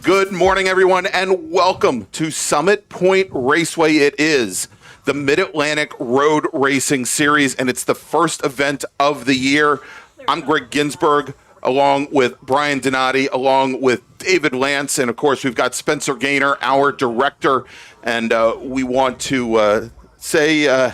Good morning, everyone, and welcome to Summit Point Raceway. It is the Mid-Atlantic Road Racing Series, and it's the first event of the year. I'm Greg Ginsburg, along with Brian Donati, along with David Lance, and of course, we've got Spencer Gaynor, our director, and we want to say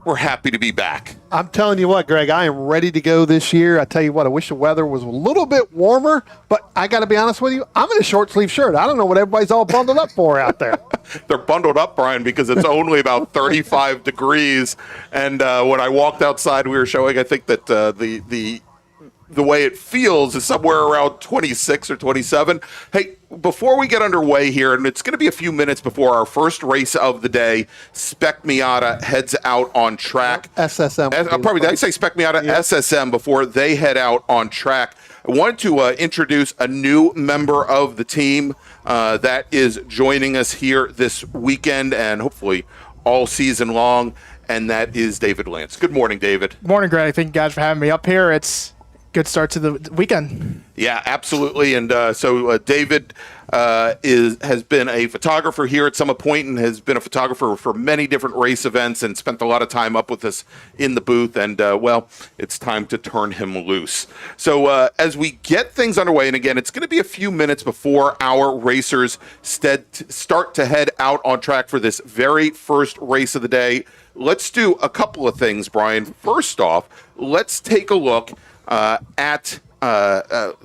we're happy to be back. I'm telling you what, Greg, I am ready to go this year. I tell you what, I wish the weather was a little bit warmer, but I got to be honest with you, I'm in a short sleeve shirt. I don't know what everybody's all bundled up for out there. They're bundled up, Brian, because it's only about 35 degrees. And when I walked outside, we were showing, I think that the way it feels is somewhere around 26 or 27. Hey, before we get underway here, and it's going to be a few minutes before our first race of the day, Spec Miata heads out on track. SSM. Probably, did I say Spec Miata? Yeah. SSM before they head out on track. I wanted to introduce a new member of the team that is joining us here this weekend and hopefully all season long, and that is David Lance. Good morning, David. Good morning, Greg. Thank you guys for having me up here. It's good start to the weekend. Yeah, absolutely. And so David has been a photographer here at Summit Point and has been a photographer for many different race events and spent a lot of time up with us in the booth. And, well, it's time to turn him loose. So as we get things underway, and again, it's going to be a few minutes before our racers start to head out on track for this very first race of the day. Let's do a couple of things, Brian. First off, let's take a look at the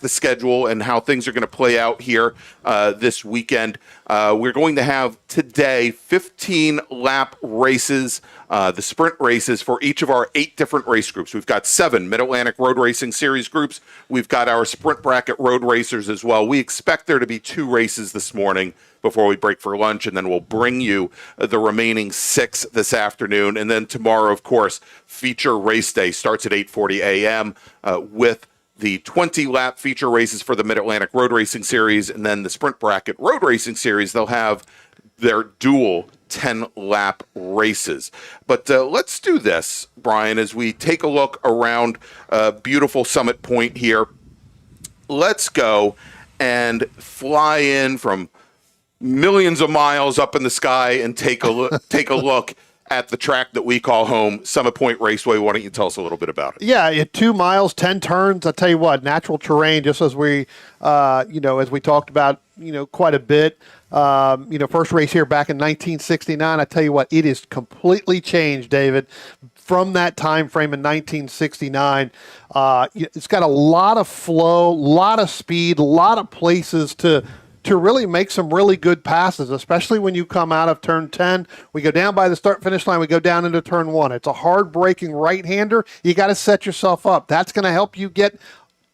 schedule and how things are going to play out here this weekend. We're going to have today 15 lap races, the sprint races for each of our 8 different race groups. We've got 7 Mid-Atlantic Road Racing Series groups. We've got our sprint bracket road racers as well. We expect there to be 2 races this morning before we break for lunch, and then we'll bring you the remaining 6 this afternoon. And then tomorrow, of course, feature race day starts at 8:40 a.m. With the 20-lap feature races for the Mid-Atlantic Road Racing Series, and then the Sprint Bracket Road Racing Series, they'll have their dual 10-lap races. But let's do this, Brian, as we take a look around beautiful Summit Point here. Let's go and fly in from millions of miles up in the sky and take a look at the track that we call home, Summit Point Raceway. Why don't you tell us a little bit about it? Yeah, 2 miles, 10 turns. I'll tell you what, natural terrain, just as we, as we talked about, quite a bit. First race here back in 1969. I tell you what, it is completely changed, David, from that time frame in 1969. It's got a lot of flow, a lot of speed, a lot of places to really make some really good passes, especially when you come out of turn 10. We go down by the start-finish line. We go down into turn 1. It's a hard-braking right-hander. You got to set yourself up. That's going to help you get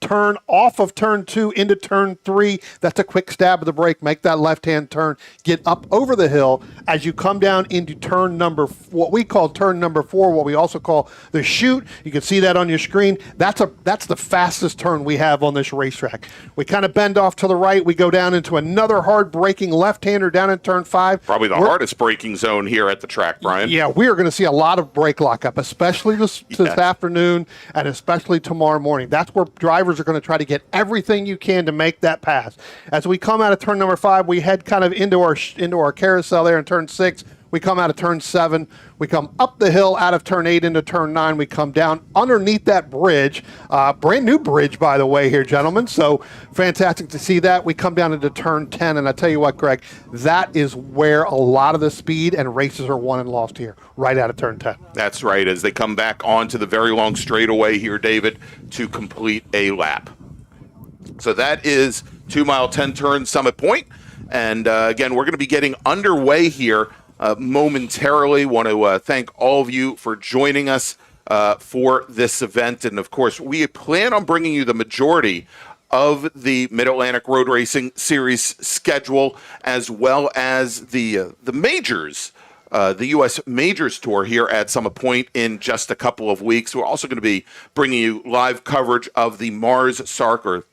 turn off of turn 2 into turn 3. That's a quick stab of the brake. Make that left-hand turn. Get up over the hill as you come down into turn number, what we call turn number 4, what we also call the chute. You can see that on your screen. That's the fastest turn we have on this racetrack. We kind of bend off to the right. We go down into another hard-braking left-hander down in turn 5. Probably the hardest braking zone here at the track, Brian. Yeah, we are going to see a lot of brake lockup, especially this afternoon and especially tomorrow morning. That's where drivers are going to try to get everything you can to make that pass. As we come out of turn number 5, we head kind of into our carousel there in turn 6. We come out of turn 7. We come up the hill out of turn 8 into turn 9. We come down underneath that bridge. Brand new bridge, by the way, here, gentlemen. So fantastic to see that. We come down into turn 10. And I tell you what, Greg, that is where a lot of the speed and races are won and lost here, right out of turn 10. That's right, as they come back onto the very long straightaway here, David, to complete a lap. So that is 2 mile, 10 turn Summit Point. And again, we're going to be getting underway here momentarily. Want to thank all of you for joining us for this event. And of course, we plan on bringing you the majority of the Mid-Atlantic Road Racing Series schedule, as well as the majors, the U.S. Majors Tour here at Summit Point in just a couple of weeks. We're also going to be bringing you live coverage of the MARRS SARC, or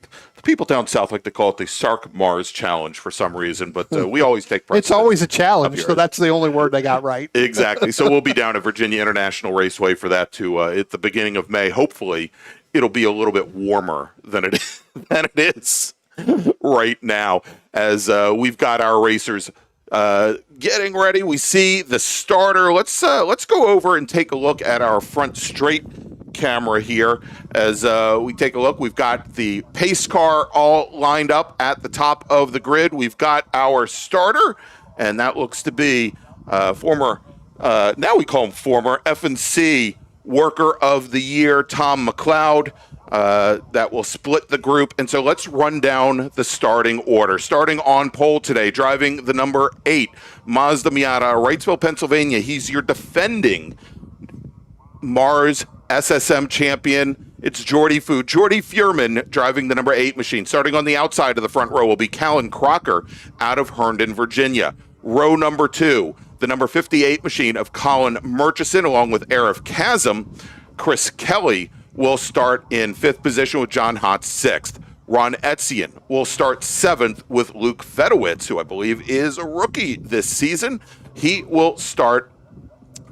people down south like to call it the SARC-MARRS Challenge for some reason, but we always take part. It's always a challenge, so that's the only word they got right. Exactly. So we'll be down at Virginia International Raceway for that too at the beginning of May. Hopefully, it'll be a little bit warmer than it is right now as we've got our racers getting ready. We see the starter. Let's go over and take a look at our front straight camera here. As we take a look, we've got the pace car all lined up at the top of the grid. We've got our starter, and that looks to be former, now we call him former F&C Worker of the Year, Tom McLeod. That will split the group. And so let's run down the starting order. Starting on pole today, driving the number 8, Mazda Miata, Wrightsville, Pennsylvania. He's your defending MARRS SSM champion. It's Jordy Fuhrman driving the number 8 machine. Starting on the outside of the front row will be Callan Crocker out of Herndon, Virginia. Row number 2, the number 58 machine of Colin Murchison, along with Arif Kazim. Chris Kelly will start in 5th position with John Hotz 6th. Ron Etzian will start 7th with Luke Fedowitz, who I believe is a rookie this season. He will start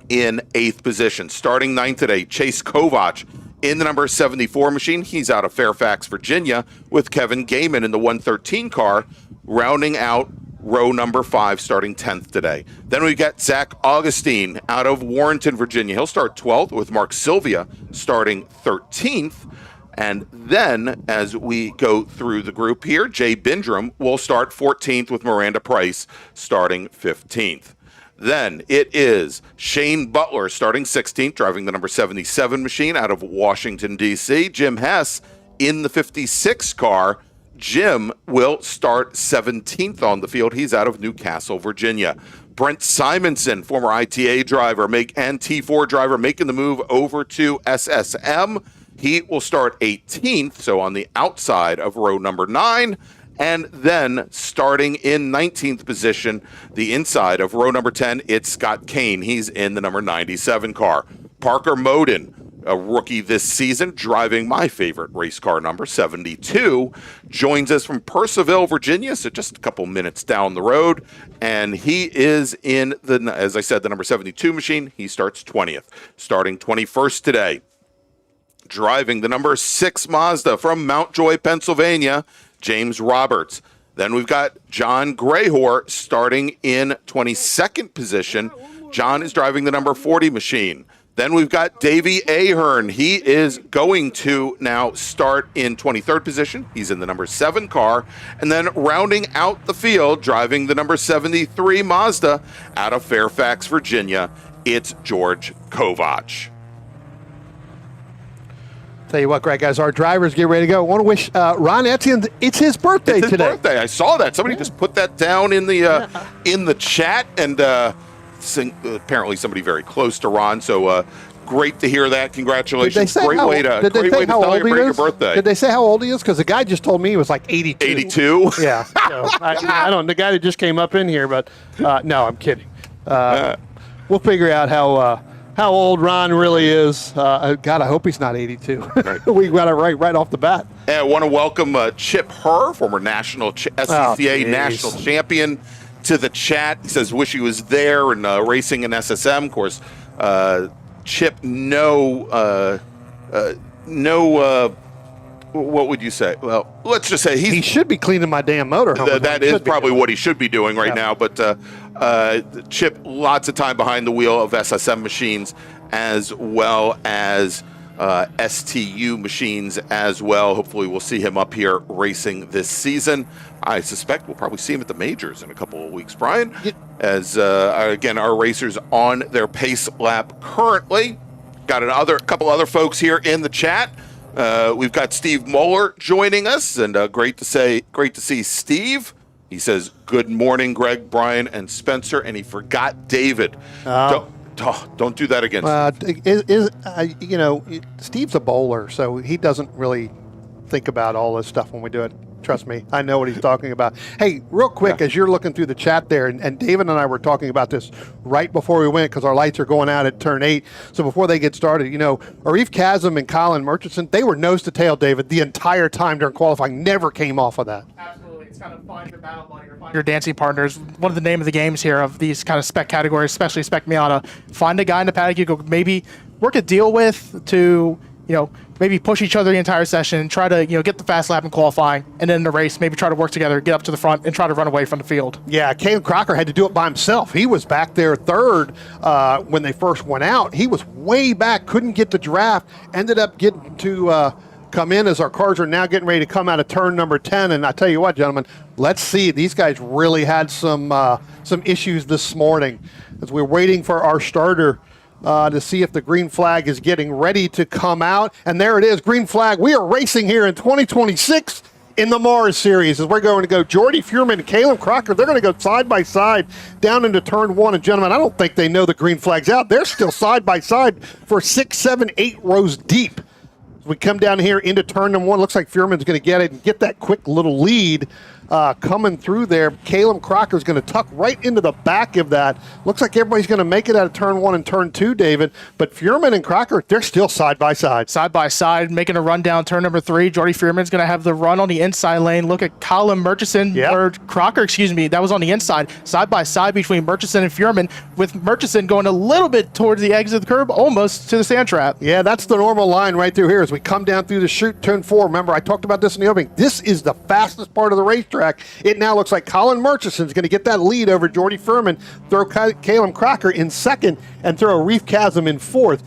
in 8th position. Starting 9th today, Chase Kovach in the number 74 machine. He's out of Fairfax, Virginia, with Kevin Gaiman in the 113 car, rounding out row number 5, starting 10th today. Then we got Zach Augustine out of Warrenton, Virginia. He'll start 12th with Mark Sylvia starting 13th. And then as we go through the group here, Jay Bindrum will start 14th with Miranda Price starting 15th. Then it is Shane Butler starting 16th, driving the number 77 machine out of Washington, D.C. Jim Hess in the 56 car. Jim will start 17th on the field. He's out of Newcastle, Virginia. Brent Simonson, former ITA driver and T4 driver, making the move over to SSM. He will start 18th, so on the outside of row number 9. And then starting in 19th position, the inside of row number 10, it's Scott Kane. He's in the number 97 car. Parker Moden, a rookie this season, driving my favorite race car, number 72, joins us from Purcellville, Virginia, so just a couple minutes down the road. And he is in the, as I said, the number 72 machine. He starts 20th. Starting 21st today, driving the number 6 Mazda from Mount Joy, Pennsylvania, James Roberts. Then we've got John Grayhor starting in 22nd position. John is driving the number 40 machine. Then we've got Davey Ahern. He is going to now start in 23rd position. He's in the number 7 car. And then rounding out the field, driving the number 73 Mazda out of Fairfax, Virginia, it's George Kovach. Tell you what, Greg, as our drivers get ready to go, I want to wish Ron Etienne, it's his birthday It's his today. birthday. I saw that. Somebody just put that down in the chat, and apparently somebody very close to Ron. So great to hear that. Congratulations. Great way to celebrate your birthday. Did they say how old he is? Because the guy just told me he was like 82. 82? Yeah. So, I don't. The guy that just came up in here, but no, I'm kidding. We'll figure out how old Ron really is. God, I hope he's not 82. Right. We got it right off the bat. And I want to welcome Chip Herr, former national SCCA national champion, to the chat. He says, wish he was there and racing in SSM. Of course, Chip, what would you say? Well, let's just say he should be cleaning my damn motor. That is probably what he should be doing right now. But Chip, lots of time behind the wheel of SSM machines as well as STU machines as well. Hopefully we'll see him up here racing this season. I suspect we'll probably see him at the majors in a couple of weeks, Brian. As, again, our racers on their pace lap currently. Got a couple other folks here in the chat. We've got Steve Moeller joining us, and great to see Steve. He says, good morning, Greg, Brian, and Spencer, and he forgot David. Don't do that again. Steve's a bowler, so he doesn't really think about all this stuff when we do it. Trust me, I know what he's talking about. Hey, real quick, as you're looking through the chat there, and David and I were talking about this right before we went because our lights are going out at turn 8. So before they get started, Arif Kazim and Colin Murchison, they were nose to tail, David, the entire time during qualifying. Never came off of that. Absolutely. It's kind of find your battle buddy or find your dancing partners. One of the name of the games here of these kind of spec categories, especially Spec Miata. Find a guy in the paddock you go maybe work a deal with to maybe push each other the entire session, try to, get the fast lap in qualifying, and then in the race, maybe try to work together, get up to the front, and try to run away from the field. Yeah, Caleb Crocker had to do it by himself. He was back there third when they first went out. He was way back, couldn't get the draft, ended up getting to come in as our cars are now getting ready to come out of turn number 10. And I tell you what, gentlemen, let's see. These guys really had some issues this morning as we're waiting for our starter to see if the green flag is getting ready to come out. And there it is, green flag. We are racing here in 2026 in the MARRS series as we're going to go Jordy Fuhrman and Caleb Crocker. They're going to go side by side down into turn 1. And gentlemen, I don't think they know the green flag's out. They're still side by side for 6, 7, 8 rows deep. As we come down here into turn number 1, looks like Fuhrman's going to get it and get that quick little lead coming through there. Caleb Crocker's going to tuck right into the back of that. Looks like everybody's going to make it out of turn 1 and turn 2, David. But Fuhrman and Crocker, they're still side by side. Side by side, making a run down turn number 3. Jordy Fuhrman's going to have the run on the inside lane. Look at Colin Murchison, or Crocker, that was on the inside. Side by side between Murchison and Fuhrman, with Murchison going a little bit towards the exit of the curb, almost to the sand trap. Yeah, that's the normal line right through here as we come down through the chute, turn 4. Remember, I talked about this in the opening. This is the fastest part of the racetrack. It now looks like Colin Murchison's going to get that lead over Jordy Fuhrman, throw Caleb Crocker in second, and throw Reef Chasm in fourth.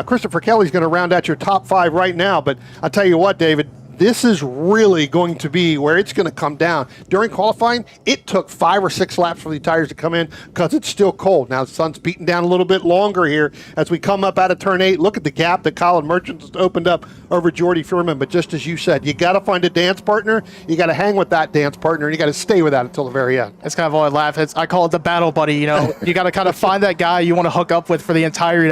Christopher Kelly's going to round out your top 5 right now, but I'll tell you what, David, this is really going to be where it's going to come down. During qualifying, it took 5 or 6 laps for the tires to come in because it's still cold. Now the sun's beating down a little bit longer here as we come up out of turn 8. Look at the gap that Colin Murchison's opened up over Jordy Fuhrman. But just as you said, you got to find a dance partner. You got to hang with that dance partner, and you got to stay with that until the very end. That's kind of all I laugh. I call it the battle buddy. You got to kind of find that guy you want to hook up with for the entire,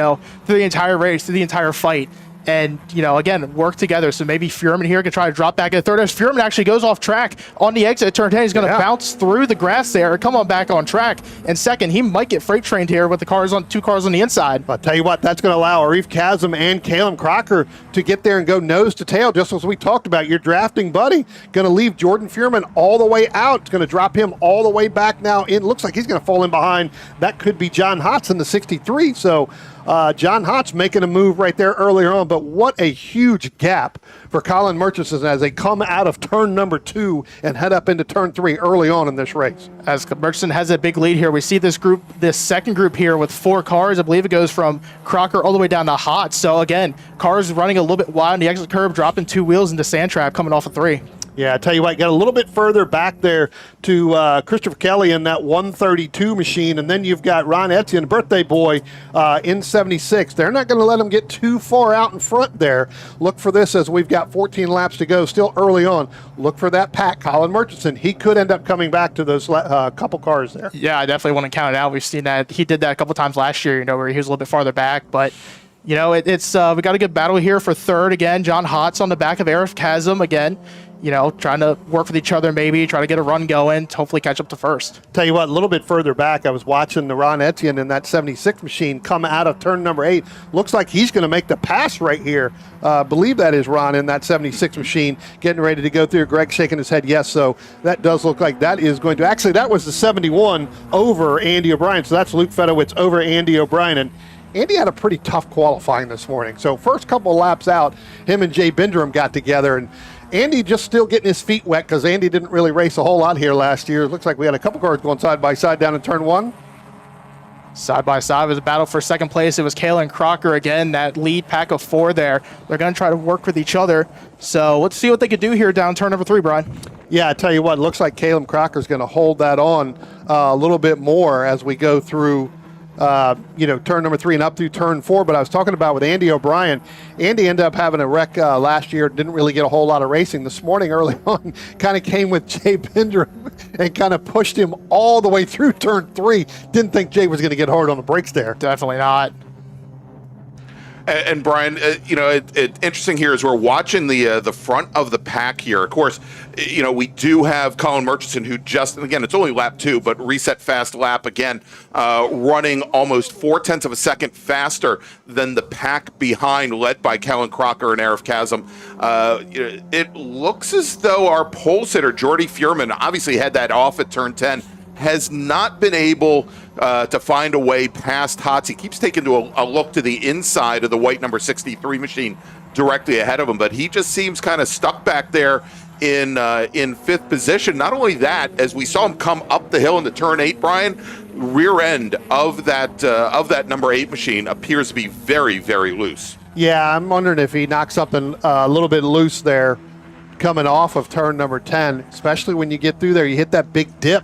through the entire race, through the entire fight. And, again, work together. So maybe Fuhrman here can try to drop back at third. As Fuhrman actually goes off track on the exit at turn 10, he's going to bounce through the grass there, come on back on track. And second, he might get freight trained here with the 2 cars on the inside. I'll tell you what, that's going to allow Reef Chasm and Caleb Crocker to get there and go nose to tail, just as we talked about. Your drafting buddy going to leave Jordan Fuhrman all the way out. It's going to drop him all the way back now in. Looks like he's going to fall in behind. That could be John Hotz in the 63. So John Hotz making a move right there earlier on, but what a huge gap for Colin Murchison as they come out of turn number 2 and head up into turn 3 early on in this race. As Murchison has a big lead here, we see this second group here with 4 cars. I believe it goes from Crocker all the way down to Hotz. So again, cars running a little bit wide on the exit curb, dropping 2 wheels into sand trap, coming off of 3. Yeah, I tell you what, got a little bit further back there to Christopher Kelly in that 132 machine, and then you've got Ron Etienne, birthday boy, in 76. They're not going to let him get too far out in front there. Look for this as we've got 14 laps to go, still early on. Look for that pack, Colin Murchison. He could end up coming back to those couple cars there. Yeah, I definitely want to count it out. We've seen that. He did that a couple times last year, where he was a little bit farther back, but it's we got a good battle here for third again. John Hotz on the back of Reef Chasm again. Trying to work with each other, maybe try to get a run going, to hopefully catch up to first. Tell you what, a little bit further back, I was watching the Ron Etienne in that 76 machine come out of turn number 8. Looks like he's going to make the pass right here. Believe that is Ron in that 76 machine, getting ready to go through. Greg shaking his head yes, so that does look like that is going to. Actually, that was the 71 over Andy O'Brien, so that's Luke Fedowitz over Andy O'Brien. And Andy had a pretty tough qualifying this morning. So first couple laps out, him and Jay Bindrum got together, and Andy just still getting his feet wet because Andy didn't really race a whole lot here last year. It looks like we had a couple cars going side by side down in turn 1. Side by side was a battle for second place. It was Kayla and Crocker again, that lead pack of 4 there. They're going to try to work with each other. So let's see what they could do here down turn number 3, Brian. Yeah, I tell you what, it looks like Caleb Crocker's going to hold that on a little bit more as we go through turn number 3 and up through turn 4. But I was talking about with Andy O'Brien. Andy ended up having a wreck last year, didn't really get a whole lot of racing. This morning early on, kind of came with Jay Bindrum and kind of pushed him all the way through turn 3. Didn't think Jay was going to get hard on the brakes there. Definitely not. And Brian, interesting here is we're watching the front of the pack here. Of course, we do have Colin Murchison, who just, and again, it's only lap 2, but reset fast lap again, running almost 0.4 of a second faster than the pack behind, led by Colin Crocker and Reef Chasm. It looks as though our pole sitter, Jordy Fuhrman, obviously had that off at turn 10, has not been able to find a way past Hotz. He keeps taking a look to the inside of the white number 63 machine directly ahead of him, but he just seems kind of stuck back there in fifth position. Not only that, as we saw him come up the hill into turn 8, Brian, rear end of that number 8 machine appears to be very, very loose. Yeah, I'm wondering if he knocked something a little bit loose there coming off of turn number 10, especially when you get through there, you hit that big dip.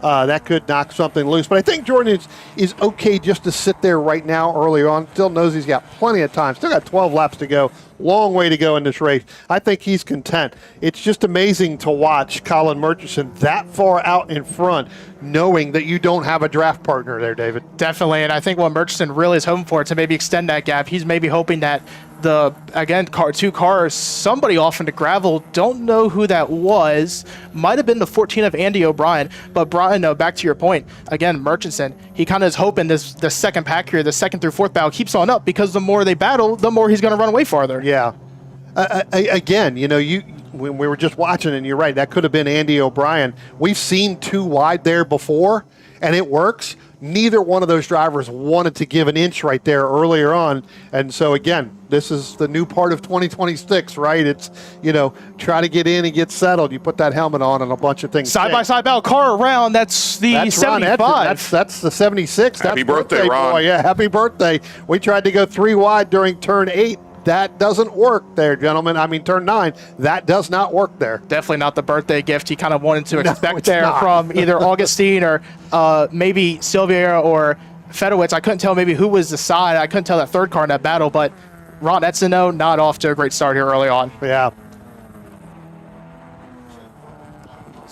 That could knock something loose. But I think Jordan is okay just to sit there right now early on. Still knows he's got plenty of time. Still got 12 laps to go. Long way to go in this race. I think he's content. It's just amazing to watch Colin Murchison that far out in front, knowing that you don't have a draft partner there, David. Definitely, and I think what Murchison really is hoping for to maybe extend that gap. He's maybe hoping that two cars, somebody off into gravel, don't know who that was, might have been the 14 of Andy O'Brien, but Brian, no, back to your point, again, Murchison, he kind of is hoping the second pack here, the second through fourth battle keeps on up, because the more they battle, the more he's going to run away farther. Yeah. Again, when we were just watching, and you're right, that could have been Andy O'Brien. We've seen too wide there before, and it works. Neither one of those drivers wanted to give an inch right there earlier on. And so, again, this is the new part of 2026, right? It's, try to get in and get settled. You put that helmet on and a bunch of things. Side-by-side battle, car around, that's the 75. That's the 76. Happy birthday, Ron. Boy. Yeah, happy birthday. We tried to go 3 wide during turn 8. That doesn't work there, gentlemen. I mean, turn 9, that does not work there. Definitely not the birthday gift he kind of wanted to expect not. From either Augustine or maybe Silveira or Fedowitz. I couldn't tell maybe who was the side. I couldn't tell that third car in that battle, but Ron Etzeno not off to a great start here early on. Yeah.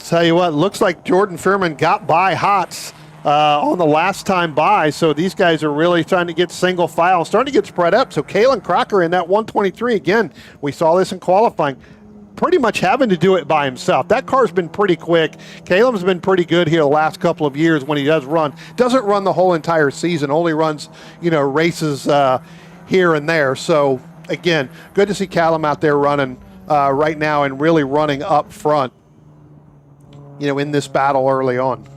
Tell you what, looks like Jordan Fuhrman got by Hotz on the last time by, so these guys are really trying to get single file, starting to get spread up. So Kalen Crocker in that 123, again, we saw this in qualifying, pretty much having to do it by himself. That car's been pretty quick. Calem's been pretty good here the last couple of years when he does run. Doesn't run the whole entire season, only runs, races here and there. So, again, good to see Callum out there running right now and really running up front, in this battle early on.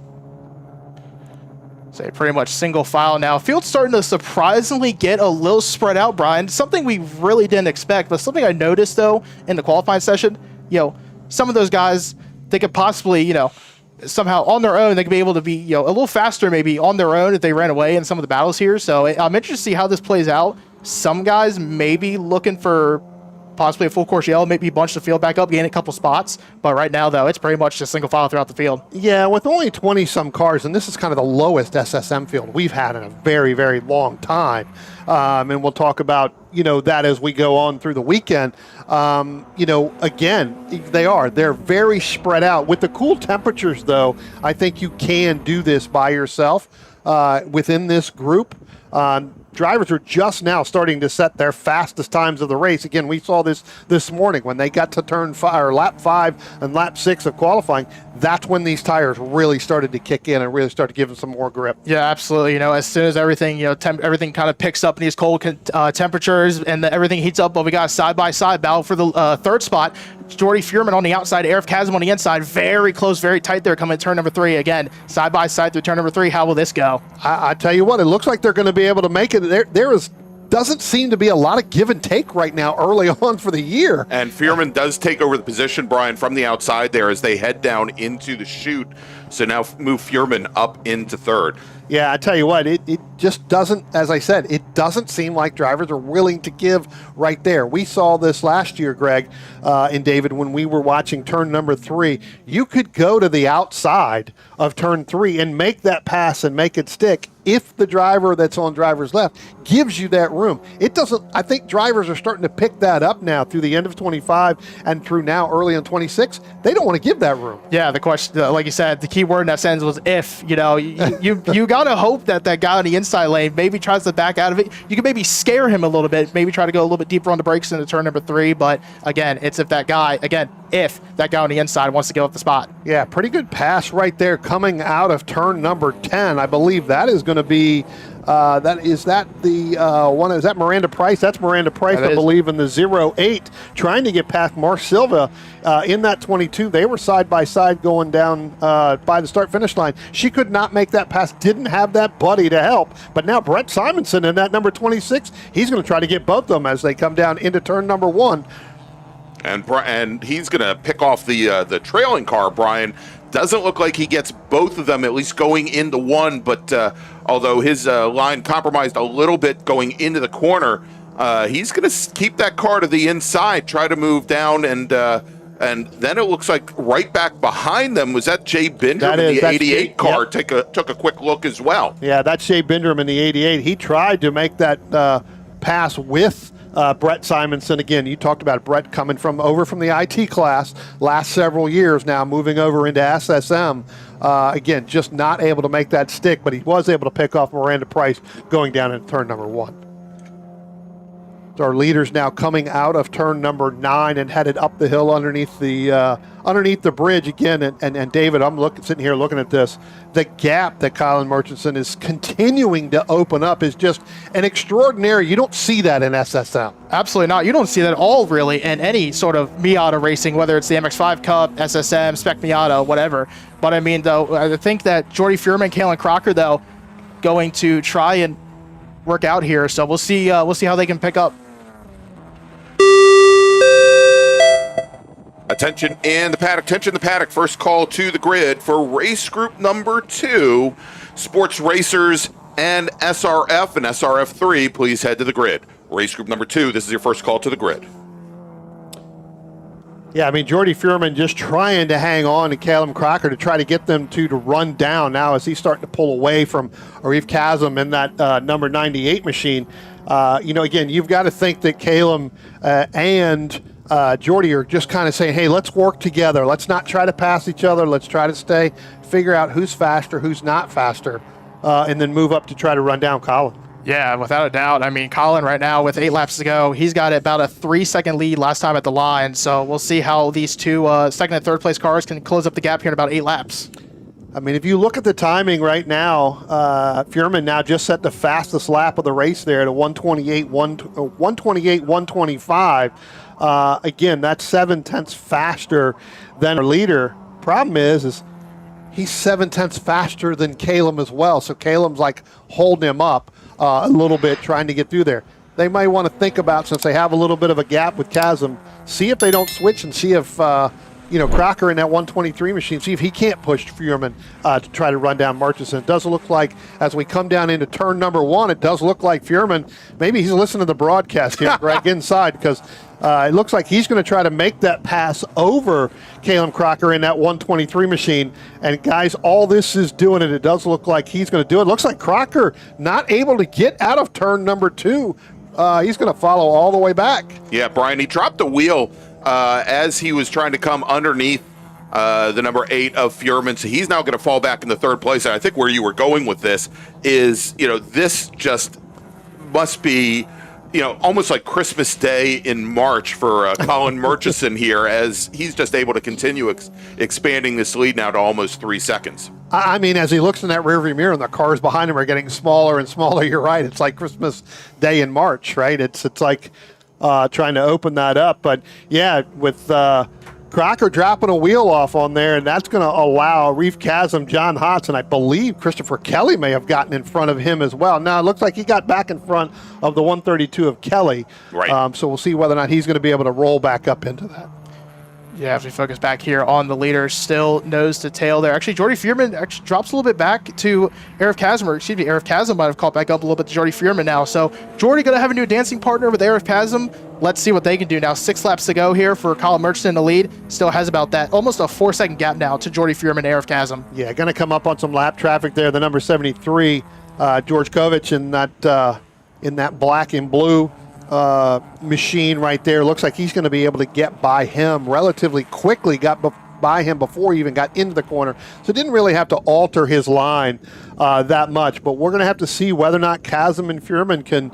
Say pretty much single file now. Field's starting to surprisingly get a little spread out, Brian. Something we really didn't expect, but something I noticed, though, in the qualifying session, some of those guys, they could possibly, somehow on their own, they could be able to be, a little faster maybe on their own if they ran away in some of the battles here. So I'm interested to see how this plays out. Some guys may be looking for possibly a full course yellow, maybe bunch the field back up, gain a couple spots. But right now, though, it's pretty much just single file throughout the field. Yeah, with only 20-some cars, and this is kind of the lowest SSM field we've had in a very, very long time. And we'll talk about, that as we go on through the weekend. Again, they're very spread out. With the cool temperatures, though, I think you can do this by yourself within this group. Drivers are just now starting to set their fastest times of the race. Again, we saw this morning when they got to turn 5 or lap 5 and lap 6 of qualifying. That's when these tires really started to kick in and really started giving some more grip. Yeah, absolutely. As soon as everything, everything kind of picks up in these cold temperatures and everything heats up, but we got a side-by-side battle for the third spot. Jordy Fuhrman on the outside, Arif Kazim on the inside. Very close, very tight there coming to turn number 3. Again, side-by-side through turn number 3. How will this go? I tell you what, it looks like they're going to be able to make it. Doesn't seem to be a lot of give and take right now early on for the year. And Fuhrman does take over the position, Brian, from the outside there as they head down into the chute. So now move Fuhrman up into third. Yeah, I tell you what, it just doesn't, as I said, it doesn't seem like drivers are willing to give right there. We saw this last year, Greg and David, when we were watching turn number 3. You could go to the outside of turn 3 and make that pass and make it stick if the driver that's on driver's left gives you that room. It doesn't, I think drivers are starting to pick that up now through the end of 25 and through now early in 26. They don't want to give that room. Yeah, the question, like you said, the key word in that sentence was if. You got to hope that guy on the inside lane maybe tries to back out of it. You can maybe scare him a little bit, maybe try to go a little bit deeper on the brakes into turn number 3. But again, it's if that guy on the inside wants to give up the spot. Yeah, pretty good pass right there coming out of turn number 10. I believe that is going to be Is that Miranda Price? That's Miranda Price, I believe, in the 08, trying to get past Mark Silva in that 22. They were side by side going down by the start-finish line. She could not make that pass, didn't have that buddy to help. But now Brett Simonson in that number 26, he's going to try to get both of them as they come down into turn number 1. And he's going to pick off the trailing car, Brian. Doesn't look like he gets both of them, at least going into one, but although his line compromised a little bit going into the corner, he's going to keep that car to the inside, try to move down, and then it looks like right back behind them was that Jay Bindrum in the 88 car. Yep. Took a quick look as well. Yeah, that's Jay Bindrum in the 88. He tried to make that pass with Brett Simonson. Again, you talked about Brett coming over from the IT class last several years, now moving over into SSM. Again, just not able to make that stick, but he was able to pick off Miranda Price going down in turn number 1. So our leaders now coming out of turn number 9 and headed up the hill underneath the bridge again. And David, I'm sitting here looking at this. The gap that Colin Murchison is continuing to open up is just an extraordinary. You don't see that in SSM. Absolutely not. You don't see that at all, really, in any sort of Miata racing, whether it's the MX-5 Cup, SSM, Spec Miata, whatever. But I mean, though, I think that Jordy Fuhrman, Kalen Crocker, though, going to try and work out here. So we'll see how they can pick up. Attention in the paddock. First call to the grid for race group number 2, Sports Racers and SRF and SRF3. Please head to the grid. Race group number 2, this is your first call to the grid. Yeah, I mean, Jordy Fuhrman just trying to hang on to Callum Crocker to try to get them to run down now as he's starting to pull away from Arif Kazim in that number 98 machine. Again, you've got to think that Callum and Jordy are just kind of saying, hey, let's work together. Let's not try to pass each other. Let's try to figure out who's faster, who's not faster, and then move up to try to run down Colin. Yeah, without a doubt. I mean, Colin right now with 8 laps to go, he's got about a 3-second lead last time at the line. So we'll see how these two second and third place cars can close up the gap here in about 8 laps. I mean, if you look at the timing right now, Fuhrman now just set the fastest lap of the race there at a 128.125. Again, that's 0.7 faster than our leader. Problem is he's 0.7 faster than Calum as well. So Calum's like holding him up a little bit, trying to get through there. They might want to think about, since they have a little bit of a gap with Kazim, see if they don't switch and see if Crocker in that 123 machine, see if he can't push Fuhrman to try to run down Murchison. It does look like, as we come down into turn number 1, it does look like Fuhrman, maybe he's listening to the broadcast here, Greg, inside, because it looks like he's going to try to make that pass over Callum Crocker in that 123 machine. And guys, all this is doing it. It does look like he's going to do it. Looks like Crocker not able to get out of turn number 2. He's going to follow all the way back. Yeah, Brian, he dropped the wheel as he was trying to come underneath the number 8 of Fuhrman. So he's now going to fall back in the 3rd place. And I think where you were going with this is, this just must be, almost like Christmas Day in March for Colin Murchison here, as he's just able to continue expanding this lead now to almost 3 seconds. I mean, as he looks in that rearview mirror and the cars behind him are getting smaller and smaller, you're right. It's like Christmas Day in March, right? It's like trying to open that up. But, yeah, with Crocker dropping a wheel off on there, and that's going to allow Arif Kazim, John Hotz, and I believe Christopher Kelly may have gotten in front of him as well. Now, it looks like he got back in front of the 132 of Kelly. Right. So we'll see whether or not he's going to be able to roll back up into that. Yeah, as we focus back here on the leader, still nose to tail there. Actually, Jordy Fuhrman actually drops a little bit back to Arif Kazim, Arif Kazim might have caught back up a little bit to Jordy Fuhrman now. So Jordy going to have a new dancing partner with Arif Kazim. Let's see what they can do now. 6 laps to go here for Colin Murchison in the lead. Still has about that, almost a 4-second gap now to Jordy Fuhrman and Arif Kazim. Yeah, going to come up on some lap traffic there. The number 73, George Kovic in that black and blue machine right there. Looks like he's going to be able to get by him relatively quickly. Got by him before he even got into the corner, so didn't really have to alter his line that much. But we're going to have to see whether or not Kazim and Fuhrman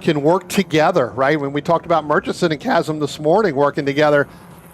can work together, right? When we talked about Murchison and Kazim this morning working together,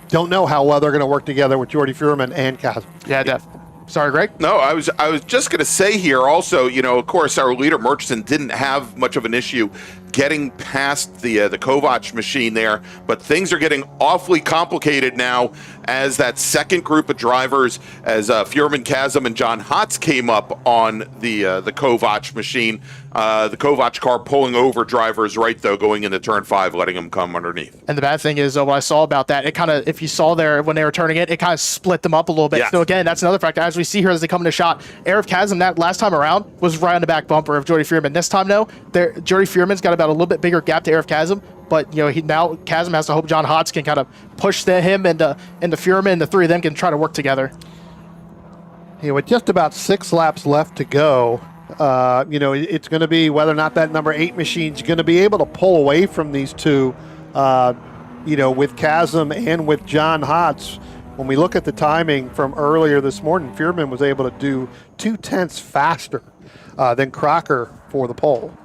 don't know how well they're going to work together with Jordy Fuhrman and Kazim. Yeah, definitely. Sorry, Greg. No, I was just going to say here also, you know, of course, our leader Murchison didn't have much of an issue getting past the Kovac machine there, but things are getting awfully complicated now as that second group of drivers, as Fuhrman, Chasm, and John Hotz came up on the Kovac machine. The Kovac car pulling over drivers right, though, going into turn 5, letting them come underneath. And the bad thing is, what I saw about that, it kind of, if you saw there when they were turning it kind of split them up a little bit. Yes. So again, that's another factor. As we see here as they come into shot, Arif Chasm, that last time around, was right on the back bumper of Jody Fuhrman. This time, though, Jody Fuhrman's got about a little bit bigger gap to Arif Chasm, but you know, now Chasm has to hope John Hotz can kind of push him into Fuhrman, and the three of them can try to work together. Yeah, with just about 6 laps left to go, you know, it's going to be whether or not that number 8 machine's going to be able to pull away from these two, you know, with Chasm and with John Hotz. When we look at the timing from earlier this morning, Fuhrman was able to do 0.2 faster than Crocker for the pole.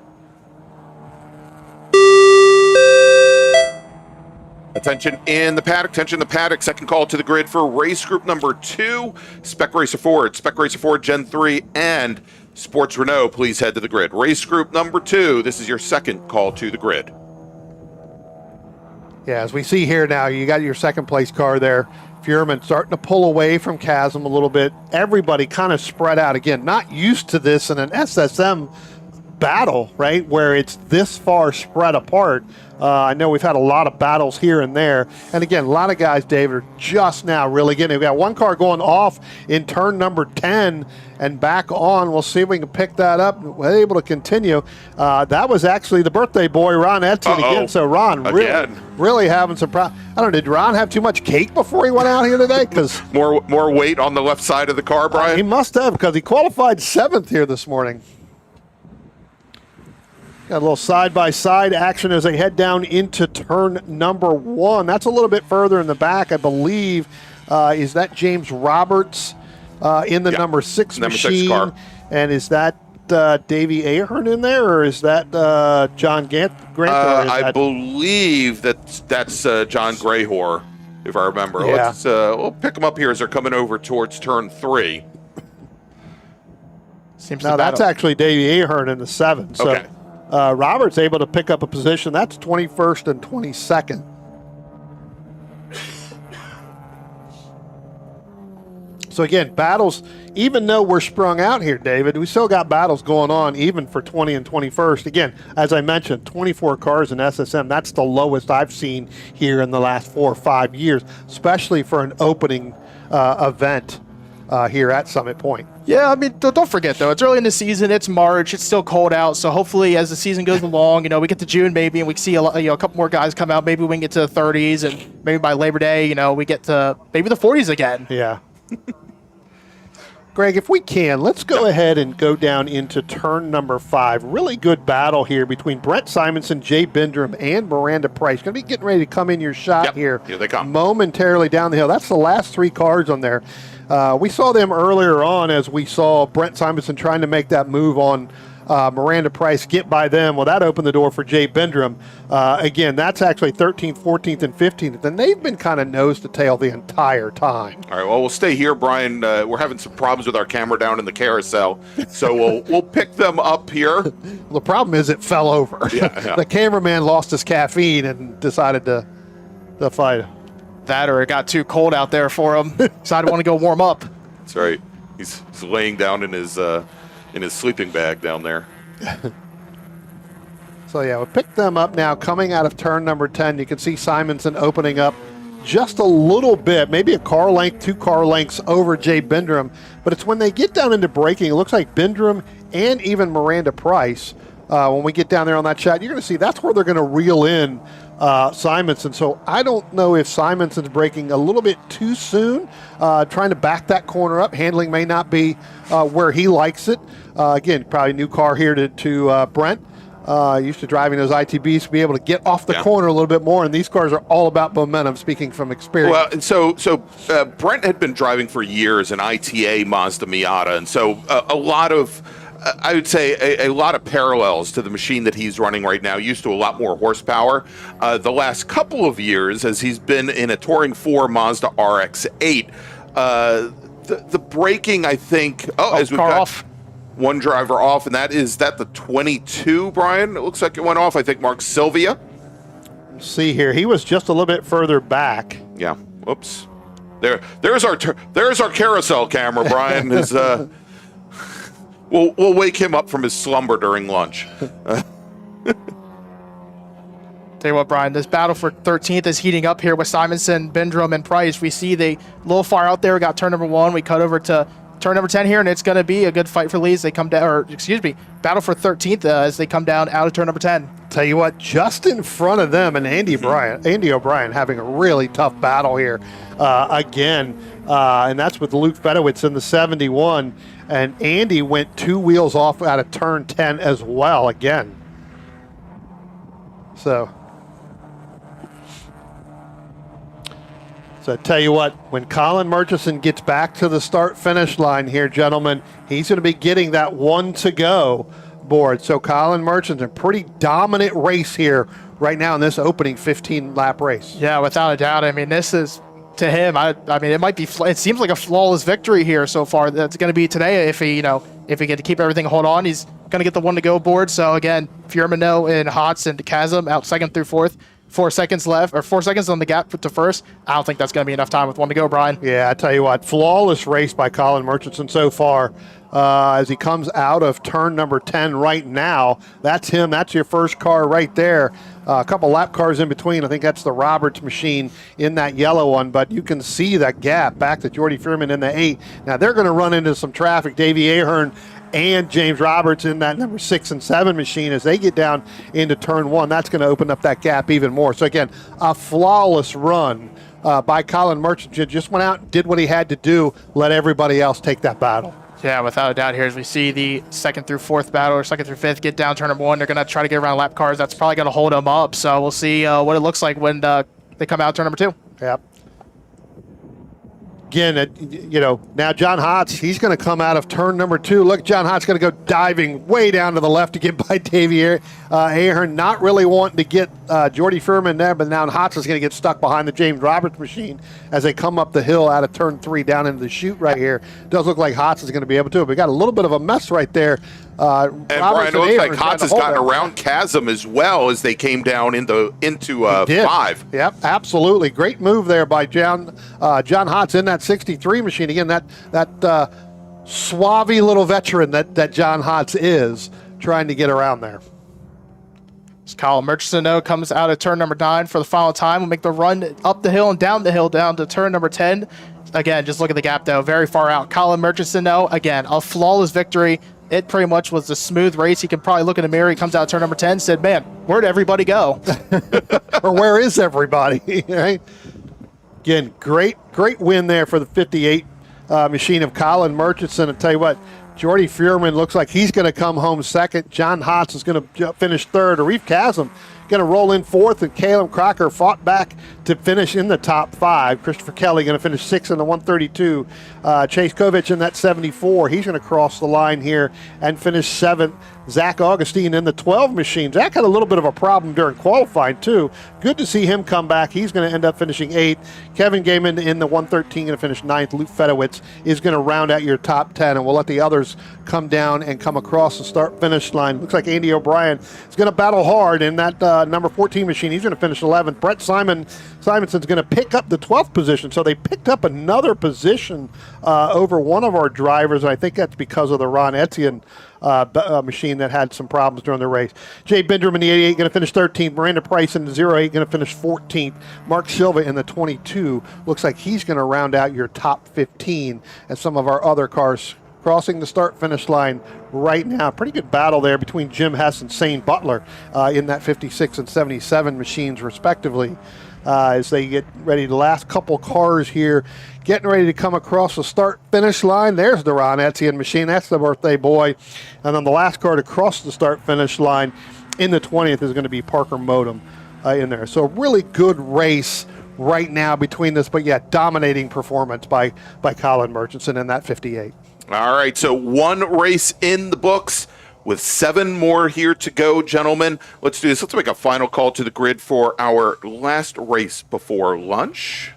Attention in the paddock, second call to the grid for race group number 2, Spec Racer Ford Gen 3, and Sports Renault, please head to the grid. Race group number 2, this is your second call to the grid. Yeah, as we see here now, you got your second place car there. Fuhrman starting to pull away from Chasm a little bit. Everybody kind of spread out. Again, not used to this in an SSM battle, right, where it's this far spread apart. I know we've had a lot of battles here and there. And again, a lot of guys, David, are just now really getting it. We've got one car going off in turn number 10 and back on. We'll see if we can pick that up. We're able to continue. That was actually the birthday boy, Ron Edson, again. So Ron really having some problems. I don't know, did Ron have too much cake before he went out here today? Because more weight on the left side of the car, Brian? He must have, because he qualified 7th here this morning. Got a little side-by-side action as they head down into turn number 1. That's a little bit further in the back, I believe. Is that James Roberts in the number 6 machine? 6 car. And is that Davey Ahern in there, or is that John Grant? I believe that's John Grayhor, if I remember. Yeah. We'll pick them up here as they're coming over towards turn 3. Now, that's actually Davey Ahern in the 7. So. Okay. Roberts able to pick up a position. That's 21st and 22nd. So again, battles, even though we're sprung out here, David, we still got battles going on even for 20 and 21st. Again, as I mentioned, 24 cars in SSM. That's the lowest I've seen here in the last 4 or 5 years, especially for an opening event here at Summit Point. Yeah, I mean, don't forget, though, it's early in the season. It's March. It's still cold out. So hopefully as the season goes along, you know, we get to June maybe and we see a couple more guys come out. Maybe we can get to the 30s, and maybe by Labor Day, you know, we get to maybe the 40s again. Yeah. Greg, if we can, let's go ahead and go down into turn number 5. Really good battle here between Brent Simonson, Jay Bindrum, and Miranda Price. Going to be getting ready to come in your shot here. Here they come. Momentarily down the hill. That's the last 3 cars on there. We saw them earlier on as we saw Brent Simonson trying to make that move on Miranda Price, get by them. Well, that opened the door for Jay Bindrum. Again, that's actually 13th, 14th, and 15th. And they've been kind of nose to tail the entire time. All right, well, we'll stay here, Brian. We're having some problems with our camera down in the carousel, so we'll pick them up here. Well, the problem is it fell over. Yeah. The cameraman lost his caffeine and decided to fight. That or it got too cold out there for him. Decided to want to go warm up. That's right. He's laying down in his sleeping bag down there. So, yeah, we'll pick them up now coming out of turn number 10. You can see Simonson opening up just a little bit, maybe a car length, 2 car lengths over Jay Bindrum. But it's when they get down into braking, it looks like Bindrum and even Miranda Price, when we get down there on that shot, you're going to see that's where they're going to reel in Simonson. So I don't know if Simonson's braking a little bit too soon, trying to back that corner up. Handling may not be where he likes it. Again, probably new car here to Brent. Used to driving those ITBs to be able to get off the corner a little bit more, and these cars are all about momentum, speaking from experience. Well, and so Brent had been driving for years an ITA Mazda Miata, and so a lot of I would say a lot of parallels to the machine that he's running right now. Used to a lot more horsepower. The last couple of years, as he's been in a Touring 4 Mazda RX-8, the braking, I think. Oh, as we've car got off. one driver off, and is that the 22, Brian? It looks like it went off. I think Mark Sylvia. See here, he was just a little bit further back. Yeah. Whoops. There's our carousel camera. Brian is. We'll wake him up from his slumber during lunch. Tell you what, Brian, this battle for 13th is heating up here with Simonson, Bindrum, and Price. We see the little far out there. We got turn number 1. We cut over to turn number 10 here, and it's going to be a good fight for leads. They come down, or excuse me, battle for 13th as they come down out of turn number 10. Tell you what, just in front of them, and Andy O'Brien having a really tough battle here again, and that's with Luke Fedowitz in the 71, and Andy went 2 wheels off out of turn 10 as well again. So I tell you what, when Colin Murchison gets back to the start-finish line here, gentlemen, he's going to be getting that 1 to go board. So Colin Murchison, a pretty dominant race here right now in this opening 15-lap race. Yeah, without a doubt. I mean, this is, to him, I mean, it might be, it seems like a flawless victory here so far. That's going to be today if he get to keep everything hold on. He's going to get the 1 to go board. So again, Furmano and Hotz and Chasm out 2nd through 4th. 4 seconds left, or 4 seconds on the gap to first. I don't think that's going to be enough time with 1 to go, Brian. Yeah, I tell you what, flawless race by Colin Murchison so far as he comes out of turn number 10 right now. That's him. That's your first car right there. A couple lap cars in between. I think that's the Roberts machine in that yellow one, but you can see that gap back to Jordy Fuhrman in the 8. Now, they're going to run into some traffic. Davey Ahern and James Roberts in that number 6 and 7 machine as they get down into turn 1. That's going to open up that gap even more. So again, a flawless run by Colin Murchison. Just went out and did what he had to do, let everybody else take that battle. Yeah, without a doubt here, as we see the 2nd through 4th battle, or 2nd through 5th, get down turn number 1. They're going to try to get around lap cars. That's probably going to hold them up. So we'll see what it looks like when they come out turn number 2. Yep. Again, now John Hotz, he's going to come out of turn number 2. Look, John Hotz going to go diving way down to the left to get by Davey Ahern, not really wanting to get Jordy Fuhrman there, but now Hotz is going to get stuck behind the James Roberts machine as they come up the hill out of turn 3 down into the chute right here. Does look like Hotz is going to be able to. We got a little bit of a mess right there. And Brian, it looks like Hotz has gotten around Chasm as well as they came down into 5. Yep, absolutely. Great move there by John Hotz in that 63 machine. Again, that suave little veteran that John Hotz is trying to get around there. Colin Murchison, though, comes out of turn number 9 for the final time. We'll make the run up the hill and down the hill down to turn number 10. Again, just look at the gap, though. Very far out. Colin Murchison, though, again, a flawless victory. It pretty much was a smooth race. He can probably look in the mirror. He comes out turn number 10, said, man, where'd everybody go? Or where is everybody? Right? Again, great win there for the 58 machine of Colin Murchison. I'll tell you what, Jordy Fuhrman looks like he's going to come home 2nd. John Hotz is going to finish 3rd. Arif Chasm going to roll in 4th, and Caleb Crocker fought back to finish in the top 5. Christopher Kelly going to finish 6th in the 132. Chase Kovich in that 74. He's going to cross the line here and finish 7th. Zach Augustine in the 12 machine. Zach had a little bit of a problem during qualifying, too. Good to see him come back. He's going to end up finishing 8th. Kevin Gaiman in the 113 going to finish 9th. Luke Fedowitz is going to round out your top 10, and we'll let the others come down and come across the start-finish line. Looks like Andy O'Brien is going to battle hard in that number 14 machine. He's going to finish 11th. Brett Simonson's going to pick up the 12th position, so they picked up another position over one of our drivers, and I think that's because of the Ron Etienne machine that had some problems during the race. Jay Bindrum in the 88 going to finish 13th. Miranda Price in the 08 going to finish 14th. Mark Silva in the 22 looks like he's going to round out your top 15 as some of our other cars crossing the start-finish line right now. Pretty good battle there between Jim Hess and Sane Butler in that 56 and 77 machines respectively. As they get ready, the last couple cars here getting ready to come across the start-finish line. There's the Ron Etienne machine. That's the birthday boy. And then the last car to cross the start-finish line in the 20th is going to be Parker Modem in there. So a really good race right now between this, but yeah, dominating performance by Colin Murchison in that 58. All right, so one race in the books with 7 more here to go, gentlemen. Let's do this. Let's make a final call to the grid for our last race before lunch.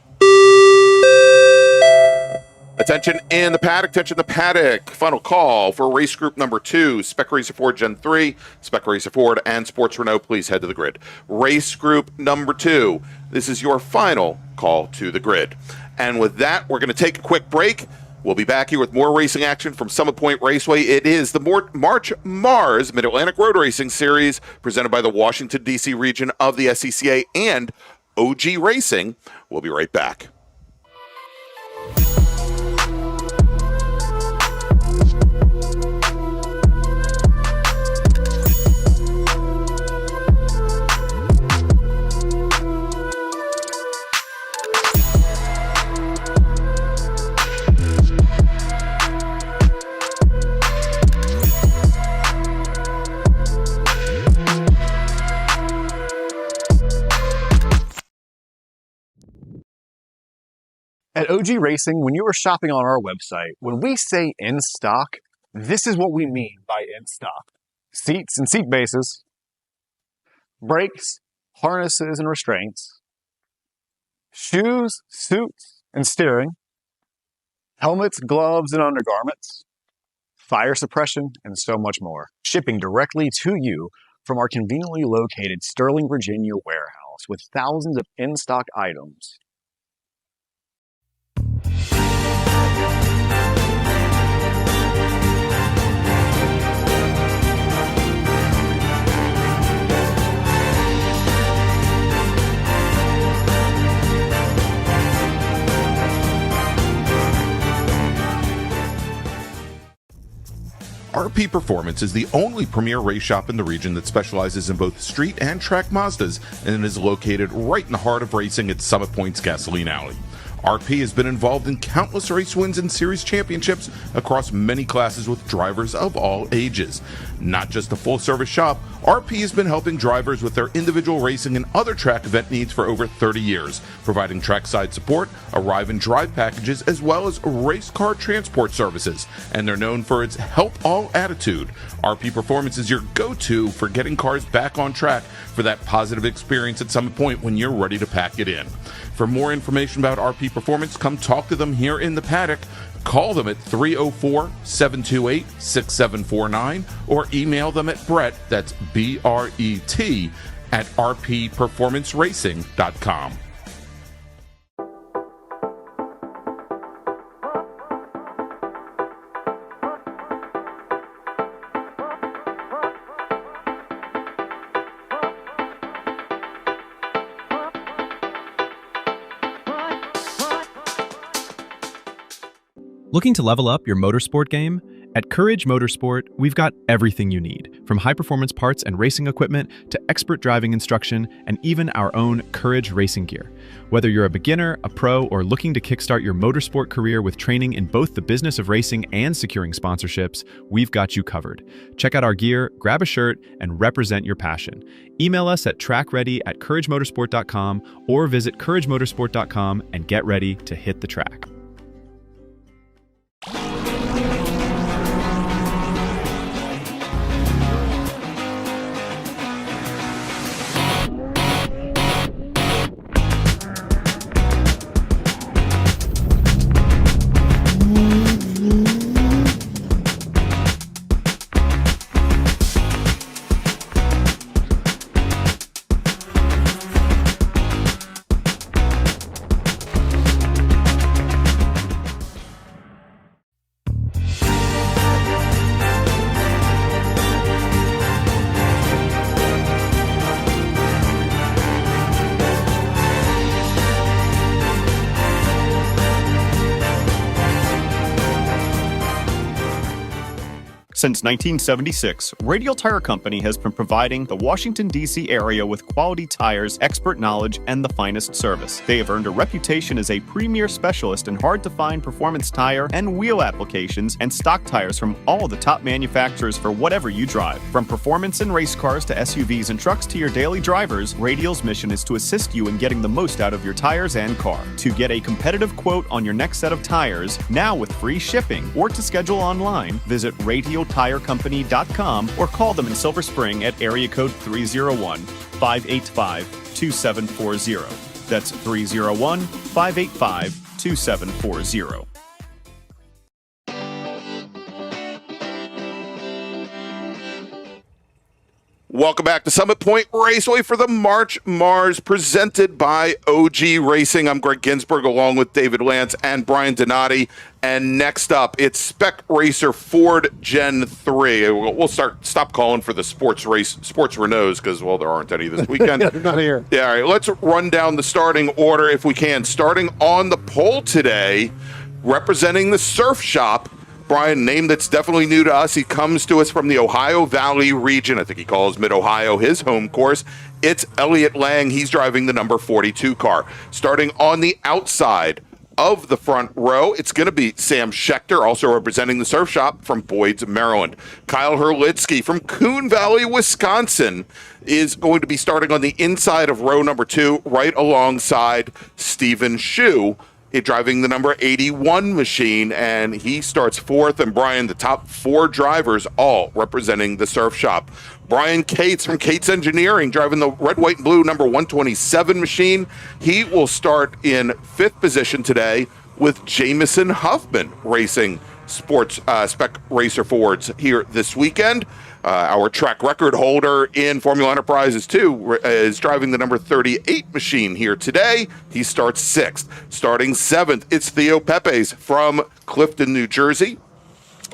A Attention in the paddock, attention the paddock. Final call for race group number 2, Spec Racer Ford Gen 3, Spec Racer Ford, and Sports Renault. Please head to the grid. Race group number 2, this is your final call to the grid. And with that, we're going to take a quick break. We'll be back here with more racing action from Summit Point Raceway. It is the March MARRS Mid-Atlantic Road Racing Series presented by the Washington, D.C. region of the SCCA and OG Racing. We'll be right back. At OG Racing, when you are shopping on our website, when we say in stock, this is what we mean by in stock. Seats and seat bases, brakes, harnesses and restraints, shoes, suits and steering, helmets, gloves and undergarments, fire suppression, and so much more. Shipping directly to you from our conveniently located Sterling, Virginia warehouse with thousands of in-stock items. RP Performance is the only premier race shop in the region that specializes in both street and track Mazdas and is located right in the heart of racing at Summit Point's Gasoline Alley. RP has been involved in countless race wins and series championships across many classes with drivers of all ages. Not just a full-service shop, RP has been helping drivers with their individual racing and other track event needs for over 30 years, providing trackside support, arrive and drive packages, as well as race car transport services. And they're known for its help all attitude. RP Performance is your go-to for getting cars back on track for that positive experience at Summit Point when you're ready to pack it in. For more information about RP Performance, come talk to them here in the paddock. Call them at 304-728-6749 or email them at Brett, that's B-R-E-T, at rpperformanceracing.com. Looking to level up your motorsport game? At Courage Motorsport, we've got everything you need, from high-performance parts and racing equipment to expert driving instruction and even our own Courage racing gear. Whether you're a beginner, a pro, or looking to kickstart your motorsport career with training in both the business of racing and securing sponsorships, we've got you covered. Check out our gear, grab a shirt, and represent your passion. Email us at trackready@couragemotorsport.com or visit couragemotorsport.com and get ready to hit the track. Since 1976, Radial Tire Company has been providing the Washington, D.C. area with quality tires, expert knowledge, and the finest service. They have earned a reputation as a premier specialist in hard-to-find performance tire and wheel applications and stock tires from all the top manufacturers for whatever you drive. From performance and race cars to SUVs and trucks to your daily drivers, Radial's mission is to assist you in getting the most out of your tires and car. To get a competitive quote on your next set of tires, now with free shipping, or to schedule online, visit radialtirecompany.com or call them in Silver Spring at area code 301-585-2740. That's 301-585-2740. Welcome back to Summit Point Raceway for the March MARRS presented by OG Racing. I'm Greg Ginsburg along with David Lance and Brian Donati. And next up, it's Spec Racer Ford Gen 3. We'll stop calling for the sports Renaults because, well, there aren't any this weekend. Yeah, they're not here. Yeah, all right, let's run down the starting order if we can. Starting on the pole today, representing the Surf Shop, Brian, name that's definitely new to us. He comes to us from the Ohio Valley region. I think he calls Mid-Ohio his home course. It's Elliott Lang. He's driving the number 42 car. Starting on the outside of the front row, it's going to be Sam Schechter, also representing the Surf Shop from Boyd's, Maryland. Kyle Herlitsky from Coon Valley, Wisconsin, is going to be starting on the inside of row number 2, right alongside Stephen Shue, driving the number 81 machine, and he starts 4th. And Brian, the top 4 drivers, all representing the Surf Shop. Brian Cates from Cates Engineering, driving the red, white, and blue number 127 machine. He will start in 5th position today with Jamison Huffman racing sports Spec Racer Fords here this weekend. Our track record holder in Formula Enterprises 2 is driving the number 38 machine here today. He starts 6th. Starting 7th, it's Theo Pepes from Clifton, New Jersey.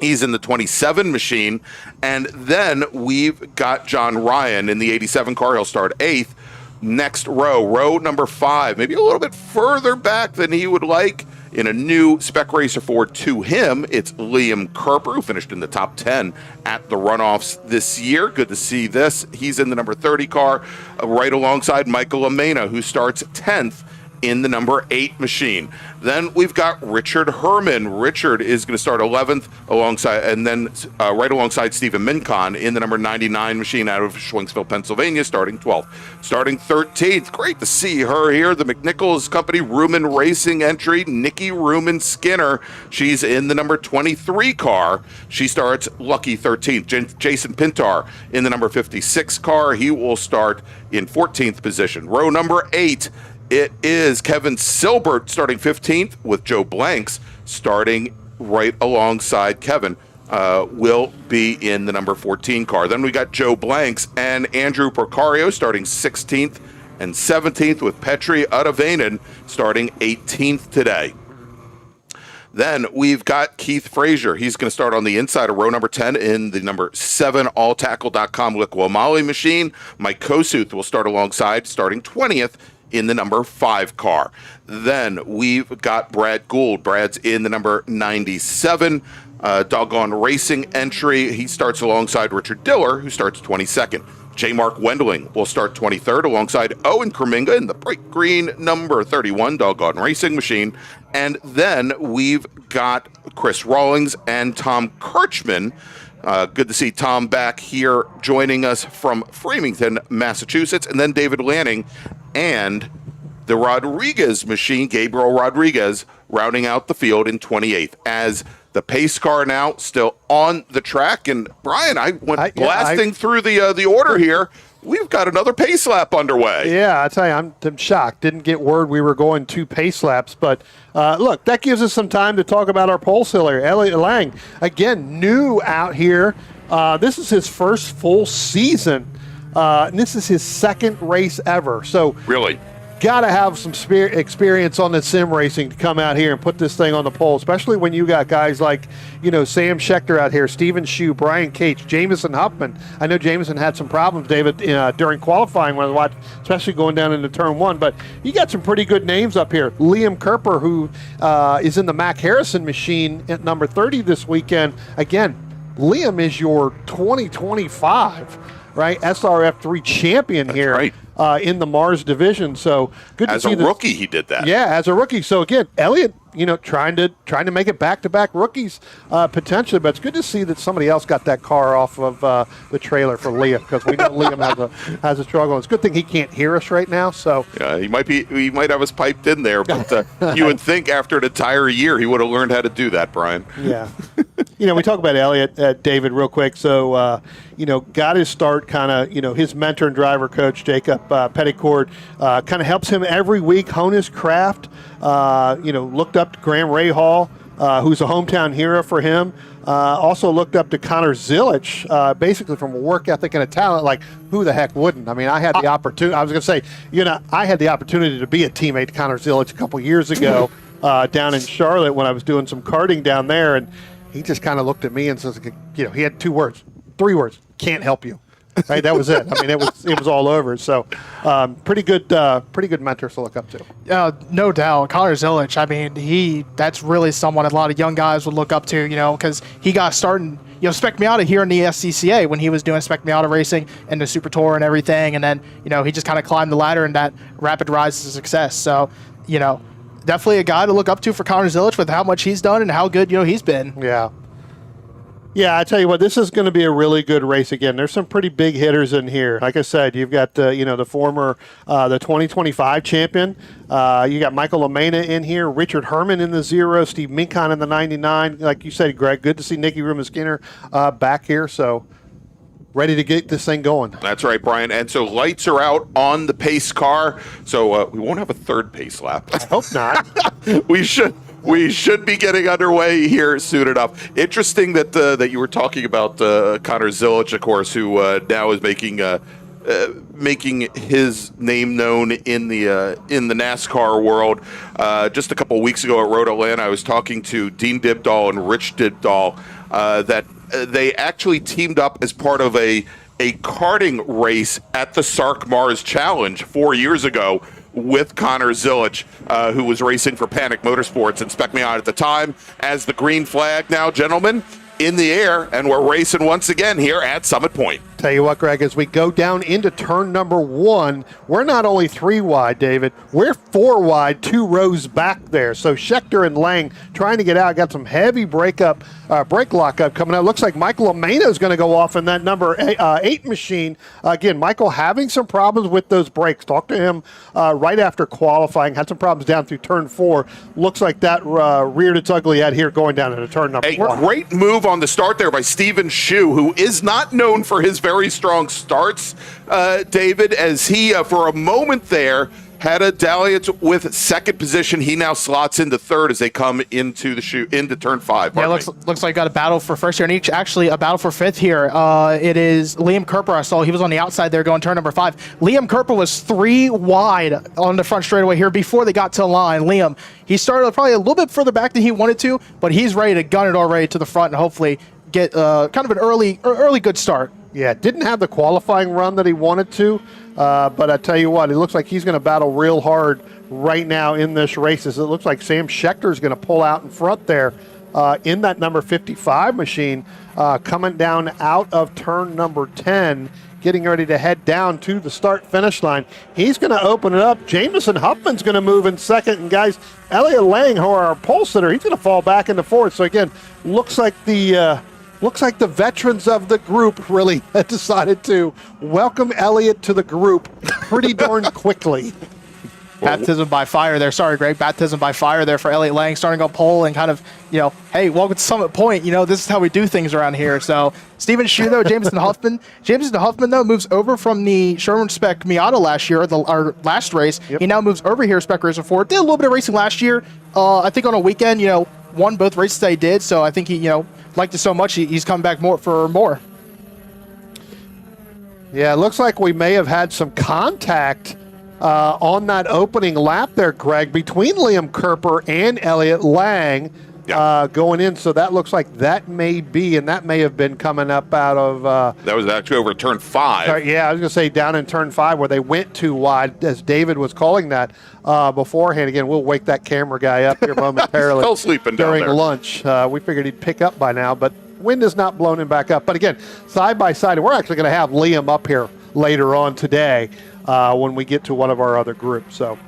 He's in the 27 machine. And then we've got John Ryan in the 87 car. He'll start 8th. Next row number 5, maybe a little bit further back than he would like. In a new Spec Racer Ford to him, it's Liam Kerper, who finished in the top 10 at the runoffs this year. Good to see this. He's in the number 30 car, right alongside Michael Amena, who starts 10th in the number 8 machine. Then we've got Richard Herman. Richard is going to start 11th alongside, and then right alongside Stephen Mincon in the number 99 machine out of Schwenksville, Pennsylvania, starting 12th. Starting 13th, great to see her here, the McNichols Company Ruman Racing entry, Nikki Ruman Skinner. She's in the number 23 car. She starts lucky 13th. Jason Pintar in the number 56 car. He will start in 14th position. Row number 8, it is Kevin Silbert starting 15th with Joe Blanks starting right alongside Kevin. Will be in the number 14 car. Then we got Joe Blanks and Andrew Procario starting 16th and 17th with Petri Utavainen starting 18th today. Then we've got Keith Frazier. He's going to start on the inside of row number 10 in the number 7 alltackle.com Liqui machine. Mike Kosuth will start alongside, starting 20th in the number 5 car. Then we've got Brad Gould. Brad's in the number 97 Doggone Racing entry. He starts alongside Richard Diller, who starts 22nd. J. Mark Wendling will start 23rd alongside Owen Kerminga in the bright green number 31 Doggone Racing machine. And then we've got Chris Rawlings and Tom Kirchman. Good to see Tom back here joining us from Framingham, Massachusetts. And then David Lanning and the Rodriguez machine, Gabriel Rodriguez, rounding out the field in 28th. As the pace car now still on the track. And Brian, I went blasting through the order here. We've got another pace lap underway. Yeah, I tell you, I'm shocked. Didn't get word we were going 2 pace laps. But look, that gives us some time to talk about our pole sealer, Elliott Lang. Again, new out here. This is his first full season. And this is his 2nd race ever. So really, got to have some experience on the sim racing to come out here and put this thing on the pole, especially when you got guys like, Sam Schechter out here, Stephen Shue, Brian Cates, Jamison Huffman. I know Jamison had some problems, David, during qualifying when I watched, especially going down into turn 1, but you got some pretty good names up here. Liam Kerper, who is in the Mac Harrison machine at number 30 this weekend. Again, Liam is your 2025, right, SRF3 champion here. Right. In the MARRS division. So good to see as a rookie he did that. Yeah, as a rookie. So again, Elliott, trying to make it back-to-back rookies potentially, but it's good to see that somebody else got that car off of the trailer for Liam, because we know Liam has a struggle. It's a good thing he can't hear us right now. So yeah, he might have us piped in there, but you would think after an entire year he would have learned how to do that, Brian. Yeah. We talk about Elliott, David, real quick. So got his start kind of, his mentor and driver coach, Jacob Petticord, kind of helps him every week hone his craft. Looked up to Graham Rahal who's a hometown hero for him. Also looked up to Connor Zilich, basically from a work ethic and a talent. Like, who the heck wouldn't? I mean, I had the opportunity. I was going to say, I had the opportunity to be a teammate to Connor Zilich a couple years ago down in Charlotte when I was doing some karting down there, and he just kind of looked at me and says, he had 3 words: "Can't help you." Right, that was it. I mean, it was all over. So, pretty good mentors to look up to. No doubt, Connor Zilich. I mean, that's really someone a lot of young guys would look up to. Because he got started. Spec Miata here in the SCCA when he was doing Spec Miata racing and the Super Tour and everything, and then he just kind of climbed the ladder in that rapid rise to success. So, definitely a guy to look up to for Connor Zilich with how much he's done and how good he's been. Yeah, I tell you what, this is going to be a really good race again. There's some pretty big hitters in here. Like I said, you've got the former the 2025 champion. You got Michael Lamena in here, Richard Herman in the 0, Steve Minkon in the 99. Like you said, Greg, good to see Nicky Rumaskiner back here. So ready to get this thing going. That's right, Brian. And so lights are out on the pace car. So we won't have a third pace lap. I hope not. We should be getting underway here soon enough. Interesting that you were talking about Connor Zilich, of course, who now is making his name known in the NASCAR world. Just a couple of weeks ago at Road Atlanta, I was talking to Dean Dibdahl and Rich Dibdahl that they actually teamed up as part of a karting race at the MARRS Challenge 4 years ago with Connor Zilich, who was racing for Panic Motorsports and Spec Miata at the time, as the green flag now, gentlemen, in the air, and we're racing once again here at Summit Point. Tell you what, Greg, as we go down into turn number 1, we're not only 3 wide, David, we're 4 wide, 2 rows back there. So Schechter and Lang trying to get out, got some heavy brake lockup coming out. Looks like Michael Amena is going to go off in that number 8 machine. Again, Michael having some problems with those brakes. Talked to him right after qualifying, had some problems down through turn 4. Looks like that reared its ugly head here going down into turn number 1. Great move on the start there by Steven Shue, who is not known for his very strong starts, David, as he, for a moment there, had a dalliance with second position. He now slots into third as they come into turn 5. Yeah, looks like got a battle for first here, and actually a battle for fifth here. It is Liam Kerper. I saw he was on the outside there going turn number 5. Liam Kerper was 3 wide on the front straightaway here before they got to the line. Liam, he started probably a little bit further back than he wanted to, but he's ready to gun it already to the front and hopefully get kind of an early good start. Yeah, didn't have the qualifying run that he wanted to, but I tell you what, it looks like he's going to battle real hard right now in this race. It looks like Sam Schechter is going to pull out in front there in that number 55 machine, coming down out of turn number 10, getting ready to head down to the start-finish line. He's going to open it up. Jamison Huffman's going to move in second, and guys, Elliot Lang, who are our pole sitter, he's going to fall back into fourth. So again, looks like the veterans of the group really decided to welcome Elliott to the group pretty darn quickly. Baptism by fire there. Sorry, Greg. Baptism by fire there for Elliot Lang, starting on pole and kind of, hey, welcome to Summit Point. This is how we do things around here. So Steven Shue, though, Jameson Huffman, though, moves over from the Sherman Spec Miata last year, our last race. Yep. He now moves over here, Spec Racer 4. Did a little bit of racing last year. I think on a weekend, won both races that he did. So I think he, liked it so much, he's come back for more. Yeah, it looks like we may have had some contact on that opening lap there, Greg, between Liam Kerper and Elliot Lang going in. So that looks like that may have been coming up out of... that was actually over turn 5. Yeah, I was going to say down in turn 5 where they went too wide, as David was calling that beforehand. Again, we'll wake that camera guy up here momentarily. Still sleeping down during there. Lunch. We figured he'd pick up by now, but wind has not blown him back up. But again, side by side, and we're actually going to have Liam up here later on today when we get to one of our other groups. So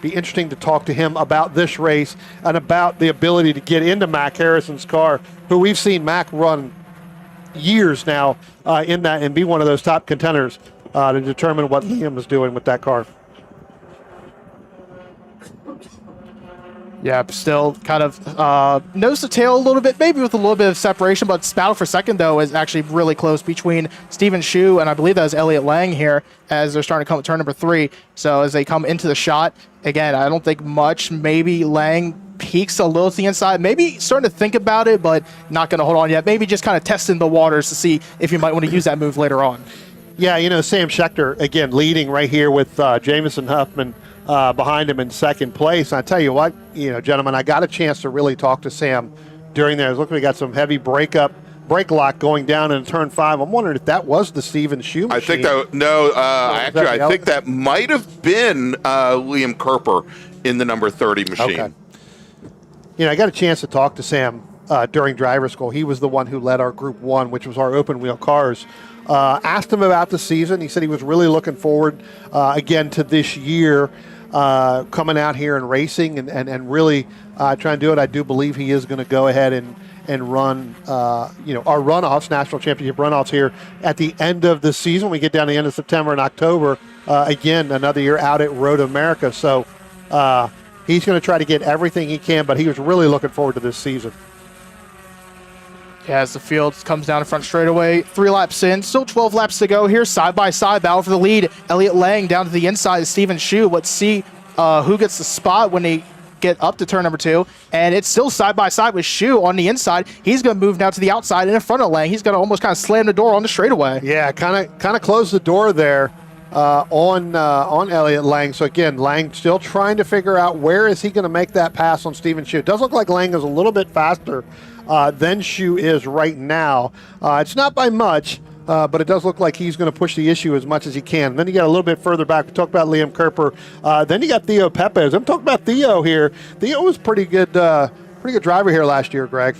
be interesting to talk to him about this race and about the ability to get into Mac Harrison's car, who we've seen Mac run years now in that and be one of those top contenders to determine what Liam is doing with that car. Yeah, still kind of nose to tail a little bit, maybe with a little bit of separation, but battle for second, though, is actually really close between Steven Shue and I believe that was Elliot Lang here as they're starting to come to turn number 3. So as they come into the shot, again, I don't think much. Maybe Lang peaks a little to the inside. Maybe starting to think about it, but not going to hold on yet. Maybe just kind of testing the waters to see if you might want to use that move later on. Yeah, Sam Schechter, again, leading right here with Jamison Huffman behind him in second place. And I tell you what, gentlemen, I got a chance to really talk to Sam during there. I was looking, we got some heavy brake lock going down in turn 5. I'm wondering if that was the Steven Shue machine. I think I think that might have been Liam Kerper in the number 30 machine. Okay. I got a chance to talk to Sam during driver school. He was the one who led our Group 1, which was our open wheel cars. Asked him about the season. He said he was really looking forward again to this year, coming out here and racing and really trying to do it. I do believe he is going to go ahead and run, our runoffs, national championship runoffs here at the end of the season. We get down to the end of September and October. Again, another year out at Road America. So he's going to try to get everything he can, but he was really looking forward to this season. As the field comes down in front straightaway, 3 laps in, still 12 laps to go here. Side-by-side battle for the lead. Elliott Lang down to the inside of Steven Shue. Let's see who gets the spot when they get up to turn number 2. And it's still side-by-side with Shue on the inside. He's going to move now to the outside and in front of Lang. He's going to almost kind of slam the door on the straightaway. Yeah, kind of close the door there on Elliott Lang. So again, Lang still trying to figure out where is he going to make that pass on Steven Shue. It does look like Lang is a little bit faster than Shue is right now. It's not by much, but it does look like he's going to push the issue as much as he can. Then you got a little bit further back. We talked about Liam Kerper. Then you got Theo Pepes. I'm talking about Theo here. Theo was pretty good driver here last year, Greg.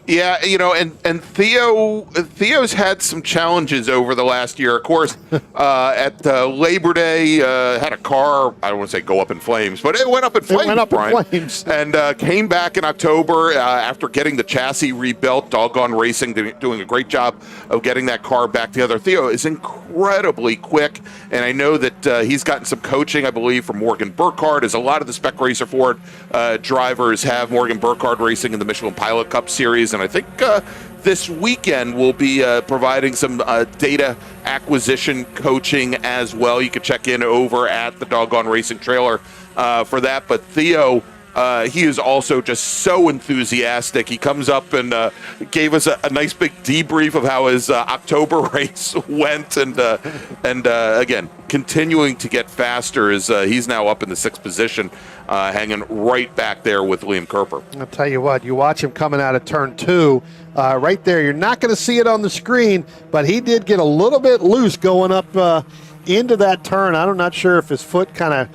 Yeah, and Theo's had some challenges over the last year. Of course, at Labor Day, had a car, I don't want to say go up in flames, but it went up in flames, flames. And came back in October after getting the chassis rebuilt. Doggone Racing doing a great job of getting that car back together. Theo is incredibly quick, and I know that he's gotten some coaching, I believe, from Morgan Burkhardt, as a lot of the Spec Racer Ford drivers have Morgan Burkhardt racing in the Michelin Pilot Cup Series. And I think this weekend we'll be providing some data acquisition coaching as well. You can check in over at the Doggone Racing trailer for that. But Theo, he is also just so enthusiastic. He comes up and gave us a nice big debrief of how his October race went, and again, continuing to get faster as he's now up in the 6th position, hanging right back there with Liam Kerper. I'll tell you what, you watch him coming out of turn 2, right there. You're not going to see it on the screen, but he did get a little bit loose going up into that turn. I'm not sure if his foot kind of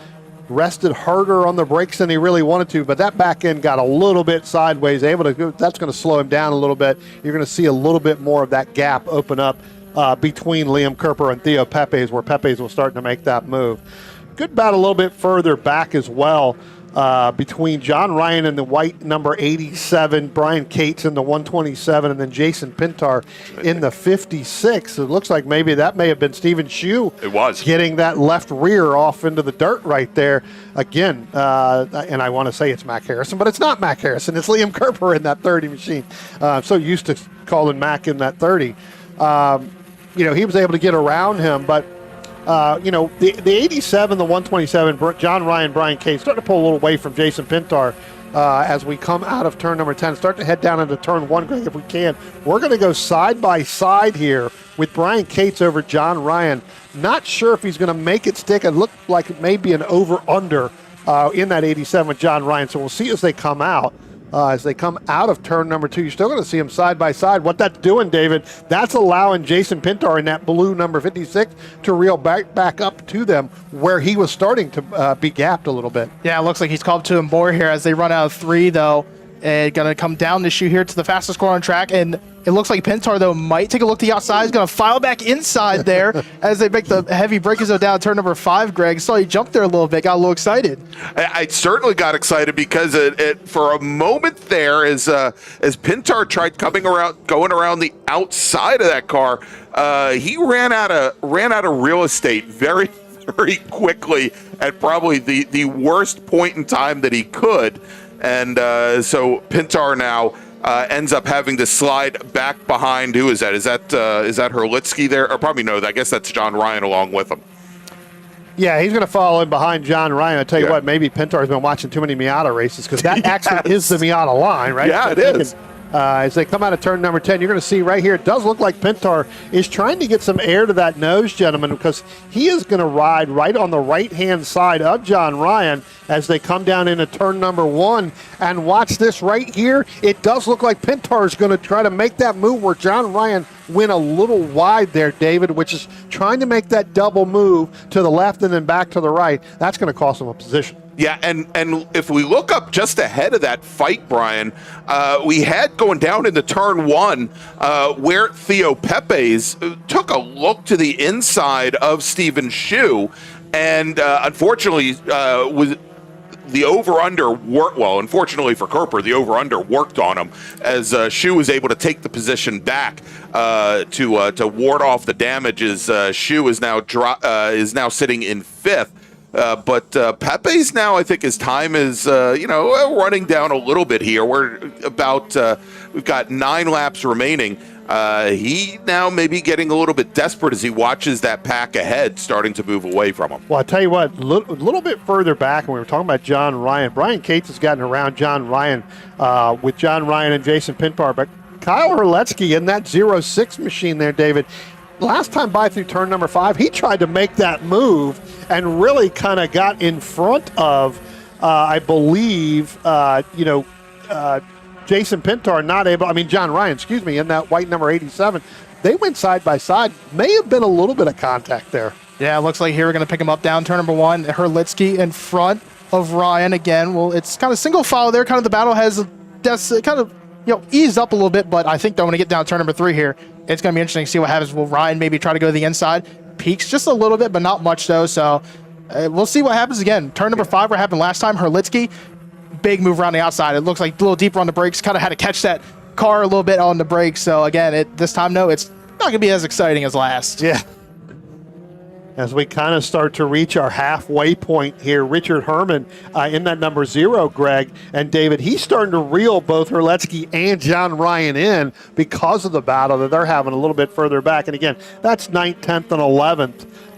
rested harder on the brakes than he really wanted to, but that back end got a little bit sideways. That's going to slow him down a little bit. You're going to see a little bit more of that gap open up between Liam Kerper and Theo Pepes, where Pepes was starting to make that move. Good battle a little bit further back as well between John Ryan and the white number 87, Brian Cates in the 127, and then Jason Pintar in the 56. It looks like maybe that may have been Steven Shue. It was. Getting that left rear off into the dirt right there. Again, and I want to say it's Mac Harrison, but it's not Mac Harrison. It's Liam Kerper in that 30 machine. I'm so used to calling Mac in that 30. He was able to get around him, but the 87, the 127, John Ryan, Brian Cates starting to pull a little away from Jason Pintar as we come out of turn number 10. Start to head down into turn 1, Greg, if we can. We're going to go side by side here with Brian Cates over John Ryan. Not sure if he's going to make it stick. It looked like it may be an over-under in that 87 with John Ryan. So we'll see as they come out. As they come out of turn number 2, you're still going to see them side by side. What that's doing, David, that's allowing Jason Pintar in that blue number 56 to reel back up to them where he was starting to be gapped a little bit. Yeah, it looks like he's called to him more here as they run out of 3, though. And going to come down the chute here to the fastest car on track. And it looks like Pintar, though, might take a look to the outside. He's going to file back inside there as they make the heavy braking zone down turn number 5, Greg. Saw he jumped there a little bit, got a little excited. I certainly got excited because it for a moment there, as Pintar tried going around the outside of that car, he ran out of real estate very, very quickly at probably the worst point in time that he could. And so Pintar now ends up having to slide back behind. Who is that? Is that Herlitsky there? Or probably no, I guess that's John Ryan along with him. Yeah, he's going to follow in behind John Ryan. I tell you Yeah. what, maybe Pintar's been watching too many Miata races because that actually is the Miata line, right? Yeah, it is. As they come out of turn number 10, you're going to see right here, it does look like Pintar is trying to get some air to that nose, gentlemen, because he is going to ride right on the right-hand side of John Ryan as they come down into turn number 1. And watch this right here. It does look like Pintar is going to try to make that move where John Ryan went a little wide there, David, which is trying to make that double move to the left and then back to the right. That's going to cost him a position. Yeah, and if we look up just ahead of that fight, Brian, we had going down into turn 1 where Theo Pepes took a look to the inside of Stephen's shoe, and unfortunately, was the over-under worked. Well, unfortunately for Kerper, the over-under worked on him as Shoe was able to take the position back to ward off the damages. Shoe is now sitting in 5th. But Pepe's now, I think his time is, running down a little bit here. We've got 9 laps remaining. He now may be getting a little bit desperate as he watches that pack ahead starting to move away from him. Well, I tell you what, a little bit further back, and we were talking about John Ryan. Brian Cates has gotten around John Ryan with John Ryan and Jason Pintar, but Kyle Herletsky in that 06 machine there, David, last time by through turn number 5, he tried to make that move and really kind of got in front of, I believe, Jason Pintar John Ryan, excuse me, in that white number 87. They went side by side. May have been a little bit of contact there. Yeah, it looks like here we're going to pick him up down turn number 1. Herlitsky in front of Ryan again. Well, it's kind of single file there. Kind of the battle has kind of eased up a little bit, but I think that when we get down turn number 3 here, it's going to be interesting to see what happens. Will Ryan maybe try to go to the inside? Peaks just a little bit, but not much though. So we'll see what happens again. Turn number 5, what happened last time? Herlitsky, big move around the outside. It looks like a little deeper on the brakes. Kind of had to catch that car a little bit on the brakes. So again, this time, no, it's not going to be as exciting as last. Yeah. As we kind of start to reach our halfway point here, Richard Herman in that number 0, Greg, and David, he's starting to reel both Herletsky and John Ryan in because of the battle that they're having a little bit further back. And again, that's 9th, 10th, and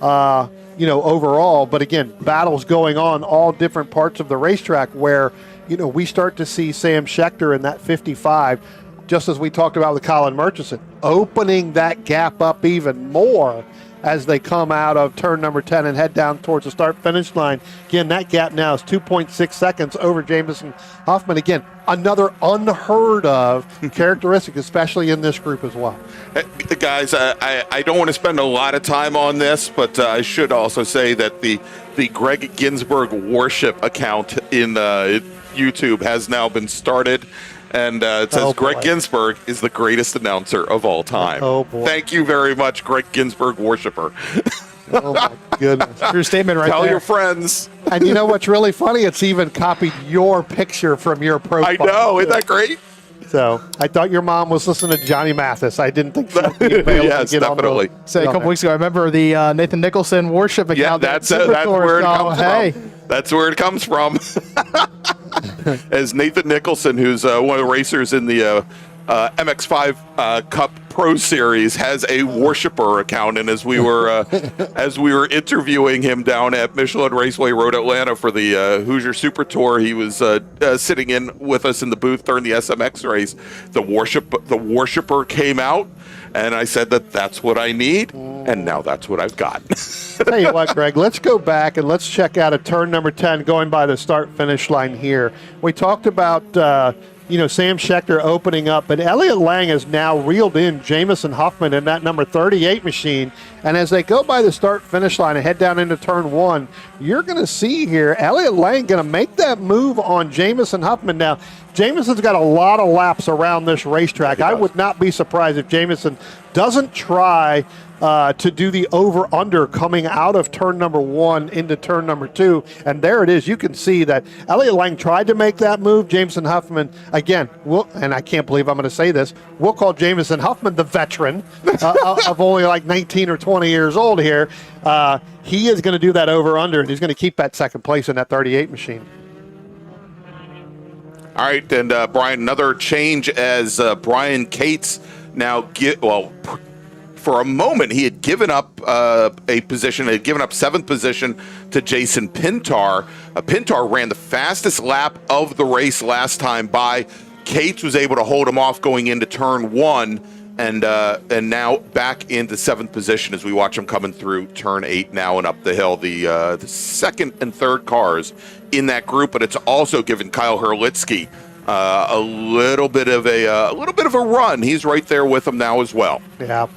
11th, overall. But again, battles going on all different parts of the racetrack where, we start to see Sam Schechter in that 55, just as we talked about with Colin Murchison, opening that gap up even more as they come out of turn number 10 and head down towards the start-finish line. Again, that gap now is 2.6 seconds over Jamison Huffman. Again, another unheard of characteristic, especially in this group as well. Guys, I don't want to spend a lot of time on this, but I should also say that the Greg Ginsburg worship account in YouTube has now been started. And it says Greg Ginsburg is the greatest announcer of all time. Oh, boy. Thank you very much, Greg Ginsburg worshiper. Oh, my goodness. True statement right Tell there. your friends. And you know what's really funny? It's even copied your picture from your profile. I know. Isn't that great? So I thought your mom was listening to Johnny Mathis. I didn't think she would be available Yes, to get definitely. Say a couple weeks ago, I remember the Nathan Nicholson worship account. Yeah, that's where it comes from. That's where it comes from. As Nathan Nicholson, who's one of the racers in the MX5 Cup Pro Series, has a worshiper account, and as we were interviewing him down at Michelin Raceway Road Atlanta for the Hoosier Super Tour, he was sitting in with us in the booth during the SMX race. The worshiper came out, and I said that's what I need, and now that's what I've got. Tell you what, Greg, let's go back and let's check out a turn number 10 going by the start-finish line here. We talked about Sam Schechter opening up, but Elliott Lang has now reeled in Jamison Huffman in that number 38 machine. And as they go by the start-finish line and head down into turn 1, you're going to see here Elliott Lang going to make that move on Jamison Huffman. Now, Jamison's got a lot of laps around this racetrack. I would not be surprised if Jamison doesn't try to do the over-under coming out of turn number 1 into turn number 2. And there it is. You can see that Elliott Lang tried to make that move. Jamison Huffman, again, and I can't believe I'm going to say this, we'll call Jamison Huffman the veteran of only like 19 or 20 years old here. He is going to do that over-under, and he's going to keep that second place in that 38 machine. All right, and Brian, another change as Brian Cates now for a moment, he had given up a position, had given up 7th position to Jason Pintar. Pintar ran the fastest lap of the race last time by. Cates was able to hold him off going into turn 1, and now back into 7th position as we watch him coming through turn 8 now and up the hill. The 2nd and 3rd cars in that group, but it's also given Kyle Herlitzky a little bit of a run. He's right there with him now as well. Yeah.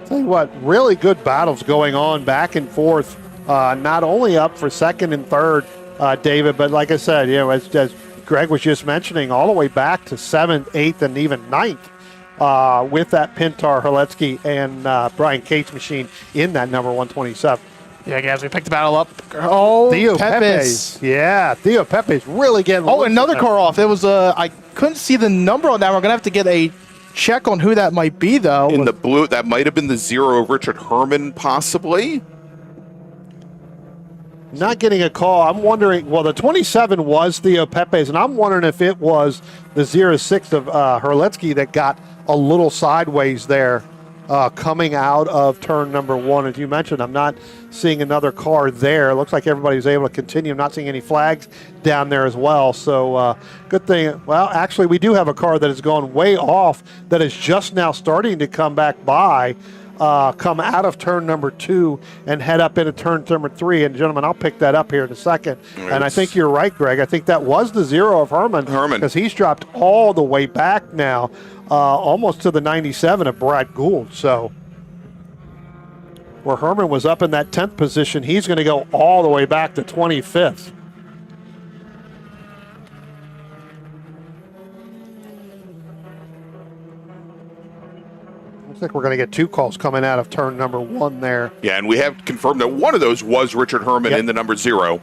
Tell you what, really good battles going on back and forth. Not only up for 2nd and 3rd, David, but like I said, as Greg was just mentioning, all the way back to 7th, 8th, and even 9th with that Pintar, Herlitzky, and Brian Cates machine in that number 127. Yeah, guys, we picked the battle up. Oh, Theo Pepes. Pepe. Yeah, Theo Pepe's really getting. Oh, another car off. It was I couldn't see the number on that. We're gonna have to get a check on who that might be, though. In the blue, that might have been the 0 of Richard Herman, possibly. Not getting a call. I'm wondering. Well, the 27 was Theo Pepe's, and I'm wondering if it was the 06 of Herlitzky that got a little sideways there. Coming out of turn number 1, as you mentioned, I'm not seeing another car there. It looks like everybody's able to continue. I'm not seeing any flags down there as well. So good thing. Well, actually, we do have a car that has gone way off that is just now starting to come back by, come out of turn number 2 and head up into turn number 3. And gentlemen, I'll pick that up here in a second. And I think you're right, Greg. I think that was the 0 of Herman. Because he's dropped all the way back now. Almost to the 97 of Brad Gould. So where Herman was up in that 10th position, he's going to go all the way back to 25th. Looks like we're going to get 2 calls coming out of turn number 1 there. Yeah, and we have confirmed that one of those was Richard Herman in the number 0.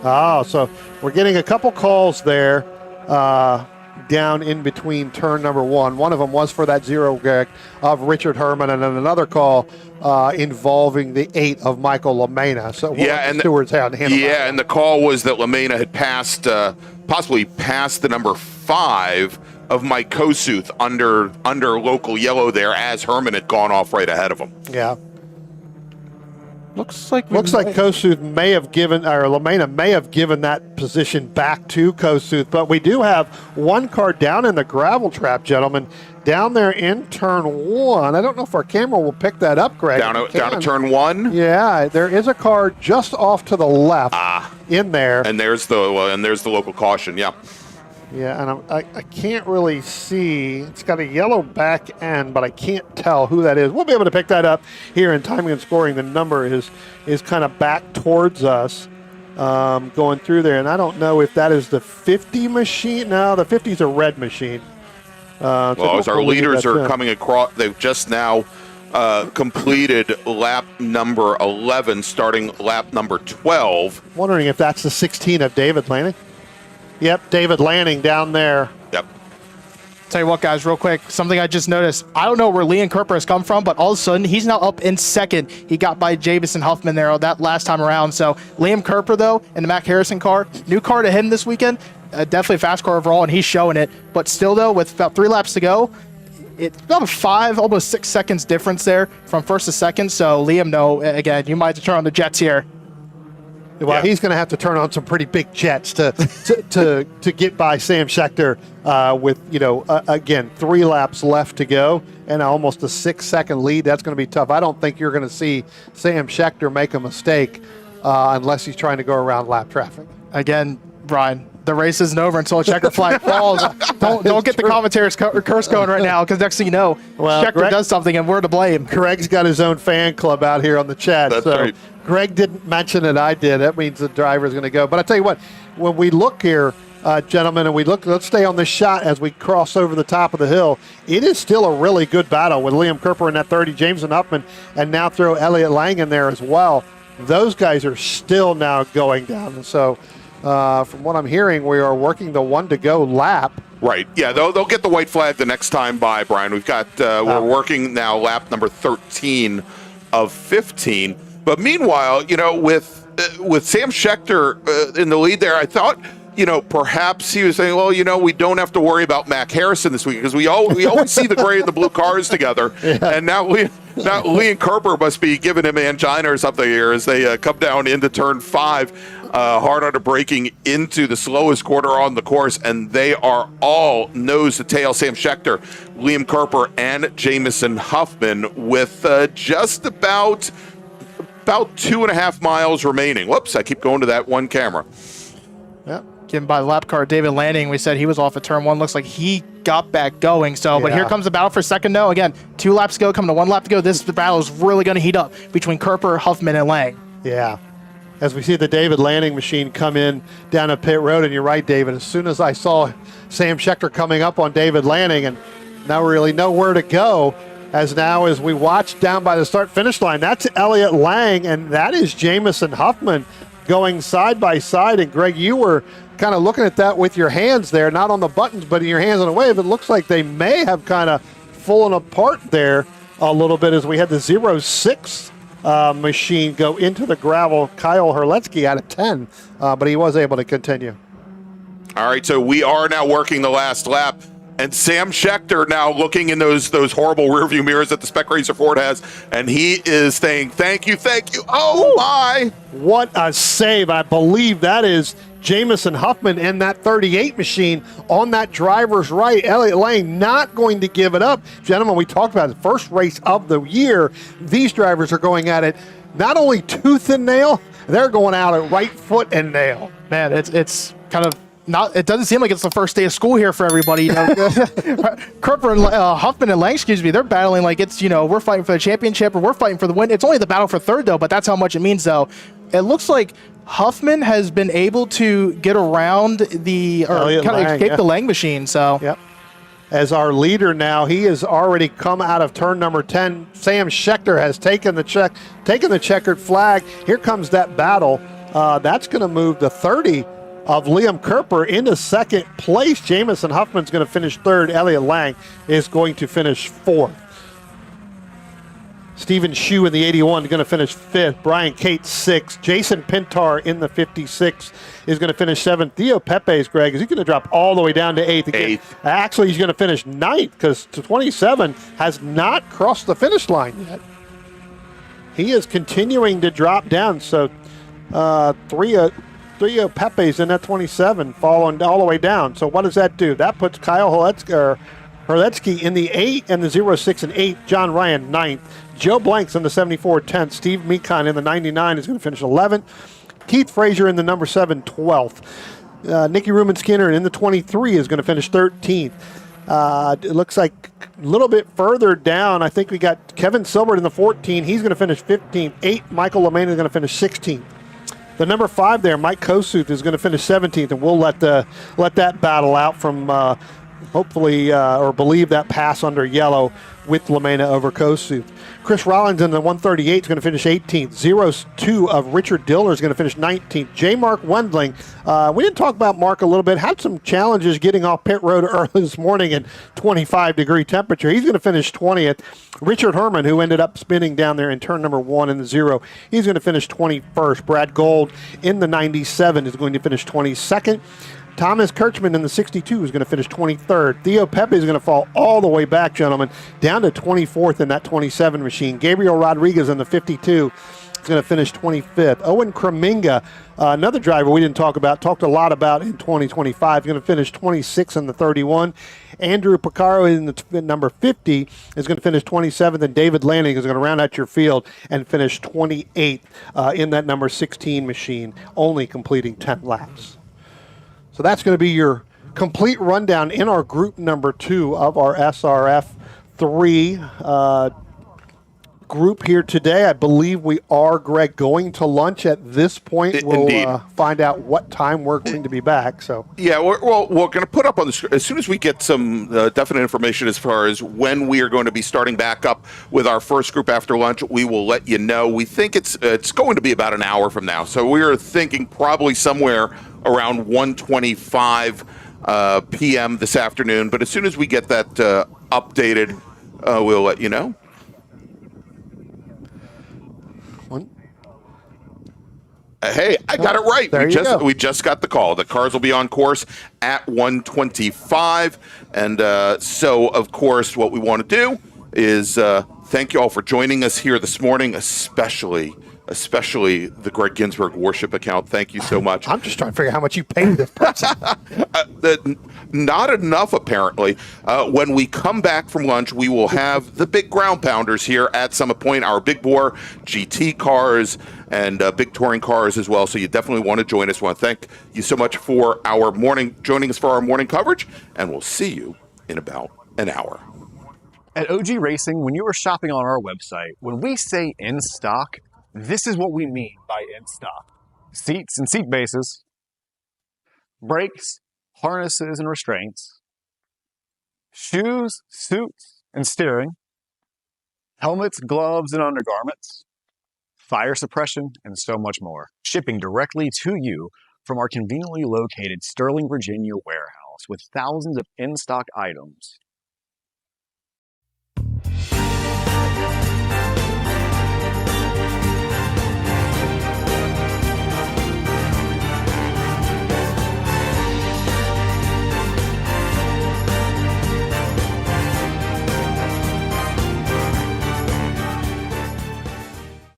Oh, so we're getting a couple calls there down in between turn number 1. One of them was for that 0, Greg, of Richard Herman, and then another call involving the 8 of Michael LaMena. So and Stewart's hand. And the call was that LaMena had passed, possibly passed the number 5 of Mike Kosuth under local yellow there, as Herman had gone off right ahead of him. Yeah. Looks like Kosuth may have given, or LaMena may have given that position back to Kosuth, but we do have one car down in the gravel trap, gentlemen, down there in turn 1. I don't know if our camera will pick that up, Greg. Down at turn 1? Yeah, there is a car just off to the left in there. And there's the local caution, yeah. Yeah, and I can't really see. It's got a yellow back end, but I can't tell who that is. We'll be able to pick that up here in timing and scoring. The number is kind of back towards us going through there. And I don't know if that is the 50 machine. No, the 50 is a red machine. Well, as our leaders are coming across, they've just now completed lap number 11, starting lap number 12. Wondering if that's the 16 of David Lanning. Yep, David Lanning down there. Yep. Tell you what, guys, real quick, something I just noticed. I don't know where Liam Kerper has come from, but all of a sudden, he's now up in 2nd. He got by Javison Huffman there that last time around. So Liam Kerper, though, in the Mac Harrison car, new car to him this weekend. Definitely a fast car overall, and he's showing it. But still, though, with about 3 laps to go, it's about a 5, almost 6 seconds difference there from 1st to 2nd. So Liam, no, again, you might have to turn on the jets here. Well, he's going to have to turn on some pretty big jets to get by Sam Schechter with, again, 3 laps left to go and almost a 6-second lead. That's going to be tough. I don't think you're going to see Sam Schechter make a mistake unless he's trying to go around lap traffic. Again, Brian, the race isn't over until a checker flag falls. Don't get the commentator's curse going right now, because next thing you know, Schechter does something and we're to blame. Greg's got his own fan club out here on the chat. That's right. Greg didn't mention it, I did. That means the driver's going to go. But I tell you what, when we look here, gentlemen, and let's stay on this shot as we cross over the top of the hill. It is still a really good battle with Liam Kerper in that 30, Jameson Huffman, and now throw Elliott Lang in there as well. Those guys are still now going down. And so from what I'm hearing, we are working the 1 to go lap. Right. Yeah, they'll get the white flag the next time by, Brian. We've got we're working now lap number 13 of 15. But meanwhile, with with Sam Schechter in the lead there, I thought, perhaps he was saying, well, we don't have to worry about Mac Harrison this week because we always see the gray and the blue cars together. Yeah. And now Liam Kerper must be giving him angina or something here as they come down into turn 5. Hard on braking into the slowest corner on the course, and they are all nose to tail. Sam Schechter, Liam Kerper, and Jamison Huffman with just about 2.5 miles remaining. Whoops, I keep going to that one camera. Yep. Given by the lap car, David Lanning, we said he was off at turn 1. Looks like he got back going. So, But here comes the battle for second. No, again, 2 laps to go, coming to 1 lap to go. This battle is really going to heat up between Kerper, Huffman, and Lang. Yeah. As we see the David Lanning machine come in down a pit road, and you're right, David, as soon as I saw Sam Schechter coming up on David Lanning and now really know where to go, as we watch down by the start-finish line, that's Elliott Lang, and that is Jamison Huffman going side by side. And Greg, you were kind of looking at that with your hands there, not on the buttons, but in your hands on the wave. It looks like they may have kind of fallen apart there a little bit as we had the 06 machine go into the gravel. Kyle Herletsky out of 10, but he was able to continue. All right, so we are now working the last lap. And Sam Schechter now looking in those horrible rearview mirrors that the Spec Racer Ford has, and he is saying, thank you. Oh, my. What a save. I believe that is Jamison Huffman in that 38 machine on that driver's right. Elliott Lang not going to give it up. Gentlemen, we talked about the first race of the year. These drivers are going at it not only tooth and nail, they're going out at right foot and nail. Man, it's kind of not. It doesn't seem like it's the first day of school here for everybody. Kerper and Huffman and Lang, they're battling like it's we're fighting for the championship or we're fighting for the win. It's only the battle for third though, but that's how much it means though. It looks like Huffman has been able to get around the escape the Lang machine. So yep. As our leader now, he has already come out of turn number 10. Sam Schechter has taken the checkered flag. Here comes that battle. That's going to move the 30 of Liam Kerper into second place. Jamison Huffman's going to finish third. Elliott Lang is going to finish fourth. Stephen Shue in the 81 is going to finish fifth. Brian Cates sixth. Jason Pintar in the 56 is going to finish seventh. Theo Pepe's, Greg, is he going to drop all the way down to eighth? Eighth. Actually, he's going to finish ninth because 27 has not crossed the finish line yet. He is continuing to drop down. So Theo Pepe's in that 27, falling all the way down. So what does that do? That puts Kyle Herletsky in the 8 and the 06 and 8. John Ryan 9th. Joe Blanks in the 74 10th. Steve Mekon in the 99 is going to finish 11th. Keith Frazier in the number 7 12th. Nicky Ruben Skinner in the 23 is going to finish 13th. It looks like a little bit further down, I think we got Kevin Silbert in the 14. He's going to finish 15th. 8, Michael LeMay is going to finish 16th. The number 5 there, Mike Kosuth, is going to finish 17th, and we'll let that battle out from hopefully or believe that pass under yellow with LeMay over Kosuth. Chris Rollins in the 138 is going to finish 18th. 02 of Richard Diller is going to finish 19th. J. Mark Wendling, we didn't talk about Mark a little bit, had some challenges getting off pit road early this morning in 25-degree temperature. He's going to finish 20th. Richard Herman, who ended up spinning down there in turn number 1 in the 0, he's going to finish 21st. Brad Gold in the 97 is going to finish 22nd. Thomas Kirchman in the 62 is going to finish 23rd. Theo Pepe is going to fall all the way back, gentlemen, down to 24th in that 27 machine. Gabriel Rodriguez in the 52 is going to finish 25th. Owen Kreminga, another driver we didn't talked a lot about in 2025, is going to finish 26th in the 31. Andrew Picaro in the number 50 is going to finish 27th, and David Lanning is going to round out your field and finish 28th in that number 16 machine, only completing 10 laps. So that's going to be your complete rundown in our group number 2 of our SRF 3 group here today. I believe we are, Greg, going to lunch at this point. We'll find out what time we're going to be back. So yeah, we're going to put up on the screen as soon as we get some definite information as far as when we are going to be starting back up with our first group after lunch. We will let you know. We think it's going to be about an hour from now. So we are thinking probably somewhere around 1:25 p.m. this afternoon. But as soon as we get that updated, we'll let you know. Hey, I got it right. There you go. We just got the call. The cars will be on course at 1:25. And so, of course, what we want to do is thank you all for joining us here this morning, especially the Greg Ginsburg worship account. Thank you so much. I'm just trying to figure out how much you paid this person. Not enough, apparently. When we come back from lunch, we will have the big ground pounders here at Summit Point, our big bore GT cars and big touring cars as well. So you definitely want to join us. I want to thank you so much for joining us for our morning coverage, and we'll see you in about an hour. At OG Racing, when you are shopping on our website, when we say in stock, this is what we mean by in stock. Seats and seat bases, brakes, harnesses and restraints, shoes, suits and steering, helmets, gloves and undergarments, fire suppression, and so much more. Shipping directly to you from our conveniently located Sterling, Virginia warehouse with thousands of in-stock items.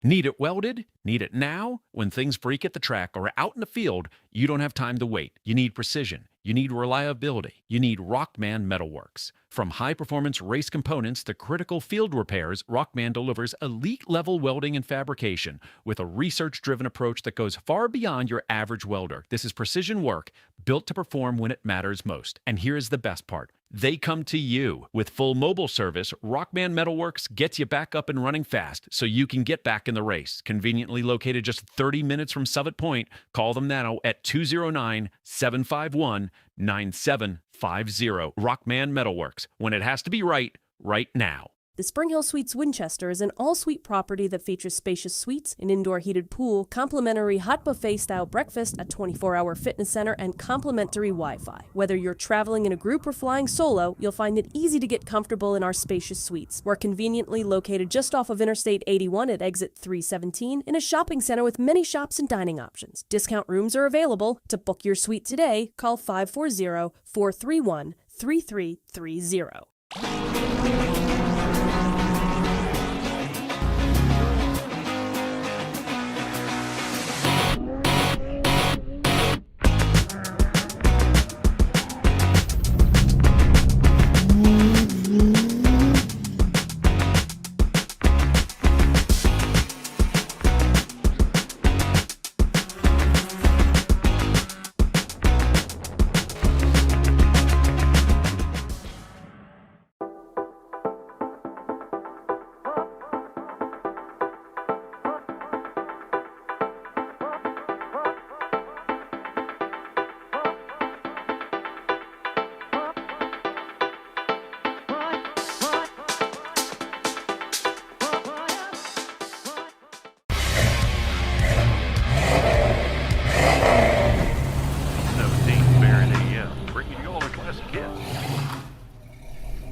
Need it welded? Need it now? When things break at the track or out in the field, you don't have time to wait. You need precision. You need reliability. You need Rockman Metalworks. From high-performance race components to critical field repairs, Rockman delivers elite-level welding and fabrication with a research-driven approach that goes far beyond your average welder. This is precision work built to perform when it matters most. And here's the best part. They come to you. With full mobile service, Rockman Metalworks gets you back up and running fast so you can get back in the race. Conveniently located just 30 minutes from Summit Point, call them now at 209-751-9750. Rockman Metalworks. When it has to be right, right now. The Spring Hill Suites Winchester is an all-suite property that features spacious suites, an indoor heated pool, complimentary hot buffet-style breakfast, a 24-hour fitness center, and complimentary Wi-Fi. Whether you're traveling in a group or flying solo, you'll find it easy to get comfortable in our spacious suites. We're conveniently located just off of Interstate 81 at exit 317 in a shopping center with many shops and dining options. Discount rooms are available. To book your suite today, call 540-431-3330.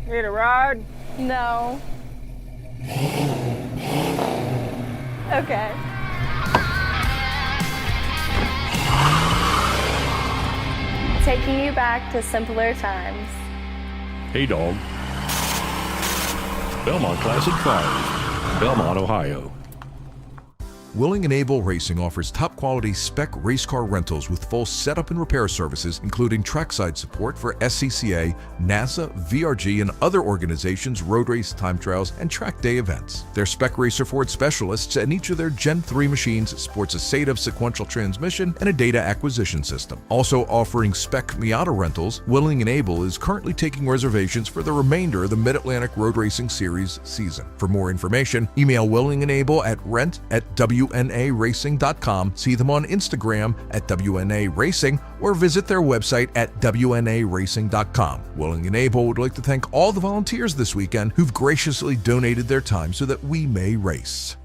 Need a ride? No. Okay. Taking you back to simpler times. Hey, dog. Belmont Classic Cars, Belmont, Ohio. Willing and Able Racing offers top-quality spec race car rentals with full setup and repair services, including trackside support for SCCA, NASA, VRG, and other organizations' road race, time trials, and track day events. Their spec racer Ford specialists and each of their Gen 3 machines sports a SATAV sequential transmission and a data acquisition system. Also offering spec Miata rentals, Willing and Able is currently taking reservations for the remainder of the Mid-Atlantic Road Racing Series season. For more information, email Willing and Able at rent@WNARacing.com, see them on Instagram at WNA Racing, or visit their website at WNARacing.com. Willing and Able would like to thank all the volunteers this weekend who've graciously donated their time so that we may race.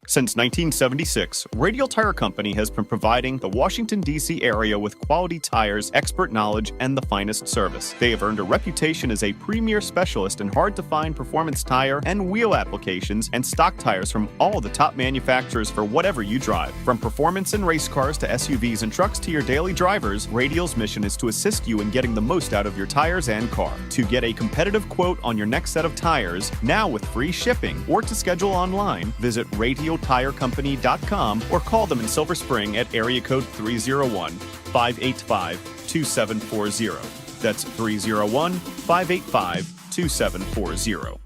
Since 1976, Radial Tire Company has been providing the Washington, D.C. area with quality tires, expert knowledge, and the finest service. They have earned a reputation as a premier specialist in hard-to-find performance tire and wheel applications and stock tires from all the top manufacturers for whatever you drive. From performance and race cars to SUVs and trucks to your daily drivers, Radial's mission is to assist you in getting the most out of your tires and car. To get a competitive quote on your next set of tires, now with free shipping, or to schedule online, visit radialtirecompany.com or call them in Silver Spring at area code 301-585-2740. That's 301-585-2740.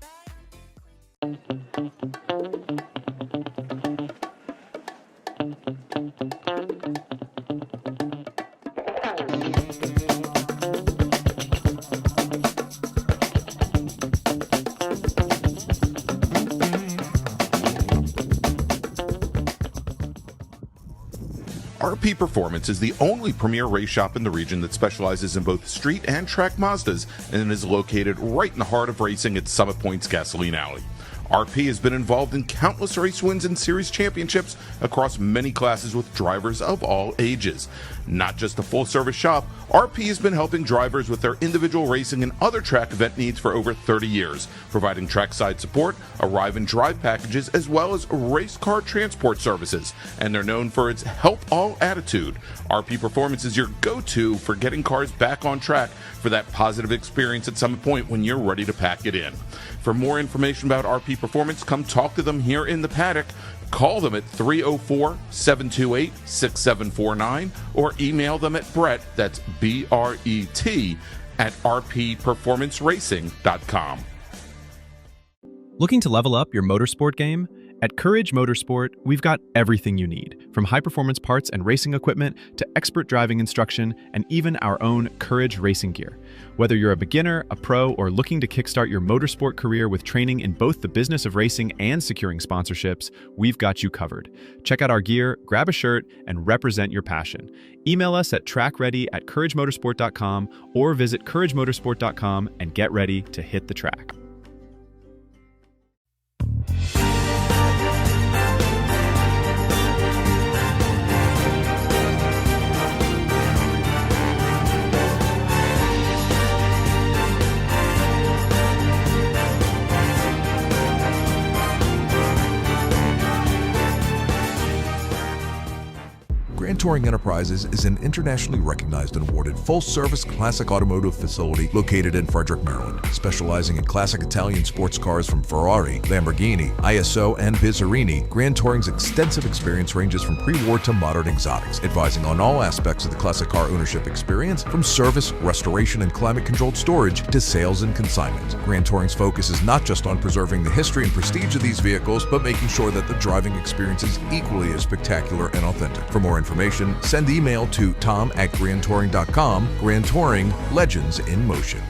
RP Performance is the only premier race shop in the region that specializes in both street and track Mazdas and is located right in the heart of racing at Summit Point's Gasoline Alley. RP has been involved in countless race wins and series championships across many classes with drivers of all ages. Not just a full-service shop, RP has been helping drivers with their individual racing and other track event needs for over 30 years, providing trackside support, arrive and drive packages, as well as race car transport services. And they're known for its help all attitude. RP Performance is your go-to for getting cars back on track for that positive experience at Summit Point when you're ready to pack it in. For more information about RP Performance, come talk to them here in the paddock. Call them at 304-728-6749 or email them at Brett, that's B-R-E-T, at rpperformanceracing.com. Looking to level up your motorsport game? At Courage Motorsport, we've got everything you need, from high-performance parts and racing equipment to expert driving instruction and even our own Courage racing gear. Whether you're a beginner, a pro, or looking to kickstart your motorsport career with training in both the business of racing and securing sponsorships, we've got you covered. Check out our gear, grab a shirt, and represent your passion. Email us at trackready@couragemotorsport.com or visit couragemotorsport.com and get ready to hit the track. Grand Touring Enterprises is an internationally recognized and awarded full-service classic automotive facility located in Frederick, Maryland. Specializing in classic Italian sports cars from Ferrari, Lamborghini, ISO, and Bizzarini, Grand Touring's extensive experience ranges from pre-war to modern exotics, advising on all aspects of the classic car ownership experience, from service, restoration, and climate-controlled storage to sales and consignment. Grand Touring's focus is not just on preserving the history and prestige of these vehicles, but making sure that the driving experience is equally as spectacular and authentic. For more information, send email to tom@grandtouring.com. Grand Touring, legends in motion.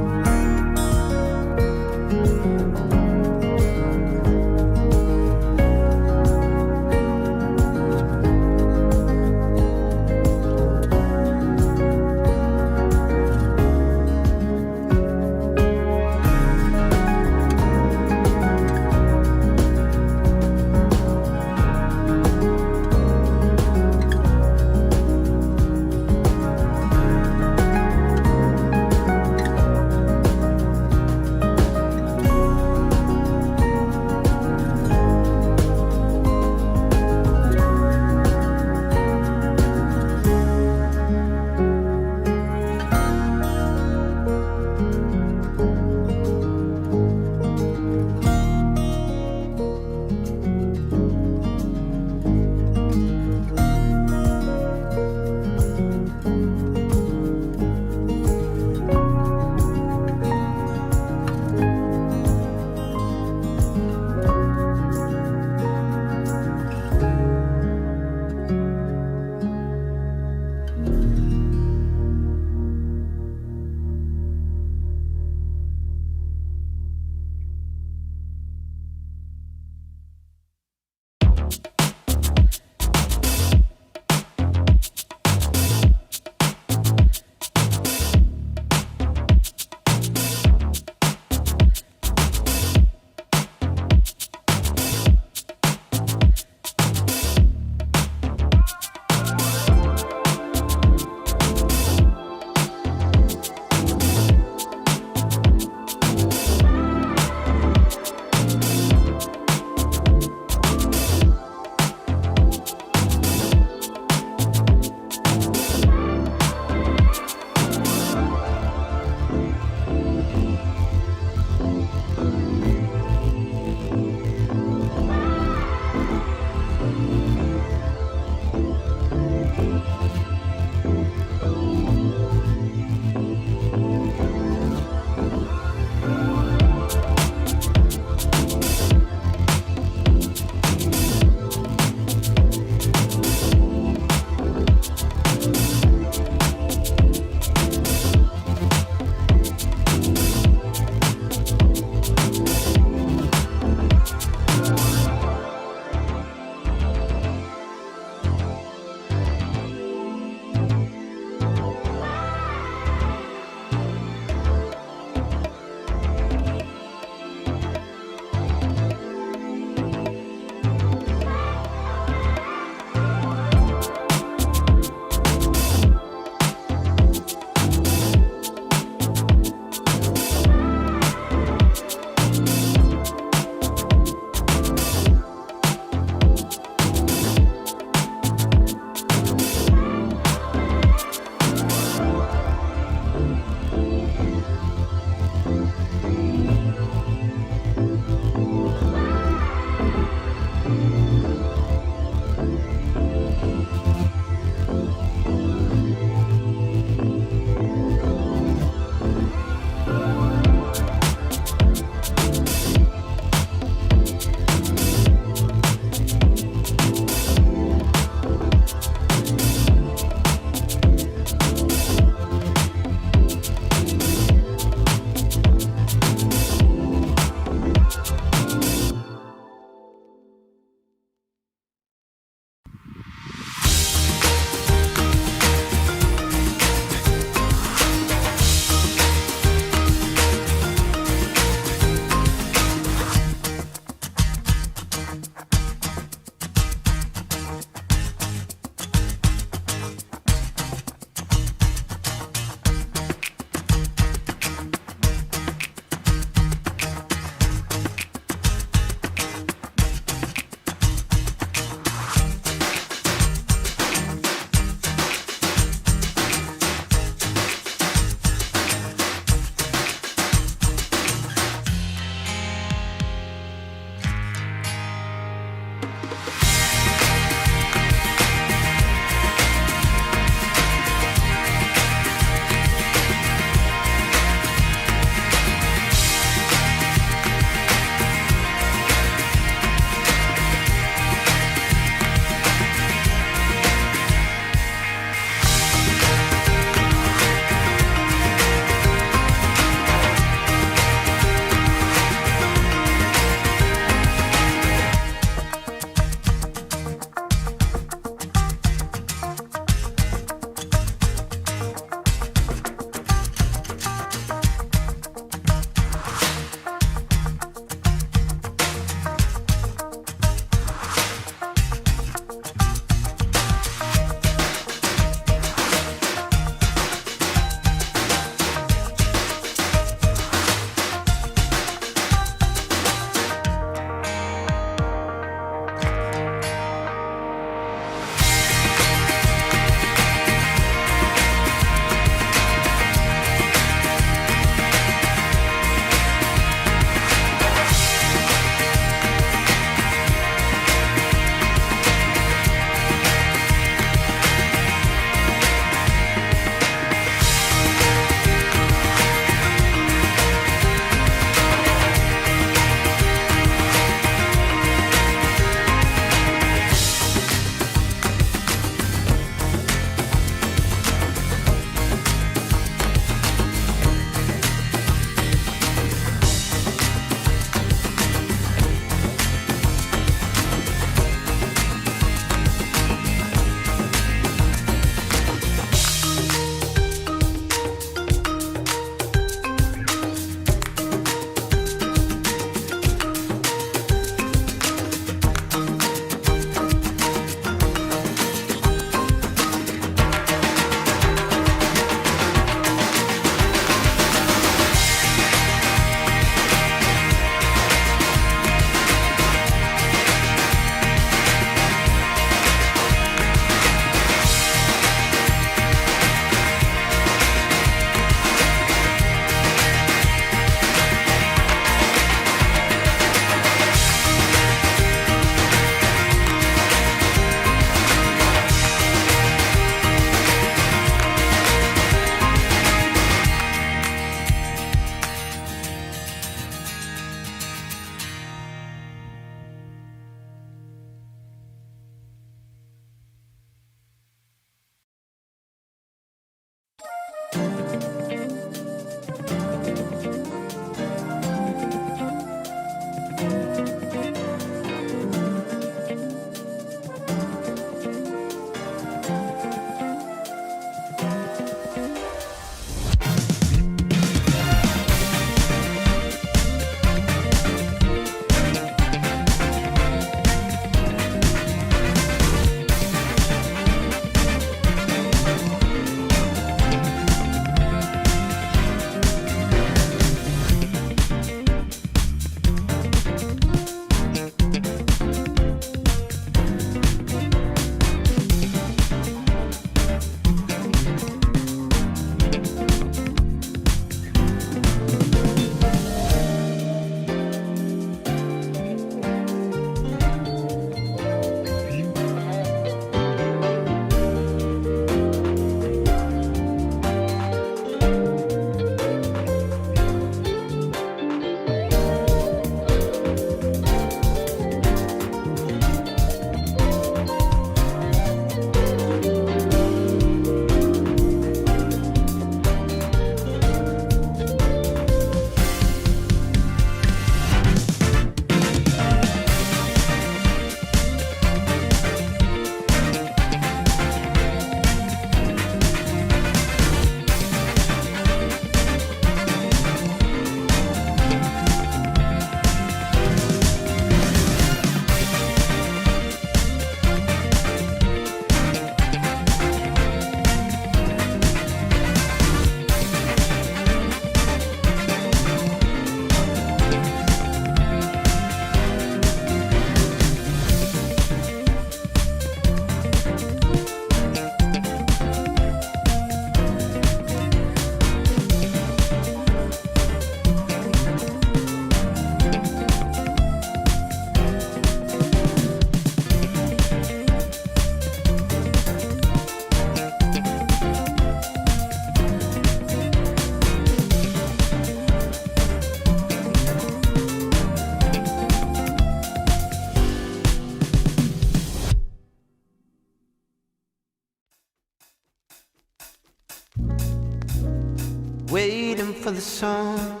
for the sun.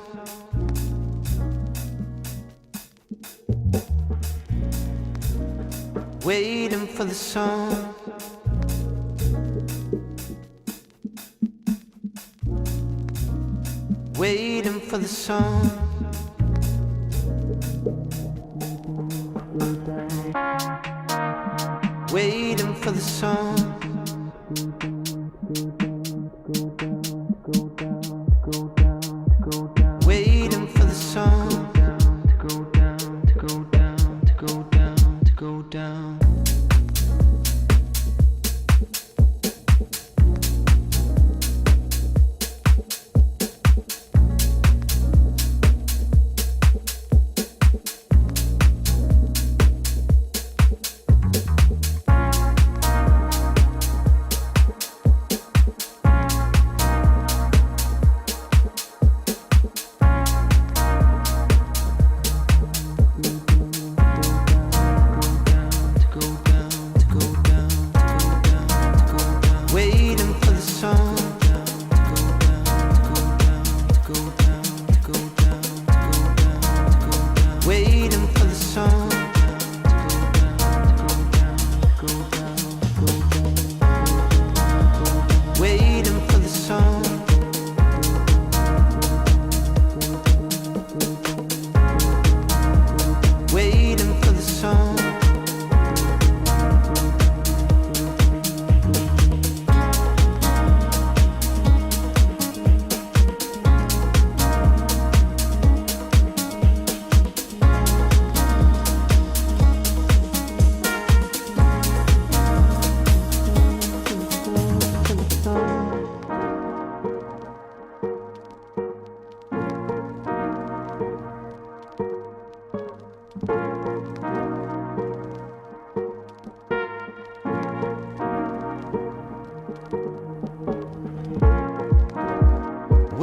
Waiting for the sun. Waiting for the sun. Waiting for the sun. Waiting for the sun to go down, to go down, to go down, to go down.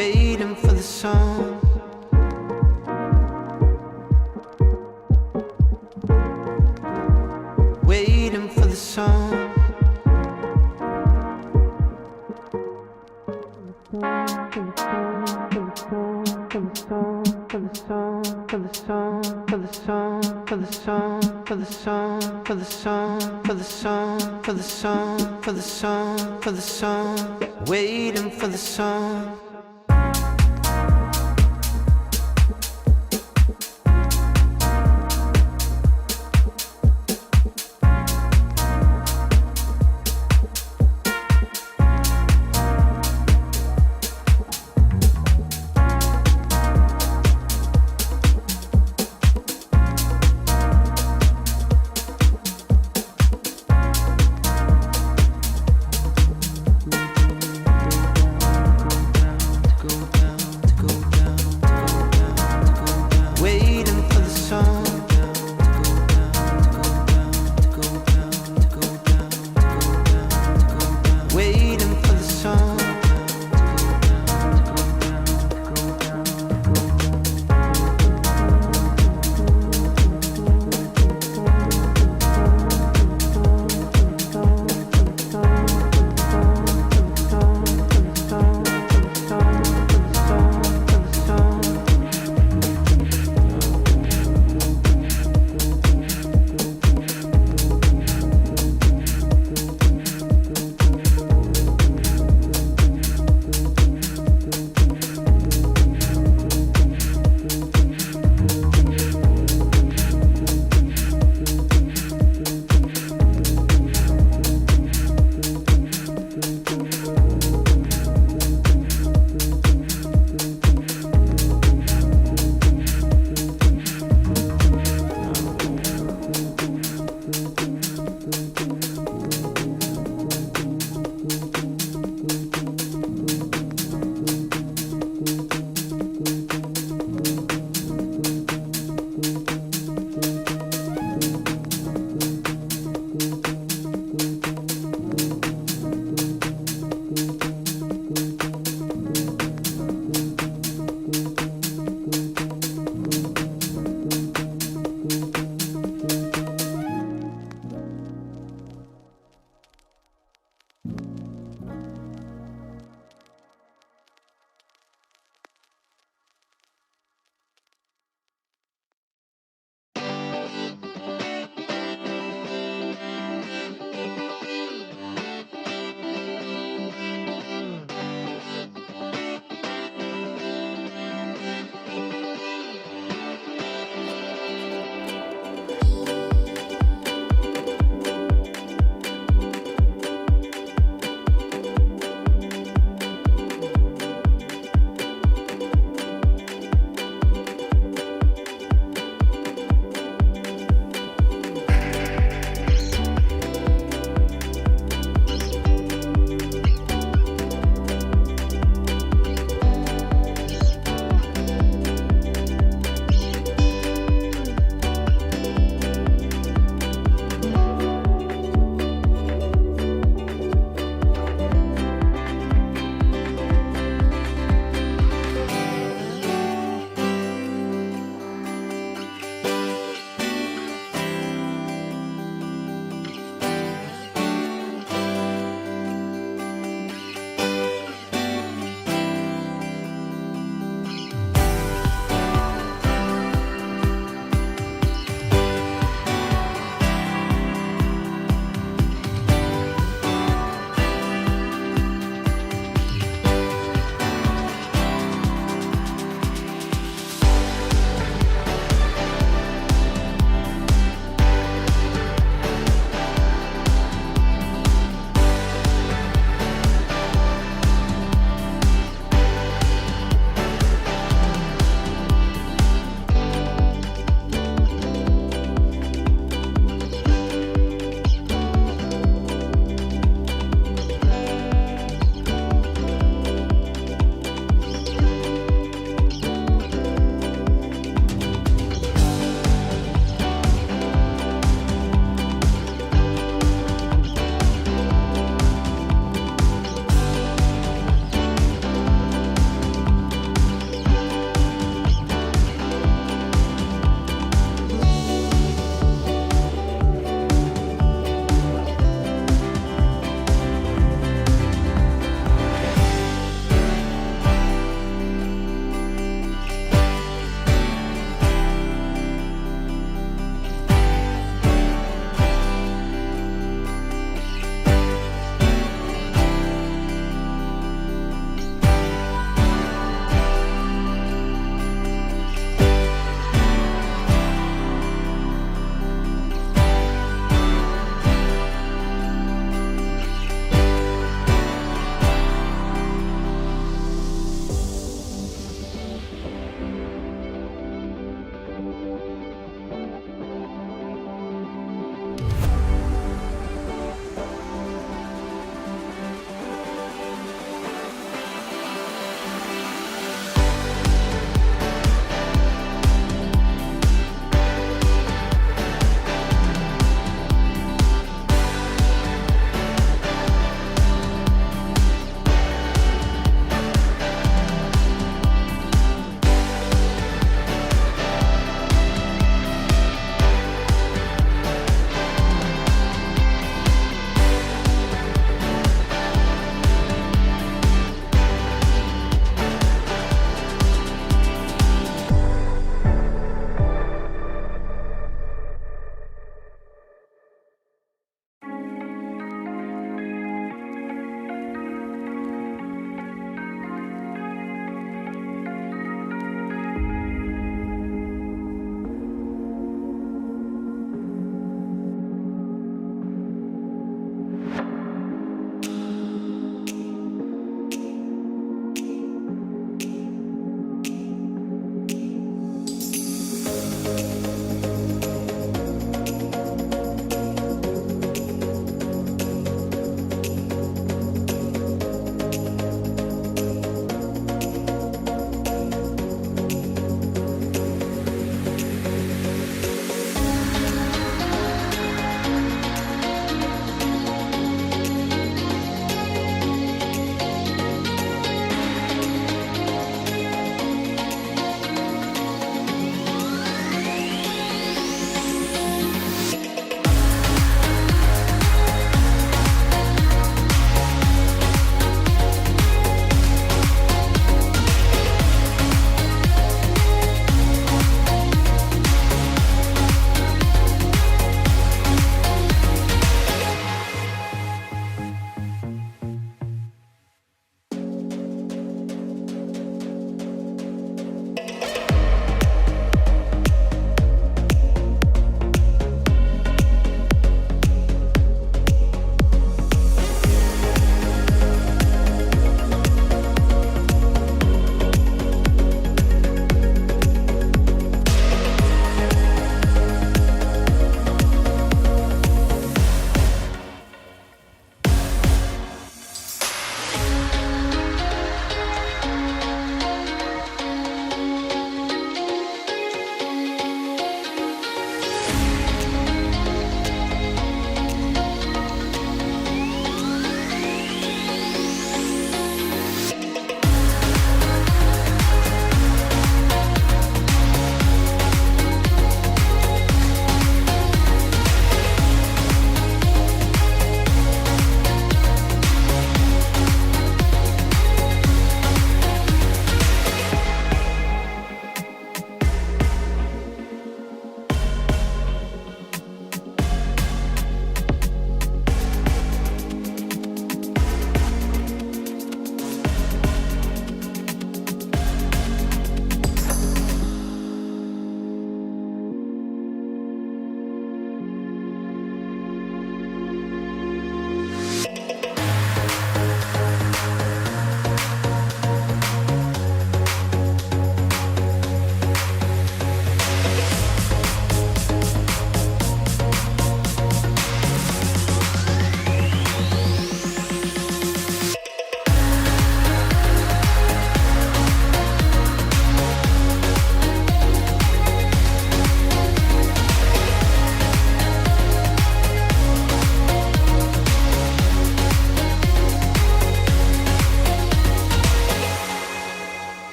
Waiting for the sun. Waiting for the sun. Waiting for the sun.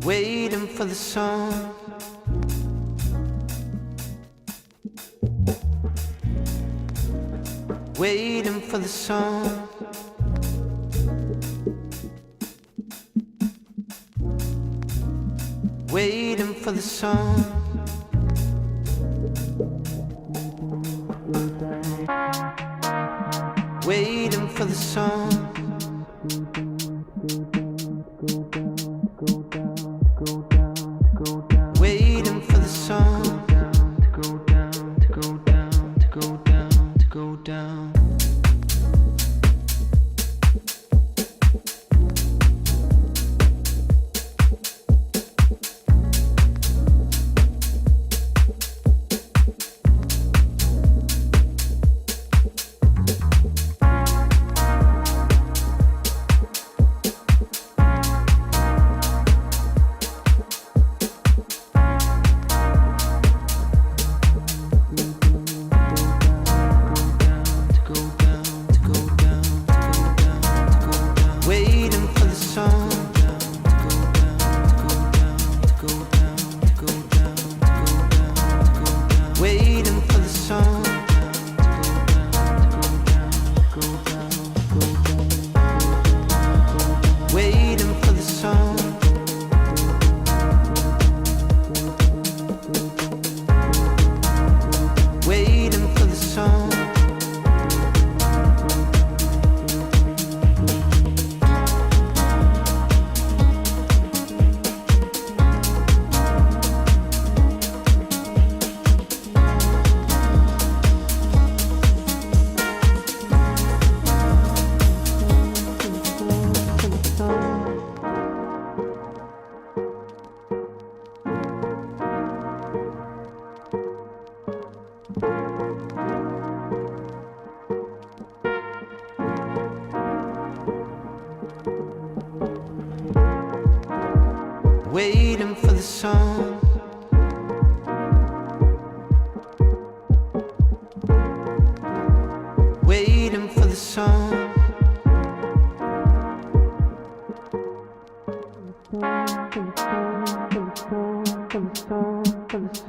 Waiting for the song. Waiting for the song. Waiting for the song. Waiting for the song. Waiting for the song to go down, to go down, to go down, to go down.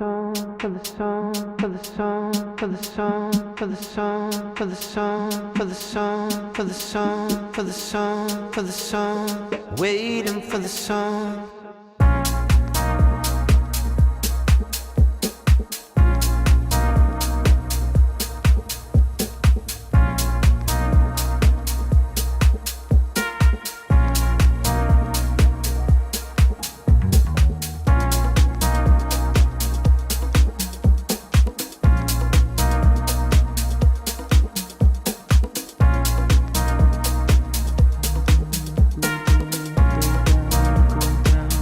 song, for the song, for the song, for the song, for the song, for the song, for the song, for the song, for the song, for the song, waiting for the song. Go down,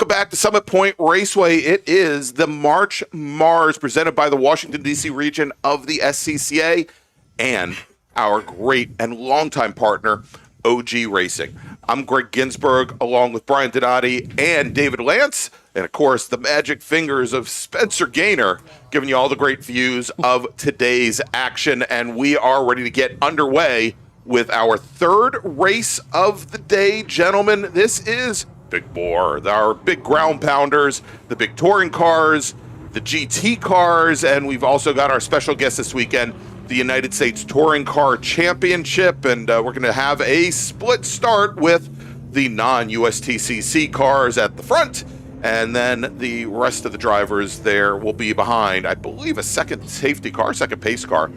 welcome back to Summit Point Raceway. It is the March MARRS presented by the Washington, D.C. region of the SCCA and our great and longtime partner, OG Racing. I'm Greg Ginsburg, along with Brian Donati and David Lance, and of course, the magic fingers of Spencer Gaynor, giving you all the great views of today's action. And we are ready to get underway with our third race of the day, gentlemen. This is Big Bore, our big ground pounders, the big touring cars, the GT cars, and we've also got our special guest this weekend, the United States Touring Car Championship, and we're going to have a split start with the non-USTCC cars at the front, and then the rest of the drivers there will be behind, I believe, a second safety car, second pace car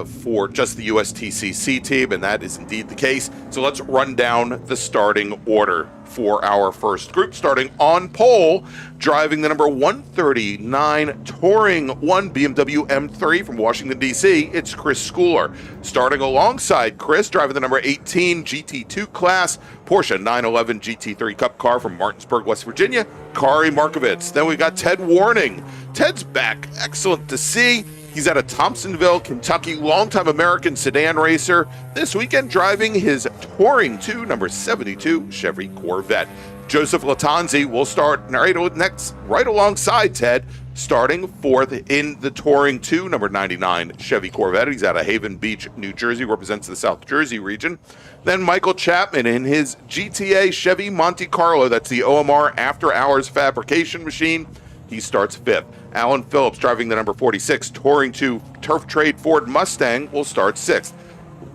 for just the USTCC team, and that is indeed the case. So let's run down the starting order for our first group. Starting on pole, driving the number 139 Touring 1 BMW M3 from Washington, D.C., it's Chris Schooler. Starting alongside Chris, driving the number 18 GT2 class Porsche 911 GT3 Cup car from Martinsburg, West Virginia, Kari Markovits. Then we got Ted Warning. Ted's back. Excellent to see. He's out of Thompsonville, Kentucky, longtime American sedan racer. This weekend driving his Touring 2 number 72 Chevy Corvette. Joseph Latanzi will start right alongside Ted, starting fourth in the Touring 2 number 99 Chevy Corvette. He's out of Haven Beach, New Jersey, represents the South Jersey region. Then Michael Chapman in his GTA Chevy Monte Carlo, that's the OMR After Hours fabrication machine. He starts fifth. Alan Phillips, driving the number 46 Touring 2 Turf Trade Ford Mustang, will start sixth.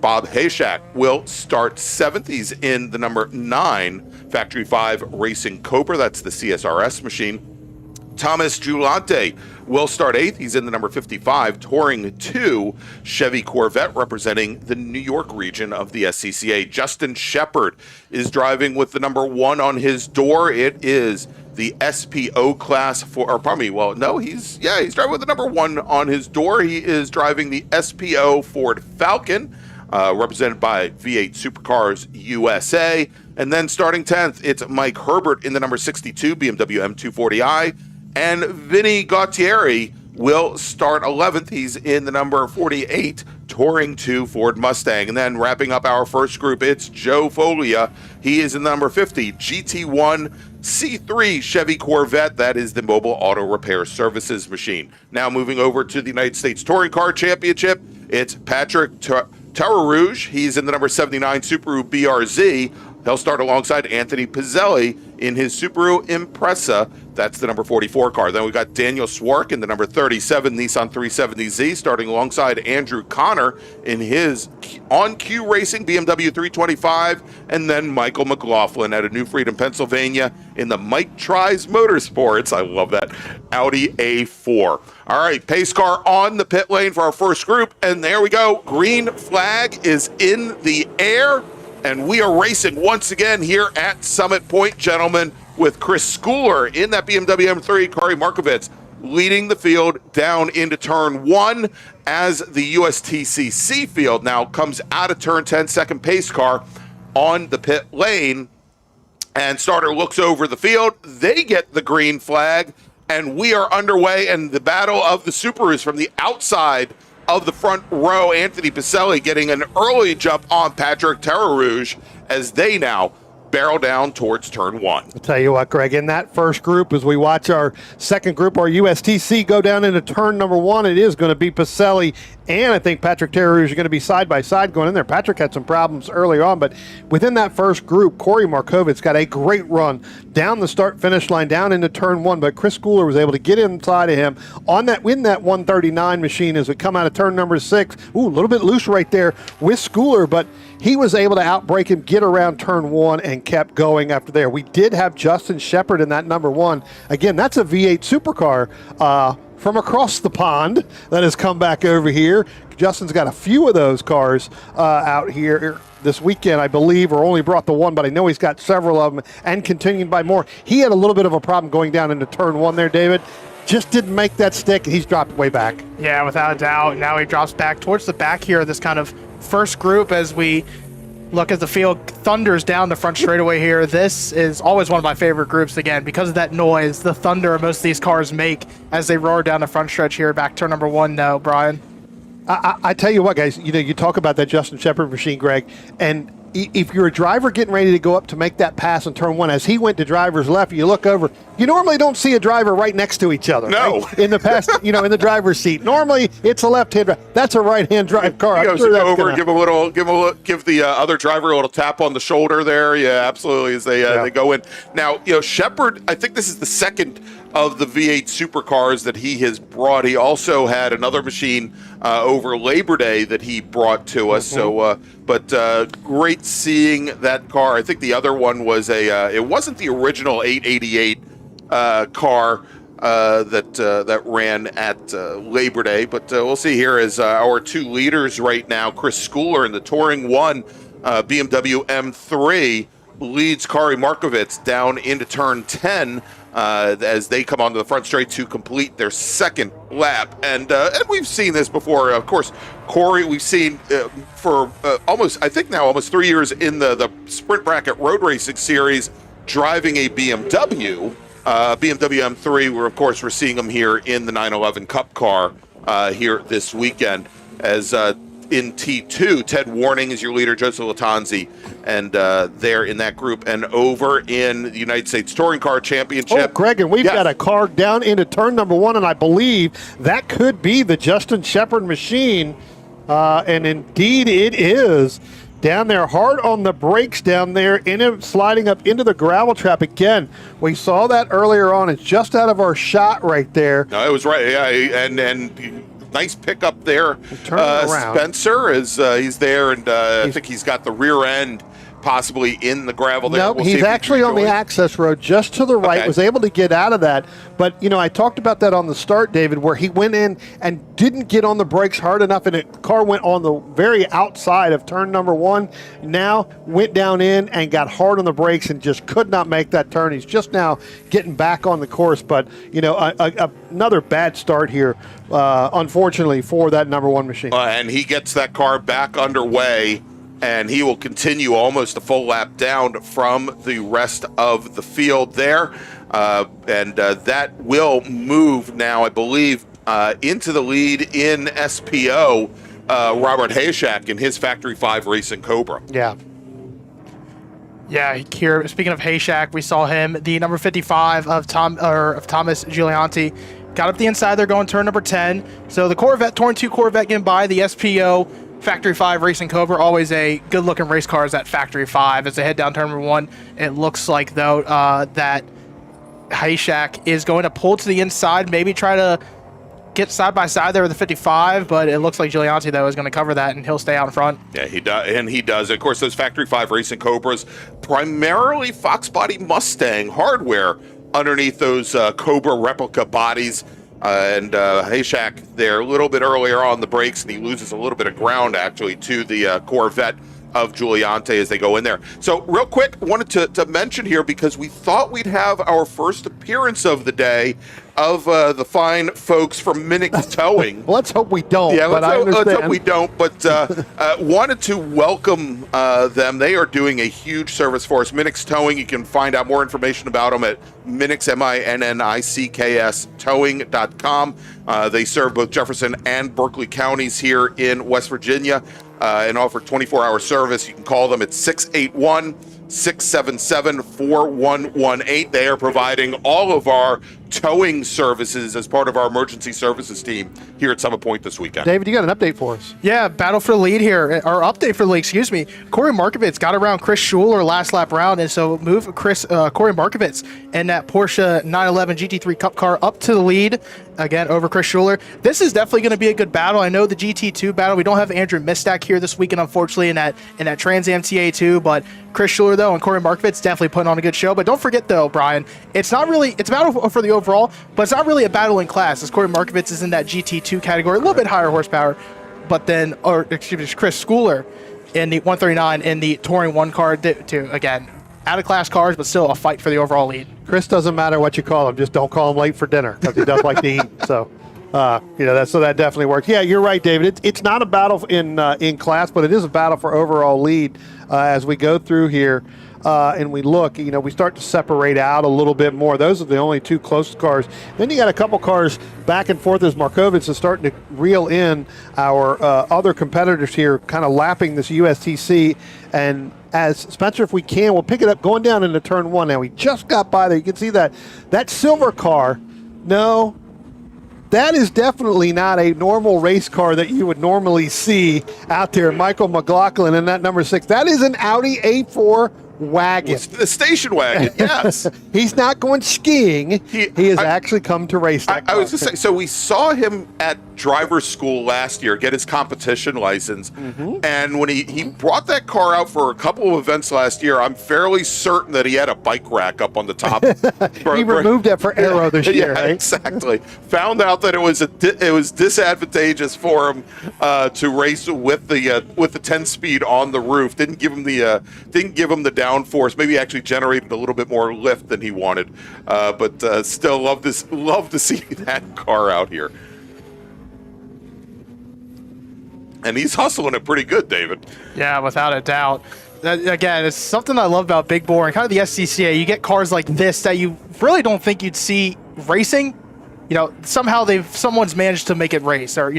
Bob Hayshak will start seventh. He's in the number 9 Factory 5 Racing Cobra, that's the CSRS machine. Thomas Giulante will start eighth. He's in the number 55 Touring 2 Chevy Corvette, representing the New York region of the SCCA. Justin Shepard is driving with the number 1 on his door. It is the SPO class he's driving with the number 1 on his door. He is driving the SPO Ford Falcon, represented by V8 Supercars USA. And then starting 10th, it's Mike Herbert in the number 62 BMW M240i. And Vinny Gautieri will start 11th. He's in the number 48 Touring 2 Ford Mustang. And then wrapping up our first group, it's Joe Foglia. He is in the number 50 GT1 C3 Chevy Corvette. That is the mobile auto repair services machine. Now moving over to the United States Touring Car Championship, it's Patrick Terrarouge. He's in the number 79 Subaru BRZ. He'll start alongside Anthony Pizzelli in his Subaru Impreza. That's the number 44 car. Then we got Daniel Swark in the number 37 Nissan 370Z, starting alongside Andrew Connor in his On-Q Racing BMW 325. And then Michael McLaughlin out of New Freedom, Pennsylvania in the Mike Tries Motorsports. I love that. Audi A4. All right, pace car on the pit lane for our first group. And there we go. Green flag is in the air. And we are racing once again here at Summit Point, gentlemen, with Chris Schooler in that BMW M3, Kari Markovits leading the field down into turn 1 as the USTCC field now comes out of turn 10, second pace car on the pit lane. And starter looks over the field. They get the green flag, and we are underway. And the battle of the Subarus from the outside of the front row, Anthony Pizzelli getting an early jump on Patrick Terrarouge as they now barrel down towards turn 1. I'll tell you what, Greg, in that first group, as we watch our second group, our USTC, go down into turn number 1, it is going to be Pizzelli and I think Patrick Terrarouge are going to be side by side going in there. Patrick had some problems earlier on, but within that first group, Kari Markovits got a great run down the start-finish line, down into turn 1, but Chris Schooler was able to get inside of him on that, in that 139 machine as we come out of turn number 6. Ooh, a little bit loose right there with Schooler, but he was able to outbreak him, get around turn 1, and kept going after there. We did have Justin Shepard in that number 1. Again, that's a V8 supercar from across the pond that has come back over here. Justin's got a few of those cars out here this weekend, I believe, or only brought the one, but I know he's got several of them and continuing by more. He had a little bit of a problem going down into turn 1 there, David. Just didn't make that stick, and he's dropped way back. Yeah, without a doubt. Now he drops back towards the back here of this kind of first group as we look at the field, thunders down the front straightaway here. This is always one of my favorite groups, again, because of that noise, the thunder most of these cars make as they roar down the front stretch here, back turn number 1 now, Brian. I tell you what, guys, you talk about that Justin Shepard machine, Greg, and if you're a driver getting ready to go up to make that pass in turn 1, as he went to driver's left, you look over, you normally don't see a driver right next to each other. No. Right? In the past, in the driver's seat. Normally, it's a left-hand drive. That's a right-hand drive car. He goes over, give the other driver a little tap on the shoulder there. Yeah, absolutely, as they go in. Now, Shepard, I think this is the second of the V8 supercars that he has brought. He also had another machine over Labor Day that he brought to us. So, but great seeing that car. I think the other one was it wasn't the original 888 car that ran at Labor Day, but we'll see here as our 2 leaders right now. Chris Schooler in the Touring 1 BMW M3 leads Kari Markovits down into turn 10 as they come onto the front straight to complete their second lap. And we've seen this before. Of course, Corey, we've seen for almost 3 years in the Sprint Bracket Road Racing Series driving a BMW. BMW M3, we're seeing them here in the 911 Cup car here this weekend. As in T2, Ted Warning is your leader, Joseph Latanzi, and they're in that group. And over in the United States Touring Car Championship. Oh, Greg, and we've got a car down into turn number 1, and I believe that could be the Justin Shepard machine. And indeed it is. Down there, hard on the brakes down there, sliding up into the gravel trap again. We saw that earlier on. It's just out of our shot right there. No, it was right. Yeah, and nice pickup there. Spencer is he's there, and I think he's got the rear end possibly in the gravel there. Nope, he's actually on the access road just to the right, was able to get out of that. But, I talked about that on the start, David, where he went in and didn't get on the brakes hard enough, and the car went on the very outside of turn number 1. Now went down in and got hard on the brakes and just could not make that turn. He's just now getting back on the course. But, another bad start here, unfortunately, for that number 1 machine. And he gets that car back underway, and he will continue almost a full lap down from the rest of the field there. And that will move now, I believe, into the lead in SPO, Robert Hayshak in his Factory 5 Racing Cobra. Yeah, here, speaking of Hayshak, we saw him, the number 55 of Thomas Giulianti, got up the inside there going turn number 10. So the Corvette, Torn 2 Corvette getting by the SPO Factory 5 Racing Cobra, always a good-looking race car is that Factory 5. As they head down turn number 1, it looks like, though, that Hayshak is going to pull to the inside, maybe try to get side-by-side there with the 55, but it looks like Giulianti, though, is going to cover that, and he'll stay out in front. Yeah, he does, and he does. Of course, those Factory 5 Racing Cobras, primarily Fox Body Mustang hardware underneath those Cobra replica bodies. And Hayshak there a little bit earlier on the brakes, and he loses a little bit of ground actually to the Corvette of Giulianti as they go in there. So real quick, wanted to mention here, because we thought we'd have our first appearance of the day of the fine folks from Minix Towing. Let's hope we don't. Yeah, let's hope we don't. But wanted to welcome them. They are doing a huge service for us. Minix Towing. You can find out more information about them at Minix, MINNICKS towing.com. They serve both Jefferson and Berkeley counties here in West Virginia and offer 24-hour service. You can call them at 681-677-4118. They are providing all of our towing services as part of our emergency services team here at Summit Point this weekend. David, you got an update for us? Yeah, battle for the lead here, or update for the lead, excuse me. Corey Markovits got around Chris Schuler last lap round, and so move Corey Markovits and that Porsche 911 GT3 Cup car up to the lead, again, over Chris Schuler. This is definitely going to be a good battle. I know the GT2 battle, we don't have Andrew Mistack here this weekend, unfortunately, in that Trans Am TA2, but Chris Schuler, though, and Corey Markovits definitely putting on a good show. But don't forget, though, Brian, it's a battle for the overall, but it's not really a battle in class, as Corey Markovits is in that GT2 category, a little bit higher horsepower, but then, Chris Schooler in the 139 in the Touring 1 car, to again, out-of-class cars, but still a fight for the overall lead. Chris, doesn't matter what you call him, just don't call him late for dinner, because he does like to eat. So So that definitely works. Yeah, you're right, David. It's not a battle in class, but it is a battle for overall lead as we go through here. And we look, we start to separate out a little bit more. Those are the only two closest cars. Then you got a couple cars back and forth as Markovits is starting to reel in our other competitors here, kind of lapping this USTC. And as Spencer, if we can, we'll pick it up going down into turn one. Now, we just got by there. You can see that silver car. No, that is definitely not a normal race car that you would normally see out there. Michael McLaughlin in that number 6. That is an Audi A4 wagon. The station wagon, yes. He's not going skiing. He has actually come to race that car. I was just saying, so we saw him at driver's school last year get his competition license, and when he brought that car out for a couple of events last year, I'm fairly certain that he had a bike rack up on the top. He removed it for aero this year, yeah, right? Exactly. Found out that it was disadvantageous for him to race with the 10-speed on the roof. Didn't give him the downforce. Maybe actually generated a little bit more lift than he wanted. But still love to see that car out here. And he's hustling it pretty good, David. Yeah, without a doubt. Again, it's something I love about Big Bore and kind of the SCCA. You get cars like this that you really don't think you'd see racing. Somehow someone's managed to make it race or,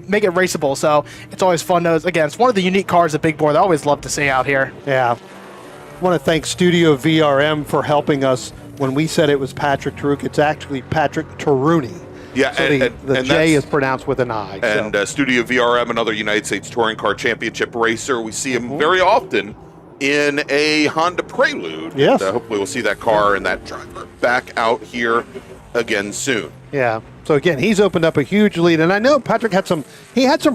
make it raceable. So it's always fun. Again, it's one of the unique cars at Big Bore that I always love to see out here. Yeah. I want to thank Studio VRM for helping us when we said it was Patrick Taruk. It's actually Patrick Taruni. Yeah, so the J is pronounced with an I. And Studio VRM, another United States Touring Car Championship racer. We see him very often in a Honda Prelude. Yes. And, hopefully we'll see that car and that driver back out here again soon. Yeah. So again, he's opened up a huge lead, and I know Patrick had some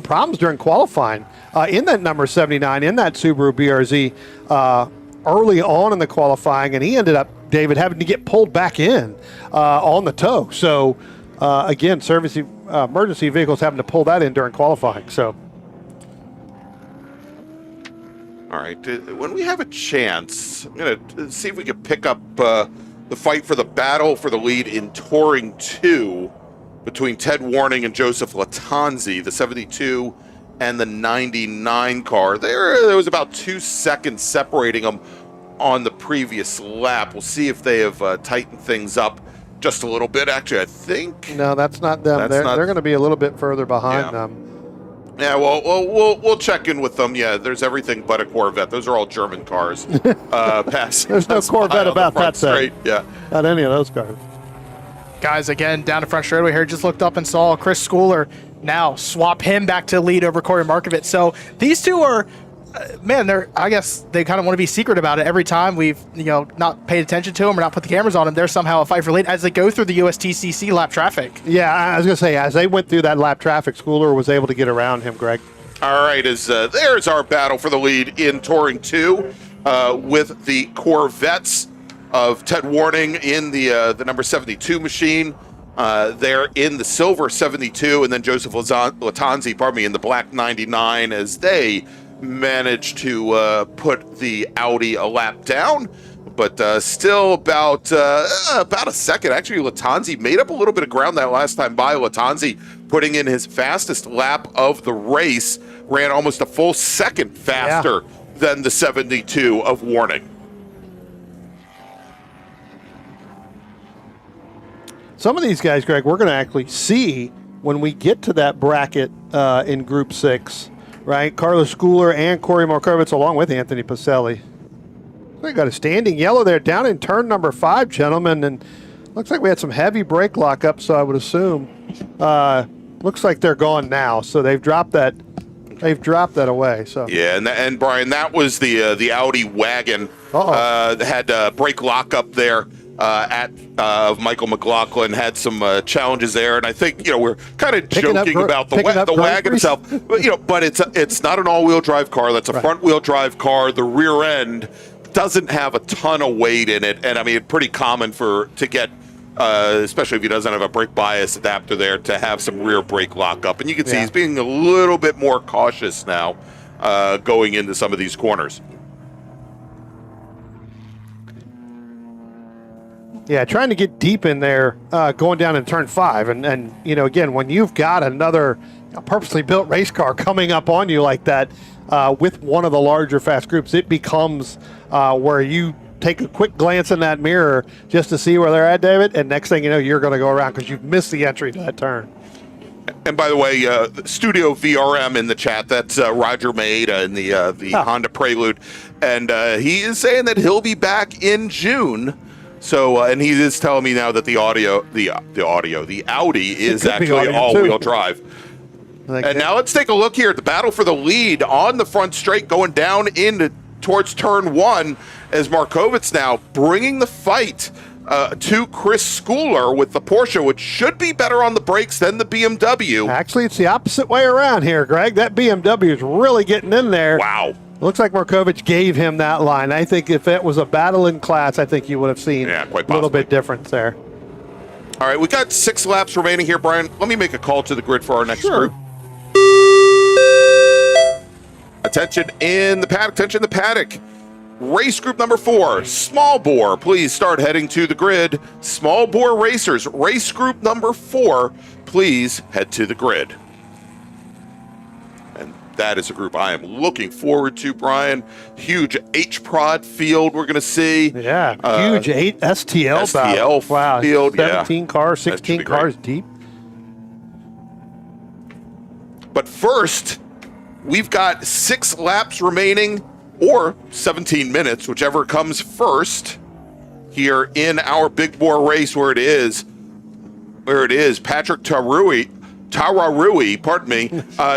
problems during qualifying in that number 79 in that Subaru BRZ early on in the qualifying, and he ended up, David, having to get pulled back in on the tow. So. Again, emergency vehicles having to pull that in during qualifying. So, all right. When we have a chance, I'm going to see if we can pick up the fight for the battle for the lead in Touring 2 between Ted Warning and Joseph Latanzi, the 72 and the 99 car. There was about 2 seconds separating them on the previous lap. We'll see if they have tightened things up just a little bit. Actually, I think no, that's not them. They're going to be a little bit further behind them. Yeah, well, we'll check in with them. Yeah, there's everything but a Corvette. Those are all German cars. There's no Corvette about that straight. Yeah, not any of those cars. Guys, again, down the front straightaway here, just looked up and saw Chris Schooler now swap him back to lead over Corey Markovits. So these two are, I guess they kind of want to be secret about it. Every time we've, not paid attention to them or not put the cameras on them, they're somehow a fight for lead as they go through the USTCC lap traffic. Yeah, I was going to say, as they went through that lap traffic, Schooler was able to get around him, Greg. All right, there's our battle for the lead in Touring 2 with the Corvettes of Ted Warning in the number 72 machine. They're in the silver 72, and then Joseph Latanzi, in the black 99 as they managed to put the Audi a lap down, but still about a second. Actually, Latanzi made up a little bit of ground that last time by. Latanzi putting in his fastest lap of the race, ran almost a full second faster than the 72 of Warning. Some of these guys, Greg, we're going to actually see when we get to that bracket in Group 6. Right, Carlos Schooler and Corey Markovits along with Anthony Pacelli. They got a standing yellow there down in turn number 5, gentlemen, and looks like we had some heavy brake lockup. So I would assume, looks like they're gone now. So they've dropped that. They've dropped that away. So yeah, and Brian, that was the Audi wagon that had brake lockup there. Michael McLaughlin had some challenges there, and I think we're kind of joking about the wagon itself, but it's not an all-wheel drive car. That's a front-wheel drive car. The rear end doesn't have a ton of weight in it, and I mean, it's pretty common to get, especially if he doesn't have a brake bias adapter there, to have some rear brake lockup. And you can see he's being a little bit more cautious now going into some of these corners. Yeah, trying to get deep in there, going down in turn 5. And again, when you've got another purposely built race car coming up on you like that with one of the larger fast groups, it becomes where you take a quick glance in that mirror just to see where they're at, David, and next thing you know, you're going to go around because you've missed the entry to that turn. And by the way, Studio VRM in the chat, that's Roger Maeda in the Honda Prelude. And he is saying that he'll be back in June. So, and he is telling me now that the Audi is actually all-wheel drive. And now let's take a look here at the battle for the lead on the front straight, going down towards turn 1 as Markovits now bringing the fight to Chris Schooler with the Porsche, which should be better on the brakes than the BMW. Actually, it's the opposite way around here, Greg. That BMW is really getting in there. Wow. Looks like Markovits gave him that line. I think if it was a battle in class, I think you would have seen a little bit difference there. All right, we got 6 laps remaining here, Brian. Let me make a call to the grid for our next group. Attention in the paddock, attention in the paddock. Race group number 4, small bore, please start heading to the grid. Small bore racers, race group number 4, please head to the grid. And that is a group I am looking forward to, Brian. Huge H-Prod field we're going to see. Yeah, huge STL field. 17 cars, 16 cars deep. But first, we've got 6 laps remaining, or 17 minutes, whichever comes first, here in our big bore race where it is Patrick Tararui, pardon me,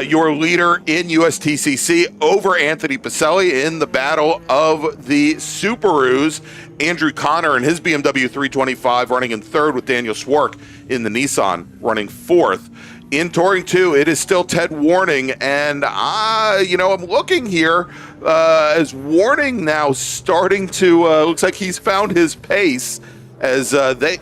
your leader in USTCC over Anthony Pacelli in the battle of the Subarus. Andrew Connor and his BMW 325 running in 3rd with Daniel Swark in the Nissan running 4th. In Touring 2, it is still Ted Warning, and I'm looking here as Warning now starting to looks like he's found his pace as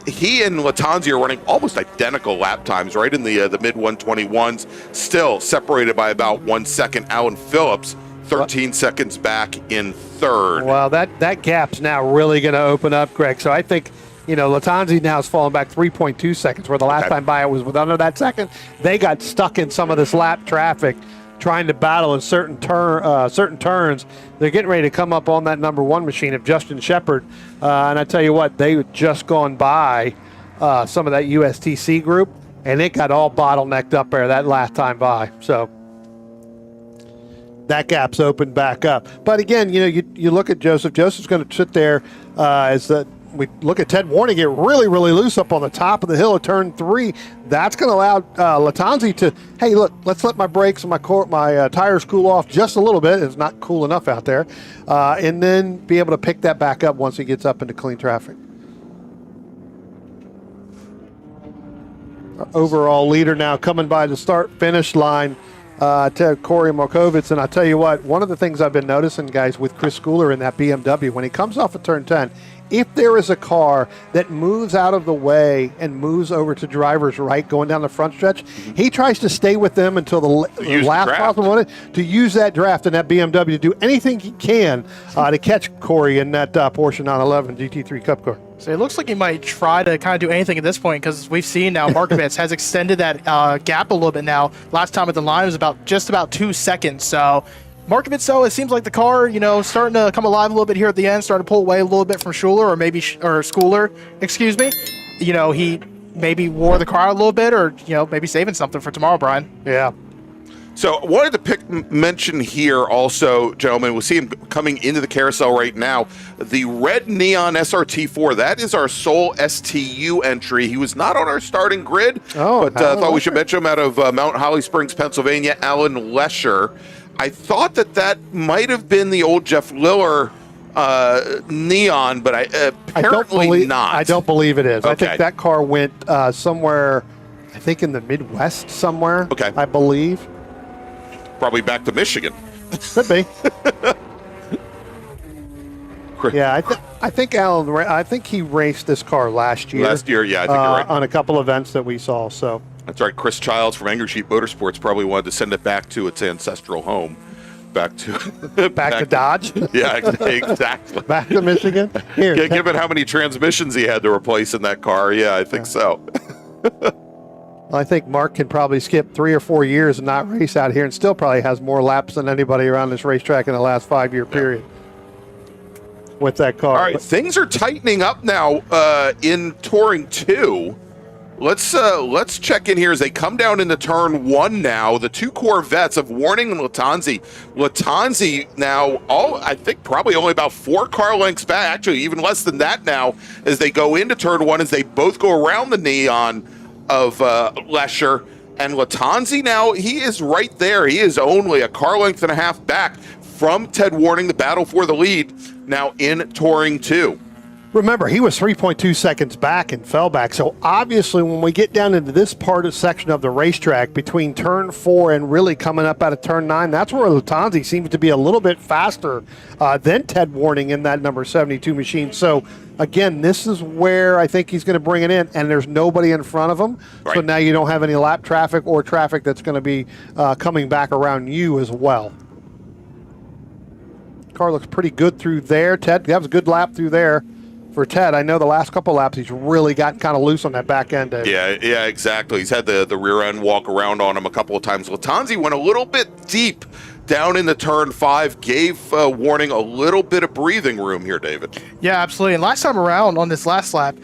he and Latanzi are running almost identical lap times, right in the mid 121s, still separated by about 1 second. Alan Phillips 13 seconds back in 3rd. Well, that gap's now really going to open up, Greg. So I think Latanzi now has fallen back 3.2 seconds, where the last time by it was with under that second. They got stuck in some of this lap traffic trying to battle in certain turns. They're getting ready to come up on that number 1 machine of Justin Shepard. And I tell you what, they had just gone by some of that USTC group, and it got all bottlenecked up there that last time by. So that gap's opened back up. But again, you look at Joseph. Joseph's going to sit there we look at Ted Warning get really, really loose up on the top of the hill of turn 3. That's going to allow Latanzi to, hey, look, let's let my brakes and my tires cool off just a little bit. It's not cool enough out there. And then be able to pick that back up once he gets up into clean traffic. Our overall leader now coming by the start-finish line to Corey Markovits. And I tell you what, one of the things I've been noticing, guys, with Chris Schooler in that BMW, when he comes off of turn 10, if there is a car that moves out of the way and moves over to driver's right going down the front stretch, he tries to stay with them until the last possible minute to use that draft in that BMW to do anything he can to catch Corey in that Porsche 911 GT3 Cup car. So it looks like he might try to kind of do anything at this point, because we've seen now Markovits has extended that gap a little bit now. Last time at the line was just about 2 seconds. So Markovits, though, it seems like the car, starting to come alive a little bit here at the end, starting to pull away a little bit from Schooler, or Schooler, excuse me. He maybe wore the car out a little bit, or, maybe saving something for tomorrow, Brian. Yeah. So I wanted to mention here also, gentlemen, we'll see him coming into the carousel right now. The red neon SRT4, that is our sole STU entry. He was not on our starting grid, but thought we should mention him out of Mount Holly Springs, Pennsylvania, Alan Lesher. I thought that might have been the old Jeff Liller neon, but apparently not. I don't believe it is. Okay. I think that car went somewhere, I think in the Midwest somewhere, I believe. Probably back to Michigan. Could be. Yeah, I think Alan. I think he raced this car last year. Last year, yeah, I think you're right. On a couple events that we saw. So that's right. Chris Childs from Angry Sheep Motorsports probably wanted to send it back to its ancestral home. back to Back to Dodge. Yeah, exactly. Back to Michigan. Here, Yeah, given how many transmissions he had to replace in that car, yeah, I think so. I think Mark can probably skip 3 or 4 years and not race out here and still probably has more laps than anybody around this racetrack in the last 5-year period with that car. All right, things are tightening up now in Touring 2. Let's check in here as they come down into turn 1 now. The two Corvettes of Warning and Lattanzi. Lattanzi now, I think probably only about 4 car lengths back, actually even less than that now, as they go into turn 1, as they both go around the neon of Lesher. And Lattanzi now, he is right there. He is only a car length and a half back from Ted Warning, the battle for the lead, now in Touring 2. Remember, he was 3.2 seconds back and fell back. So obviously, when we get down into this section of the racetrack between turn 4 and really coming up out of turn 9, that's where Lattanzi seems to be a little bit faster than Ted Warning in that number 72 machine. So again, this is where I think he's going to bring it in, and there's nobody in front of him. Right. So now you don't have any lap traffic or traffic that's going to be coming back around you as well. Car looks pretty good through there. Ted, that was a good lap through there. For Ted, I know the last couple laps he's really gotten kind of loose on that back end. Yeah, exactly. He's had the rear end walk around on him a couple of times. Lattanzi went a little bit deep down into turn 5, gave Warning a little bit of breathing room here, David. Yeah, absolutely. And last time around on this last lap,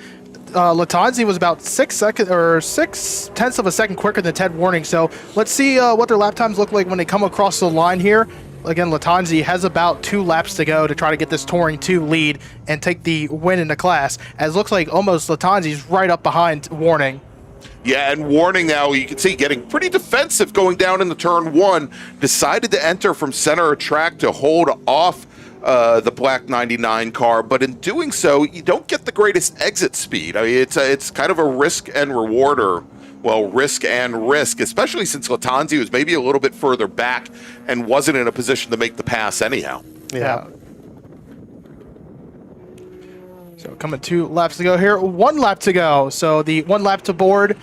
Lattanzi was about 6/6 of a second quicker than Ted Warning. So let's see what their lap times look like when they come across the line here. Again, Lattanzi has about 2 laps to go to try to get this Touring 2 lead and take the win in the class, as looks like almost Lattanzi's right up behind Warning. Yeah, and Warning now, you can see, getting pretty defensive going down into turn 1, decided to enter from center of track to hold off the black 99 car, but in doing so, you don't get the greatest exit speed. I mean, it's kind of a risk and reward, or risk and risk, especially since Lattanzi was maybe a little bit further back and wasn't in a position to make the pass anyhow. Yeah. So coming 2 laps to go here. 1 lap to go. So the 1 lap to board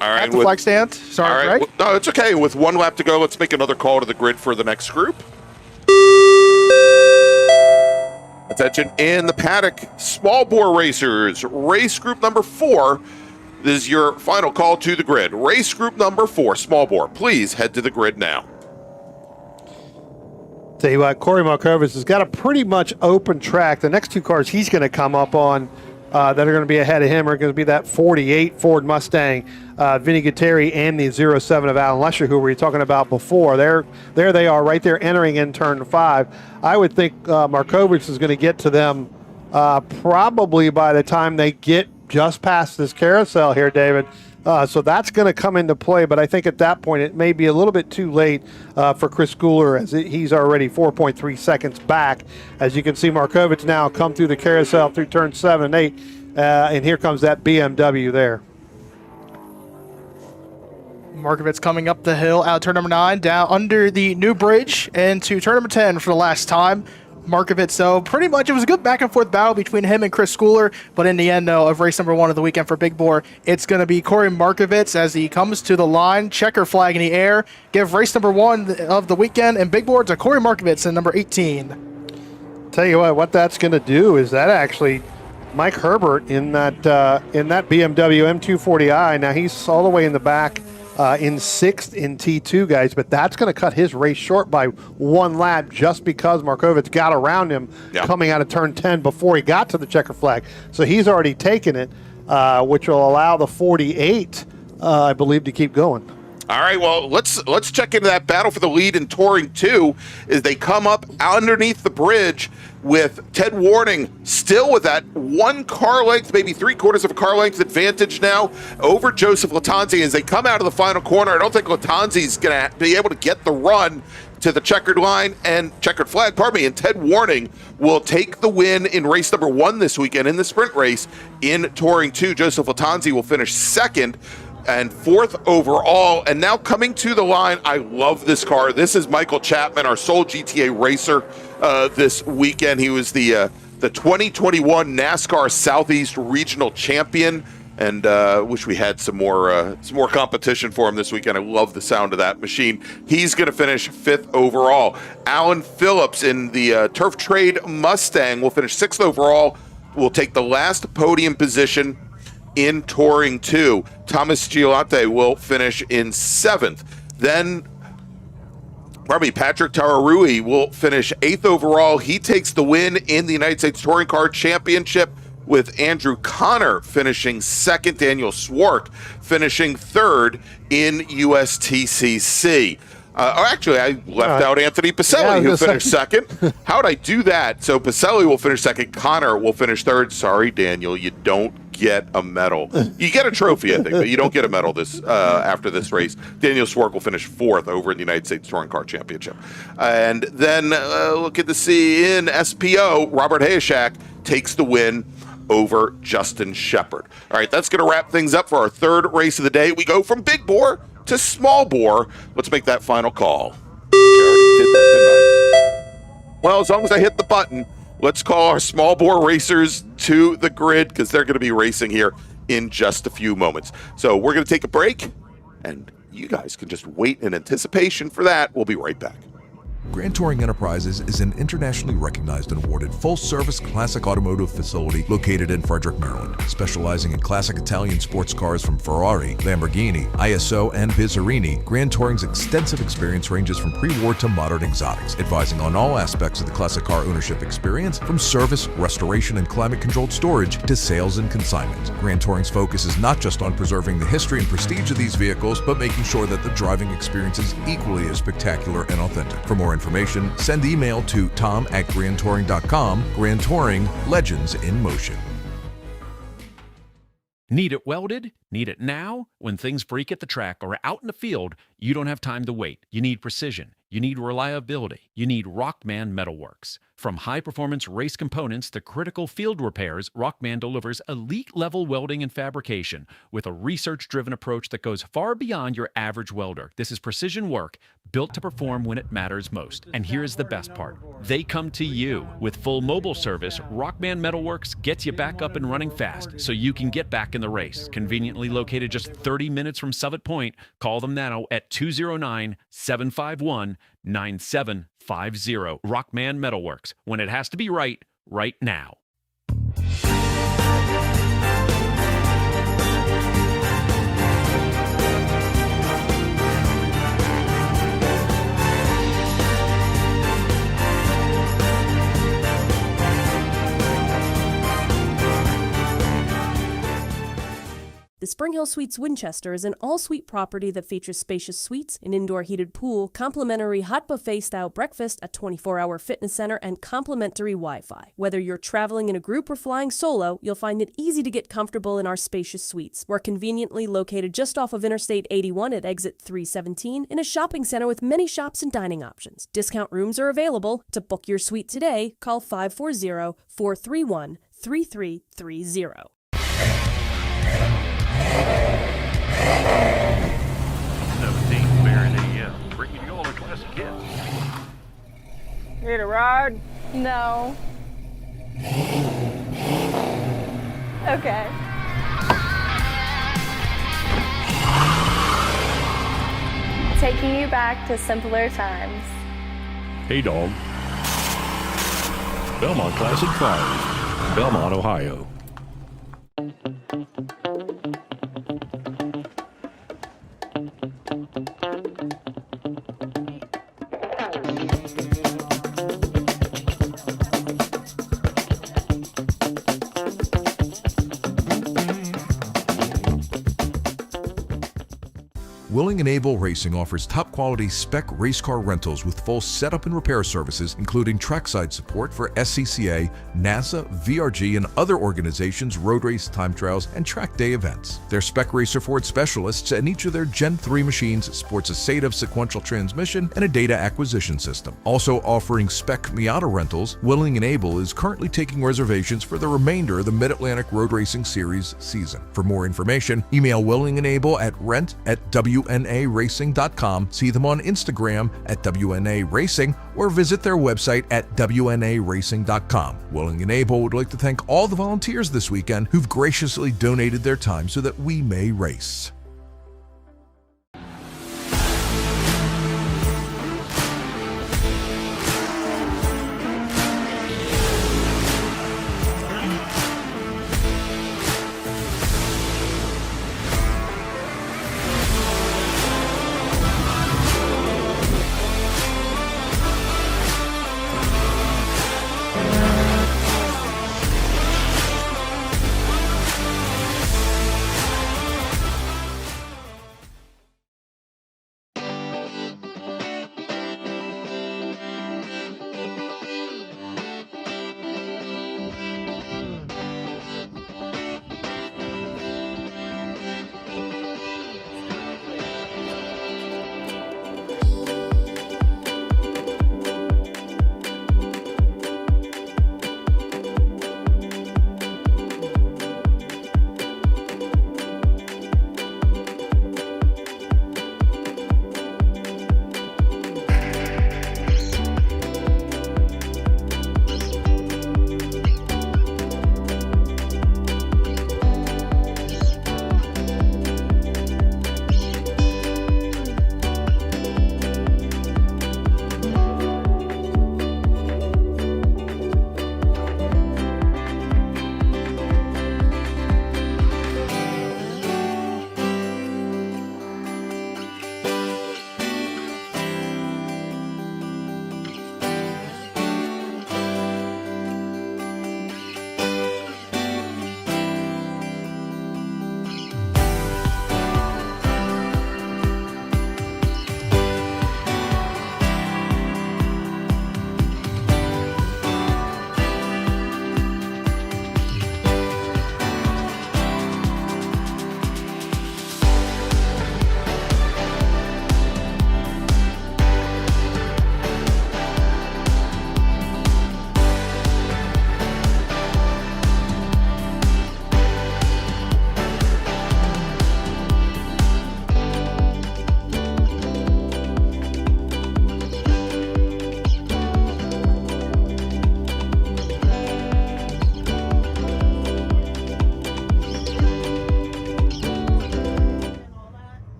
at the flag stand. Sorry, Greg. No, it's okay. With 1 lap to go, let's make another call to the grid for the next group. Attention in the paddock. Small bore racers, race group number 4. This is your final call to the grid. Race group number 4, small bore. Please head to the grid now. Tell you what, Corey Markovitz has got a pretty much open track. The next 2 cars he's going to come up on that are going to be ahead of him are going to be that 48 Ford Mustang, Vinny Gutteri, and the 07 of Alan Lesher, who we were talking about before. There they are right there entering in turn 5. I would think Markovitz is going to get to them probably by the time they get just past this carousel here, David. So that's going to come into play, but I think at that point it may be a little bit too late for Chris Schooler, as he's already 4.3 seconds back. As you can see, Markovitz now come through the carousel through turn 7 and 8, and here comes that BMW there. Markovitz coming up the hill out of turn number 9, down under the new bridge, into turn number 10 for the last time. Markovitz, so pretty much it was a good back and forth battle between him and Chris Schooler, but in the end, though, of race number 1 of the weekend for Big Bore, it's going to be Corey Markovitz as he comes to the line, checker flag in the air, give race number 1 of the weekend and Big Bore to Corey Markovitz in number 18. Tell you what that's going to do is that actually Mike Herbert in that BMW M240i, now he's all the way in the back, in 6th in T2, guys, but that's going to cut his race short by 1 lap just because Markovitz got around him coming out of turn 10 before he got to the checker flag. So he's already taken it, which will allow the 48, I believe, to keep going. All right, well, let's check into that battle for the lead in Touring 2 as they come up underneath the bridge with Ted Warning still with that 1 car length, maybe 3/4 of a car length advantage now over Joseph Lattanzi. As they come out of the final corner, I don't think Lattanzi's going to be able to get the run to the checkered line and checkered flag, and Ted Warning will take the win in race number 1 this weekend in the sprint race in Touring 2. Joseph Lattanzi will finish 2nd and 4th overall. And now coming to the line, I love this car. This is Michael Chapman, our sole GTA racer this weekend. He was the 2021 NASCAR Southeast Regional Champion and wish we had some more competition for him this weekend. I love the sound of that machine. He's going to finish 5th overall. Alan Phillips in the Turf Trade Mustang will finish 6th overall. Will take the last podium position in Touring 2. Thomas Giolante will finish in 7th. Then Patrick Tararui will finish 8th overall. He takes the win in the United States Touring Car Championship, with Andrew Connor finishing 2nd, Daniel Swark finishing 3rd in USTCC. Actually, I left out Anthony Pacelli, who finished 2nd. How'd I do that? So Pacelli will finish 2nd. Connor will finish 3rd. Sorry, Daniel, you don't get a medal. You get a trophy, I think, but you don't get a medal this after this race. Daniel Swark will finish 4th over in the United States Touring Car Championship. And then look at the C in SPO. Robert Hayeshak takes the win over Justin Shepard. All right, that's going to wrap things up for our 3rd race of the day. We go from big bore to small bore. Let's make that final call. Well, as long as I hit the button, let's call our small bore racers to the grid, because they're going to be racing here in just a few moments. So we're going to take a break, and you guys can just wait in anticipation for that. We'll be right back. Grand Touring Enterprises is an internationally recognized and awarded full-service classic automotive facility located in Frederick, Maryland. Specializing in classic Italian sports cars from Ferrari, Lamborghini, ISO, and Bizzarini, Grand Touring's extensive experience ranges from pre-war to modern exotics, advising on all aspects of the classic car ownership experience, from service, restoration, and climate-controlled storage to sales and consignment. Grand Touring's focus is not just on preserving the history and prestige of these vehicles, but making sure that the driving experience is equally as spectacular and authentic. For more information, send email to tom@grandtouring.com. Grand Touring, legends in motion. Need it welded? Need it now? When things break at the track or out in the field, you don't have time to wait. You need precision. You need reliability. You need Rockman Metalworks. From high-performance race components to critical field repairs, Rockman delivers elite-level welding and fabrication with a research-driven approach that goes far beyond your average welder. This is precision work built to perform when it matters most. And here's the best part. They come to you. With full mobile service, Rockman Metalworks gets you back up and running fast so you can get back in the race. Conveniently located just 30 minutes from Summit Point, call them now at 209-751-9750. Rockman Metalworks. When it has to be right, right now. The Spring Hill Suites Winchester is an all-suite property that features spacious suites, an indoor heated pool, complimentary hot buffet-style breakfast, a 24-hour fitness center, and complimentary Wi-Fi. Whether you're traveling in a group or flying solo, you'll find it easy to get comfortable in our spacious suites. We're conveniently located just off of Interstate 81 at exit 317 in a shopping center with many shops and dining options. Discount rooms are available. To book your suite today, call 540-431-3330. 17 Baron AM, bringing you all the classic hits. Need a ride? No. Okay. Taking you back to simpler times. Hey, dog. Belmont Classic Cars, Belmont, Ohio. Willing and Able Racing offers top-quality spec race car rentals with full setup and repair services, including trackside support for SCCA, NASA, VRG, and other organizations' road race, time trials, and track day events. Their spec racer Ford specialists and each of their Gen 3 machines sports a SATAV sequential transmission and a data acquisition system. Also offering spec Miata rentals, Willing and Able is currently taking reservations for the remainder of the Mid-Atlantic Road Racing Series season. For more information, email Willing and Able at rent@w WNARacing.com, see them on Instagram at WNA Racing, or visit their website at WNARacing.com. Willing and Able would like to thank all the volunteers this weekend who've graciously donated their time so that we may race.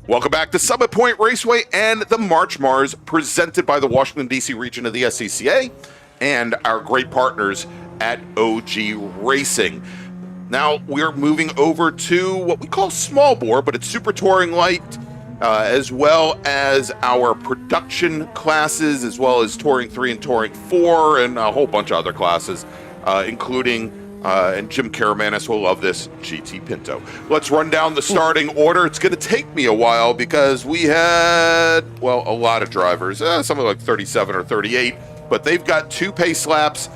Welcome back to Summit Point Raceway and the MARRS presented by the Washington, D.C. region of the SCCA and our great partners at OG Racing. Now we're moving over to what we call small bore, but it's Super Touring Light, as well as our production classes, as well as Touring 3 and Touring 4, and a whole bunch of other classes, including and Jim Karamanis will love this, GT Pinto. Let's run down the starting order. It's going to take me a while because we had, well, a lot of drivers, something like 37 or 38, but they've got 2 pace laps,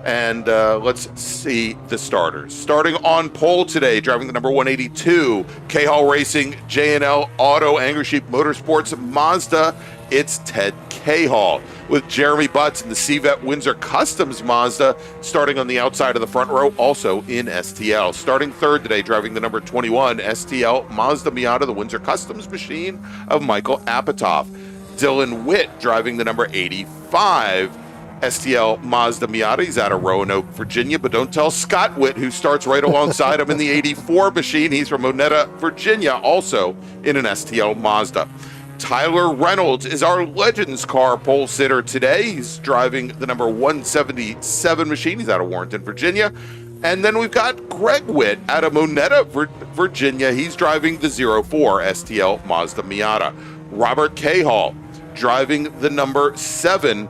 and let's see the starters. Starting on pole today, driving the number 182, K-Hall Racing, J&L Auto, Angry Sheep Motorsports, Mazda, it's Ted K-Hall. With Jeremy Butts in the CVET Windsor Customs Mazda, starting on the outside of the front row, also in STL. Starting third today, driving the number 21, STL Mazda Miata, the Windsor Customs machine of Michael Apatoff. Dylan Witt driving the number 85, STL Mazda Miata. He's out of Roanoke, Virginia, but don't tell Scott Witt, who starts right alongside him in the 84 machine. He's from Monetta, Virginia, also in an STL Mazda. Tyler Reynolds is our Legends car pole sitter today. He's driving the number 177 machine. He's out of Warrenton, Virginia. And then we've got Greg Witt out of Monetta, Virginia. He's driving the 04 STL Mazda Miata. Robert K-Hall driving the number 7.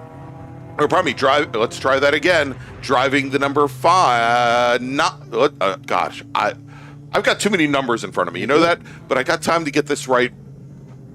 Or pardon me, let's try that again. Driving the number 5. I've got too many numbers in front of me. You know that? But I got time to get this right.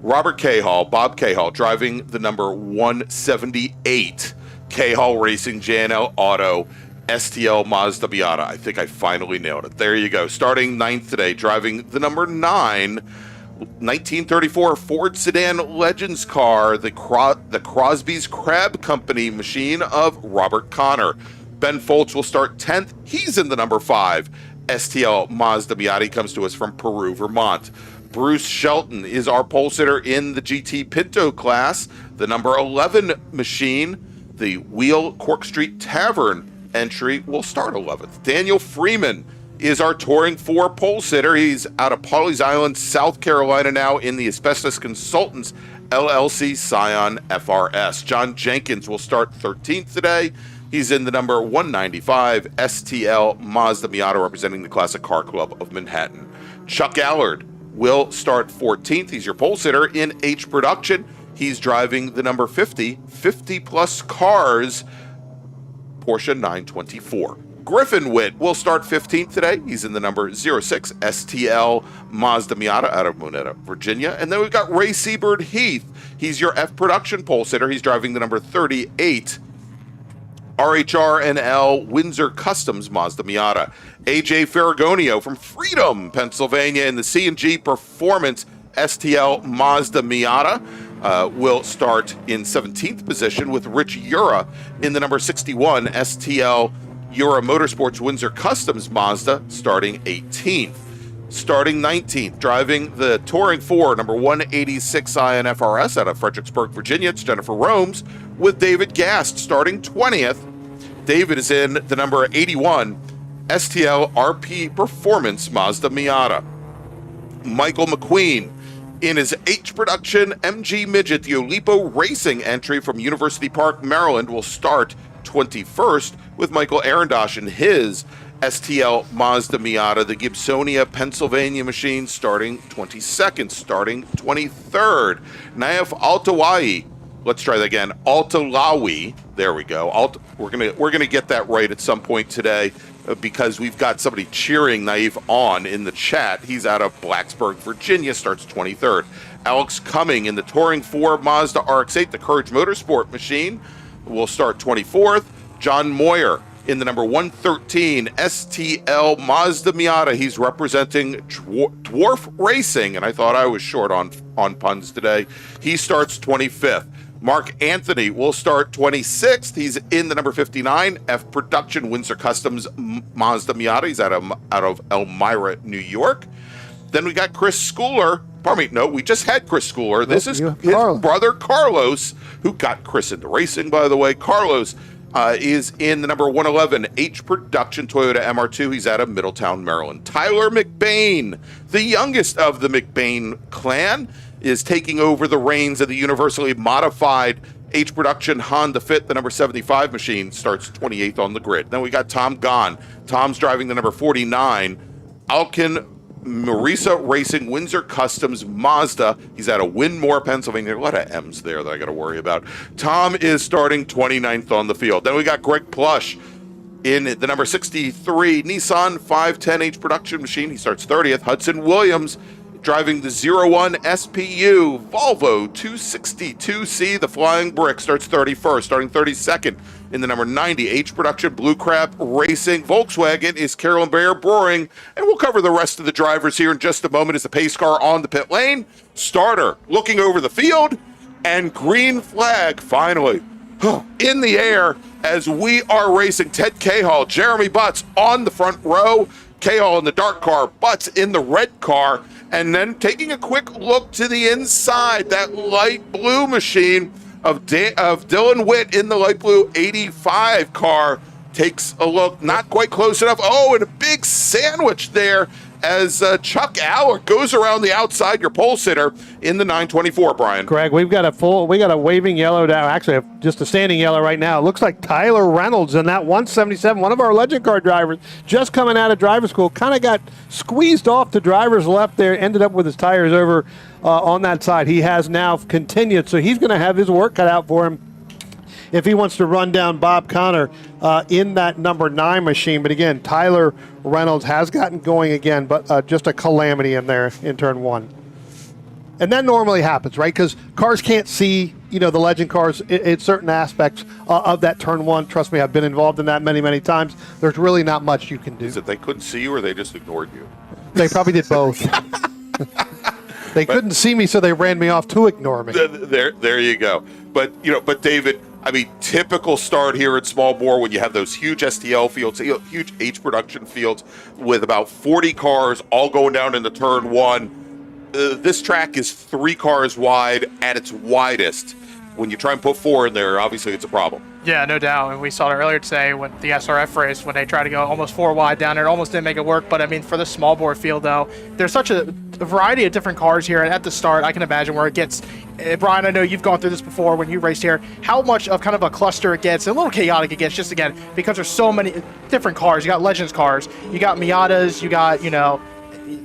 Robert K-Hall, Bob K-Hall, driving the number 178, K-Hall Racing, J&L Auto, STL Mazda Miata. I think I finally nailed it. There you go. Starting 9th today, driving the number 9, 1934 Ford Sedan Legends car, the Crosby's Crab Company machine of Robert Connor. Ben Foltz will start 10th. He's in the number 5, STL Mazda Miata. He comes to us from Peru, Vermont. Bruce Shelton is our pole sitter in the GT Pinto class. The number 11 machine, the Wheel Cork Street Tavern entry, will start 11th. Daniel Freeman is our Touring 4 pole sitter. He's out of Pawleys Island, South Carolina now in the Asbestos Consultants LLC Scion FRS. John Jenkins will start 13th today. He's in the number 195 STL Mazda Miata representing the Classic Car Club of Manhattan. Chuck Allard will start 14th. He's your pole sitter in H Production. He's driving the number 50 plus cars Porsche 924. Griffin Witt will start 15th today. He's in the number 06 STL Mazda Miata out of Monetta, Virginia. And then we've got Ray Seabird Heath. He's your F Production pole sitter. He's driving the number 38 RHR&L Windsor Customs Mazda Miata. AJ Ferragonio from Freedom, Pennsylvania in the C&G Performance STL Mazda Miata will start in 17th position, with Rich Ura in the number 61 STL Ura Motorsports Windsor Customs Mazda starting 18th. Starting 19th, driving the Touring 4, number 186 Scion FRS out of Fredericksburg, Virginia, it's Jennifer Romes, with David Gast starting 20th. David is in the number 81 STL RP Performance Mazda Miata. Michael McQueen in his H Production MG Midget, the Olipo Racing entry from University Park, Maryland, will start 21st, with Michael Arendosh in his STL Mazda Miata, the Gibsonia, Pennsylvania machine, starting 22nd. Starting 23rd, Naif Altawai. Let's try that again. Altalawi. There we go. We're gonna get that right at some point today, because we've got somebody cheering Naif on in the chat. He's out of Blacksburg, Virginia. Starts 23rd. Alex Cumming in the Touring 4 Mazda RX-8, the Courage Motorsport machine, will start 24th. John Moyer in the number 113 STL Mazda Miata. He's representing Dwarf Racing, and I thought I was short on puns today. He starts 25th. Mark Anthony will start 26th. He's in the number 59 F Production Windsor Customs Mazda Miata. He's out of Elmira, New York. Then we got Chris Schooler. Pardon me, no, we just had Chris Schooler. This is his brother Carlos, who got Chris into racing, by the way. Carlos is in the number 111 H Production Toyota MR2. He's out of Middletown, Maryland. Tyler McBain, the youngest of the McBain clan, is taking over the reins of the universally modified H Production Honda Fit, the number 75 machine, starts 28th on the grid. Then we got Tom Gahn. Tom's driving the number 49 Alkin Marisa Racing Windsor Customs Mazda. He's out of Winmore, Pennsylvania. A lot of M's there that I got to worry about. Tom is starting 29th on the field. Then we got Greg Plush in the number 63 Nissan 510H production machine. He starts 30th. Hudson Williams driving the 01 SPU Volvo 262C, the Flying Brick, starts 31st. Starting 32nd in the number 90 H Production Blue Crab Racing Volkswagen is Carolyn Bayer Brewing, and we'll cover the rest of the drivers here in just a moment as the pace car on the pit lane. Starter looking over the field, and green flag finally in the air as we are racing. Ted Cahall, Jeremy Butts on the front row, Cahall in the dark car, Butts in the red car. And then taking a quick look to the inside, that light blue machine of Dylan Witt in the light blue 85 car takes a look, not quite close enough. Oh, and a big sandwich there as Chuck Allard goes around the outside, your pole sitter in the 924, Brian. Greg, we got a waving yellow down, actually just a standing yellow right now. It looks like Tyler Reynolds in that 177, one of our legend car drivers, just coming out of driver school, kind of got squeezed off to driver's left there, ended up with his tires over on that side. He has now continued, so he's going to have his work cut out for him if he wants to run down Bob Connor in that number 9 machine. But again, Tyler Reynolds has gotten going again, but just a calamity in there in turn 1. And that normally happens, right? Because cars can't see, the legend cars in certain aspects of that turn 1. Trust me, I've been involved in that many, many times. There's really not much you can do. Is it they couldn't see you or they just ignored you? They probably did both. They couldn't see me, so they ran me off to ignore me. There you go. But David, I mean, typical start here at small bore when you have those huge STL fields, huge H production fields with about 40 cars all going down into turn one. This track is 3 cars wide at its widest. When you try and put 4 in there, obviously it's a problem. Yeah, no doubt. And we saw it earlier today when the SRF race, when they tried to go almost 4 wide down there, it almost didn't make it work. But I mean, for the small bore field, though, there's such a variety of different cars here. And at the start, I can imagine where it gets. Brian, I know you've gone through this before when you raced here, how much of kind of a cluster it gets, and a little chaotic it gets, just again, because there's so many different cars. You got Legends cars, you got Miatas, you got,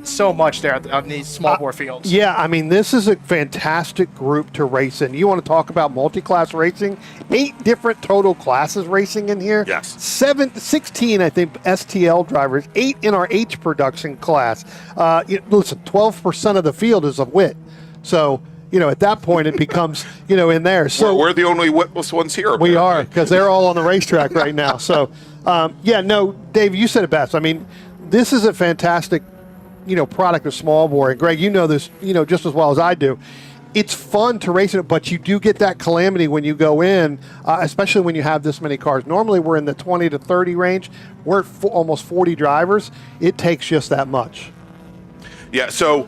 so much there on these small bore fields. Yeah, I mean, this is a fantastic group to race in. You want to talk about multi-class racing? 8 different total classes racing in here. Yes. 16, I think, STL drivers, 8 in our H production class. Listen, 12% of the field is of wit. So, at that point, it becomes, in there. So we're the only witless ones here. We are, because they're all on the racetrack right now. So, Dave, you said it best. I mean, this is a fantastic product of small bore. And Greg, you know this, just as well as I do. It's fun to race it, but you do get that calamity when you go in, especially when you have this many cars. Normally, we're in the 20 to 30 range. We're at almost 40 drivers. It takes just that much. Yeah. So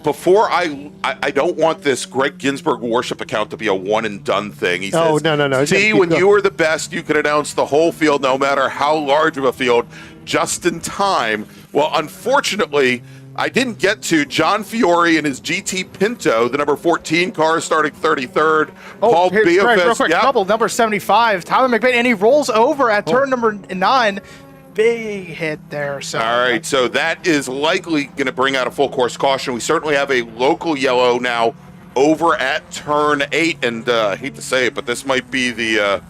before I don't want this Greg Ginsburg worship account to be a one and done thing. He says, no. See, when you were the best, you could announce the whole field, no matter how large of a field, just in time. Well, unfortunately, I didn't get to John Fiore and his GT Pinto, the number 14 car starting 33rd. Paul Beofis. Real quick, couple, number 75, Tyler McBain, and he rolls over at turn number 9. Big hit there. So. All right, so that is likely going to bring out a full course caution. We certainly have a local yellow now over at turn 8, and I hate to say it, but this might be the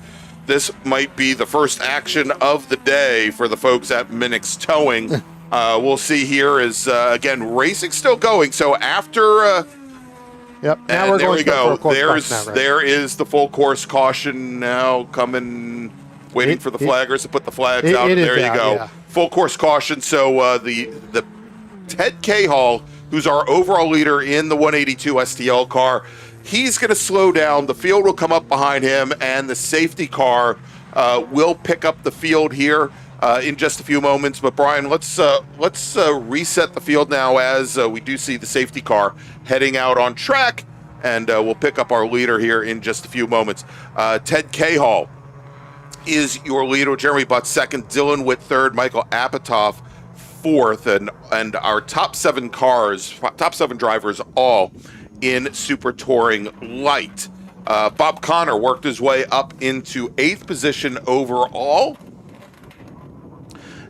first action of the day for the folks at Minix Towing. We'll see here is again racing still going. So after yep, now we're going to go. There is the full course caution now coming. Waiting for the flaggers to put the flags out. There you go. Yeah. Full course caution. So the Ted Cahall, who's our overall leader in the 182 STL car, he's going to slow down. The field will come up behind him, and the safety car will pick up the field here in just a few moments. But Brian, let's reset the field now as we do see the safety car heading out on track, and we'll pick up our leader here in just a few moments. Ted Cahall is your leader, Jeremy Butt second, Dylan Witt third, Michael Apatoff fourth, and our top 7 drivers all in Super Touring Light. Bob Connor worked his way up into 8th position overall,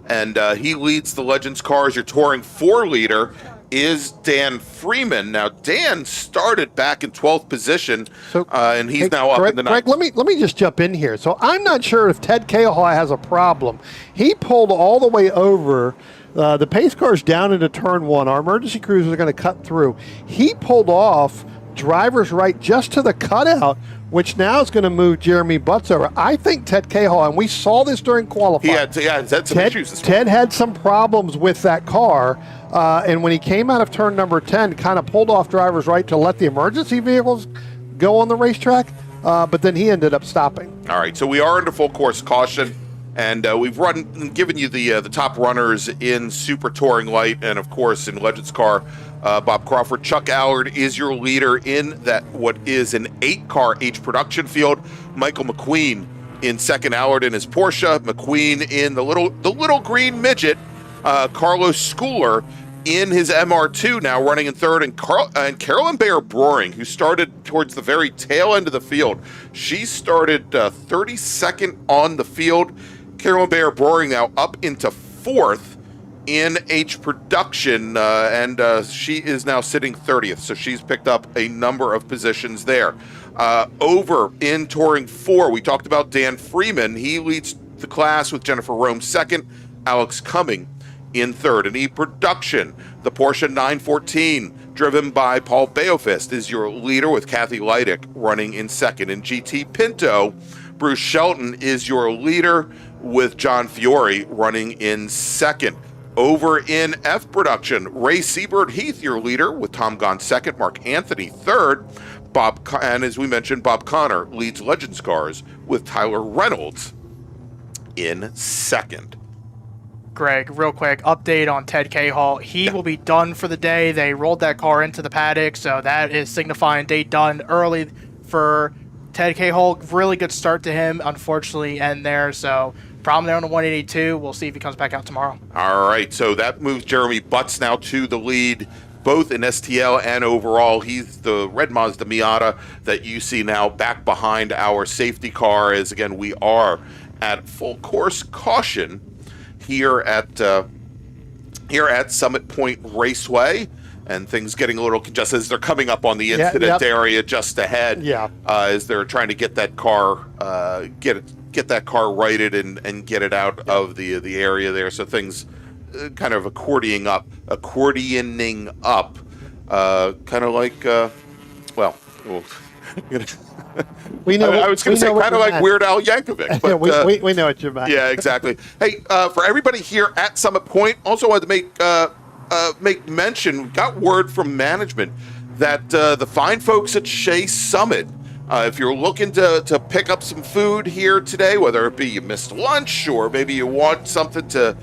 and he leads the Legends cars. Your Touring 4 leader is Dan Freeman. Now, Dan started back in 12th position, and he's now up in the 9th. Greg, let me just jump in here. So I'm not sure if Ted Cahall has a problem. He pulled all the way over. The pace car's down into turn 1. Our emergency crews are going to cut through. He pulled off driver's right just to the cutout, which now is going to move Jeremy Butts over. I think Ted Cahall, and we saw this during qualifying. He had some issues this morning. Ted had some problems with that car, and when he came out of turn number 10, kind of pulled off driver's right to let the emergency vehicles go on the racetrack, but then he ended up stopping. All right, so we are into full course caution, and we've given you the top runners in Super Touring Light, and of course in Legends car. Bob Crawford. Chuck Allard is your leader in that what is an 8-car H production field. Michael McQueen in second, Allard in his Porsche. McQueen in the little green midget. Carlos Schooler in his MR2 now running in third, and Carolyn Bayer-Broering, who started towards the very tail end of the field. She started 32nd on the field. Carolyn Bayer-Broering now up into 4th in H production, and she is now sitting 30th, so she's picked up a number of positions there. Over in Touring 4, we talked about Dan Freeman. He leads the class with Jennifer Rome second, Alex Cumming in third. In E production, the Porsche 914, driven by Paul Beofist, is your leader with Kathy Leidick running in second. In GT Pinto, Bruce Shelton is your leader with John Fiore running in second. Over in F production, Ray Seabird Heath, your leader, with Tom Gahn second, Mark Anthony third, and as we mentioned, Bob Connor leads Legends Cars with Tyler Reynolds in second. Greg, real quick, update on Ted Cahall. He will be done for the day. They rolled that car into the paddock, so that is signifying day done early for Ted Cahall. Really good start to him, unfortunately, end there. So problem there on the 182. We'll see if he comes back out tomorrow. All right, so that moves Jeremy Butts now to the lead, both in STL and overall. He's the red Mazda Miata that you see now back behind our safety car, as again, we are at full course caution here at Summit Point Raceway, and things getting a little congested as they're coming up on the incident area just ahead. As they're trying to get that car get that car righted and get it out of the area there. So things kind of accordioning up, kind of like we know. I was going to say kind of like Weird Al Yankovic. But, we know what you're about. Yeah, exactly. Hey, for everybody here at Summit Point, also wanted to make mention, we got word from management that the fine folks at Shea Summit, if you're looking to pick up some food here today, whether it be you missed lunch or maybe you want something to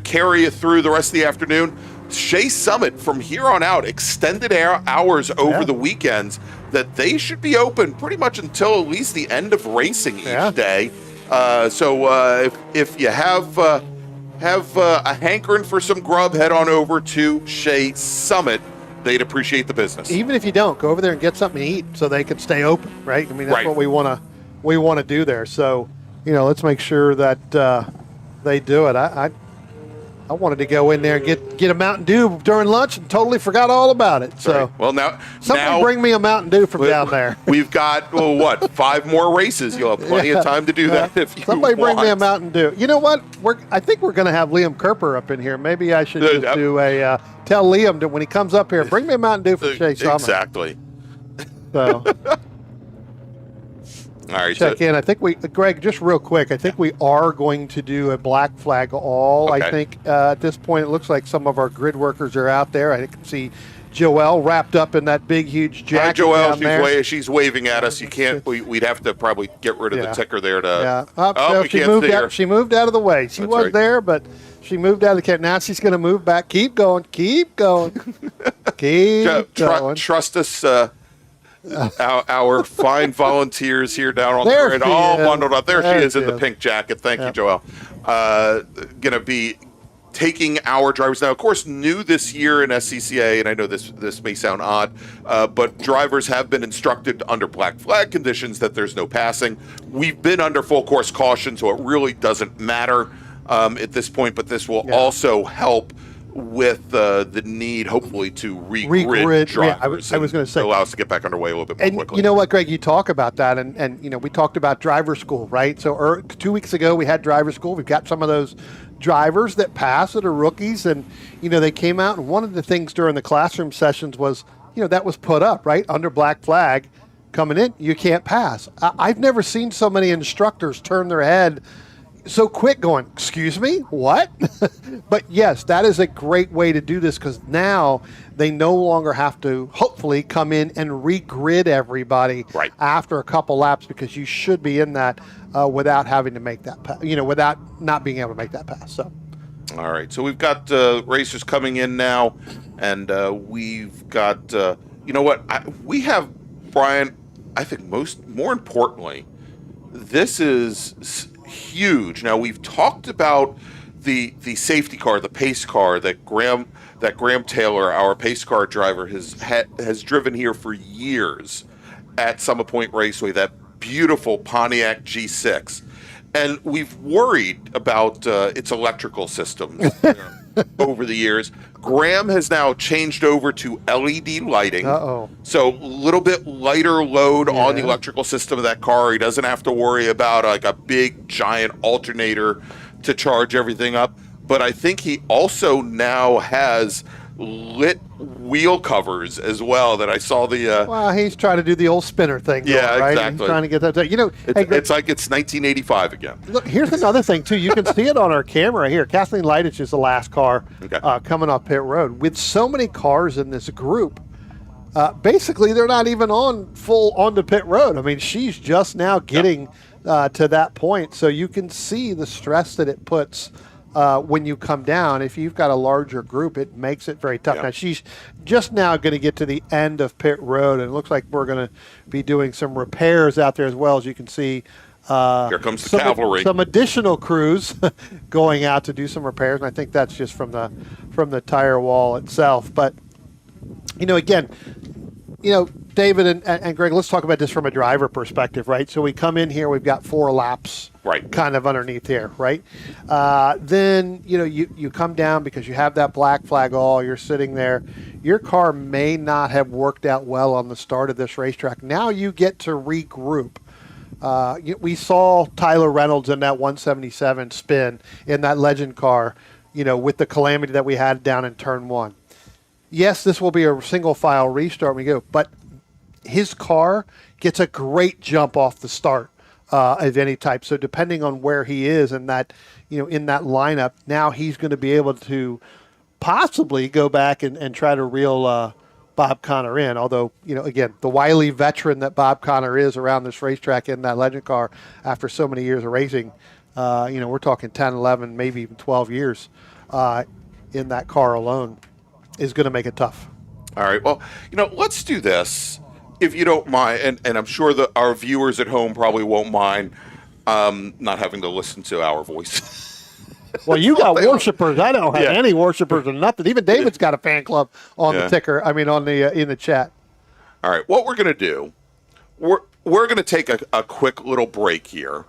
carry you through the rest of the afternoon, Shea Summit from here on out, extended hours over the weekends, that they should be open pretty much until at least the end of racing each day. So if you have a hankering for some grub, head on over to Shea Summit. They'd appreciate the business. Even if you don't, go over there and get something to eat so they can stay open, right? I mean, that's what we want to do there. So, let's make sure that they do it. I wanted to go in there and get a Mountain Dew during lunch and totally forgot all about it. So, well, now bring me a Mountain Dew from down there. We've got 5 more races. You'll have plenty of time to do that if you Somebody want. bring me a Mountain Dew. You know what? I think we're going to have Liam Kerper up in here. Maybe I should just do a tell Liam that when he comes up here, bring me a Mountain Dew from Shea Summit. Exactly. So. All right, check in. I think Greg, just real quick, I think we are going to do a black flag all. Okay. I think at this point it looks like some of our grid workers are out there. I can see Joelle wrapped up in that big, huge jacket. Hi, Joelle. down there. She's waving at us. You can't. We'd have to probably get rid of the ticker there to. So she moved out. She moved out of the way. She was there, but she moved out of the camp. Now she's going to move back. Keep going. Keep going. Keep going. Trust us. Our fine volunteers here down on the grid, all bundled up. There she is in the pink jacket. Thank you, Joelle. Going to be taking our drivers now. Of course, new this year in SCCA, and I know this may sound odd, but drivers have been instructed under black flag conditions that there's no passing. We've been under full course caution, so it really doesn't matter at this point. But this will also help with the need, hopefully, to regrid drivers. I was going to say, allow us to get back underway a little bit more quickly. You know what, Greg? You talk about that, and we talked about driver school, right? So 2 weeks ago we had driver school. We've got some of those drivers that pass that are rookies, and they came out. And one of the things during the classroom sessions was, that was put up right under black flag, coming in. You can't pass. I've never seen so many instructors turn their head so quick going, excuse me, what? But yes, that is a great way to do this, because now they no longer have to hopefully come in and regrid everybody after a couple laps, because you should be in that without having to make that pass, without not being able to make that pass. So, all right, so we've got racers coming in now, and we've got we have, Brian, I think more importantly, this is huge. Now, we've talked about the safety car, the pace car that Graham Taylor, our pace car driver, has driven here for years at Summit Point Raceway, that beautiful Pontiac G6. And we've worried about its electrical systems over the years. Graham has now changed over to LED lighting. So a little bit lighter load on the electrical system of that car. He doesn't have to worry about like a big giant alternator to charge everything up. But I think he also now has lit wheel covers as well that I saw the. Well, he's trying to do the old spinner thing. Yeah, going, right? exactly. He's trying to get that. You know, it's like it's 1985 again. Look, here's another thing too. You can see it on our camera here. Kathleen Lightich is the last car coming off pit road. With so many cars in this group, basically they're not even on full onto pit road. I mean, she's just now getting to that point. So you can see the stress that it puts when you come down. If you've got a larger group, it makes it very tough. Now she's just now going to get to the end of pit road, and it looks like we're going to be doing some repairs out there as well. As you can see, here comes the cavalry. Some additional crews going out to do some repairs, and I think that's just from the tire wall itself. But you know, again, you know, David and Greg, let's talk about this from a driver perspective, right? So we come in here, we've got 4 laps, kind of underneath here, right? Then you know, you come down because you have that black flag all. You're sitting there. Your car may not have worked out well on the start of this racetrack. Now you get to regroup. We saw Tyler Reynolds in that 177 spin in that legend car, you know, with the calamity that we had down in turn 1. Yes, this will be a single file restart when we go, but his car gets a great jump off the start of any type. So depending on where he is in that, you know, in that lineup, now he's going to be able to possibly go back and try to reel Bob Connor in. Although, you know, again, the wily veteran that Bob Connor is around this racetrack in that legend car after so many years of racing, you know, we're talking 10, 11, maybe even 12 years in that car alone, is going to make it tough. All right. Well, you know, let's do this, if you don't mind, and I'm sure that our viewers at home probably won't mind not having to listen to our voice. Well, you got worshipers. I don't have any worshipers or nothing. Even David's got a fan club on the ticker. I mean, on the in the chat. All right. What we're going to do, we're going to take a quick little break here.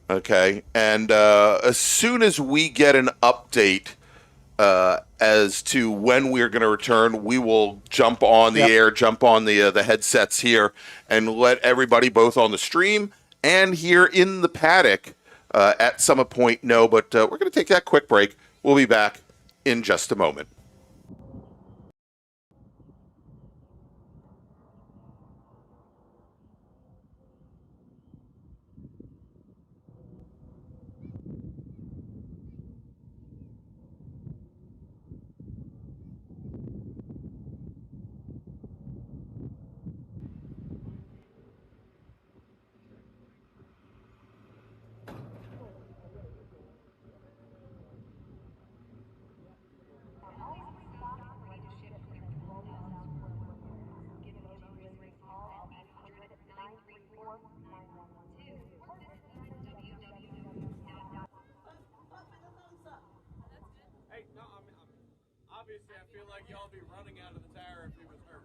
Okay. And as soon as we get an update as to when we're going to return, we will jump on the air, jump on the headsets here, and let everybody both on the stream and here in the paddock at some point know. But we're going to take that quick break. We'll be back in just a moment. Obviously, I feel like y'all be running out of the tower if he was hurt.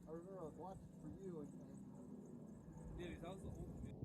I remember I was watching for you and yeah, that was the old video.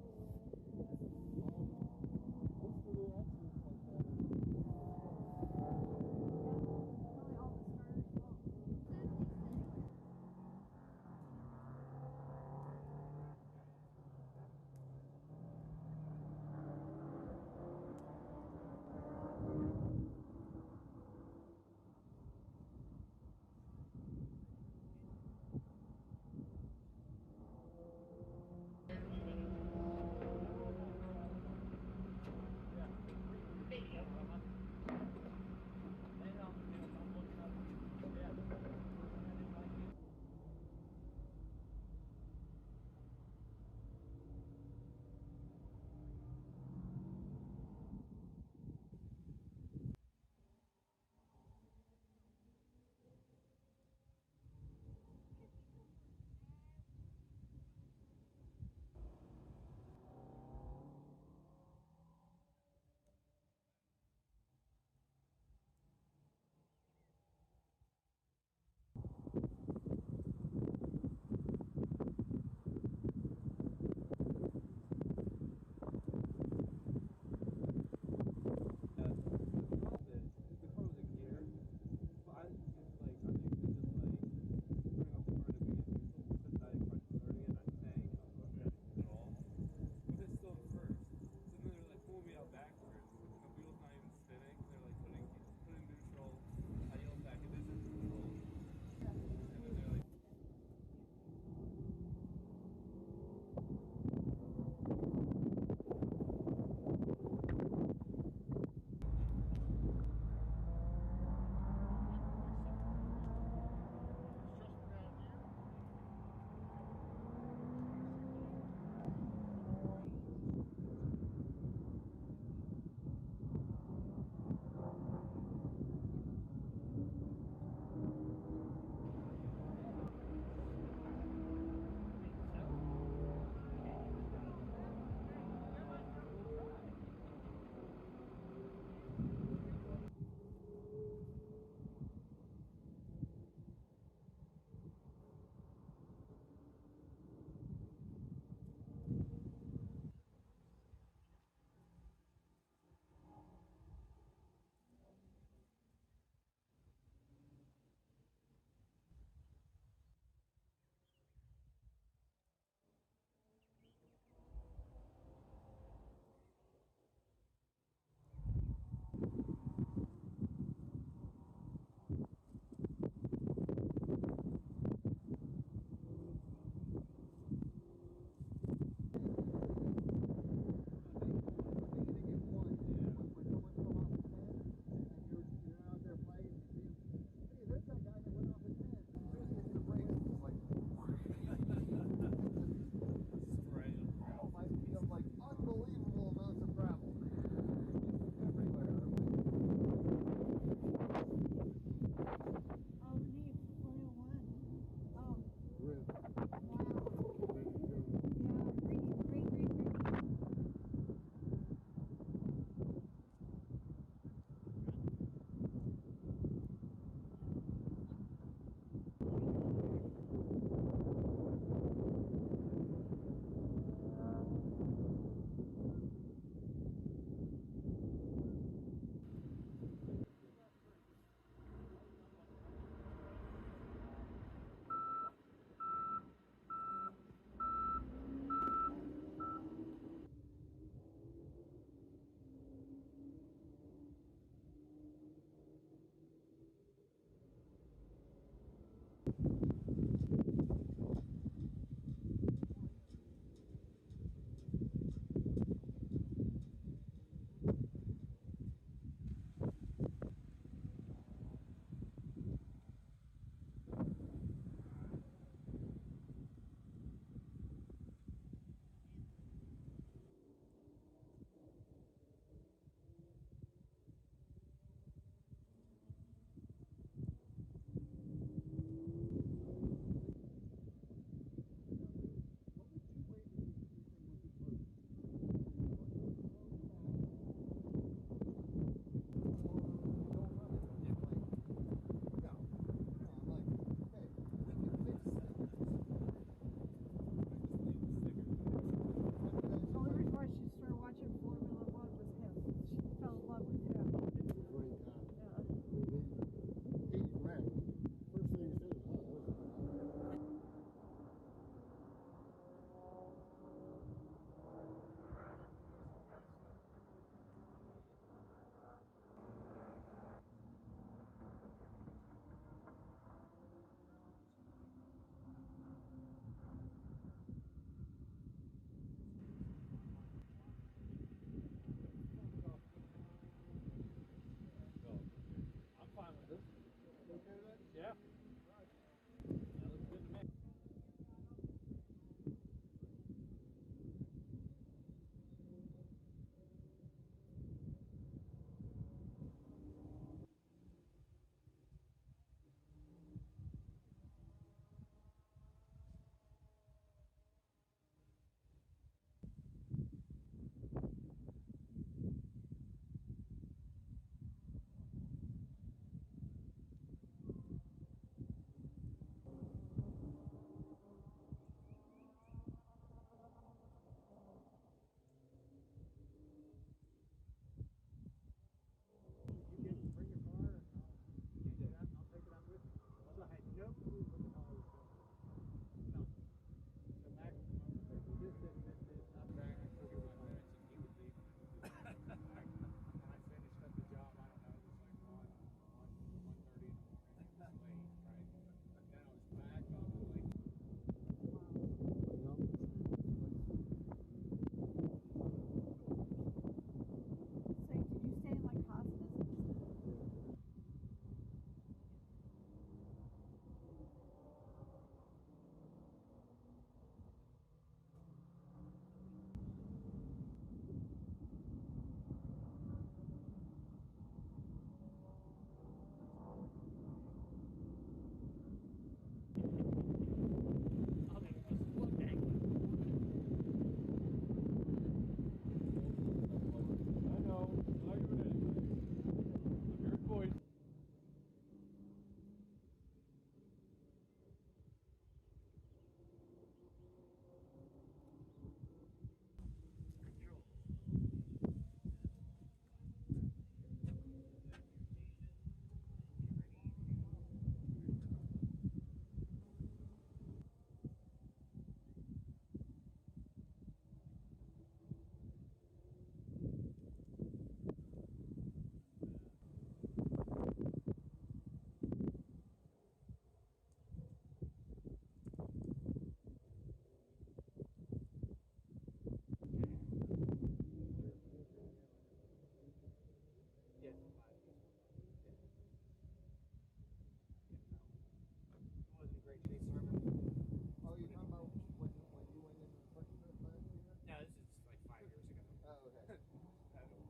Oh, you're talking about when you went in the first trip last year? No, this is like 5 years ago. Oh, okay. I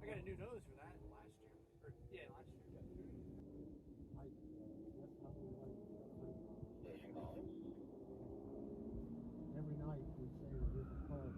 got a new nose for that last year. Or, yeah, last year. Every night we say it is fun.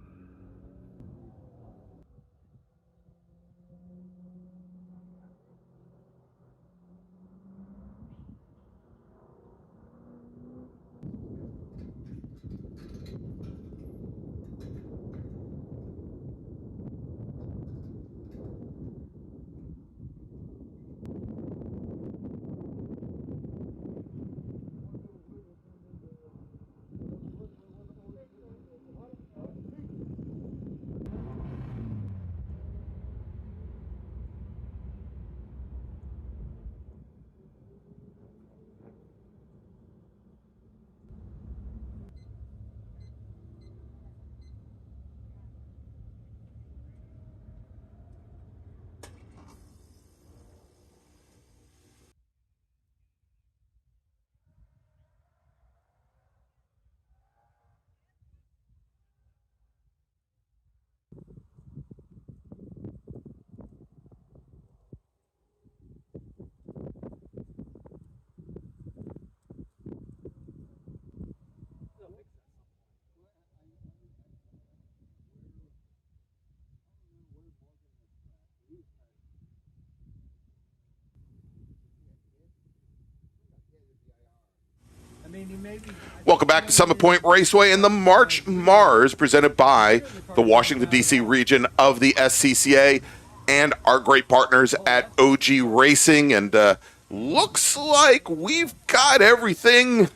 Welcome back to Summit Point Raceway and the March MARRS, presented by the Washington, D.C. region of the SCCA and our great partners at OG Racing. And looks like we've got everything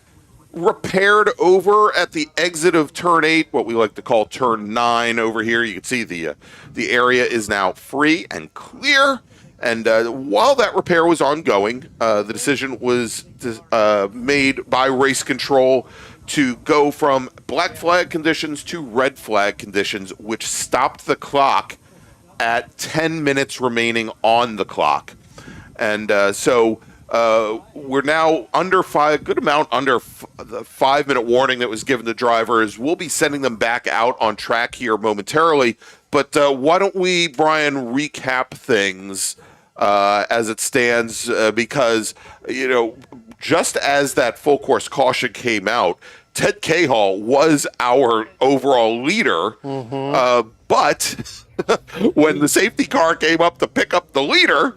repaired over at the exit of turn 8, what we like to call turn 9 over here. You can see the area is now free and clear. And while that repair was ongoing, the decision was made by race control to go from black flag conditions to red flag conditions, which stopped the clock at 10 minutes remaining on the clock. And so we're now under good amount under the 5-minute warning that was given to drivers. We'll be sending them back out on track here momentarily. But why don't we, Brian, recap things as it stands? Because, you know, just as that full course caution came out, Ted Cahall was our overall leader. But when the safety car came up to pick up the leader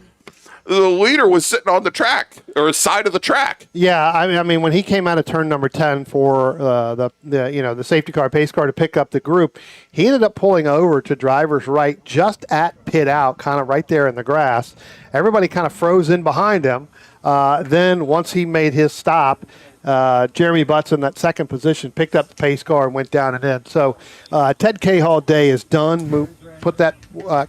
was sitting on the track or side of the track. Yeah, I mean, when he came out of turn number 10 for the safety car, pace car to pick up the group, he ended up pulling over to driver's right just at pit out, kind of right there in the grass. Everybody kind of froze in behind him. Then once he made his stop, Jeremy Butts in that second position picked up the pace car and went down and in. So Ted Cahall day is done. Put that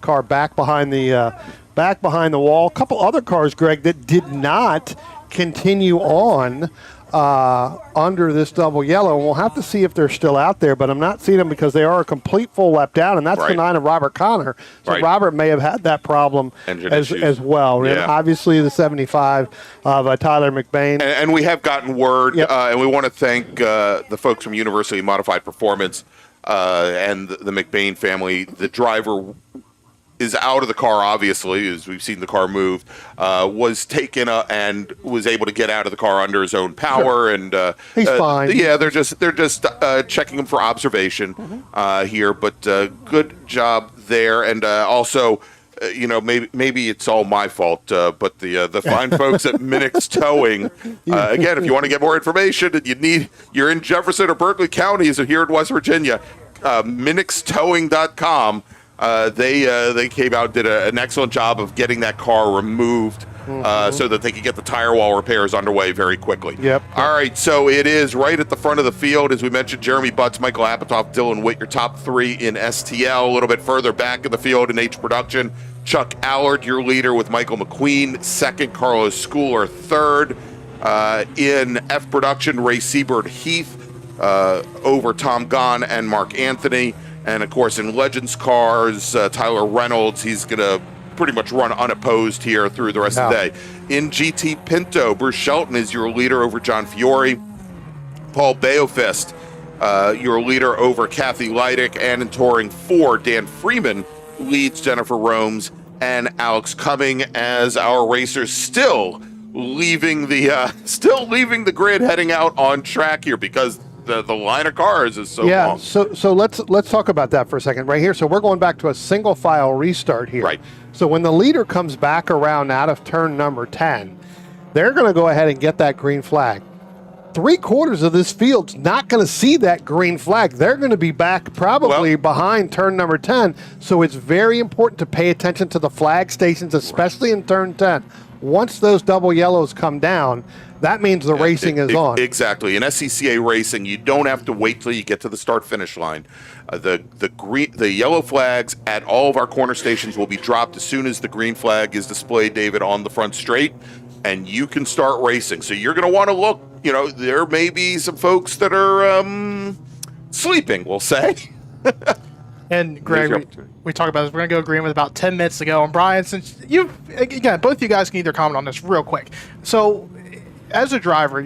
car back behind the wall. A couple other cars, Greg, that did not continue on under this double yellow. And we'll have to see if they're still out there, but I'm not seeing them because they are a complete full lap down, and that's the 9 of Robert Connor. So Robert may have had that problem as well. Yeah. And obviously the 75 of Tyler McBain. And we have gotten word, and we want to thank the folks from University Modified Performance and the McBain family. The driver is out of the car, obviously, as we've seen the car move, was taken and was able to get out of the car under his own power. And he's fine. Yeah, they're just checking him for observation here, but good job there. And also, maybe it's all my fault, but the fine folks at Minix Towing, again, if you want to get more information and you're in Jefferson or Berkeley counties or here in West Virginia, minixtowing.com. They came out and did an excellent job of getting that car removed so that they could get the tire wall repairs underway very quickly. All right, so it is right at the front of the field. As we mentioned, Jeremy Butts, Michael Apatow, Dylan Witt, your top 3 in STL. A little bit further back in the field in H Production, Chuck Allard, your leader with Michael McQueen. Second, Carlos Schooler. Third, in F Production, Ray Seabird Heath over Tom Gahn and Mark Anthony. And, of course, in Legends Cars, Tyler Reynolds, he's going to pretty much run unopposed here through the rest of the day. In GT Pinto, Bruce Shelton is your leader over John Fiore. Paul Baofist, your leader over Kathy Leidick, and in touring 4, Dan Freeman leads Jennifer Romes and Alex Cumming as our racers still leaving the grid, heading out on track here because the line of cars is so long. So let's talk about that for a second right here. So we're going back to a single file restart here. Right. So when the leader comes back around out of turn number 10, they're going to go ahead and get that green flag. 3/4 of this field's not going to see that green flag. They're going to be back probably behind turn number 10. So it's very important to pay attention to the flag stations, especially in turn 10. Once those double yellows come down, that means the racing is on. Exactly. In SCCA racing, you don't have to wait till you get to the start-finish line. The yellow flags at all of our corner stations will be dropped as soon as the green flag is displayed, David, on the front straight, and you can start racing. So you're going to want to look. There may be some folks that are sleeping, we'll say. And Greg, we talked about this. We're going to go green with about 10 minutes to go. And Brian, since again, both of you guys can either comment on this real quick. So as a driver,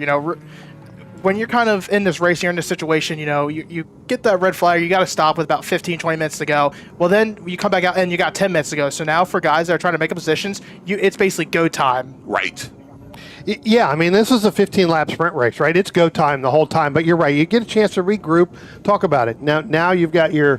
when you're kind of in this race, you're in this situation, you get that red flag, you got to stop with about 15, 20 minutes to go. Well, then you come back out and you got 10 minutes to go. So now for guys that are trying to make up positions, it's basically go time. Right. Yeah, I mean, this is a 15-lap sprint race, right? It's go time the whole time. But you're right. You get a chance to regroup, talk about it. Now you've got your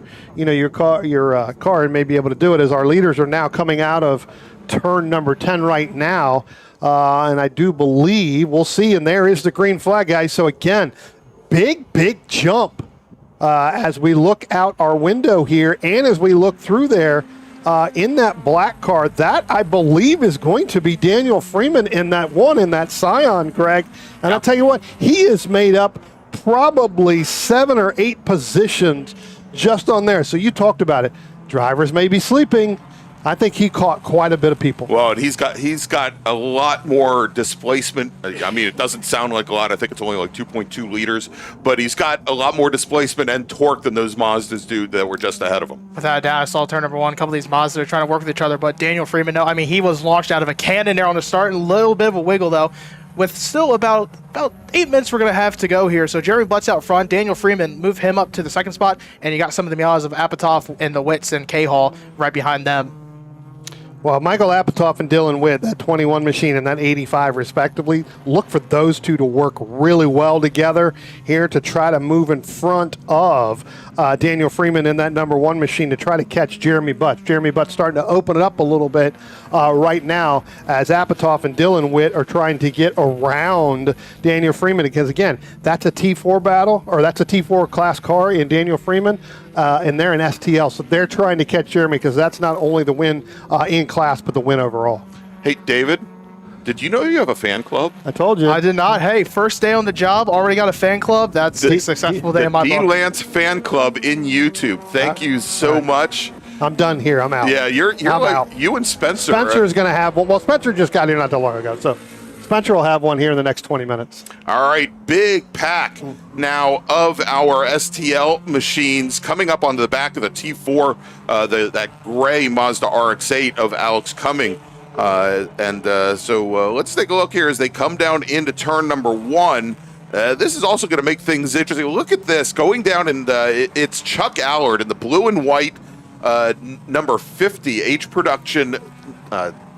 car, and may be able to do it as our leaders are now coming out of turn number 10 right now. And I do believe we'll see. And there is the green flag, guys. So again, big jump as we look out our window here, and as we look through there. In that black car, that I believe is going to be Daniel Freeman in that Scion, Greg. And I'll tell you what, he is made up probably 7 or 8 positions just on there. So you talked about it. Drivers may be sleeping. I think he caught quite a bit of people. Well, and he's got a lot more displacement. I mean, it doesn't sound like a lot. I think it's only like 2.2 liters, but he's got a lot more displacement and torque than those Mazdas do that were just ahead of him. Without a doubt, I saw turn number 1, a couple of these Mazdas are trying to work with each other, but Daniel Freeman, no, I mean, he was launched out of a cannon there on the start, and a little bit of a wiggle, though. With still about 8 minutes we're going to have to go here. So Jeremy Butts out front. Daniel Freeman, move him up to the second spot, and you got some of the Miatas of Apatow and the Witts and K-Hall right behind them. Well, Michael Apatow and Dylan Witt, that 21 machine and that 85 respectively, look for those two to work really well together here to try to move in front of Daniel Freeman in that number 1 machine to try to catch Jeremy Butts. Jeremy Butts starting to open it up a little bit right now as Apatow and Dylan Witt are trying to get around Daniel Freeman because, again, that's a T4 battle, or that's a T4 class car in Daniel Freeman. And they're in STL, so they're trying to catch Jeremy because that's not only the win in class, but the win overall. Hey, David, did you know you have a fan club? I told you. I did not. Hey, first day on the job, already got a fan club. That's a successful day in my book. D-Lance fan club in YouTube. Thank you so much. I'm done here. I'm out. Yeah, you're I'm like out. You and Spencer. Spencer is going to have one. Well, Spencer just got here not too long ago, so Spencer will have one here in the next 20 minutes. All right, big pack now of our STL machines coming up on the back of the T4, that gray Mazda RX-8 of Alex Cumming. So let's take a look here as they come down into turn number 1. This is also going to make things interesting. Look at this going down, and it's Chuck Allard in the blue and white number 50 H production.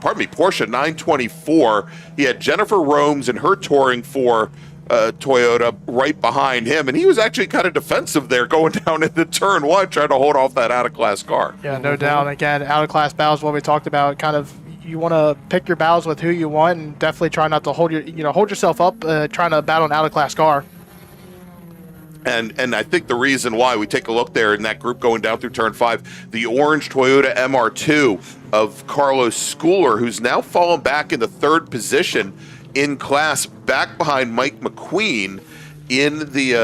Porsche 924. He had Jennifer Romes and her touring for Toyota right behind him, and he was actually kind of defensive there going down into turn 1, trying to hold off that out-of-class car. Yeah, no doubt. Again, out-of-class battles, what we talked about, kind of you want to pick your battles with who you want, and definitely try not to hold yourself up trying to battle an out-of-class car. And I think the reason why, we take a look there in that group going down through turn 5, the orange Toyota MR2 of Carlos Schooler, who's now fallen back into 3rd position in class, back behind Mike McQueen in the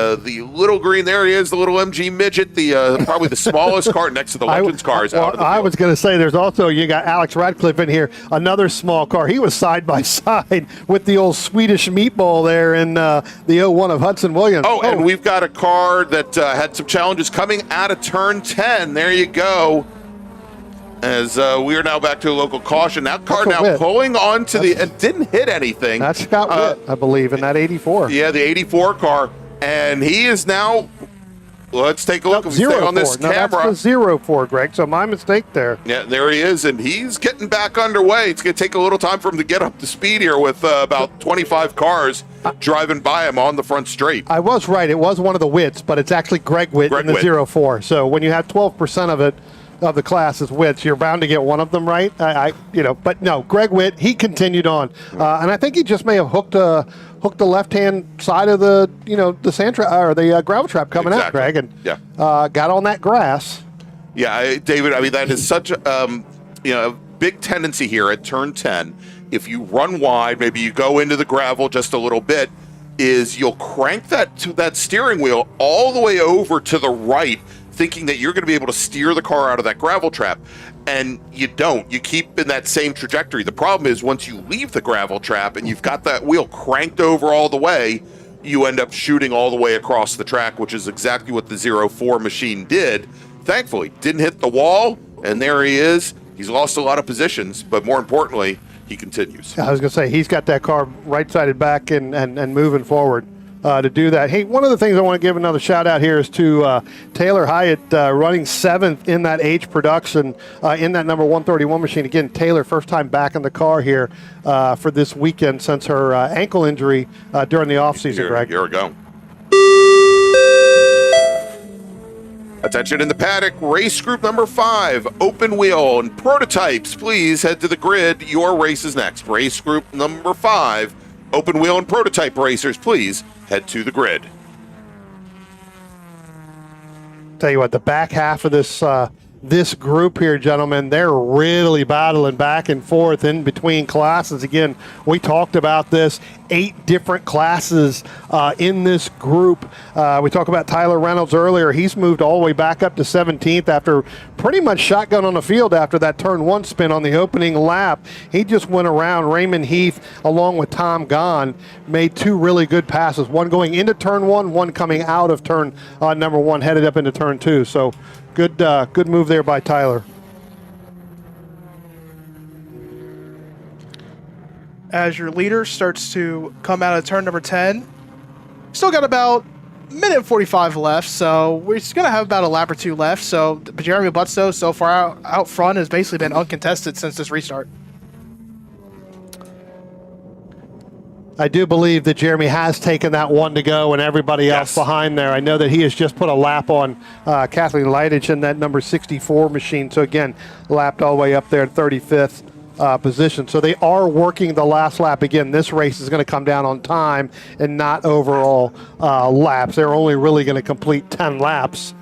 little green. There he is, the little MG midget, the probably the smallest car next to the Legends cars out of the field. I was going to say, there's also, you got Alex Radcliffe in here, another small car. He was side by side with the old Swedish meatball there in the 01 of Hudson Williams. Oh, and we've got a car that had some challenges coming out of turn 10. There you go. As we are now back to a local caution. That car now pulling onto it didn't hit anything. That's Scott Witt, I believe, in that 84. Yeah, the 84 car. And he is now, let's take a look. If we stay on this camera. That's the 0-4, Greg. So my mistake there. Yeah, there he is, and he's getting back underway. It's going to take a little time for him to get up to speed here with about 25 cars driving by him on the front straight. I was right. It was one of the Wits, but it's actually Greg Witt in the 0-4. So when you have 12% of it, of the class is Wits, you're bound to get one of them right. But no, Greg Witt, he continued on, and I think he just may have hooked the left-hand side of the the sand trap or the gravel trap coming out, Greg, and got on that grass. Yeah, David. I mean, that is such a big tendency here at turn 10. If you run wide, maybe you go into the gravel just a little bit, is you'll crank that steering wheel all the way over to the right, thinking that you're going to be able to steer the car out of that gravel trap, and you don't. You keep in that same trajectory. The problem is once you leave the gravel trap and you've got that wheel cranked over all the way, you end up shooting all the way across the track, which is exactly what the 0-4 machine did. Thankfully, didn't hit the wall, and there he is. He's lost a lot of positions, but more importantly, he continues. I was going to say, he's got that car right-sided back and moving forward. To do that. Hey, one of the things I want to give another shout out here is to Taylor Hyatt running 7th in that H production in that number 131 machine. Again, Taylor, first time back in the car here for this weekend since her ankle injury during the offseason, Greg. Here we go. Attention in the paddock, race group number 5, open wheel and prototypes. Please head to the grid. Your race is next. Race group number 5, open wheel and prototype racers, please head to the grid. Tell you what, the back half of this group here, gentlemen, they're really battling back and forth in between classes. Again, we talked about this, 8 different classes in this group. We talked about Tyler Reynolds earlier. He's moved all the way back up to 17th after pretty much shotgun on the field after that turn 1 spin on the opening lap. He just went around. Raymond Heath, along with Tom Gahn, made 2 really good passes, one going into turn 1, one coming out of turn number 1, headed up into turn 2. So good move there by Tyler. As your leader starts to come out of turn number 10, still got about a minute and 45 left, so we're just going to have about a lap or 2 left. So Jeremy Butstow so far out front has basically been uncontested since this restart. I do believe that Jeremy has taken that one to go and everybody else behind there. I know that he has just put a lap on Kathleen Leitich in that number 64 machine. So again, lapped all the way up there at 35th position. So they are working the last lap. Again, this race is going to come down on time and not overall laps. They're only really going to complete 10 laps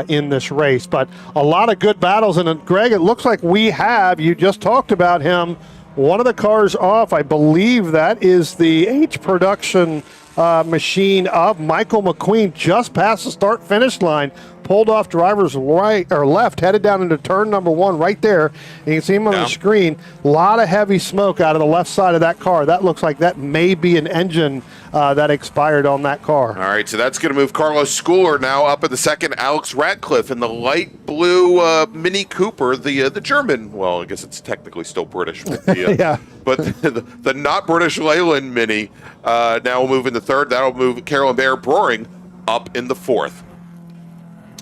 in this race. But a lot of good battles. And Greg, it looks like you just talked about him, one of the cars off. I believe that is the H production machine of Michael McQueen, just past the start-finish line, pulled off driver's right or left, headed down into turn number 1 right there. And you can see him on the screen. A lot of heavy smoke out of the left side of that car. That looks like that may be an engine that expired on that car. All right, so that's going to move Carlos Schooler now up in the second. Alex Ratcliffe in the light blue Mini Cooper, the German. Well, I guess it's technically still British. With the, but the not British Leyland Mini now will move in the third. That'll move Carolyn Bear Broering up in the 4th.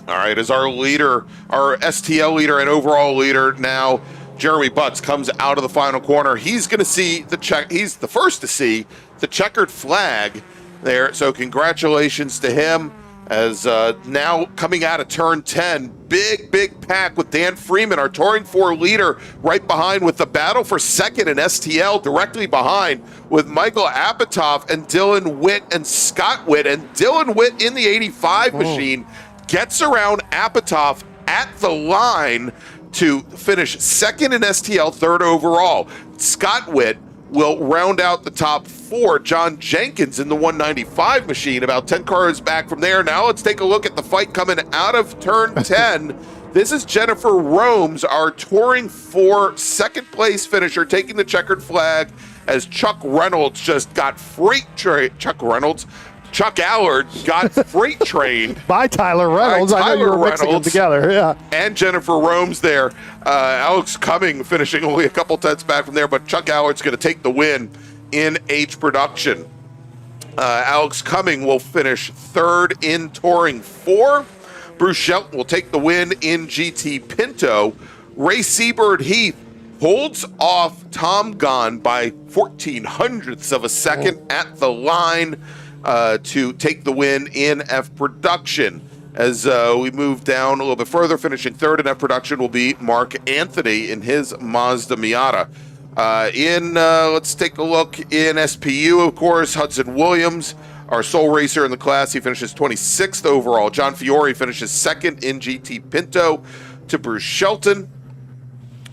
All right, as our leader, our STL leader and overall leader now, Jeremy Butts comes out of the final corner. He's going to see he's the first to see the checkered flag there. So congratulations to him as now coming out of turn 10, big pack with Dan Freeman, our Touring 4 leader, right behind with the battle for second in STL directly behind with Michael Apatow and Dylan Witt and Scott Witt. And Dylan Witt in the 85 machine gets around Apatow at the line to finish second in STL, third overall. Scott Witt will round out the top 4. John Jenkins in the 195 machine, about 10 cars back from there. Now let's take a look at the fight coming out of turn 10. This is Jennifer Romes, our Touring 4 second place finisher, taking the checkered flag as Chuck Reynolds just got Chuck Allard got freight trained by Tyler Reynolds. I know you were mixing them together. And Jennifer Romes there. Alex Cumming finishing only a couple tenths back from there, but Chuck Allard's going to take the win in H production. Alex Cumming will finish third in Touring 4. Bruce Shelton will take the win in GT Pinto. Ray Seabird Heath holds off Tom Gunn by 0.14 of a second at the line to take the win in F Production. As we move down a little bit further, finishing third in F Production will be Mark Anthony in his Mazda Miata. Let's take a look in SPU, of course, Hudson Williams, our sole racer in the class. He finishes 26th overall. John Fiore finishes second in GT Pinto to Bruce Shelton.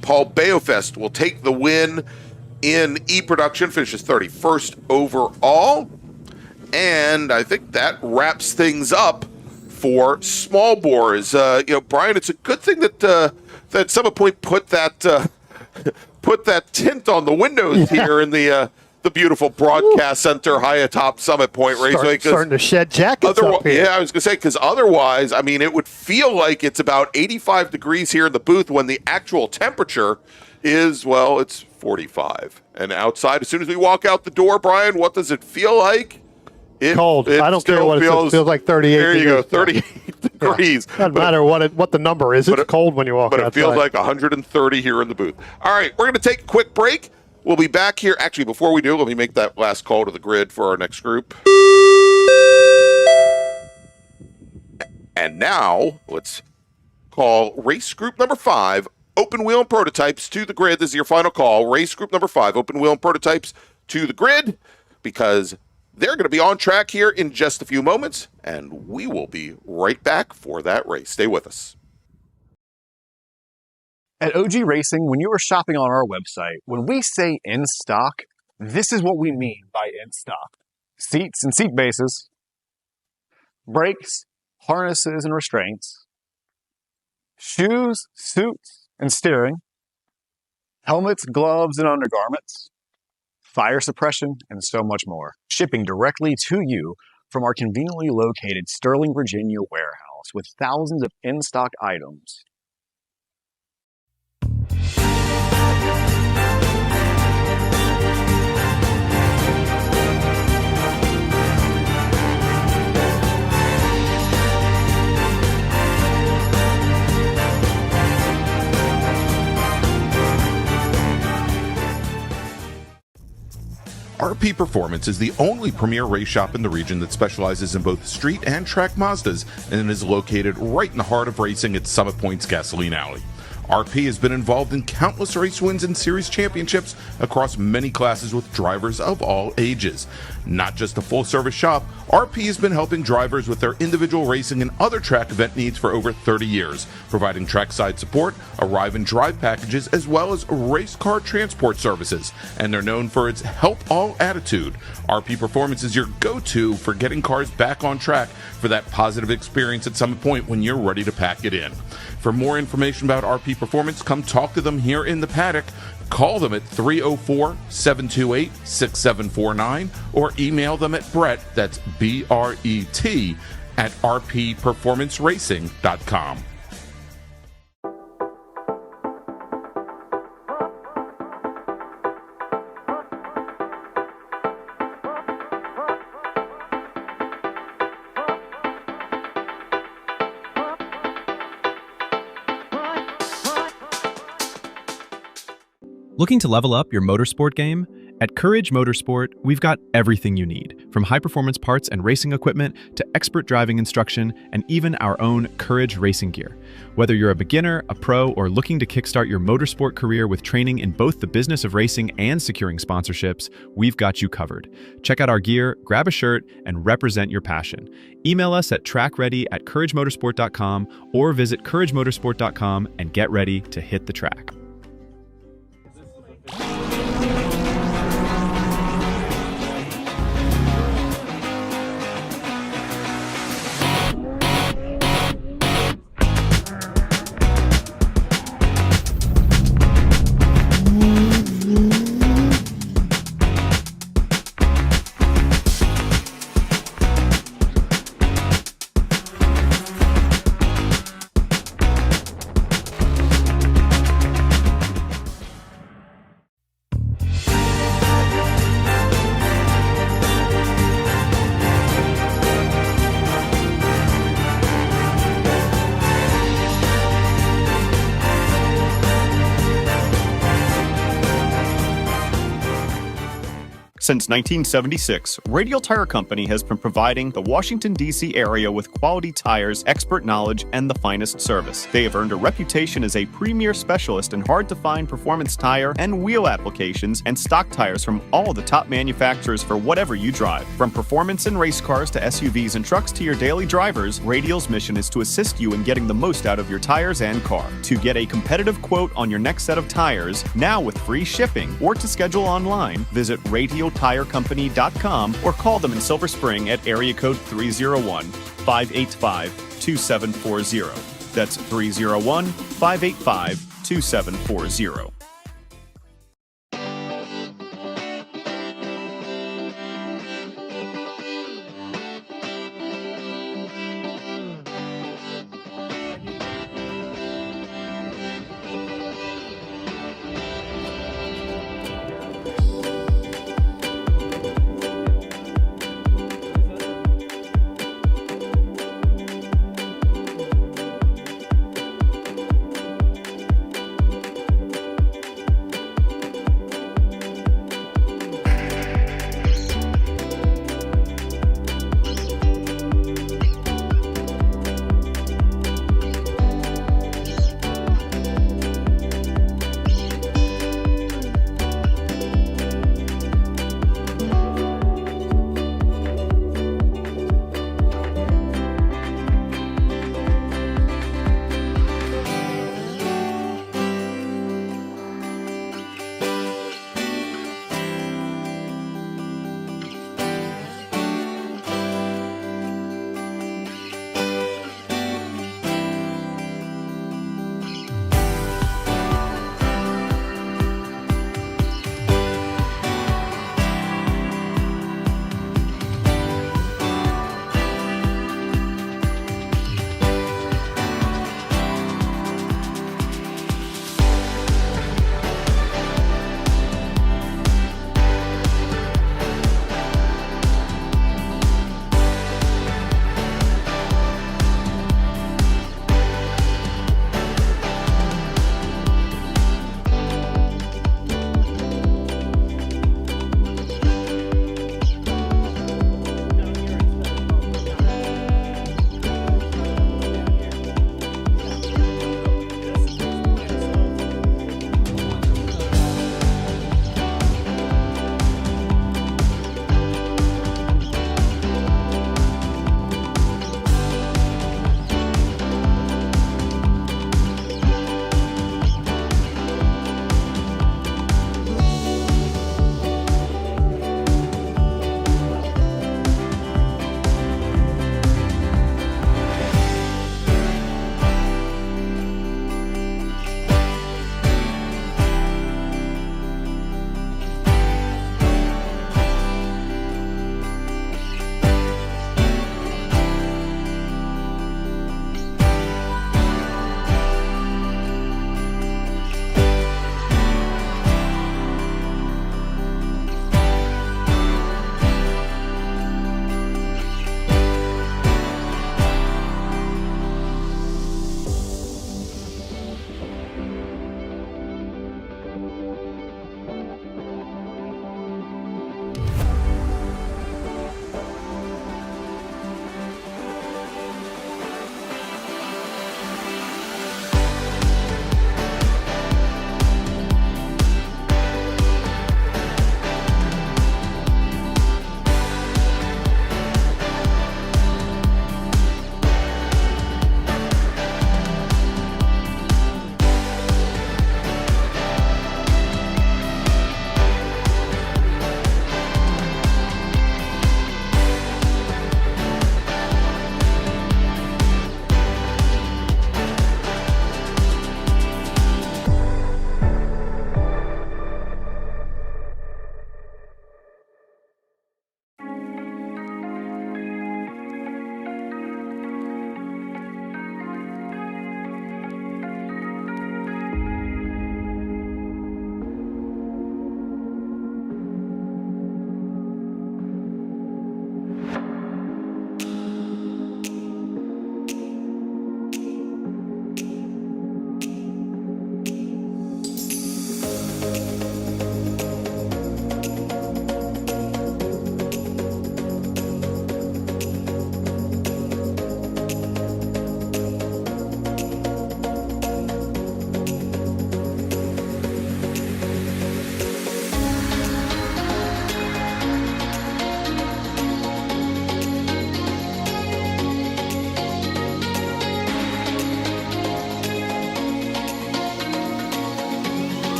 Paul Bayofest will take the win in E Production, finishes 31st overall. And I think that wraps things up for small bores. Brian, it's a good thing that that Summit Point put that tint on the windows here in the beautiful broadcast center high atop Summit Point Raceway. Starting to shed jackets up here. Yeah, I was going to say, because otherwise, I mean, it would feel like it's about 85 degrees here in the booth when the actual temperature is, well, it's 45. And outside, as soon as we walk out the door, Brian, what does it feel like? Cold. I don't care what it feels like 38 There you degrees. go, 38 degrees. Doesn't matter what the number is. It's cold when you walk outside. But it feels like 130 here in the booth. All right, we're going to take a quick break. We'll be back here. Actually, before we do, let me make that last call to the grid for our next group. And now, let's call race group number 5, Open Wheel and Prototypes, to the grid. This is your final call. Race group number 5, Open Wheel and Prototypes, to the grid, because they're going to be on track here in just a few moments, and we will be right back for that race. Stay with us. At OG Racing, when you are shopping on our website, when we say in stock, this is what we mean by in stock. Seats and seat bases, brakes, harnesses and restraints, shoes, suits, and steering, helmets, gloves, and undergarments, fire suppression, and so much more. Shipping directly to you from our conveniently located Sterling, Virginia warehouse with thousands of in-stock items. RP Performance is the only premier race shop in the region that specializes in both street and track Mazdas and is located right in the heart of racing at Summit Point's Gasoline Alley. RP has been involved in countless race wins and series championships across many classes with drivers of all ages. Not just a full-service shop, RP has been helping drivers with their individual racing and other track event needs for over 30 years, providing trackside support, arrive and drive packages, as well as race car transport services. And they're known for its help all attitude. RP Performance is your go-to for getting cars back on track for that positive experience at Summit Point when you're ready to pack it in. For more information about RP Performance, come talk to them here in the paddock. Call them at 304-728-6749 or email them at Brett, that's B-R-E-T, at rpperformanceracing.com. Looking to level up your motorsport game? At Courage Motorsport, we've got everything you need, from high-performance parts and racing equipment to expert driving instruction and even our own Courage racing gear. Whether you're a beginner, a pro, or looking to kickstart your motorsport career with training in both the business of racing and securing sponsorships, we've got you covered. Check out our gear, grab a shirt, and represent your passion. Email us at trackready@couragemotorsport.com or visit couragemotorsport.com and get ready to hit the track. Since 1976, Radial Tire Company has been providing the Washington, D.C. area with quality tires, expert knowledge, and the finest service. They have earned a reputation as a premier specialist in hard-to-find performance tire and wheel applications and stock tires from all the top manufacturers for whatever you drive. From performance and race cars to SUVs and trucks to your daily drivers, Radial's mission is to assist you in getting the most out of your tires and car. To get a competitive quote on your next set of tires, now with free shipping, or to schedule online, visit radialtirecompany.com or call them in Silver Spring at area code 301-585-2740. That's 301-585-2740.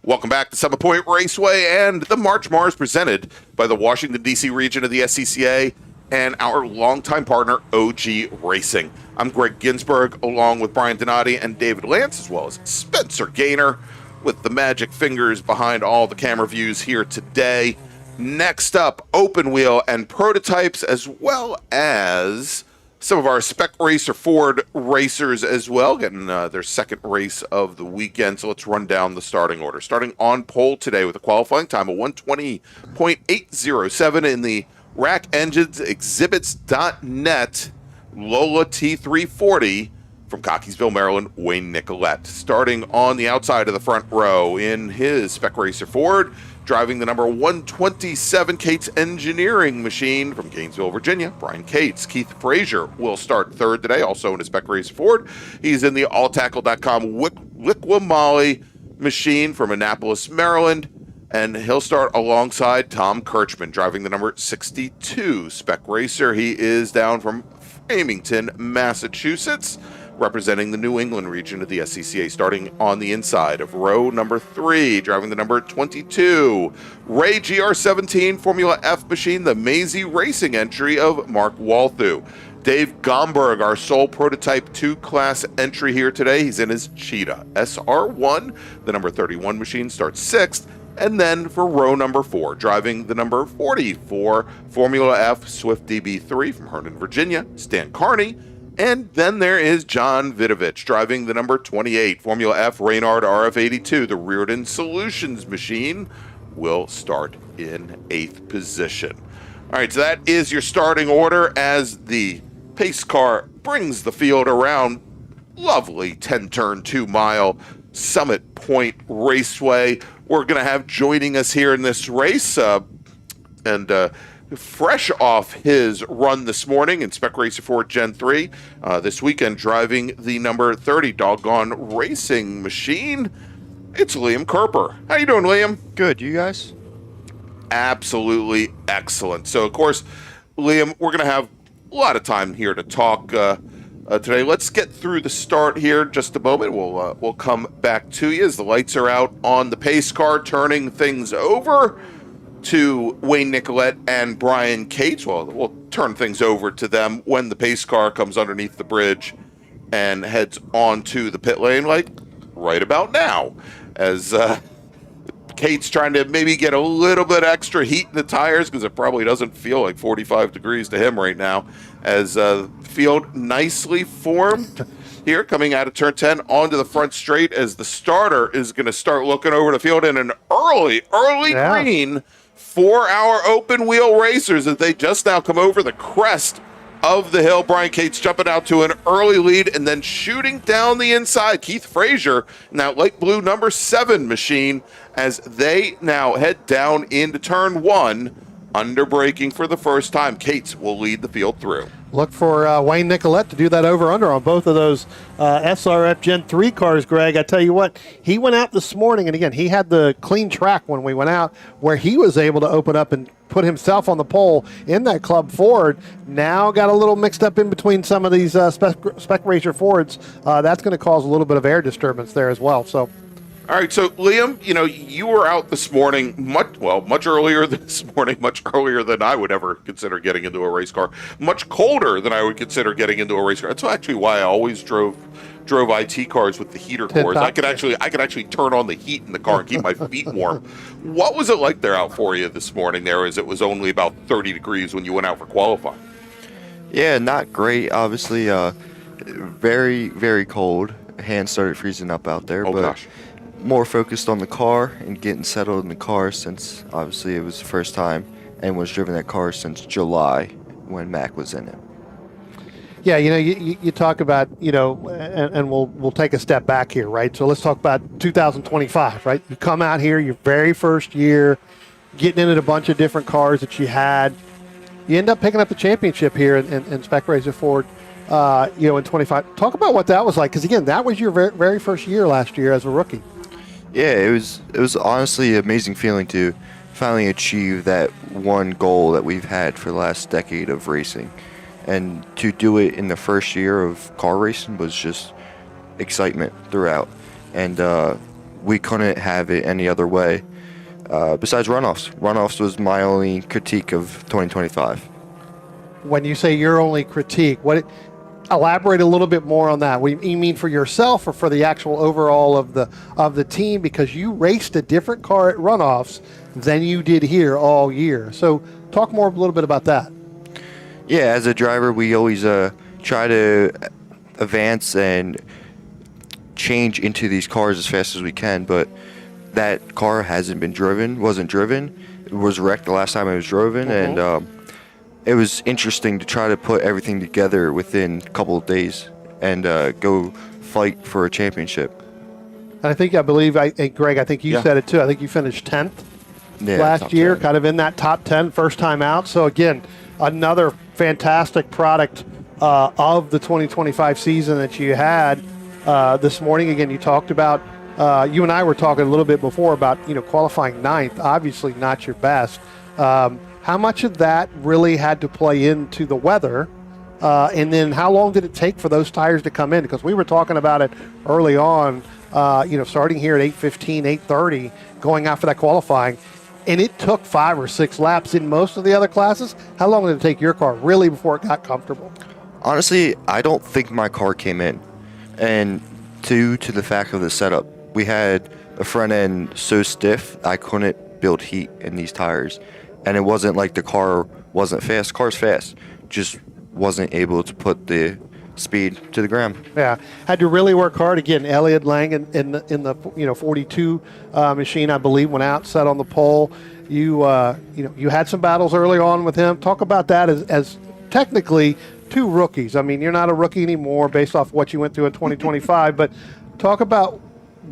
Welcome back to Summit Point Raceway and the MARRS presented by the Washington, D.C. region of the SCCA and our longtime partner, OG Racing. I'm Greg Ginsburg, along with Brian Donati and David Lance, as well as Spencer Gaynor, with the magic fingers behind all the camera views here today. Next up, open wheel and prototypes, as well as some of our Spec Racer Ford racers as well, getting their second race of the weekend. So let's run down the starting order. Starting on pole today with a qualifying time of 1:20.807 in the Rack Engines Exhibits.net Lola T340 from Cockeysville, Maryland, Wayne Nicolette. Starting on the outside of the front row in his Spec Racer Ford, driving the number 127 Cates Engineering machine from Gainesville, Virginia, Brian Cates. Keith Frazier will start third today, also in a Spec Racer Ford. He's in the alltackle.com Liqui-Moly machine from Annapolis, Maryland, and he'll start alongside Tom Kirchman, driving the number 62 Spec Racer. He is down from Framingham, Massachusetts, representing the New England region of the SCCA, starting on the inside of row number 3, driving the number 22, Ray GR17 Formula F machine, the Maisie Racing entry of Mark Walthu. Dave Gomberg, our sole Prototype 2 class entry here today. He's in his Cheetah SR1. The number 31 machine starts 6th. And then for row number 4, driving the number 44 Formula F Swift DB3 from Herndon, Virginia, Stan Carney. And then there is John Vidovich, driving the number 28 Formula F Reynard RF82. The Reardon Solutions machine will start in 8th position. All right, so that is your starting order as the pace car brings the field around lovely 10-turn, 2-mile Summit Point Raceway. We're going to have joining us here in this race fresh off his run this morning in Spec Racer Ford Gen 3, this weekend driving the number 30 Doggone Racing machine, it's Liam Kerper. How you doing, Liam? Good, you guys? Absolutely excellent. So, of course, Liam, we're going to have a lot of time here to talk today. Let's get through the start here in just a moment. We'll come back to you as the lights are out on the pace car, turning things over to Wayne Nicolette and Brian Cates. Well, we'll turn things over to them when the pace car comes underneath the bridge and heads onto the pit lane, like right about now, as Cates trying to maybe get a little bit extra heat in the tires, because it probably doesn't feel like 45 degrees to him right now, as the field nicely formed here, coming out of turn 10 onto the front straight, as the starter is going to start looking over the field in an early green for our open wheel racers as they just now come over the crest of the hill. Brian Cates jumping out to an early lead and then shooting down the inside. Keith Frazier in that light blue number 7 machine as they now head down into turn 1, under braking for the first time. Cates will lead the field through. Look for Wayne Nicolette to do that over-under on both of those SRF Gen 3 cars, Greg. I tell you what, he went out this morning, and again, he had the clean track when we went out, where he was able to open up and put himself on the pole in that Club Ford. Now got a little mixed up in between some of these Spec Racer Fords. That's going to cause a little bit of air disturbance there as well. So. All right, so Liam, you were out this morning much earlier this morning, much earlier than I would ever consider getting into a race car, much colder than I would consider getting into a race car. That's actually why I always drove IT cars with the heater cores. I could actually turn on the heat in the car and keep my feet warm. What was it like there out for you this morning there, as it was only about 30 degrees when you went out for qualifying? Yeah, not great. Obviously, very, very cold. Hands started freezing up out there. Gosh. More focused on the car and getting settled in the car, since obviously it was the first time and was driven that car since July when Mac was in it. Yeah, you talk about, and we'll take a step back here, right? So let's talk about 2025, right? You come out here, your very first year, getting into a bunch of different cars that you had. You end up picking up the championship here in Spec Racer Ford, in 25. Talk about what that was like, because again, that was your very first year last year as a rookie. Yeah, it was honestly an amazing feeling to finally achieve that one goal that we've had for the last decade of racing. And to do it in the first year of car racing was just excitement throughout. And we couldn't have it any other way. Besides runoffs. Runoffs was my only critique of 2025. When you say your only critique, elaborate a little bit more on that. What do you mean for yourself or for the actual overall of the team? Because you raced a different car at runoffs than you did here all year. So talk more a little bit about that. Yeah, as a driver, we always try to advance and change into these cars as fast as we can, but that car wasn't driven. It was wrecked the last time it was driven, and it was interesting to try to put everything together within a couple of days and go fight for a championship. And Greg, I think you said it too. I think you finished 10th last year, 10. kind of in that top 10, first time out. So again, another fantastic product of the 2025 season that you had this morning. Again, you talked about, you and I were talking a little bit before about, qualifying 9th, obviously not your best. How much of that really had to play into the weather? And then how long did it take for those tires to come in? Because we were talking about it early on, starting here at 8:15, 8:30, going after that qualifying. And it took 5 or 6 laps in most of the other classes. How long did it take your car really before it got comfortable? Honestly, I don't think my car came in. And due to the fact of the setup, we had a front end so stiff, I couldn't build heat in these tires. And it wasn't like the car wasn't fast. Car's fast, just wasn't able to put the speed to the ground. Yeah, had to really work hard. Again, Elliott Lang in the 42 machine, I believe, went out, set on the pole. You had some battles early on with him. Talk about that as technically 2 rookies. I mean, you're not a rookie anymore based off what you went through in 2025, but talk about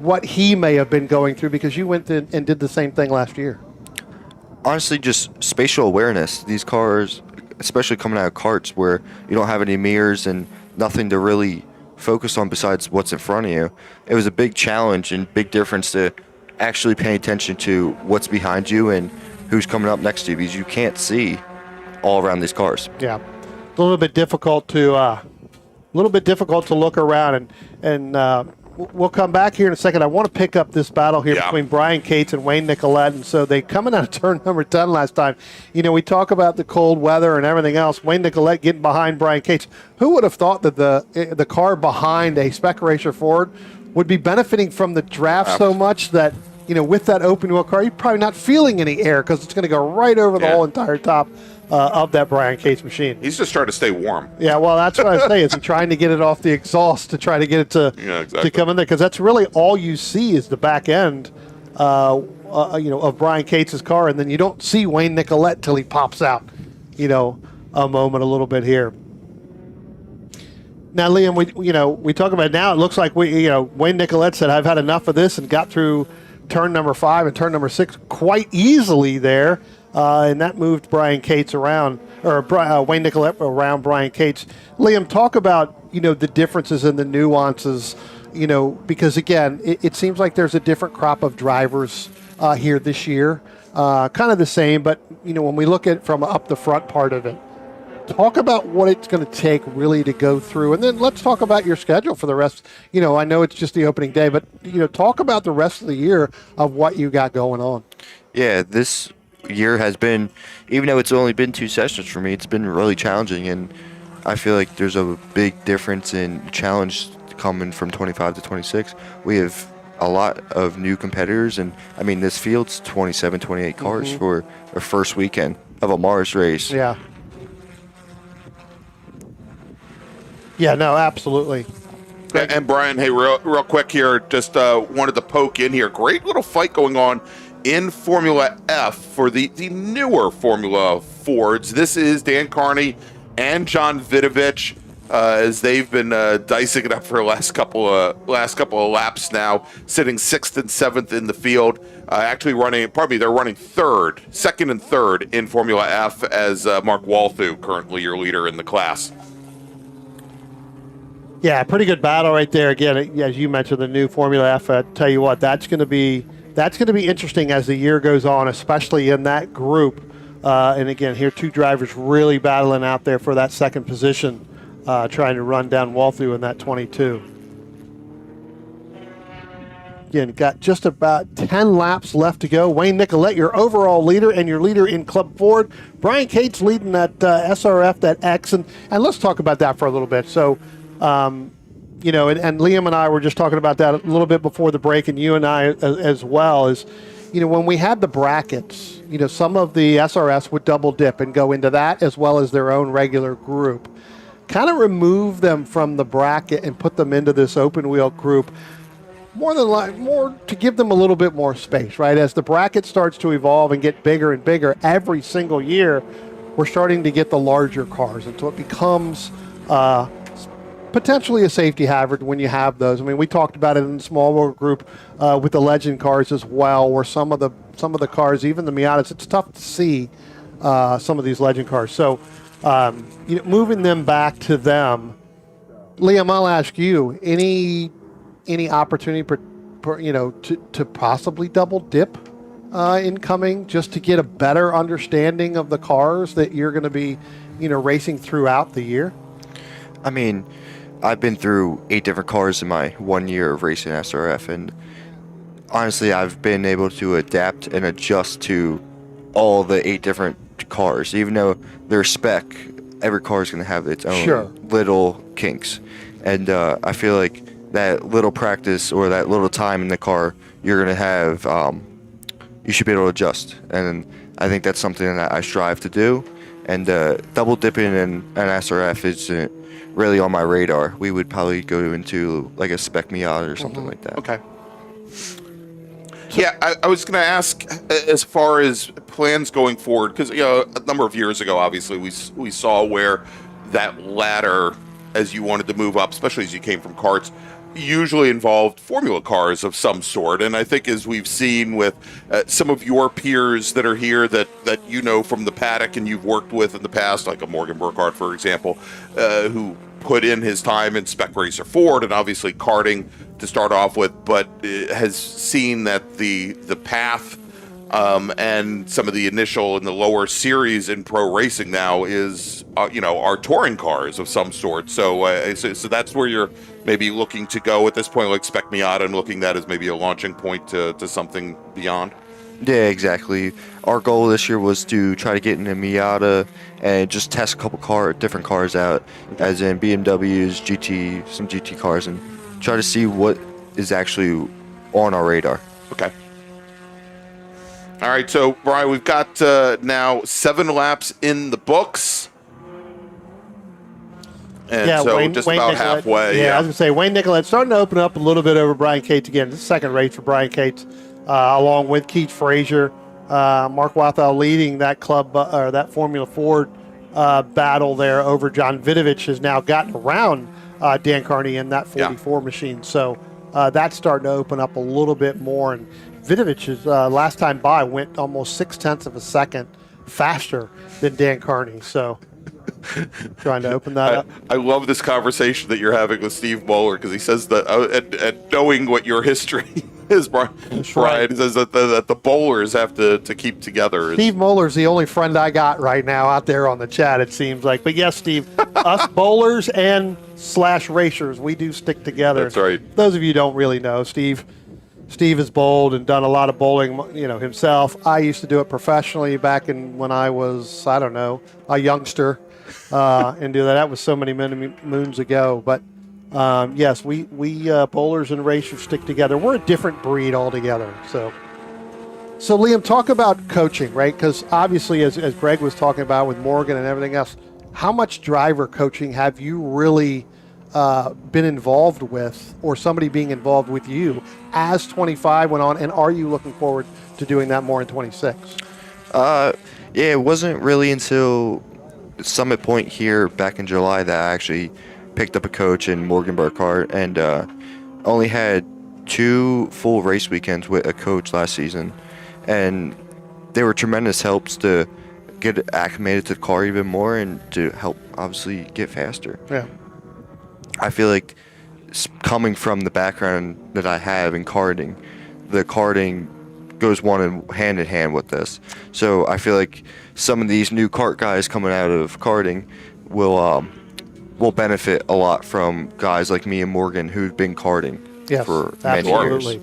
what he may have been going through, because you went and did the same thing last year. Honestly, just spatial awareness. These cars, especially coming out of karts where you don't have any mirrors and nothing to really focus on besides what's in front of you, it was a big challenge and big difference to actually paying attention to what's behind you and who's coming up next to you, because you can't see all around these cars. Yeah, a little bit difficult to look around, and we'll come back here in a second. I want to pick up this battle here between Brian Cates and Wayne Nicolette. And so they coming out of turn number 10 last time. We talk about the cold weather and everything else. Wayne Nicolette getting behind Brian Cates. Who would have thought that the car behind a Spec Racer Ford would be benefiting from the draft so much that, with that open wheel car, you're probably not feeling any air because it's going to go right over the whole entire top of that Brian Cates machine. He's just trying to stay warm. Yeah, well, that's what I say. Is he trying to get it off the exhaust to try to get it to come in there? Because that's really all you see is the back end, of Brian Cates' car, and then you don't see Wayne Nicolette till he pops out. A moment, a little bit here. Now, Liam, we talk about it now. It looks like Wayne Nicolette said, "I've had enough of this," and got through turn number 5 and turn number 6 quite easily there. And that moved Brian Cates around, or Wayne Nicolette around Brian Cates. Liam, talk about, the differences and the nuances, because, again, it seems like there's a different crop of drivers here this year. Kind of the same, but, when we look at from up the front part of it, talk about what it's going to take really to go through. And then let's talk about your schedule for the rest. I know it's just the opening day, but, talk about the rest of the year of what you got going on. Yeah, this year has been, even though it's only been 2 sessions for me, it's been really challenging, and I feel like there's a big difference in challenge coming from 25 to 26. We have a lot of new competitors, and I mean, this field's 27, 28 cars for a first weekend of a MARRS race. Yeah. Yeah, no, absolutely. And Brian, hey, real quick here, just wanted to poke in here. Great little fight going on in Formula F for the newer Formula Fords. This is Dan Carney and John Vidovich, as they've been dicing it up for the last couple of laps now, sitting 6th and 7th in the field. They're running second and third in Formula F, as Mark Walthu, currently your leader in the class. Yeah, pretty good battle right there. Again, as you mentioned, the new Formula F. I tell you what, that's going to be interesting as the year goes on, especially in that group. And again, here 2 drivers really battling out there for that second position, trying to run down Walthu in that 22. Again, got just about 10 laps left to go. Wayne Nicolette, your overall leader and your leader in Club Ford. Brian Cates leading that SRF, that X. And let's talk about that for a little bit. So, you know, and Liam and I were just talking about that a little bit before the break, and you and I as well, is, you know, when we had the brackets, you know, some of the SRS would double dip and go into that as well as their own regular group. Kind of remove them from the bracket and put them into this open wheel group. More to give them a little bit more space, right? As the bracket starts to evolve and get bigger and bigger every single year, we're starting to get the larger cars, and so it becomes potentially a safety hazard when you have those. I mean, we talked about it in the small wheel group with the legend cars as well, where some of the cars, even the Miatas, it's tough to see some of these legend cars. So, you know, moving them back to them. Liam, I'll ask you, any opportunity you know, to possibly double dip incoming, just to get a better understanding of the cars that you're going to be, you know, racing throughout the year? I mean, I've been through 8 different cars in my 1 year of racing SRF, and honestly, I've been able to adapt and adjust to all the 8 different cars. Even though they're spec, every car is going to have its own little kinks, and I feel like that little practice or that little time in the car, you're going to have, you should be able to adjust. And I think that's something that I strive to do. And double dipping in an SRF isn't really on my radar. We would probably go into like a spec Miata or something like that. Okay. Yeah, I was going to ask, as far as plans going forward, because, you know, a number of years ago, obviously, we saw where that ladder, as you wanted to move up, especially as you came from karts, usually involved formula cars of some sort. And I think, as we've seen with some of your peers that are here that you know from the paddock and you've worked with in the past, like a Morgan Burkhardt, for example, who put in his time in Spec Racer Ford and obviously karting to start off with, but has seen that the path and some of the initial and the lower series in pro racing now is, you know, are touring cars of some sort. So, so that's where you're maybe looking to go at this point, like Spec Miata, and looking at as maybe a launching point to something beyond. Yeah, exactly. Our goal this year was to try to get in a Miata and just test a couple different cars out, as in BMWs, some GT cars, and try to see what is actually on our radar. Okay. All right, so Brian, we've got now 7 laps in the books. And so Wayne about Nicolette, halfway. Yeah, I was going to say, Wayne Nicolette starting to open up a little bit over Brian Cates again. This is the second race for Brian Cates, along with Keith Frazier. Mark Wathau leading that club, or that Formula Ford battle there over John Vidovich, has now gotten around Dan Carney in that 44 machine. So that's starting to open up a little bit more. And Vidovich's last time by went almost 0.6 of a second faster than Dan Carney. So trying to open that up. I love this conversation that you're having with Steve Bowler, because he says that, and knowing what your history is, Brian, he says that the bowlers have to keep together. Steve Moeller's the only friend I got right now out there on the chat, it seems like. But yes, Steve, us bowlers and / racers, we do stick together. That's right. Those of you who don't really know, Steve has bowled and done a lot of bowling, you know, himself. I used to do it professionally back when I was, I don't know, a youngster, and do that. That was so many moons ago. But yes, we bowlers and racers stick together. We're a different breed altogether. So Liam, talk about coaching, right? Because obviously, as Greg was talking about with Morgan and everything else, how much driver coaching have you really been involved with, or somebody being involved with you as 25 went on, and are you looking forward to doing that more in 26? Yeah, it wasn't really until Summit Point here back in July that I actually picked up a coach in Morgan Burkhardt, and only had 2 full race weekends with a coach last season, and they were tremendous helps to get acclimated to the car even more and to help obviously get faster. Yeah. I feel like coming from the background that I have in karting, the karting goes hand in hand with this. So I feel like some of these new kart guys coming out of karting will benefit a lot from guys like me and Morgan who've been karting for many years.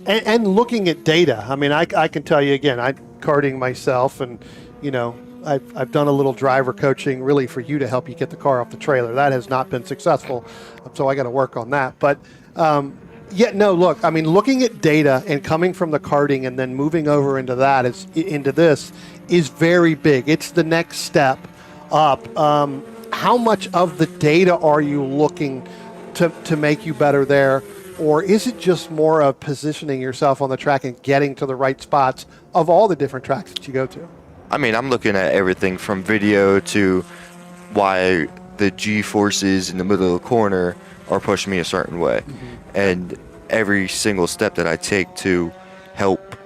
and looking at data. I mean, I can tell you again, I'm karting myself, and I've done a little driver coaching really for you to help you get the car off the trailer. That has not been successful, so I got to work on that. But look, I mean, looking at data and coming from the karting and then moving over into this is very big. It's the next step up. How much of the data are you looking to make you better there? Or is it just more of positioning yourself on the track and getting to the right spots of all the different tracks that you go to? I mean, I'm looking at everything from video to why the G-forces in the middle of the corner are pushing me a certain way. And every single step that I take to help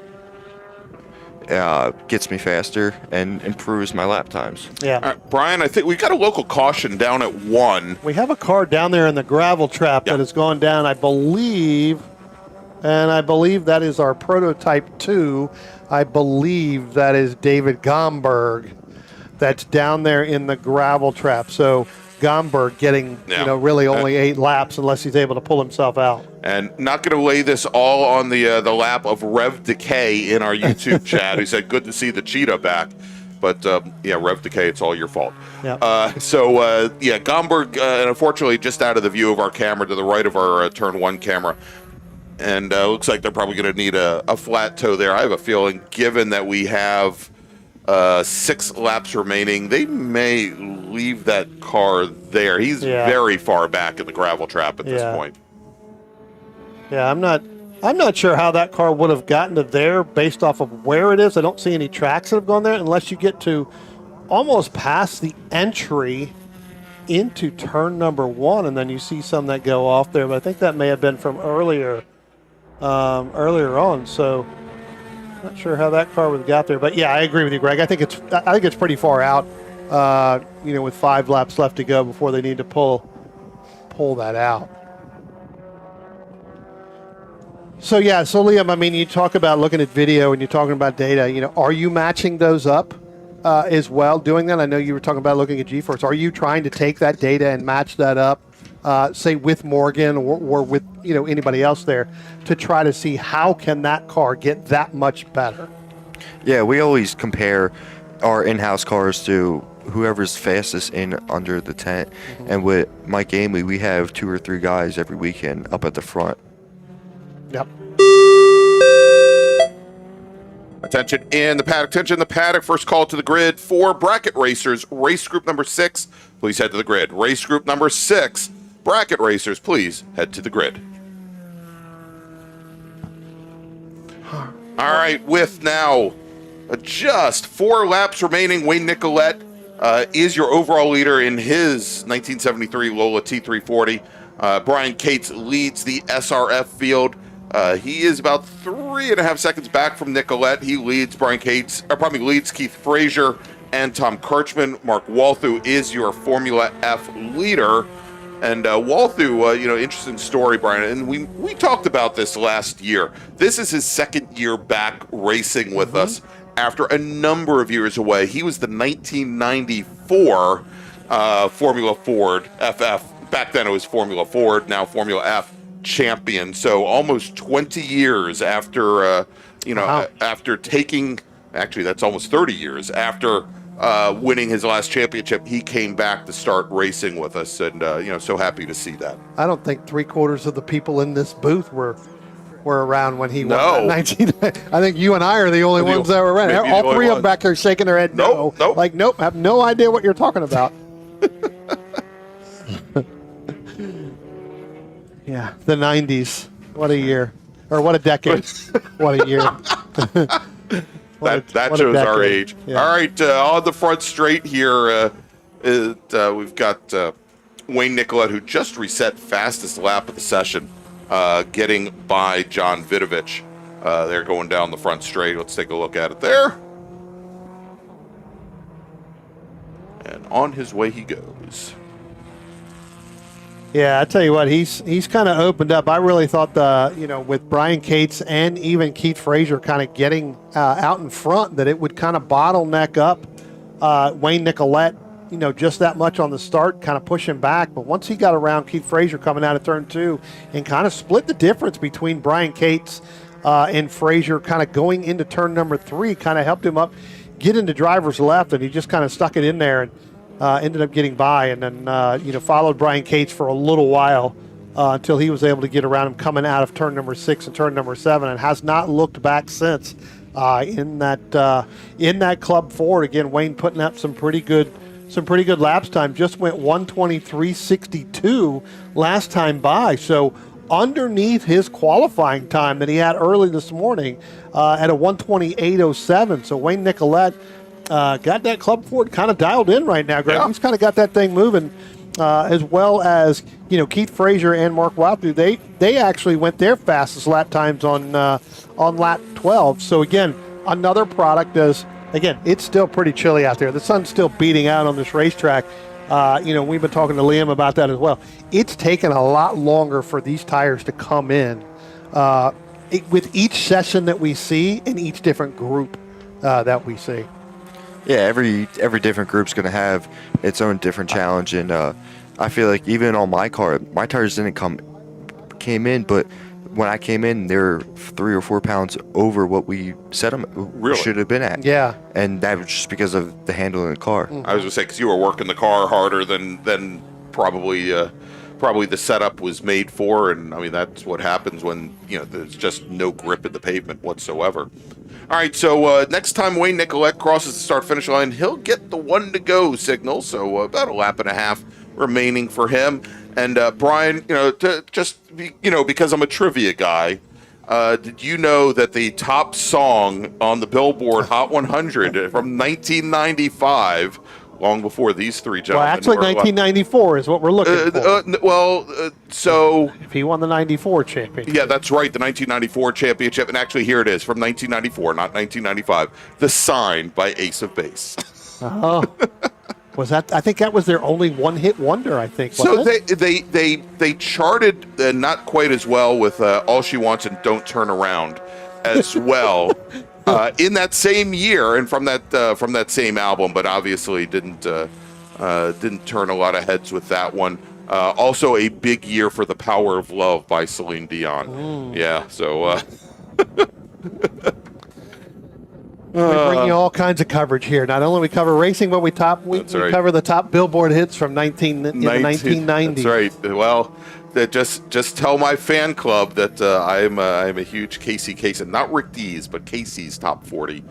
gets me faster and improves my lap times. Yeah. All right, Brian, I think we've got a local caution down at 1. We have a car down there in the gravel trap that has gone down, I believe, and I believe that is our prototype 2. I believe that is David Gomberg that's down there in the gravel trap. So Gomberg getting, really only 8 laps unless he's able to pull himself out. And not going to lay this all on the lap of Rev Decay in our YouTube chat, who said, good to see the cheetah back. But, Rev Decay, it's all your fault. Yep. Gomberg, unfortunately, just out of the view of our camera to the right of our turn 1 camera. And looks like they're probably going to need a flat toe there. I have a feeling, given that we have 6 laps remaining, they may leave that car there. He's very far back in the gravel trap at this point. Yeah, I'm not sure how that car would have gotten to there based off of where it is. I don't see any tracks that have gone there unless you get to almost past the entry into turn number 1, and then you see some that go off there. But I think that may have been from earlier on. So not sure how that car would have got there. But yeah, I agree with you, Greg. I think it's pretty far out. With 5 laps left to go before they need to pull that out. So Liam, I mean, you talk about looking at video and you're talking about data. Are you matching those up as well? Doing that, I know you were talking about looking at G-force. Are you trying to take that data and match that up, say with Morgan or with anybody else there, to try to see how can that car get that much better? Yeah, we always compare our in-house cars to whoever's fastest in under the tent. And with Mike Amey, we have 2 or 3 guys every weekend up at the front. Yep. Attention in the paddock. First call to the grid for bracket racers. Race group number 6, please head to the grid. Race group number 6, bracket racers, please head to the grid. All right, with now just 4 laps remaining, Wayne Nicolette is your overall leader in his 1973 Lola T340. Brian Cates leads the SRF field. He is about 3.5 seconds back from Nicolette. He leads leads Keith Frazier and Tom Kirchman. Mark Walthu is your Formula F leader. And Walthu, interesting story, Brian. And we talked about this last year. This is his 2nd year back racing with us after a number of years away. He was the 1994 Formula Ford FF. Back then it was Formula Ford, now Formula F champion. So almost 20 years after, after taking, actually that's almost 30 years after winning his last championship, he came back to start racing with us, and so happy to see that. I don't think 3/4 of the people in this booth were around when he won that 19. I think you and I are the only ones that were around. All 3 of them back there shaking their head. Nope. Like, nope, have no idea what you're talking about. Yeah, the 90s. What a year. Or what a decade. What a year. That shows our age. Yeah. All right, on the front straight here, we've got Wayne Nicolette, who just reset fastest lap of the session, getting by John Vidovich. They're going down the front straight. Let's take a look at it there. And on his way he goes. Yeah, I tell you what, he's kind of opened up. I really thought with Brian Cates and even Keith Frazier kind of getting out in front, that it would kind of bottleneck up Wayne Nicolette, just that much on the start, kind of push him back. But once he got around Keith Frazier coming out of turn 2 and kind of split the difference between Brian Cates and Frazier kind of going into turn number 3 kind of helped him up, get into driver's left, and he just kind of stuck it in there and ended up getting by, and then followed Brian Cates for a little while until he was able to get around him coming out of turn number 6 and turn number 7, and has not looked back since in that Club Ford. Again, Wayne putting up some pretty good laps time. Just went 1:23.62 last time by, so underneath his qualifying time that he had early this morning at a 1:28.07. So Wayne Nicolette got that Club Ford kind of dialed in right now, Greg. Yeah. He's kind of got that thing moving, as well as Keith Frazier and Mark Wildhu. They actually went their fastest lap times on lap 12. So again, another product again, it's still pretty chilly out there. The sun's still beating out on this racetrack. We've been talking to Liam about that as well. It's taken a lot longer for these tires to come in with each session that we see in each different group that we see. Yeah, every different group's going to have its own different challenge, and I feel like even on my car, my tires came in, but when I came in, they're 3 or 4 pounds over what we set them should have been at. Yeah, and that was just because of the handling of the car. I was going to say, because you were working the car harder than probably the setup was made for, and I mean that's what happens when there's just no grip in the pavement whatsoever. All right, so next time Wayne Nicolette crosses the start-finish line, he'll get the 1 to go signal, so about a lap and a half remaining for him. And Brian, because I'm a trivia guy, did you know that the top song on the Billboard Hot 100 from 1995, long before these three gentlemen, well, actually 1994 is what we're looking for. So if he won the 94 championship. Yeah, that's right, the 1994 championship. And actually, here it is, from 1994, not 1995. The Sign by Ace of Base. Oh. Was that? I think that was their only one-hit wonder. I think. So they charted not quite as well with All She Wants and Don't Turn Around as well in that same year and from that same album, but obviously didn't turn a lot of heads with that one. Also, a big year for The Power of Love by Celine Dion. Yeah, so. We bring you all kinds of coverage here. Not only we cover racing, but we cover the top Billboard hits from 1990. That's right. Well, just tell my fan club that I'm a huge Casey Kasem, not Rick Dees, but Casey's top 40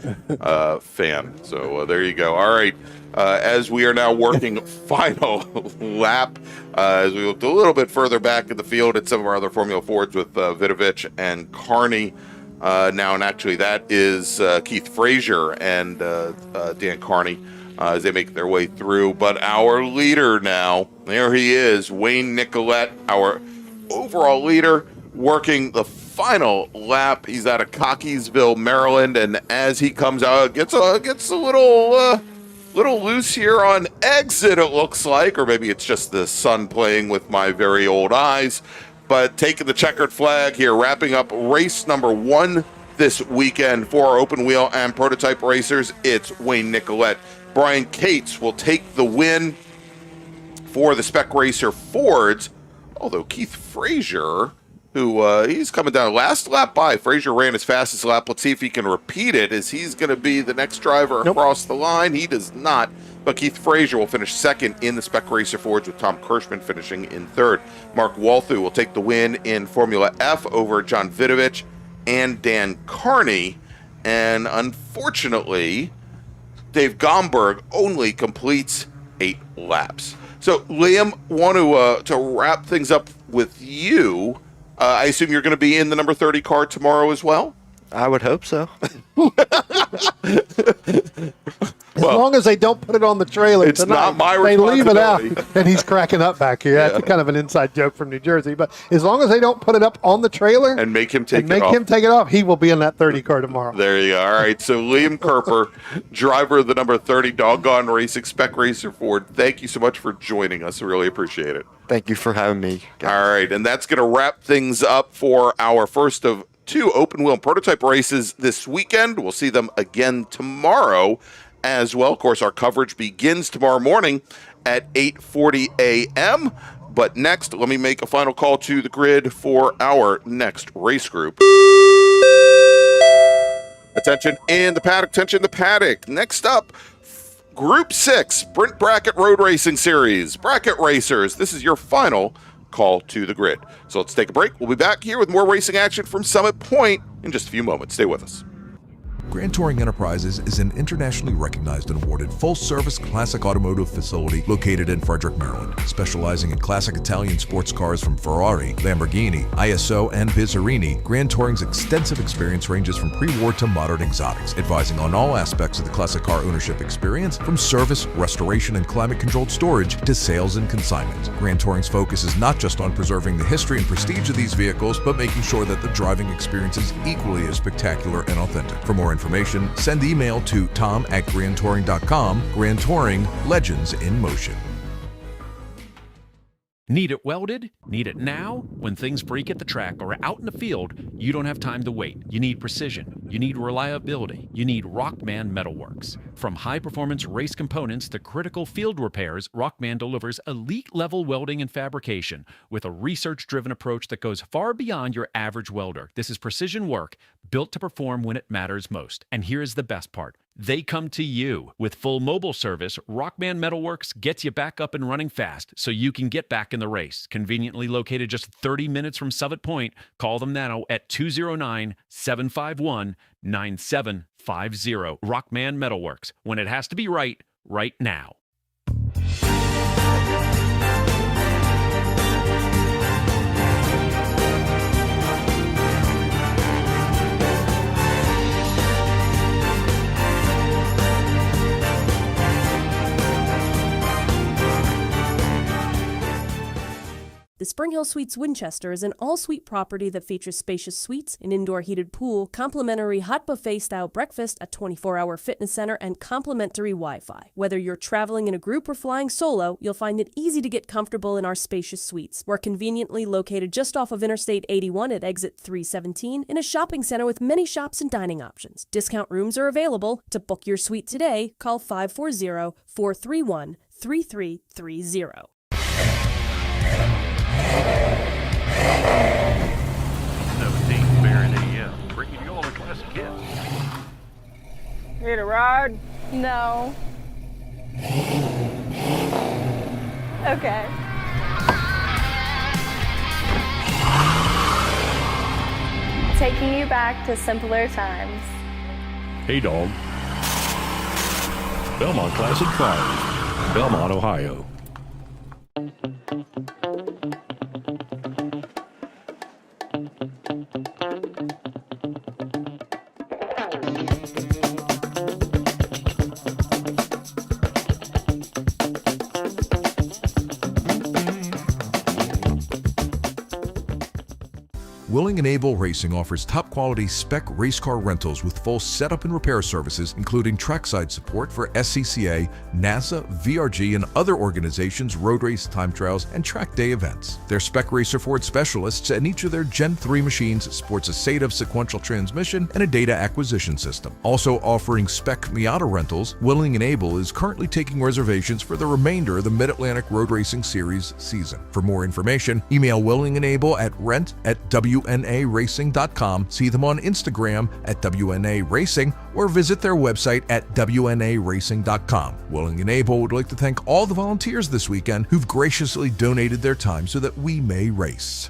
fan. So there you go. All right. As we are now working final lap, as we looked a little bit further back in the field at some of our other Formula Fords with Vidovich and Carney. Now, and actually that is Keith Frazier and Dan Carney as they make their way through. But our leader now, there he is, Wayne Nicolette, our overall leader, working the final lap. He's out of Cockeysville, Maryland, and as he comes out, gets a little loose here on exit, it looks like, or maybe it's just the sun playing with my very old eyes. But taking the checkered flag here, wrapping up race number 1 this weekend for our open wheel and prototype racers, it's Wayne Nicolette. Brian Cates will take the win for the Spec Racer Fords, although Keith Frazier, who he's coming down last lap by. Frazier ran his fastest lap. Let's see if he can repeat it, as he's going to be the next driver across the line. He does not. But Keith Frazier will finish second in the Spec Racer Fords, with Tom Kirschman finishing in third. Mark Walthu will take the win in Formula F over John Vidovich and Dan Carney. And unfortunately, Dave Gomberg only completes 8 laps. So, Liam, want to wrap things up with you. I assume you're going to be in the number 30 car tomorrow as well? I would hope so. As long as they don't put it on the trailer it's tonight. Not my they leave it out. responsibility. And he's cracking up back here. That's kind of an inside joke from New Jersey. But as long as they don't put it up on the trailer and make him take it off, he will be in that 30 car tomorrow. There you go. All right. So Liam Kerper, driver of the number 30 Doggone Racing Spec Racer Ford, thank you so much for joining us. I really appreciate it. Thank you for having me, guys. All right. And that's going to wrap things up for our first of 2 open wheel and prototype races this weekend. We'll see them again tomorrow as well. Of course, our coverage begins tomorrow morning at 8:40 a.m. But next, let me make a final call to the grid for our next race group. Attention in the paddock, attention in the paddock. Next up, Group 6, Sprint Bracket Road Racing Series. Bracket Racers, this is your final call to the grid. So let's take a break. We'll be back here with more racing action from Summit Point in just a few moments. Stay with us. Grand Touring Enterprises is an internationally recognized and awarded full-service classic automotive facility located in Frederick, Maryland. Specializing in classic Italian sports cars from Ferrari, Lamborghini, ISO, and Bizzarini, Grand Touring's extensive experience ranges from pre-war to modern exotics, advising on all aspects of the classic car ownership experience, from service, restoration, and climate-controlled storage to sales and consignment. Grand Touring's focus is not just on preserving the history and prestige of these vehicles, but making sure that the driving experience is equally as spectacular and authentic. For more information, send email to tom@grandtouring.com. Grand Touring, legends in motion. Need it welded? Need it now? When things break at the track or out in the field, you don't have time to wait. You need precision. You need reliability. You need Rockman Metalworks. From high-performance race components to critical field repairs, Rockman delivers elite-level welding and fabrication with a research-driven approach that goes far beyond your average welder. This is precision work built to perform when it matters most. And here's the best part. They come to you. With full mobile service, Rockman Metalworks gets you back up and running fast so you can get back in the race. Conveniently located just 30 minutes from Summit Point, call them now at 209-751-9750. Rockman Metalworks. When it has to be right, right now. The Spring Hill Suites Winchester is an all-suite property that features spacious suites, an indoor heated pool, complimentary hot buffet-style breakfast, a 24-hour fitness center, and complimentary Wi-Fi. Whether you're traveling in a group or flying solo, you'll find it easy to get comfortable in our spacious suites. We're conveniently located just off of Interstate 81 at exit 317 in a shopping center with many shops and dining options. Discount rooms are available. To book your suite today, call 540-431-3330. Baron AM, bringing you all the classic hits. Need a ride? No. Okay. Taking you back to simpler times. Hey, dog. Belmont Classic Fires, Belmont, Ohio. Willing and Able Racing offers top-quality spec race car rentals with full setup and repair services, including trackside support for SCCA, NASA, VRG, and other organizations' road race, time trials, and track day events. Their spec racer Ford specialists and each of their Gen 3 machines sports a SATAV sequential transmission and a data acquisition system. Also offering spec Miata rentals, Willing and Able is currently taking reservations for the remainder of the Mid-Atlantic Road Racing Series season. For more information, email Willing and Able at rent@WNARacing.com, see them on Instagram at WNA Racing, or visit their website at WNARacing.com. Willing and Able would like to thank all the volunteers this weekend who've graciously donated their time so that we may race.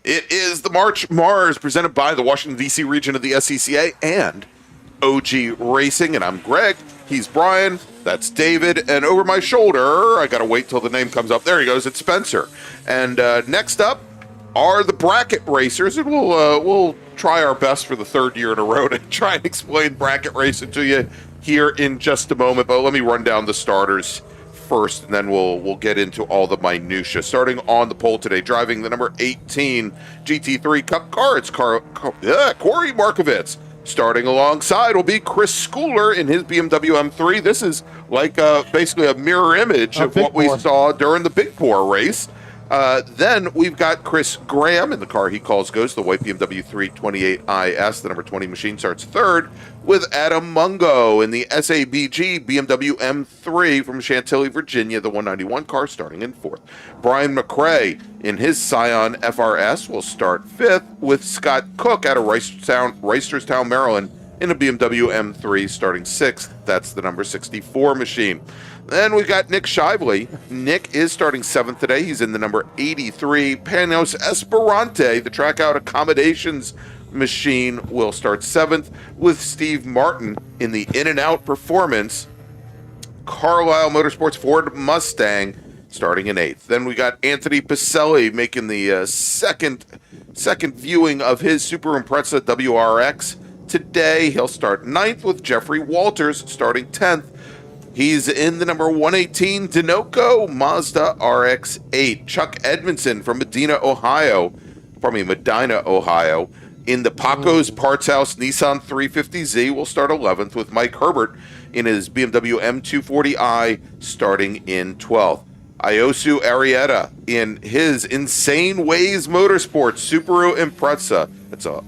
It is the March MARRS presented by the Washington, D.C. region of the SCCA and OG Racing. And I'm Greg. He's Brian. That's David. And over my shoulder, I got to wait till the name comes up. There he goes. It's Spencer. And next up are the bracket racers. And we'll try our best for the third year in a row to try and explain bracket racing to you here in just a moment. But let me run down the starters first, and then we'll get into all the minutia. Starting on the pole today, driving the number 18 GT3 Cup car, it's Corey Markovitz. Starting alongside will be Chris Schooler in his BMW M3. This is like basically a mirror image of what we saw during the Big Four race. Then we've got Chris Graham in the car he calls Ghost, the white BMW 328IS. The number 20 machine starts third, with Adam Mungo in the SABG BMW M3 from Chantilly, Virginia, the 191 car starting in fourth. Brian McRae in his Scion FRS will start fifth, with Scott Cook out of Reisterstown, Maryland in a BMW M3 starting sixth. That's the number 64 machine. Then we got Nick Shively. Nick is starting seventh today. He's in the number 83 Panos Esperante. The track out accommodations machine will start seventh, with Steve Martin in the In-N-Out Performance Carlisle Motorsports Ford Mustang starting in eighth. Then we got Anthony Pacelli making the second viewing of his Super Impreza WRX today. He'll start ninth, with Jeffrey Walters starting 10th. He's in the number 118 Dinoco Mazda RX-8. Chuck Edmondson from Medina, Ohio, in the Paco's Parts House Nissan 350Z will start 11th, with Mike Herbert in his BMW M240i starting in 12th. Iosu Arietta in his Insane Ways Motorsports Subaru Impreza.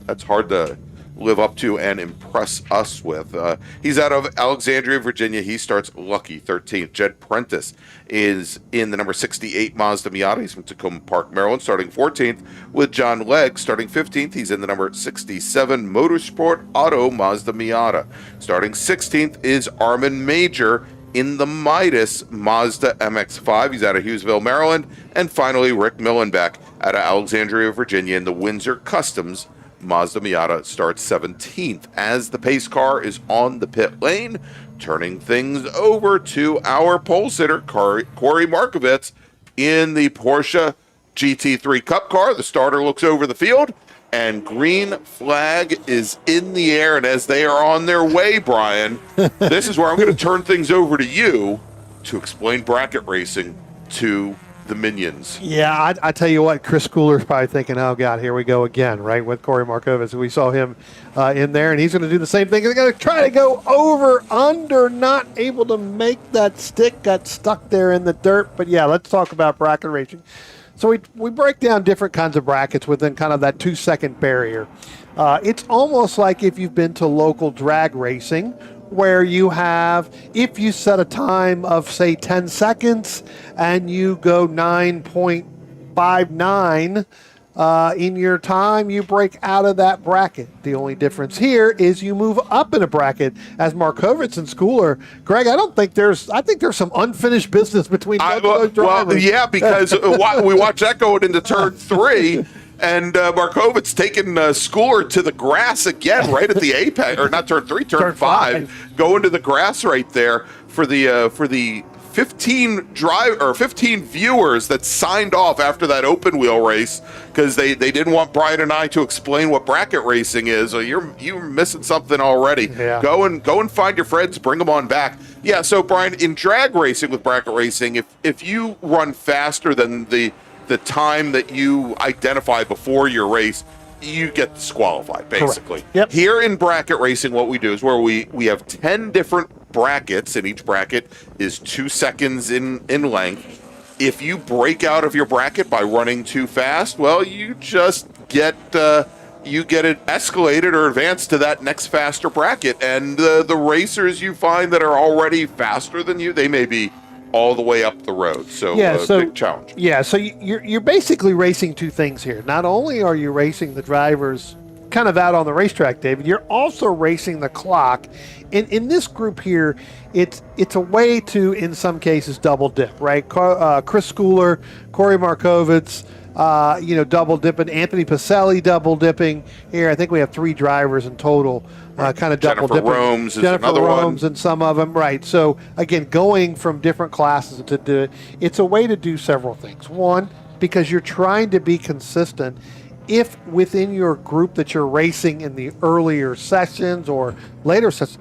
That's hard to live up to and impress us with. He's out of Alexandria, Virginia. He starts lucky 13th. Jed Prentice is in the number 68 Mazda Miata. He's from Tacoma Park, Maryland, starting 14th, with John Legg starting 15th. He's in the number 67 Motorsport Auto Mazda Miata. Starting 16th is Armin Major in the Midas Mazda MX-5. He's out of Hughesville, Maryland. And finally, Rick Millenbeck out of Alexandria, Virginia, in the Windsor Customs Mazda Miata starts 17th. As the pace car is on the pit lane, turning things over to our pole sitter, Corey Markovitz, in the Porsche GT3 Cup car. The starter looks over the field, and green flag is in the air. And as they are on their way, Brian, this is where I'm going to turn things over to you to explain bracket racing to the minions. Yeah, I tell you what, Chris Schooler's probably thinking, oh, God, here we go again, right, with Corey Markovitz. We saw him in there, and he's going to do the same thing. They're going to try to go over, under, not able to make that stick, got stuck there in the dirt. But, yeah, let's talk about bracket racing. So we break down different kinds of brackets within kind of that 2-second barrier. It's almost like if you've been to local drag racing, where you have, if you set a time of, say, 10 seconds and you go 9.59 in your time, you break out of that bracket. The only difference here is you move up in a bracket. As Markovitz and Schooler, Greg, I think there's some unfinished business between both of those drivers. Well, yeah, because we watched that going into turn 3. And Markovitz taking Schooler to the grass again, right at the apex, or not turn 3, turn 5, going to the grass right there for the 15 viewers that signed off after that open wheel race, because they didn't want Brian and I to explain what bracket racing is. So you're missing something already. Yeah. Go and find your friends, bring them on back. Yeah. So Brian, in drag racing with bracket racing, if you run faster than the time that you identify before your race, you get disqualified, basically. Yep. Here in bracket racing, what we do is where we have 10 different brackets, and each bracket is 2 seconds in length. If you break out of your bracket by running too fast, well, you just get it escalated or advanced to that next faster bracket. And the racers you find that are already faster than you, they may be all the way up the road. So, big challenge. Yeah, so you're basically racing two things here. Not only are you racing the drivers kind of out on the racetrack, David, you're also racing the clock. In this group here, it's a way to, in some cases, double dip, right? Chris Schooler, Corey Markovitz, double dipping. Anthony Pacelli double dipping here. I think we have 3 drivers in total, kind of double dipping. Jennifer Romes and some of them, right? So again, going from different classes to do it, it's a way to do several things. One, because you're trying to be consistent. If within your group that you're racing in the earlier sessions or later sessions,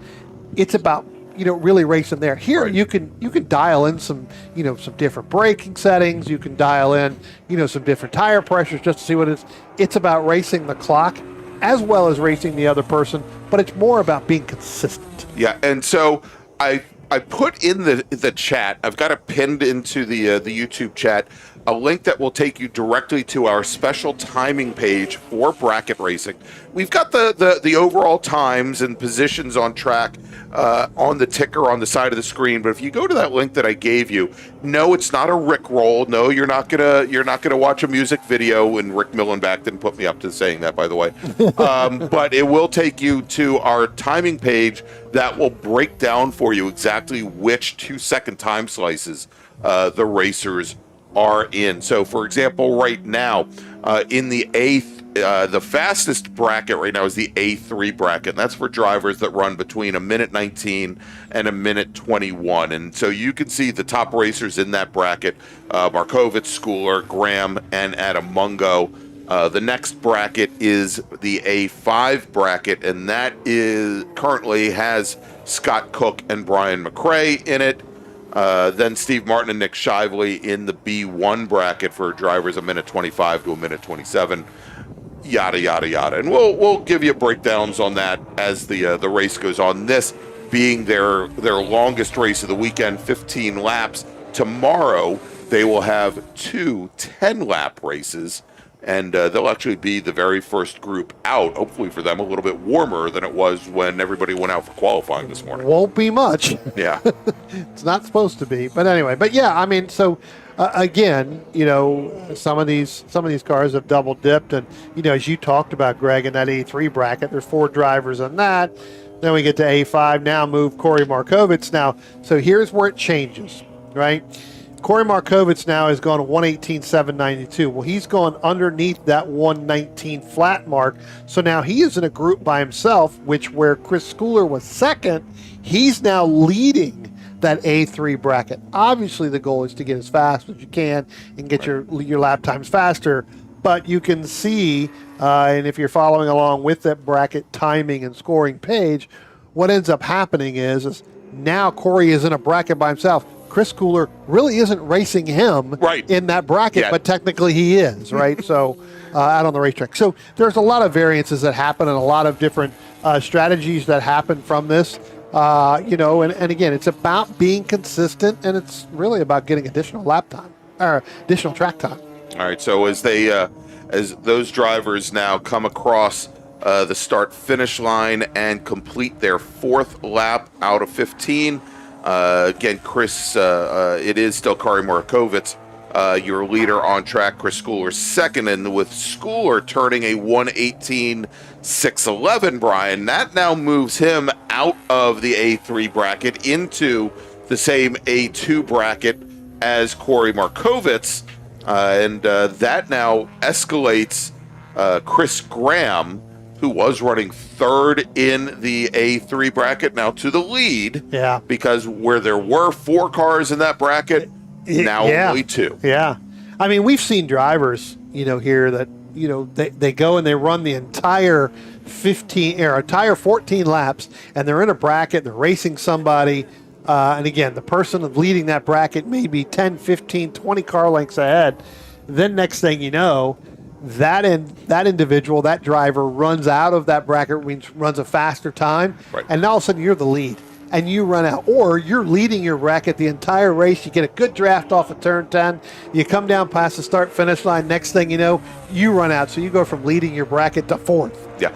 it's about really racing there. Here you can dial in some some different braking settings. You can dial in some different tire pressures just to see what it's about racing the clock as well as racing the other person. But it's more about being consistent. Yeah, and so I put in the chat. I've got it pinned into the YouTube chat. A link that will take you directly to our special timing page for bracket racing. We've got the overall times and positions on track on the ticker on the side of the screen. But if you go to that link that I gave you, no, it's not a Rick roll. No, you're not gonna watch a music video. And Rick Millenback didn't put me up to saying that, by the way. But it will take you to our timing page that will break down for you exactly which 2-second time slices the racers are in. So, for example, right now, in the the fastest bracket right now is the A3 bracket, and that's for drivers that run between a minute 19 and a minute 21. And so you can see the top racers in that bracket: Markovitz, Schooler, Graham, and Adam Mungo. The next bracket is the A5 bracket, and that currently has Scott Cook and Brian McRae in it. Then Steve Martin and Nick Shively in the B1 bracket for drivers a minute 25 to a minute 27, yada yada yada. And we'll give you breakdowns on that as the race goes on. This being their longest race of the weekend, 15 laps. Tomorrow they will have 2 10-lap races. And they'll actually be the very first group out, hopefully for them, a little bit warmer than it was when everybody went out for qualifying this morning. Won't be much. Yeah. It's not supposed to be. But anyway, so again, some of these cars have double dipped. And, as you talked about, Greg, in that A3 bracket, there's 4 drivers on that. Then we get to A5, now move Corey Markovitz. Now, so here's where it changes, right? Corey Markovitz now has gone 118.792. Well, he's gone underneath that 119 flat mark. So now he is in a group by himself, where Chris Schooler was second, he's now leading that A3 bracket. Obviously, the goal is to get as fast as you can and get your lap times faster. But you can see, and if you're following along with that bracket timing and scoring page, what ends up happening is now Corey is in a bracket by himself. Chris Schooler really isn't racing him in that bracket, but technically he is, right? So out on the racetrack. So there's a lot of variances that happen and a lot of different strategies that happen from this, and again, it's about being consistent, and it's really about getting additional lap time or additional track time. All right, so as those drivers now come across the start-finish line and complete their 4th lap out of 15, again, Chris, it is still Corey Markovitz, your leader on track. Chris Schooler second, and with Schooler turning a 118.611, Brian, that now moves him out of the A3 bracket into the same A2 bracket as Corey Markovitz, and that now escalates Chris Graham, who was running 3rd in the A3 bracket, now to the lead. Yeah. Because where there were 4 cars in that bracket, now only 2. Yeah. I mean, we've seen drivers, here that, they go and they run the entire 14 laps, and they're in a bracket, they're racing somebody. And again, the person leading that bracket may be 10, 15, 20 car lengths ahead. Then next thing you know, that individual, that driver runs out of that bracket, runs a faster time, and all of a sudden you're the lead, and you run out. Or you're leading your bracket the entire race, you get a good draft off of turn 10, you come down past the start-finish line, next thing you know, you run out. So you go from leading your bracket to 4th. Yeah,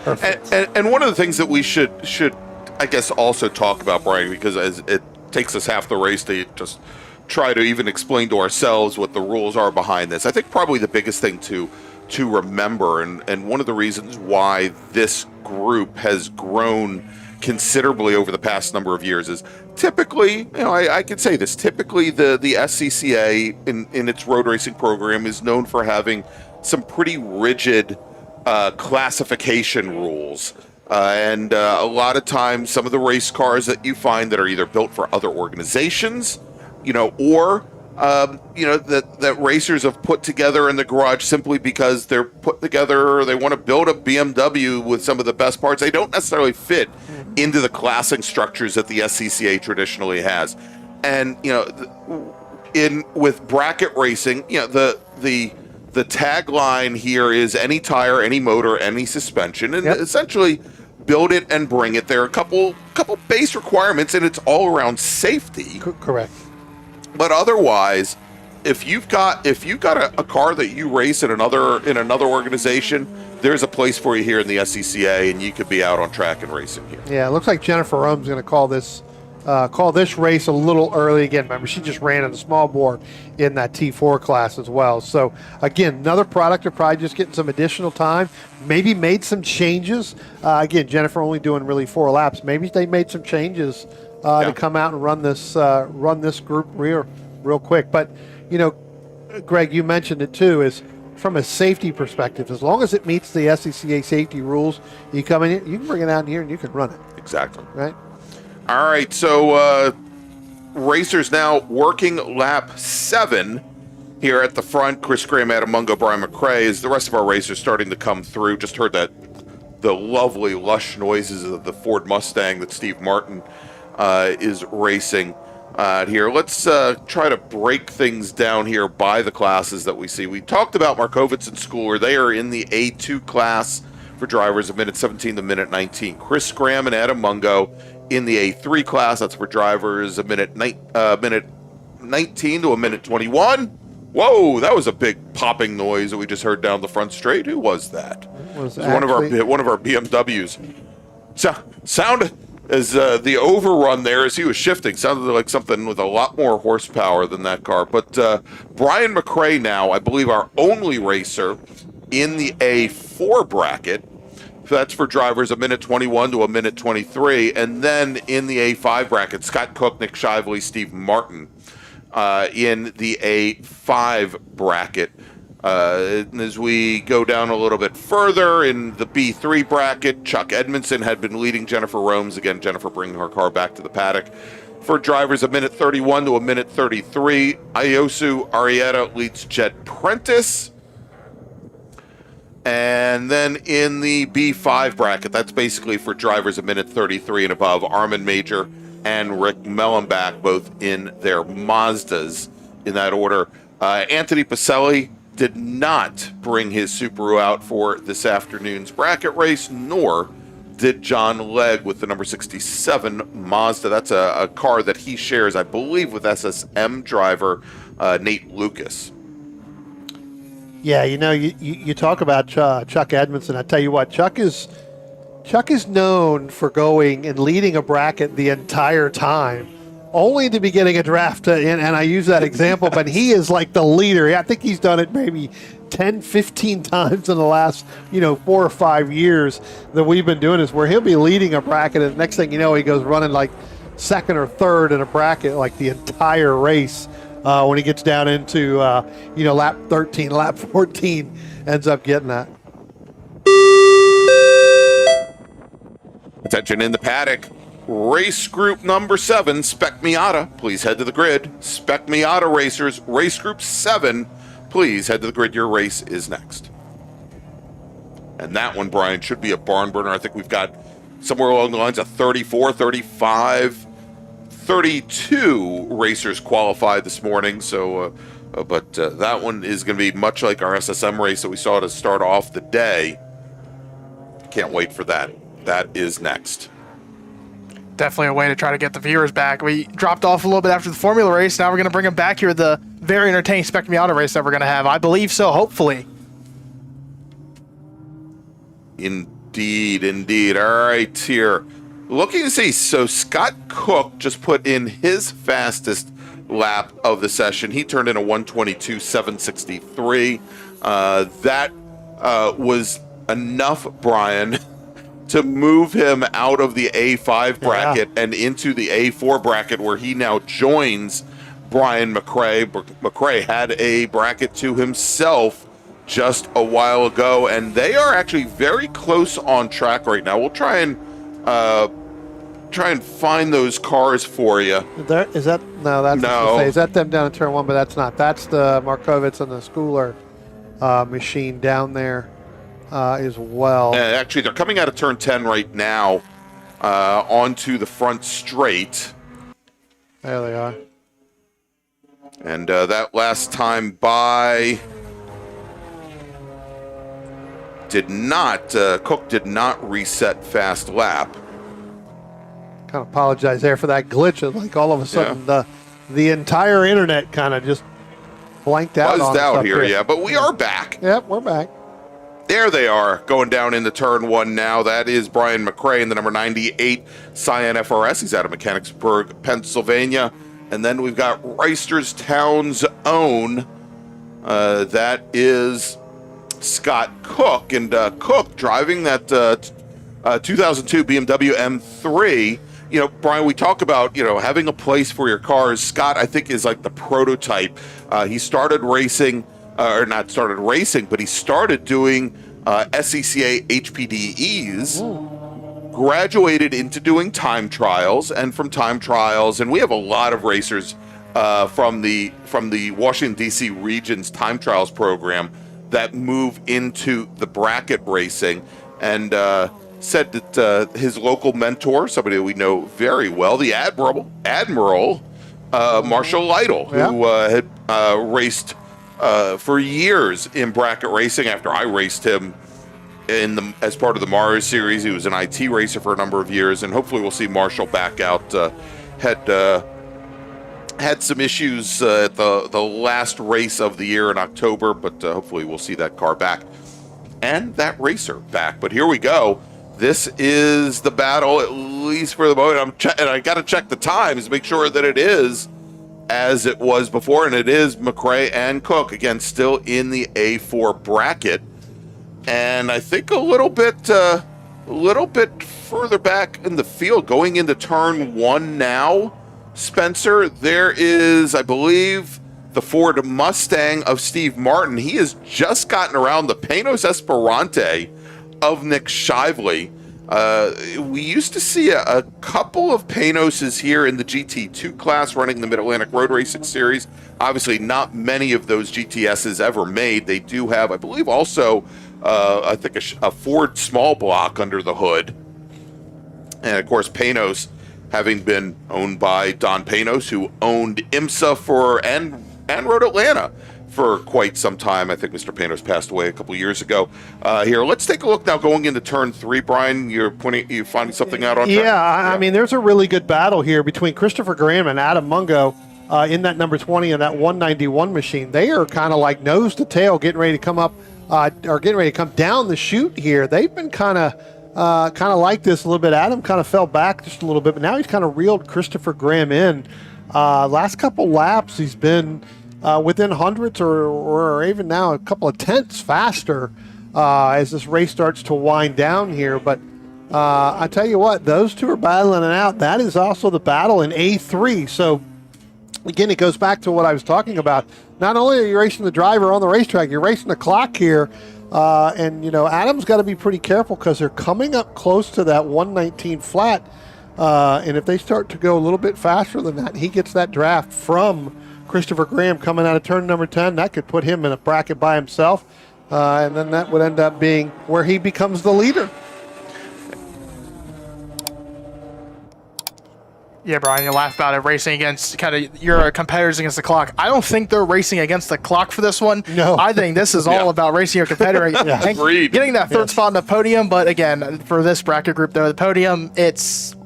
and one of the things that we should I guess also talk about, Brian, because as it takes us half the race to just try to even explain to ourselves what the rules are behind this. I think probably the biggest thing to to remember, and one of the reasons why this group has grown considerably over the past number of years is typically, I can say this, typically the SCCA in its road racing program is known for having some pretty rigid classification rules. And a lot of times some of the race cars that you find that are either built for other organizations, or that racers have put together in the garage simply because they're put together, or they want to build a BMW with some of the best parts. They don't necessarily fit into the classing structures that the SCCA traditionally has. And with bracket racing, the tagline here is any tire, any motor, any suspension, and essentially build it and bring it. There are a couple base requirements, and it's all around safety. Correct. But otherwise, if you've got a car that you race in another organization, there's a place for you here in the SCCA, and you could be out on track and racing here. Yeah, it looks like Jennifer Rome's going to call this race a little early again. Remember, she just ran in the small bore in that T4 class as well. So again, another product of probably just getting some additional time. Maybe made some changes. Again, Jennifer only doing really 4 laps. Maybe they made some changes to come out and run this group real quick. But Greg, you mentioned it too. Is from a safety perspective, as long as it meets the SCCA safety rules, you come in here, you can bring it out in here and you can run it. Exactly. Right. All right, so racers now working lap 7 here at the front. Chris Graham, Adam Mungo, Brian McRae, as the rest of our racers starting to come through. Just heard the lovely, lush noises of the Ford Mustang that Steve Martin is racing here. Let's try to break things down here by the classes that we see. We talked about Markovitz and Schooler. They are in the A2 class for drivers of minute 17 to minute 19. Chris Graham and Adam Mungo in the A3 class. That's for drivers a minute 19 to a minute 21. Whoa, that was a big popping noise that we just heard down the front straight. Who was that? It was one of our BMWs. Sound as the overrun there as he was shifting sounded like something with a lot more horsepower than that car. But Brian McRae now, I believe, our only racer in the A4 bracket. That's for drivers a minute 21 to a minute 23. And then in the A5 bracket, Scott Cook, Nick Shively, Steve Martin in the A5 bracket. And as we go down a little bit further in the B3 bracket, Chuck Edmondson had been leading Jennifer Romes. Again, Jennifer bringing her car back to the paddock. For drivers a minute 31 to a minute 33, Iosu Arietta leads Jed Prentice. And then in the B5 bracket, that's basically for drivers a minute 33 and above, Armin Major and Rick Mellenbach, both in their Mazdas in that order. Anthony Pacelli did not bring his Subaru out for this afternoon's bracket race, nor did John Legg with the number 67 Mazda. That's a car that he shares, I believe, with SSM driver Nate Lucas. Yeah, you talk about Chuck Edmondson. I tell you what, Chuck is known for going and leading a bracket the entire time, only to be getting a draft in, and I use that example, but he is like the leader. I think he's done it maybe 10, 15 times in the last, 4 or 5 years that we've been doing this, where he'll be leading a bracket, and the next thing you know, he goes running like second or third in a bracket like the entire race. When he gets down into, lap 13, lap 14, ends up getting that. Attention in the paddock. Race group number 7, Spec Miata, please head to the grid. Spec Miata racers, race group 7, please head to the grid. Your race is next. And that one, Brian, should be a barn burner. I think we've got somewhere along the lines of 34, 35, 32 racers qualified this morning. So, but that one is going to be much like our SSM race that we saw to start off the day. Can't wait for that. That is next. Definitely a way to try to get the viewers back. We dropped off a little bit after the Formula race. Now we're going to bring them back here, the very entertaining Spec Miata race that we're going to have. I believe so, hopefully. Indeed. All right, here. Looking to see, so Scott Cook just put in his fastest lap of the session. He turned in a 1:22.763. That was enough, Brian, to move him out of the A5 bracket and into the A4 bracket, where he now joins Brian McRae. McRae had a bracket to himself just a while ago, and they are actually very close on track right now. We'll try and find those cars for you. Is that them down in turn 1? But that's not. That's the Markovitz and the Schooler machine down there as well. Actually, they're coming out of turn 10 right now onto the front straight. There they are. And that last time by Cook did not reset fast lap. Kind of apologize there for that glitch. Like all of a sudden the entire internet kind of just blanked out. Buzzed out here, but we are back. Yep, we're back. There they are, going down into turn 1 now. That is Brian McRae in the number 98 Cyan FRS. He's out of Mechanicsburg, Pennsylvania. And then we've got Reisterstown's own. That is Scott Cook. And Cook driving that 2002 BMW M3. Brian, we talk about, having a place for your cars. Scott, I think, is like the prototype. He started racing, or not started racing, but he started doing SCCA HPDEs, graduated into doing time trials, and from time trials, and we have a lot of racers from the Washington, D.C. region's time trials program that move into the bracket racing, and said that his local mentor, somebody we know very well, the Admiral Marshall Lytle, who had raced for years in bracket racing after I raced him as part of the MARRS series. He was an IT racer for a number of years, and hopefully we'll see Marshall back out. Had some issues at the last race of the year in October, but hopefully we'll see that car back and that racer back. But here we go. This is the battle, at least for the moment. And I got to check the times, make sure that it is as it was before, and it is McRae and Cook, again, still in the A4 bracket. And I think a little bit further back in the field, going into turn 1 now, Spencer, there is, I believe, the Ford Mustang of Steve Martin. He has just gotten around the Panos Esperante of Nick Shively. We used to see a couple of Panoses here in the GT2 class running the Mid-Atlantic Road Racing Series. Obviously, not many of those GTSs ever made. They do have, I believe, also, I think, a Ford small block under the hood. And, of course, Panos, having been owned by Don Panos, who owned IMSA and Road Atlanta for quite some time. I think Mr. Panos passed away a couple years ago. Here, let's take a look now going into turn 3. Brian, you're finding something out on track? I mean, there's a really good battle here between Christopher Graham and Adam Mungo in that number 20 and that 191 machine. They are kind of like nose to tail, getting ready to come up, or getting ready to come down the chute here. They've been kind of like this a little bit. Adam kind of fell back just a little bit, but now he's kind of reeled Christopher Graham in. Last couple laps, he's been within hundreds or even now a couple of tenths faster as this race starts to wind down here. But I tell you what, those two are battling it out. That is also the battle in A3. So again, it goes back to what I was talking about. Not only are you racing the driver on the racetrack, you're racing the clock here. And, Adam's got to be pretty careful because they're coming up close to that 119 flat. And if they start to go a little bit faster than that, he gets that draft from Christopher Graham coming out of turn number 10. That could put him in a bracket by himself. And then that would end up being where he becomes the leader. Yeah, Brian, you laugh about it, racing against your competitors against the clock. I don't think they're racing against the clock for this one. No. I think this is all about racing your competitor and getting that third spot on the podium. But again, for this bracket group, though, the podium, it's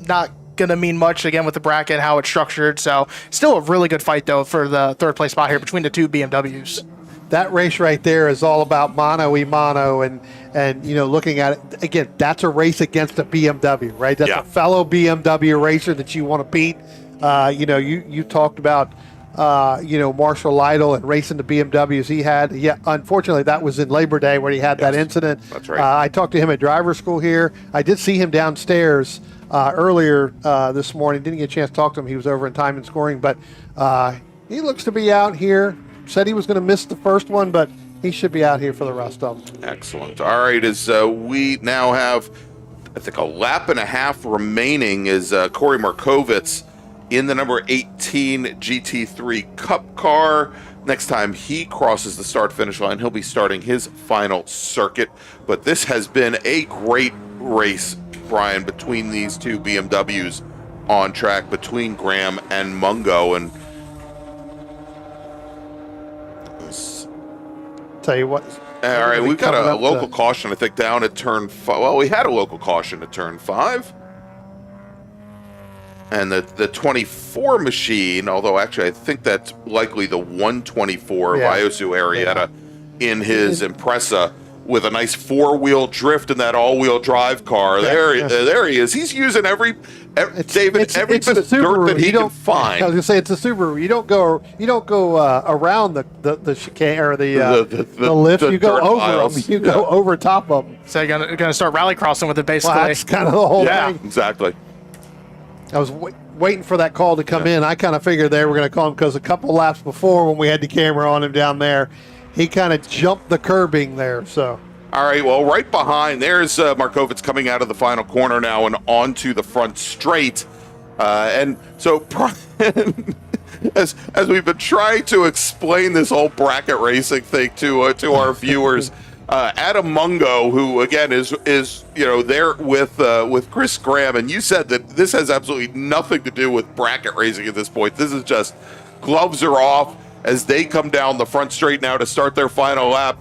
not going to mean much, again, with the bracket, how it's structured. So still a really good fight, though, for the third place spot here between the two BMWs. That race right there is all about mano-a-mano and looking at it, again, that's a race against a BMW, right? That's a fellow BMW racer that you want to beat. You talked about Marshall Lytle and racing the BMWs he had. Yeah, unfortunately, that was in Labor Day where he had that incident. That's right. I talked to him at driver's school here. I did see him downstairs earlier this morning. Didn't get a chance to talk to him. He was over in time and scoring, but he looks to be out here. Said he was going to miss the first one, but he should be out here for the rest of them. Excellent. All right, as we now have, I think, a lap and a half remaining, is Corey Markovitz in the number 18 GT3 Cup car. Next time he crosses the start-finish line, he'll be starting his final circuit. But this has been a great race, Brian, between these two BMWs on track, between Graham and Mungo. And tell you what. All right, we've got a local caution, I think, down at turn 5. Well, we had a local caution at turn 5. And the 24 machine, although actually I think that's likely the 124 of Iosu Arrieta in his Impreza with a nice four-wheel drift in that all-wheel drive car. There he is. He's using every bit of dirt that he can find. I was gonna say it's a Subaru. You don't go around the chicane or the lift. You go over them. You go over top of them. So you're gonna start rally crossing with it, basically. Well, that's kind of the whole thing. Exactly. I was waiting for that call to come in. I kind of figured they were going to call him because a couple laps before, when we had the camera on him down there, he kind of jumped the curbing there. So. All right, well, right behind, there's Markovitz coming out of the final corner now and onto the front straight. And so, Brian, as we've been trying to explain this whole bracket racing thing to our viewers, Adam Mungo, who again is there with Chris Graham, and you said that this has absolutely nothing to do with bracket racing at this point. This is just gloves are off as they come down the front straight now to start their final lap.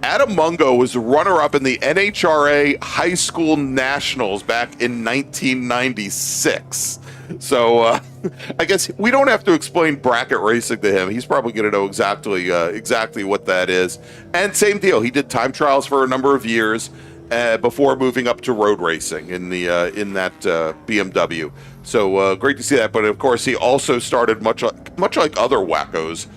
Adam Mungo was runner-up in the NHRA High School Nationals back in 1996. So I guess we don't have to explain bracket racing to him. He's probably going to know exactly what that is. And same deal. He did time trials for a number of years before moving up to road racing in that BMW. So great to see that. But of course, he also started much like other wackos.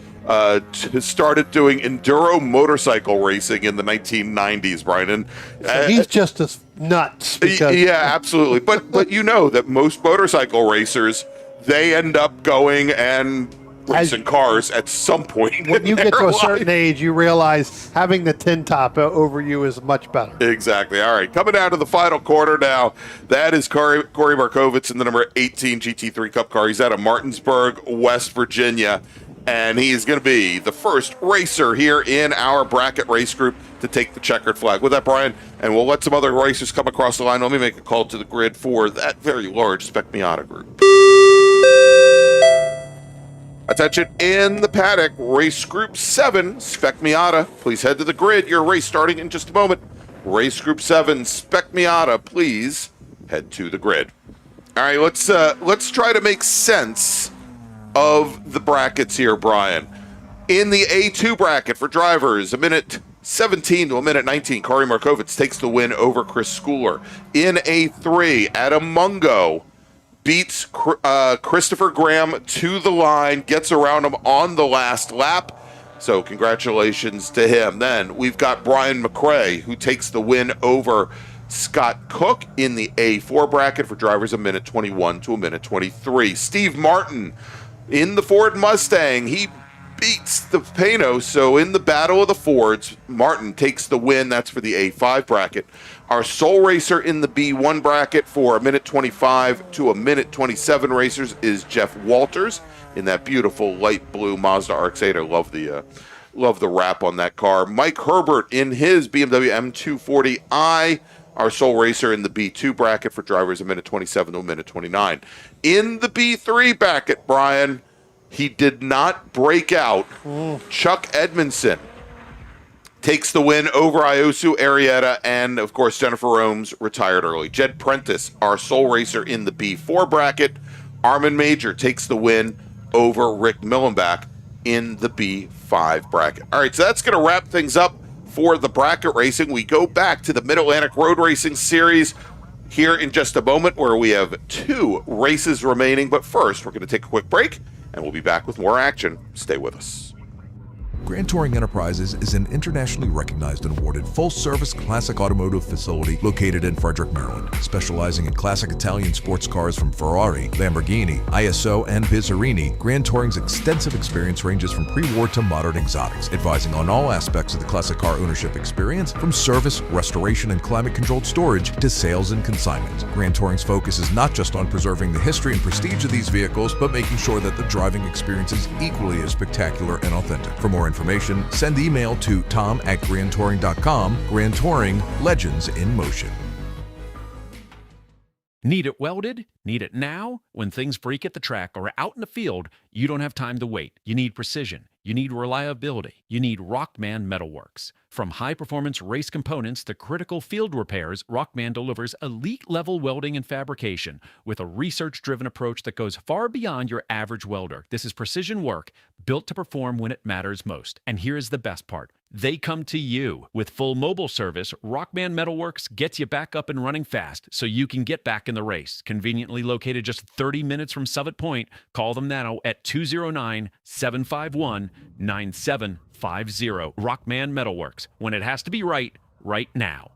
Started doing enduro motorcycle racing in the 1990s, Brian. And so he's just as nuts. Yeah, absolutely. But you know that most motorcycle racers, they end up going and racing cars at some point. When you get to a certain age, you realize having the tin top over you is much better. Exactly. All right, coming down to the final quarter now. That is Corey Markovitz in the number 18 GT3 Cup car. He's out of Martinsburg, West Virginia. And he's going to be the first racer here in our bracket race group to take the checkered flag. With that, Brian, and we'll let some other racers come across the line. Let me make a call to the grid for that very large Spec Miata group. Attention in the paddock, race group 7, Spec Miata. Please head to the grid. Your race starting in just a moment. Race group 7, Spec Miata. Please head to the grid. All right, let's try to make sense of the brackets here, Brian. In the A2 bracket for drivers, a minute 17 to a minute 19, Corey Markovitz takes the win over Chris Schooler. In A3, Adam Mungo beats Christopher Graham to the line, gets around him on the last lap. So congratulations to him. Then we've got Brian McRae, who takes the win over Scott Cook in the A4 bracket for drivers, a minute 21 to a minute 23. Steve Martin in the Ford Mustang, he beats the Pano. So in the battle of the Fords, Martin takes the win. That's for the A5 bracket. Our sole racer in the B1 bracket for a minute 25 to a minute 27 racers is Jeff Walters in that beautiful light blue Mazda RX-8. I love the wrap on that car. Mike Herbert in his BMW M240i, our sole racer in the B2 bracket for drivers, a minute 27 to a minute 29. In the B3 bracket, Brian, he did not break out. Chuck Edmondson takes the win over Iosu Arrieta, and of course Jennifer Ohms retired early. Jed Prentice, our sole racer in the B4 bracket. Armin Major takes the win over Rick Millenbach in the B5 bracket. All right, so that's going to wrap things up for the bracket racing. We go back to the Mid-Atlantic Road Racing Series here in just a moment, where we have 2 races remaining. But first, we're going to take a quick break, and and we'll be back with more action. Stay with us. Grand Touring Enterprises is an internationally recognized and awarded full-service classic automotive facility located in Frederick, Maryland. Specializing in classic Italian sports cars from Ferrari, Lamborghini, ISO, and Bizzarini, Grand Touring's extensive experience ranges from pre-war to modern exotics, advising on all aspects of the classic car ownership experience, from service, restoration, and climate-controlled storage to sales and consignment. Grand Touring's focus is not just on preserving the history and prestige of these vehicles, but making sure that the driving experience is equally as spectacular and authentic. For more information, send email to tom@grandtouring.com. Grand Touring, legends in motion. Need it welded? Need it now? When things break at the track or out in the field, you don't have time to wait. You need precision. You need reliability. You need Rockman Metalworks. From high-performance race components to critical field repairs, Rockman delivers elite-level welding and fabrication with a research-driven approach that goes far beyond your average welder. This is precision work built to perform when it matters most. And here's the best part. They come to you. With full mobile service, Rockman Metalworks gets you back up and running fast so you can get back in the race. Conveniently located just 30 minutes from Summit Point, call them now at 209-751-9750. Rockman Metalworks. When it has to be right, right now.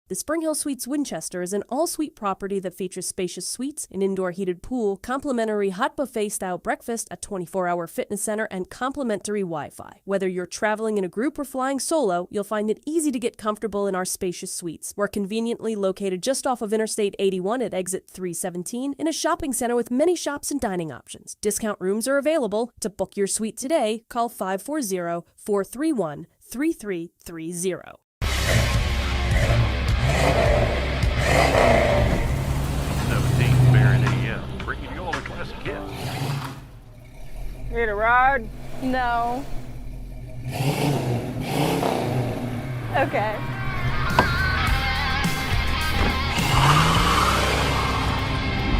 The Spring Hill Suites Winchester is an all-suite property that features spacious suites, an indoor heated pool, complimentary hot buffet-style breakfast, a 24-hour fitness center, and complimentary Wi-Fi. Whether you're traveling in a group or flying solo, you'll find it easy to get comfortable in our spacious suites. We're conveniently located just off of Interstate 81 at exit 317 in a shopping center with many shops and dining options. Discount rooms are available. To book your suite today, call 540-431-3330. 17 Baron AM, bringing you all the classic hits. Need a ride? No. Okay.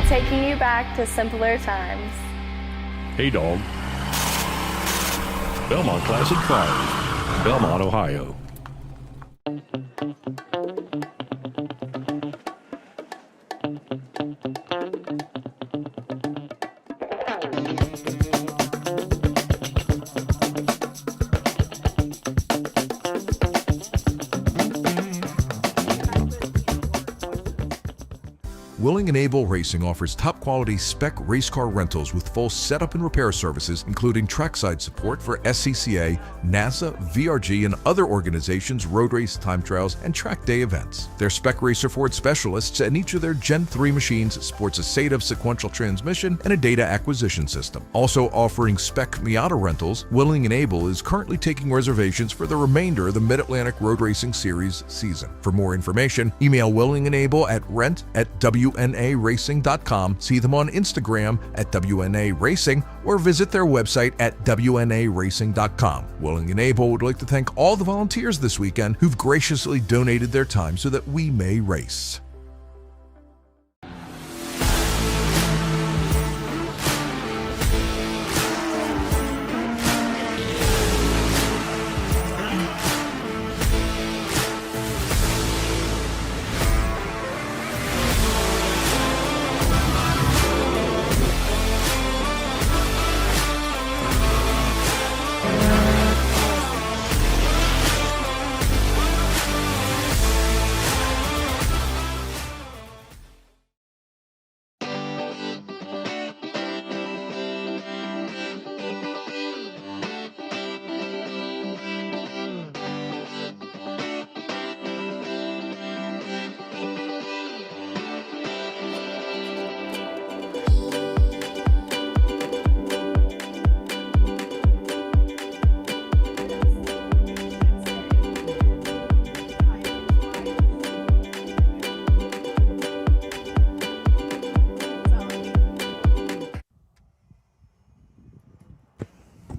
Taking you back to simpler times. Hey, dog. Belmont Classic Fires, Belmont, Ohio. Willing and Able Racing offers top-quality spec race car rentals with full setup and repair services, including trackside support for SCCA, NASA, VRG, and other organizations' road race, time trials, and track day events. Their spec racer Ford specialists and each of their Gen 3 machines sports a SATAV sequential transmission and a data acquisition system. Also offering spec Miata rentals, Willing and Able is currently taking reservations for the remainder of the Mid-Atlantic Road Racing Series season. For more information, email Willing and Able at rent@WNARacing.com, see them on Instagram at WNA Racing, or visit their website at WNARacing.com. Willing and Able would like to thank all the volunteers this weekend who've graciously donated their time so that we may race.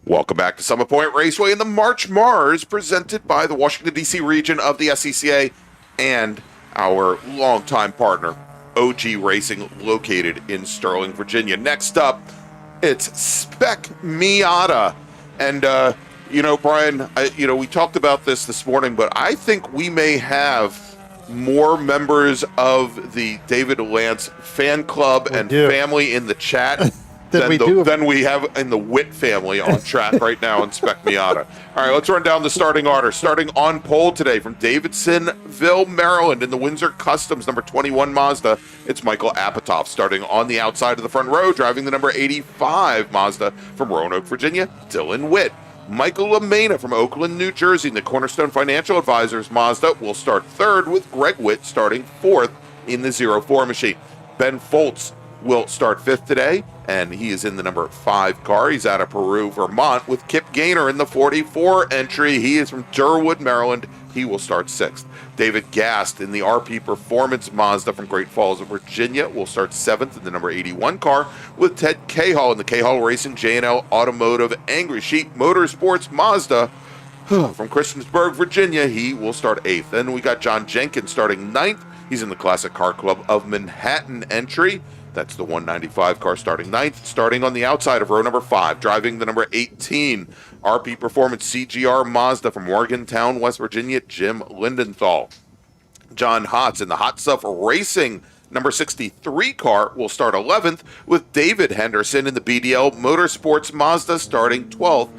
Welcome back to Summit Point Raceway and the March MARRS, presented by the Washington, D.C. region of the SCCA and our longtime partner, OG Racing, located in Sterling, Virginia. Next up, it's Spec Miata. And, Brian, we talked about this morning, but I think we may have more members of the David Lance fan club and family in the chat than we have in the Witt family on track right now in Spec Miata. All right, let's run down the starting order. Starting on pole today from Davidsonville, Maryland, in the Windsor Customs number 21 Mazda, it's Michael Apatow. Starting on the outside of the front row, driving the number 85 Mazda from Roanoke, Virginia, Dylan Witt. Michael LaMena from Oakland, New Jersey, in the Cornerstone Financial Advisors Mazda, will start third, with Greg Witt starting fourth in the 04 machine. Ben Foltz will start fifth today, and he is in the number 5 car. He's out of Peru, Vermont, with Kip Gaynor in the 44 entry. He is from Durwood, Maryland. He will start sixth. David Gast in the RP Performance Mazda from Great Falls, Virginia, will start seventh in the number 81 car, with Ted Cahall in the Cahall Racing J&L Automotive Angry Sheep Motorsports Mazda from Christiansburg, Virginia. He will start eighth. Then we got John Jenkins starting ninth. He's in the Classic Car Club of Manhattan entry. That's the 195 car starting ninth. Starting on the outside of row number 5, driving the number 18, RP Performance CGR Mazda from Morgantown, West Virginia, Jim Lindenthal. John Hotz in the Hot Stuff Racing number 63 car will start 11th, with David Henderson in the BDL Motorsports Mazda starting 12th,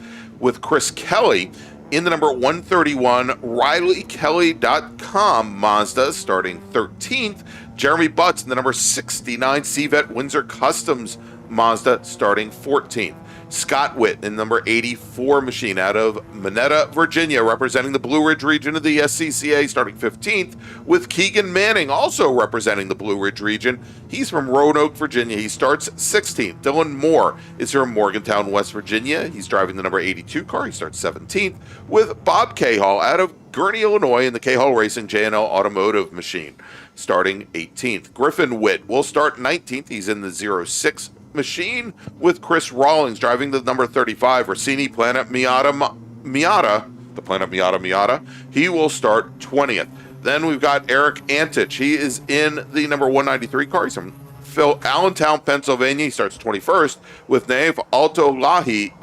with Chris Kelly in the number 131 RileyKelly.com Mazda starting 13th. Jeremy Butts in the number 69 Cvet Windsor Customs Mazda starting 14th. Scott Witt in number 84 machine out of Monetta, Virginia, representing the Blue Ridge region of the SCCA, starting 15th, with Keegan Manning also representing the Blue Ridge region. He's from Roanoke, Virginia. He starts 16th. Dylan Moore is from Morgantown, West Virginia. He's driving the number 82 car. He starts 17th, with Bob Cahall out of Gurnee, Illinois, in the Cahall Racing J&L Automotive machine, starting 18th. Griffin Witt will start 19th. He's in the 06 machine, with Chris Rawlings driving the number 35 Rossini Planet Miata, the Planet Miata. He will start 20th. Then we've got Eric Antich. He is in the number 193 car. He's from Allentown, Pennsylvania. He starts 21st, with Nave Lawi,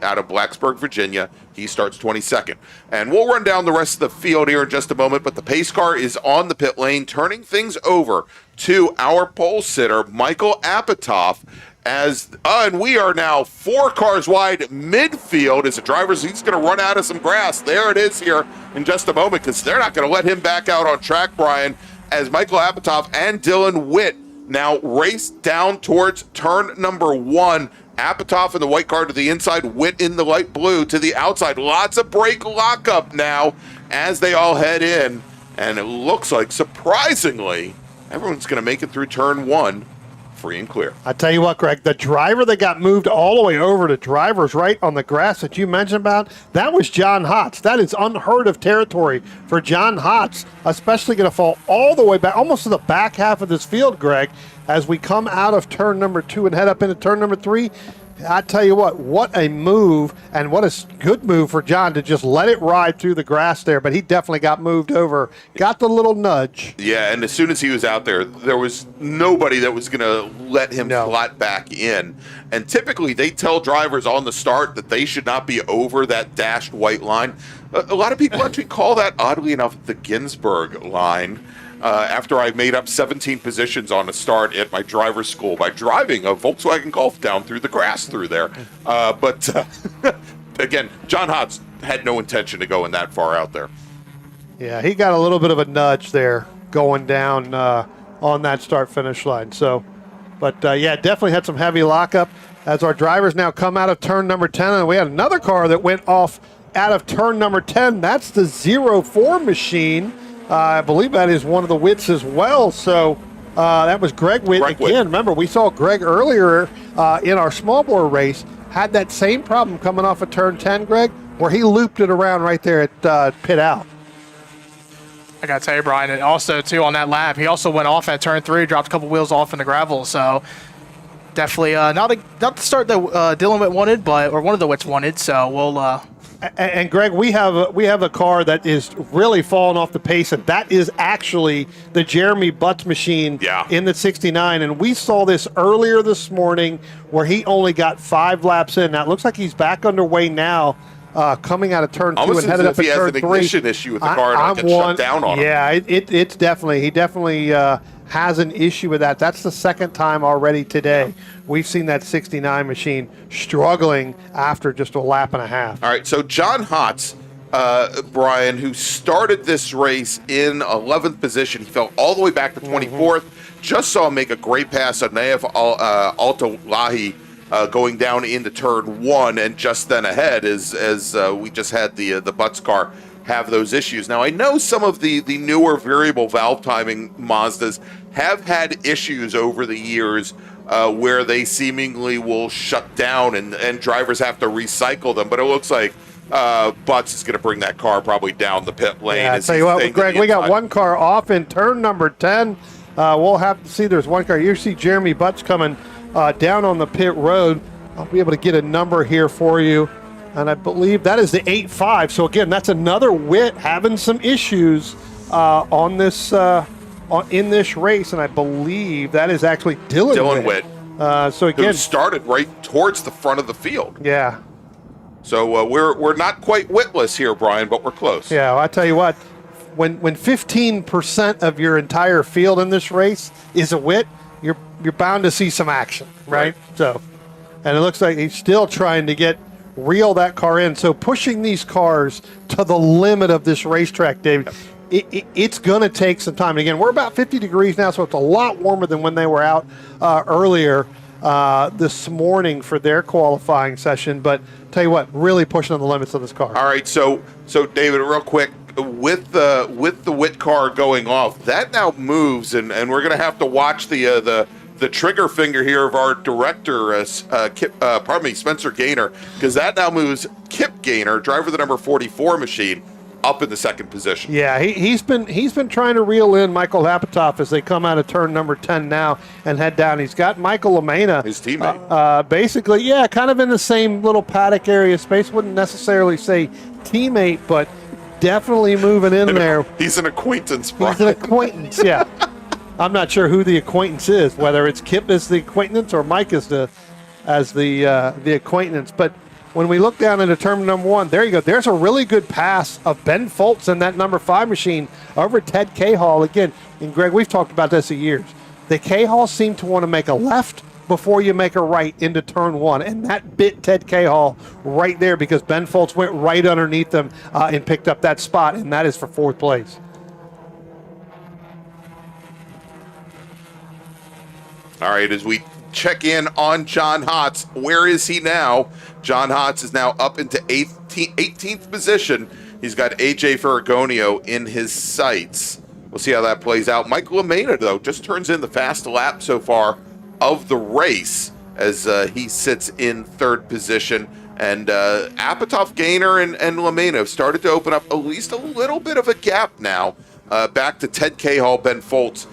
out of Blacksburg, Virginia. He starts 22nd. And we'll run down the rest of the field here in just a moment, but the pace car is on the pit lane, turning things over to our pole sitter, Michael Apatow, and we are now 4 cars wide midfield as the driver's he's going to run out of some grass. There it is here in just a moment, because they're not going to let him back out on track, Brian, as Michael Apatow and Dylan Witt now race down towards turn number 1. Apatow in the white car to the inside, Witt in the light blue to the outside. Lots of brake lockup now as they all head in, and it looks like, surprisingly, everyone's going to make it through turn 1 free and clear. I tell you what, Greg, the driver that got moved all the way over to driver's right on the grass that you mentioned about, that was John Hotz. That is unheard of territory for John Hotz, especially going to fall all the way back, almost to the back half of this field, Greg, as we come out of turn number 2 and head up into turn number 3. I tell you what a move, and what a good move for John to just let it ride through the grass there, but he definitely got moved over, got the little nudge. Yeah, and as soon as he was out there, there was nobody that was going to let him flat back in. And typically they tell drivers on the start that they should not be over that dashed white line. A lot of people actually call that, oddly enough, the Ginsburg line. After I made up 17 positions on a start at my driver's school by driving a Volkswagen Golf down through the grass through there. But again, John Hotz had no intention of going that far out there. Yeah, he got a little bit of a nudge there going down on that start-finish line. So, but yeah, definitely had some heavy lockup as our drivers now come out of turn number 10. And we had another car that went off out of turn number 10. That's the 04 machine. I believe that is one of the Witts as well. So that was Greg Witt again. Remember, we saw Greg earlier in our small bore race, had that same problem coming off of turn 10, Greg, where he looped it around right there at pit out. I got to tell you, Brian, and also, too, on that lap, he also went off at turn 3, dropped a couple wheels off in the gravel. So definitely not the start that Dylan Witt wanted, or one of the Witts wanted. So we'll And Greg, we have a car that is really falling off the pace, and that is actually the Jeremy Butts machine in the 69. And we saw this earlier this morning where he only got 5 laps in. Now it looks like he's back underway now, coming out of turn 2 Almost and headed up as if at he turn has an 3. ignition issue with the car and gets shut down on him. Yeah, it's definitely he definitely has an issue with that. That's the second time already today we've seen that 69 machine struggling after just a lap and a half. All right, so John Hotz, Brian, who started this race in 11th position, he fell all the way back to 24th. Just saw him make a great pass on Naif Altolahi going down into turn 1, and just then ahead as we just had the Butts car have those issues. Now, I know some of the newer variable valve timing Mazdas have had issues over the years where they seemingly will shut down and drivers have to recycle them, but it looks like Butts is going to bring that car probably down the pit lane. Yeah, I'll tell you what, Greg, we got one car off in turn number 10. We'll have to see. There's one car. You see Jeremy Butts coming down on the pit road. I'll be able to get a number here for you. And I believe that is the 8.5. So again, that's another Witt having some issues on this in this race, and I believe that is actually Dylan Witt. So again, who started right towards the front of the field. Yeah. So we're not quite Wittless here, Brian, but we're close. Yeah, well, I tell you what, when 15% of your entire field in this race is a Witt, you're bound to see some action, right? So, and it looks like he's still trying to reel that car in. So pushing these cars to the limit of this racetrack, David, it's going to take some time. And again, we're about 50 degrees now, so it's a lot warmer than when they were out earlier this morning for their qualifying session. But tell you what, really pushing on the limits of this car. All right, so David, real quick, with the Witt car going off, that now moves, and we're going to have to watch the trigger finger here of our director, Spencer Gaynor, because that now moves Kip Gaynor, driver of the number 44 machine, up in the second position. Yeah, he's been trying to reel in Michael Lapatoff as they come out of turn number 10 now and head down. He's got Michael Lamena, his teammate. Basically, yeah, kind of in the same little paddock area space. Wouldn't necessarily say teammate, but definitely moving in there. He's an acquaintance, Brian. He's an acquaintance, yeah. I'm not sure who the acquaintance is, whether it's Kip as the acquaintance or Mike as the acquaintance. But when we look down into turn number 1, there you go. There's a really good pass of Ben Foltz in that number 5 machine over Ted Cahall. Again, and Greg, we've talked about this for years. The Cahall seem to want to make a left before you make a right into turn 1, and that bit Ted Cahall right there because Ben Foltz went right underneath them and picked up that spot, and that is for 4th place. All right, as we check in on John Hotz, where is he now? John Hotz is now up into 18th position. He's got AJ Ferragonio in his sights. We'll see how that plays out. Michael Lamena, though, just turns in the fast lap so far of the race as he sits in 3rd position. And Apatow, Gaynor, and Lamena have started to open up at least a little bit of a gap now. Back to Ted Cahall, Ben Foltz,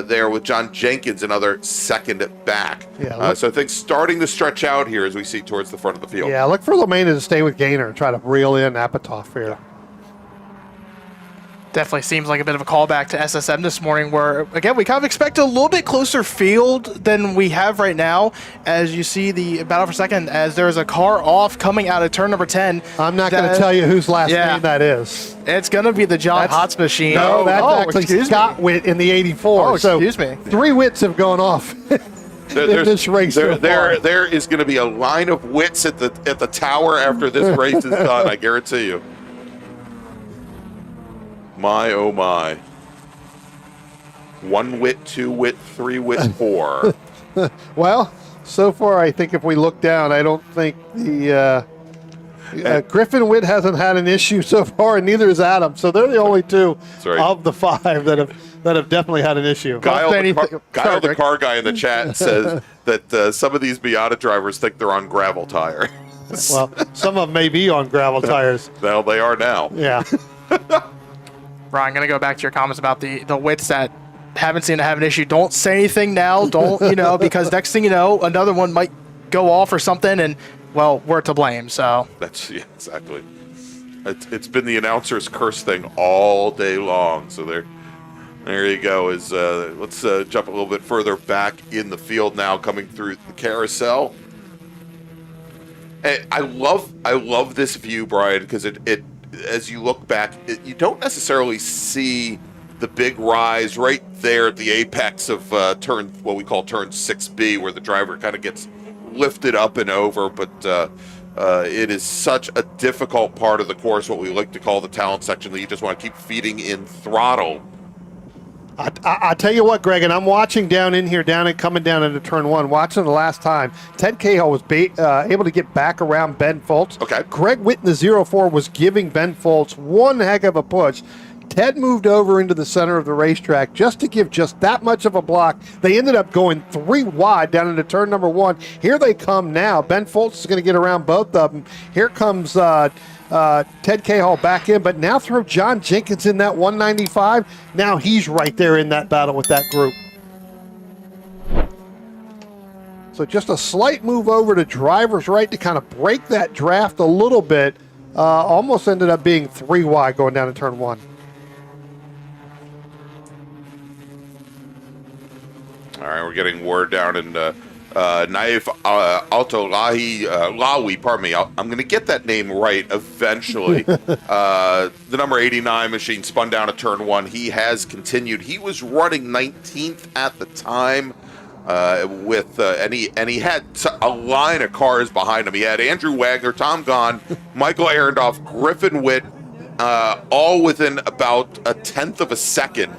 there with John Jenkins, another second back. Yeah, so things starting to stretch out here as we see towards the front of the field. Yeah, look for Lamena to stay with Gaynor and try to reel in Apatow here. Definitely seems like a bit of a callback to SSM this morning where, again, we kind of expect a little bit closer field than we have right now. As you see the battle for second, as there's a car off coming out of turn number 10. I'm not going to tell you whose last name that is. It's going to be the John Hotz machine. No, that's actually Scott Witt in the 84. Oh, excuse me. 3 Witts have gone off in this race so far. There is going to be a line of Witts at the tower after this race is done, I guarantee you. My, oh my. 1 Witt, 2 Witt, 3 Witt, 4. Well, so far, I think if we look down, I don't think the Griffin Witt hasn't had an issue so far, and neither has Adam. So they're the only 2 of the 5 that have definitely had an issue. Kyle, the car guy in the chat, says that some of these Miata drivers think they're on gravel tires. Well, some of them may be on gravel tires. Well, they are now. Yeah. Ryan, I'm going to go back to your comments about the Witts that haven't seemed to have an issue. Don't say anything now. Don't, because next thing you know, another one might go off or something, and, well, we're to blame. So that's exactly. It's been the announcer's curse thing all day long. So there you go. Let's jump a little bit further back in the field now, coming through the carousel. And I love this view, Brian, because it as you look back, you don't necessarily see the big rise right there at the apex of what we call turn 6B, where the driver kind of gets lifted up and over, but it is such a difficult part of the course, what we like to call the talent section, that you just want to keep feeding in throttle. I tell you what, Greg, and I'm watching down in here, coming down into turn 1, watching the last time. Ted Cahill was able to get back around Ben Foltz. Okay. Greg Witt in the 04 was giving Ben Foltz one heck of a push. Ted moved over into the center of the racetrack just to give just that much of a block. They ended up going 3 wide down into turn number 1. Here they come now. Ben Foltz is going to get around both of them. Here comes Ted Cahill back in, but now throw John Jenkins in that 195. Now he's right there in that battle with that group. So just a slight move over to driver's right to kind of break that draft a little bit. Almost ended up being 3 wide going down to turn 1. All right, we're getting word down in Naif Lawi, pardon me. I'm going to get that name right eventually. The number 89 machine spun down at turn 1. He has continued. He was running 19th at the time, and he had a line of cars behind him. He had Andrew Wagner, Tom Gahn, Michael Arendoff, Griffin Witt, all within about a tenth of a second.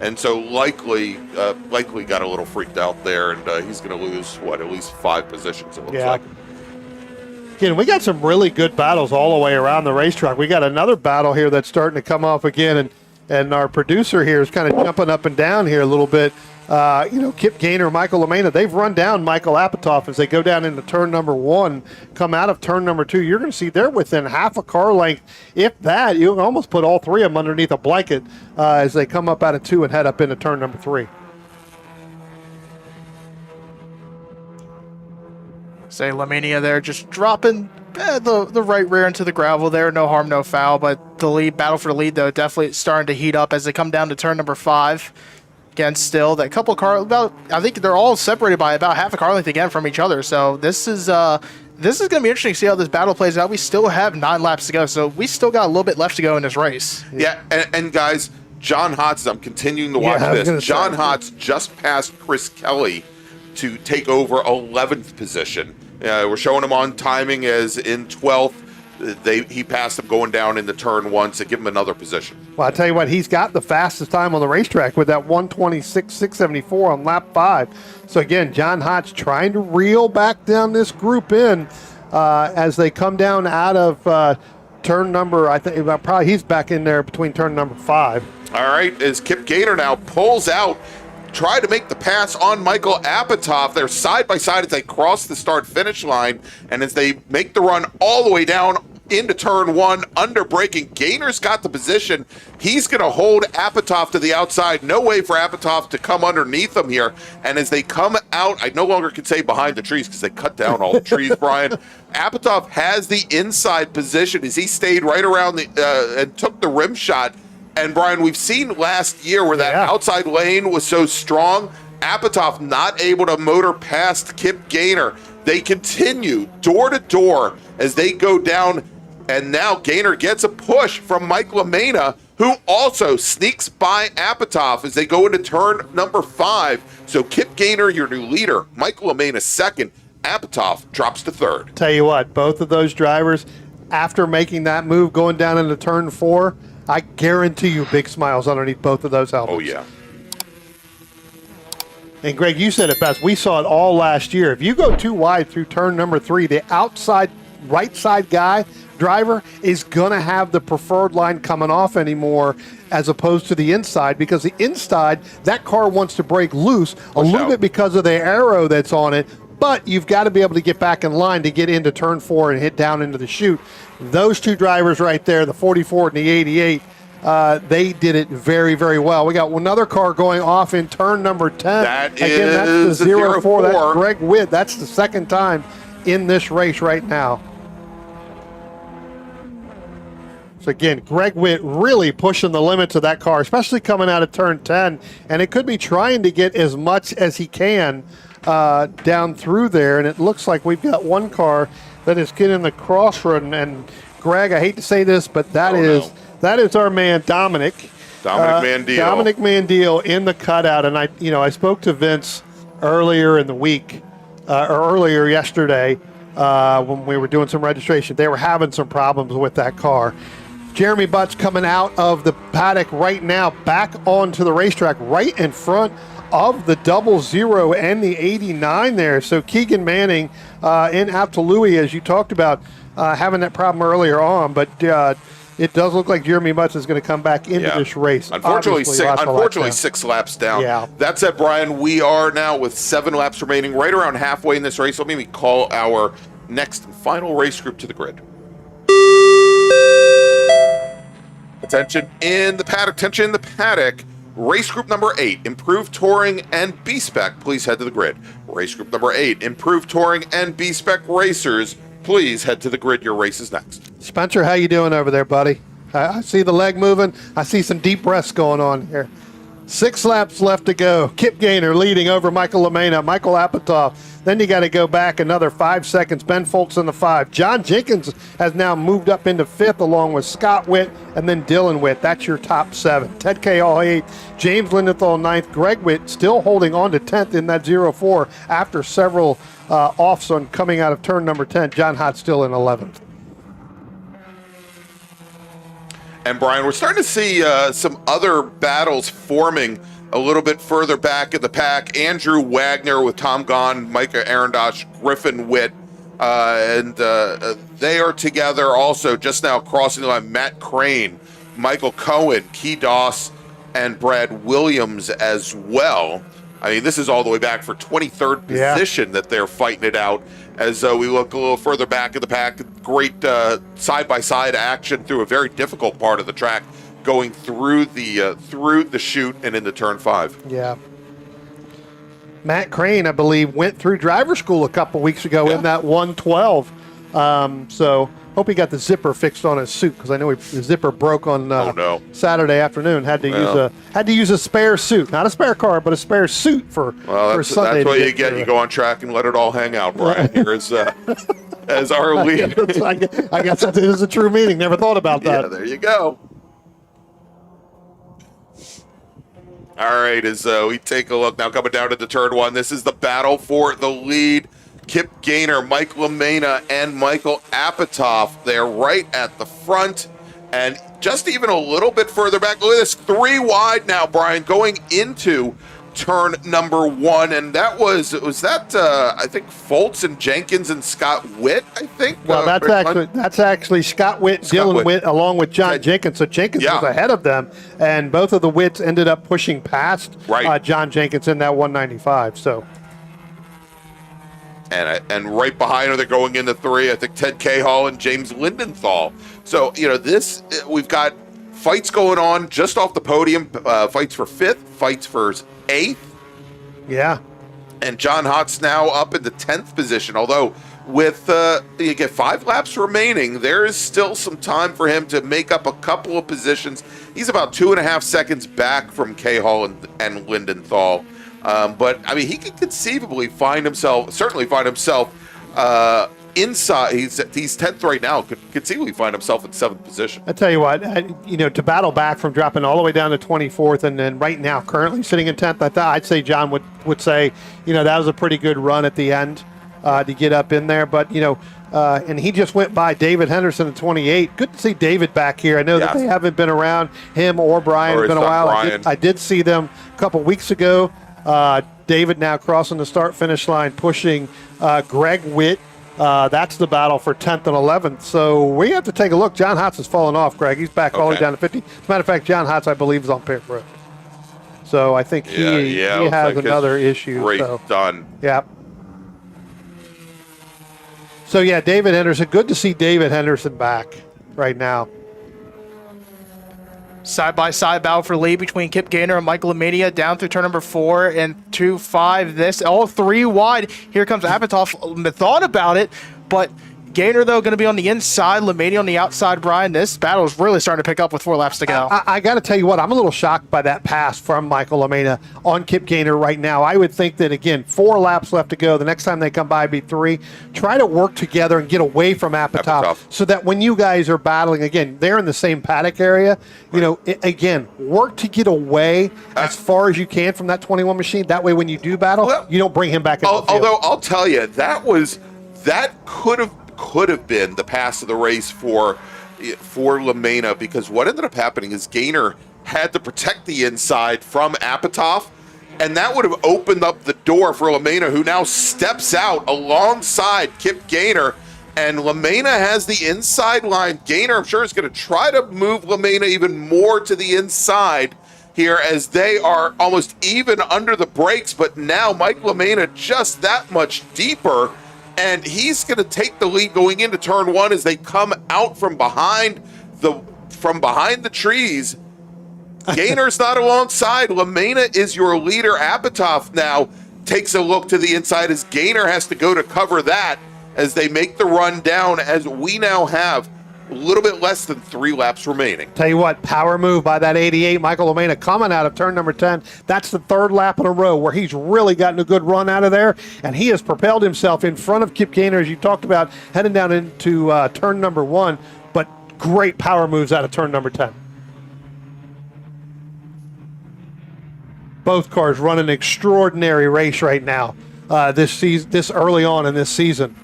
And so likely got a little freaked out there, and he's going to lose, at least 5 positions, it looks like. Again, we got some really good battles all the way around the racetrack. We got another battle here that's starting to come off again, and our producer here is kind of jumping up and down here a little bit. Kip Gaynor, Michael LaMena, they've run down Michael Apatow as they go down into turn number 1, come out of turn number 2. You're going to see they're within half a car length. If that, you can almost put all 3 of them underneath a blanket as they come up out of 2 and head up into turn number 3. Say LaMania there just dropping the right rear into the gravel there. No harm, no foul, but the battle for the lead, though, definitely starting to heat up as they come down to turn number 5. Again, still that couple I think they're all separated by about half a car length again from each other. So this is going to be interesting to see how this battle plays out. We still have 9 laps to go, so we still got a little bit left to go in this race. Yeah, and guys, John Hotz, I'm continuing to watch this. John Hotz just passed Chris Kelly to take over 11th position. We're showing him on timing as in 12th. He passed him going down into turn 1 to give him another position. Well, I tell you what, he's got the fastest time on the racetrack with that 1:26.674 on lap 5. So again, John Hotz trying to reel back down this group in as they come down out of turn number. I think probably he's back in there between turn number 5. All right, as Kip Gaynor now pulls out, try to make the pass on Michael Apatow. They're side by side as they cross the start-finish line, and as they make the run all the way down into turn 1, under braking. Gaynor's got the position. He's going to hold Apatow to the outside. No way for Apatow to come underneath him here. And as they come out, I no longer can say behind the trees because they cut down all the trees, Brian. Apatow has the inside position as he stayed right around and took the rim shot. And Brian, we've seen last year where that outside lane was so strong, Apatow not able to motor past Kip Gaynor. They continue door to door as they go down, and now Gaynor gets a push from Mike LaMena, who also sneaks by Apatow as they go into turn number 5. So Kip Gaynor, your new leader, Mike LaMena second, Apatow drops to 3rd. Tell you what, both of those drivers, after making that move going down into turn 4, I guarantee you big smiles underneath both of those helmets. Oh, yeah. And Greg, you said it best. We saw it all last year. If you go too wide through turn number 3, the outside right side driver is going to have the preferred line coming off anymore as opposed to the inside, because the inside, that car wants to break loose a little bit because of the arrow that's on it, but you've got to be able to get back in line to get into turn 4 and hit down into the chute. Those two drivers right there, the 44 and the 88, they did it very, very well. We got another car going off in turn number 10. That's the 04. That's Greg Witt. That's the second time in this race right now. So again, Greg Witt really pushing the limits of that car, especially coming out of turn 10. And it could be trying to get as much as he can down through there. And it looks like we've got one car that is getting the crossroad. And Greg, I hate to say this, but that is our man Dominic. Mandil. Dominic Mandil in the cutout. And I spoke to Vince earlier in the week, or earlier yesterday, when we were doing some registration. They were having some problems with that car. Jeremy Butts coming out of the paddock right now, back onto the racetrack, right in front of the 00 and the 89 there. So Keegan Manning in Aptalui, as you talked about, having that problem earlier on, but it does look like Jeremy Butts is going to come back into this race. Unfortunately, 6 laps down. Yeah. That said, Brian, we are now with 7 laps remaining, right around halfway in this race. Let me call our next and final race group to the grid. Attention in the paddock. Race group number 8, Improved Touring and B-Spec, please head to the grid. Race group number 8, Improved Touring and B-Spec Racers, please head to the grid. Your race is next. Spencer, how you doing over there, buddy? I see the leg moving. I see some deep breaths going on here. 6 laps left to go. Kip Gaynor leading over Michael Lamena, Michael Apatow. Then you got to go back another 5 seconds. Ben Foltz in the 5. John Jenkins has now moved up into 5th along with Scott Witt and then Dylan Witt. That's your top 7. Ted Cahill 8th. James Lindenthal 9th. Greg Witt still holding on to 10th in that 04 after several offs on coming out of turn number 10. John Hott still in 11th. And Brian, we're starting to see some other battles forming a little bit further back in the pack. Andrew Wagner with Tom Gahn, Micah Arendosh, Griffin Witt, and they are together also just now crossing the line. Matt Crane, Michael Cohen, Key Doss, and Brad Williams as well. I mean, this is all the way back for 23rd position that they're fighting it out. As we look a little further back in the pack, great side-by-side action through a very difficult part of the track, going through the chute and into turn 5. Yeah. Matt Crane, I believe, went through driver school a couple weeks ago in that 112. So hope he got the zipper fixed on his suit, because I know the zipper broke on Saturday afternoon. Had to use a spare suit, not a spare car, but a spare suit for Sunday. That's what you get. You go on track and let it all hang out, Brian. Here is as our lead. I guess that is a true meaning. Never thought about that. Yeah, there you go. All right, as we take a look now, coming down to the turn 1, this is the battle for the lead. Kip Gaynor, Mike Lamena, and Michael Apatow. They're right at the front, and just even a little bit further back. Look at this, 3 wide now, Brian, going into turn number 1, and that was I think Foltz and Jenkins and Scott Witt, I think. Well, that's actually Scott Witt, Dylan Witt, along with John Jenkins. So Jenkins was ahead of them, and both of the Witts ended up pushing past John Jenkins in that 195. So. And right behind her, they're going into 3. I think Ted Cahill and James Lindenthal. So we've got fights going on just off the podium. Fights for 5th, fights for 8th. Yeah. And John Hott's now up in the 10th position. Although with you get 5 laps remaining, there is still some time for him to make up a couple of positions. He's about 2.5 seconds back from Cahill and Lindenthal. But I mean, he could conceivably find himself inside. He's 10th right now. Could conceivably find himself in 7th position. I tell you what, to battle back from dropping all the way down to 24th, and then right now currently sitting in 10th, I'd say John would say, that was a pretty good run at the end to get up in there. But and he just went by David Henderson in 28. Good to see David back here. I know that they haven't been around, him or Brian. It's been a while. I did see them a couple weeks ago. David now crossing the start-finish line, pushing Greg Witt. That's the battle for 10th and 11th. So we have to take a look. John Hotz has fallen off, Greg. He's back all the way down to 50. As a matter of fact, John Hotz, I believe, is on pit road. So I think he has another issue. Race done. Yeah. So, David Henderson. Good to see David Henderson back right now. Side-by-side battle for lead between Kip Gaynor and Michael Lamena down through turn number 4 and 2-5. All 3 wide. Here comes Apatow. Thought about it, but Gainer, though, going to be on the inside, LeMay on the outside, Brian. This battle is really starting to pick up with 4 laps to go. I got to tell you what, I'm a little shocked by that pass from Michael LeMay on Kip Gainer right now. I would think that, again, 4 laps left to go. The next time they come by, be 3. Try to work together and get away from Apatow so that when you guys are battling, again, they're in the same paddock area. You know, again, work to get away as far as you can from that 21 machine. That way, when you do battle, you don't bring him back into the field. Although I'll tell you, that could have been the pass of the race for LeMay, because what ended up happening is Gainer had to protect the inside from Apatow, and that would have opened up the door for LeMay, who now steps out alongside Kip Gainer, and LeMay has the inside line. Gainer, I'm sure, is going to try to move LeMay even more to the inside here as they are almost even under the brakes, but now Mike LeMay just that much deeper, and he's going to take the lead going into turn 1 as they come out from behind the trees. Gainer's not alongside. LeMay is your leader. Apatow now takes a look to the inside as Gainer has to go to cover that as they make the run down, as we now have a little bit less than 3 laps remaining. Tell you what, power move by that 88, Michael LeMay, coming out of turn number 10. That's the 3rd lap in a row where he's really gotten a good run out of there, and he has propelled himself in front of Kip Gainer, as you talked about, heading down into turn number 1, but great power moves out of turn number 10. Both cars run an extraordinary race right now, this early on in this season.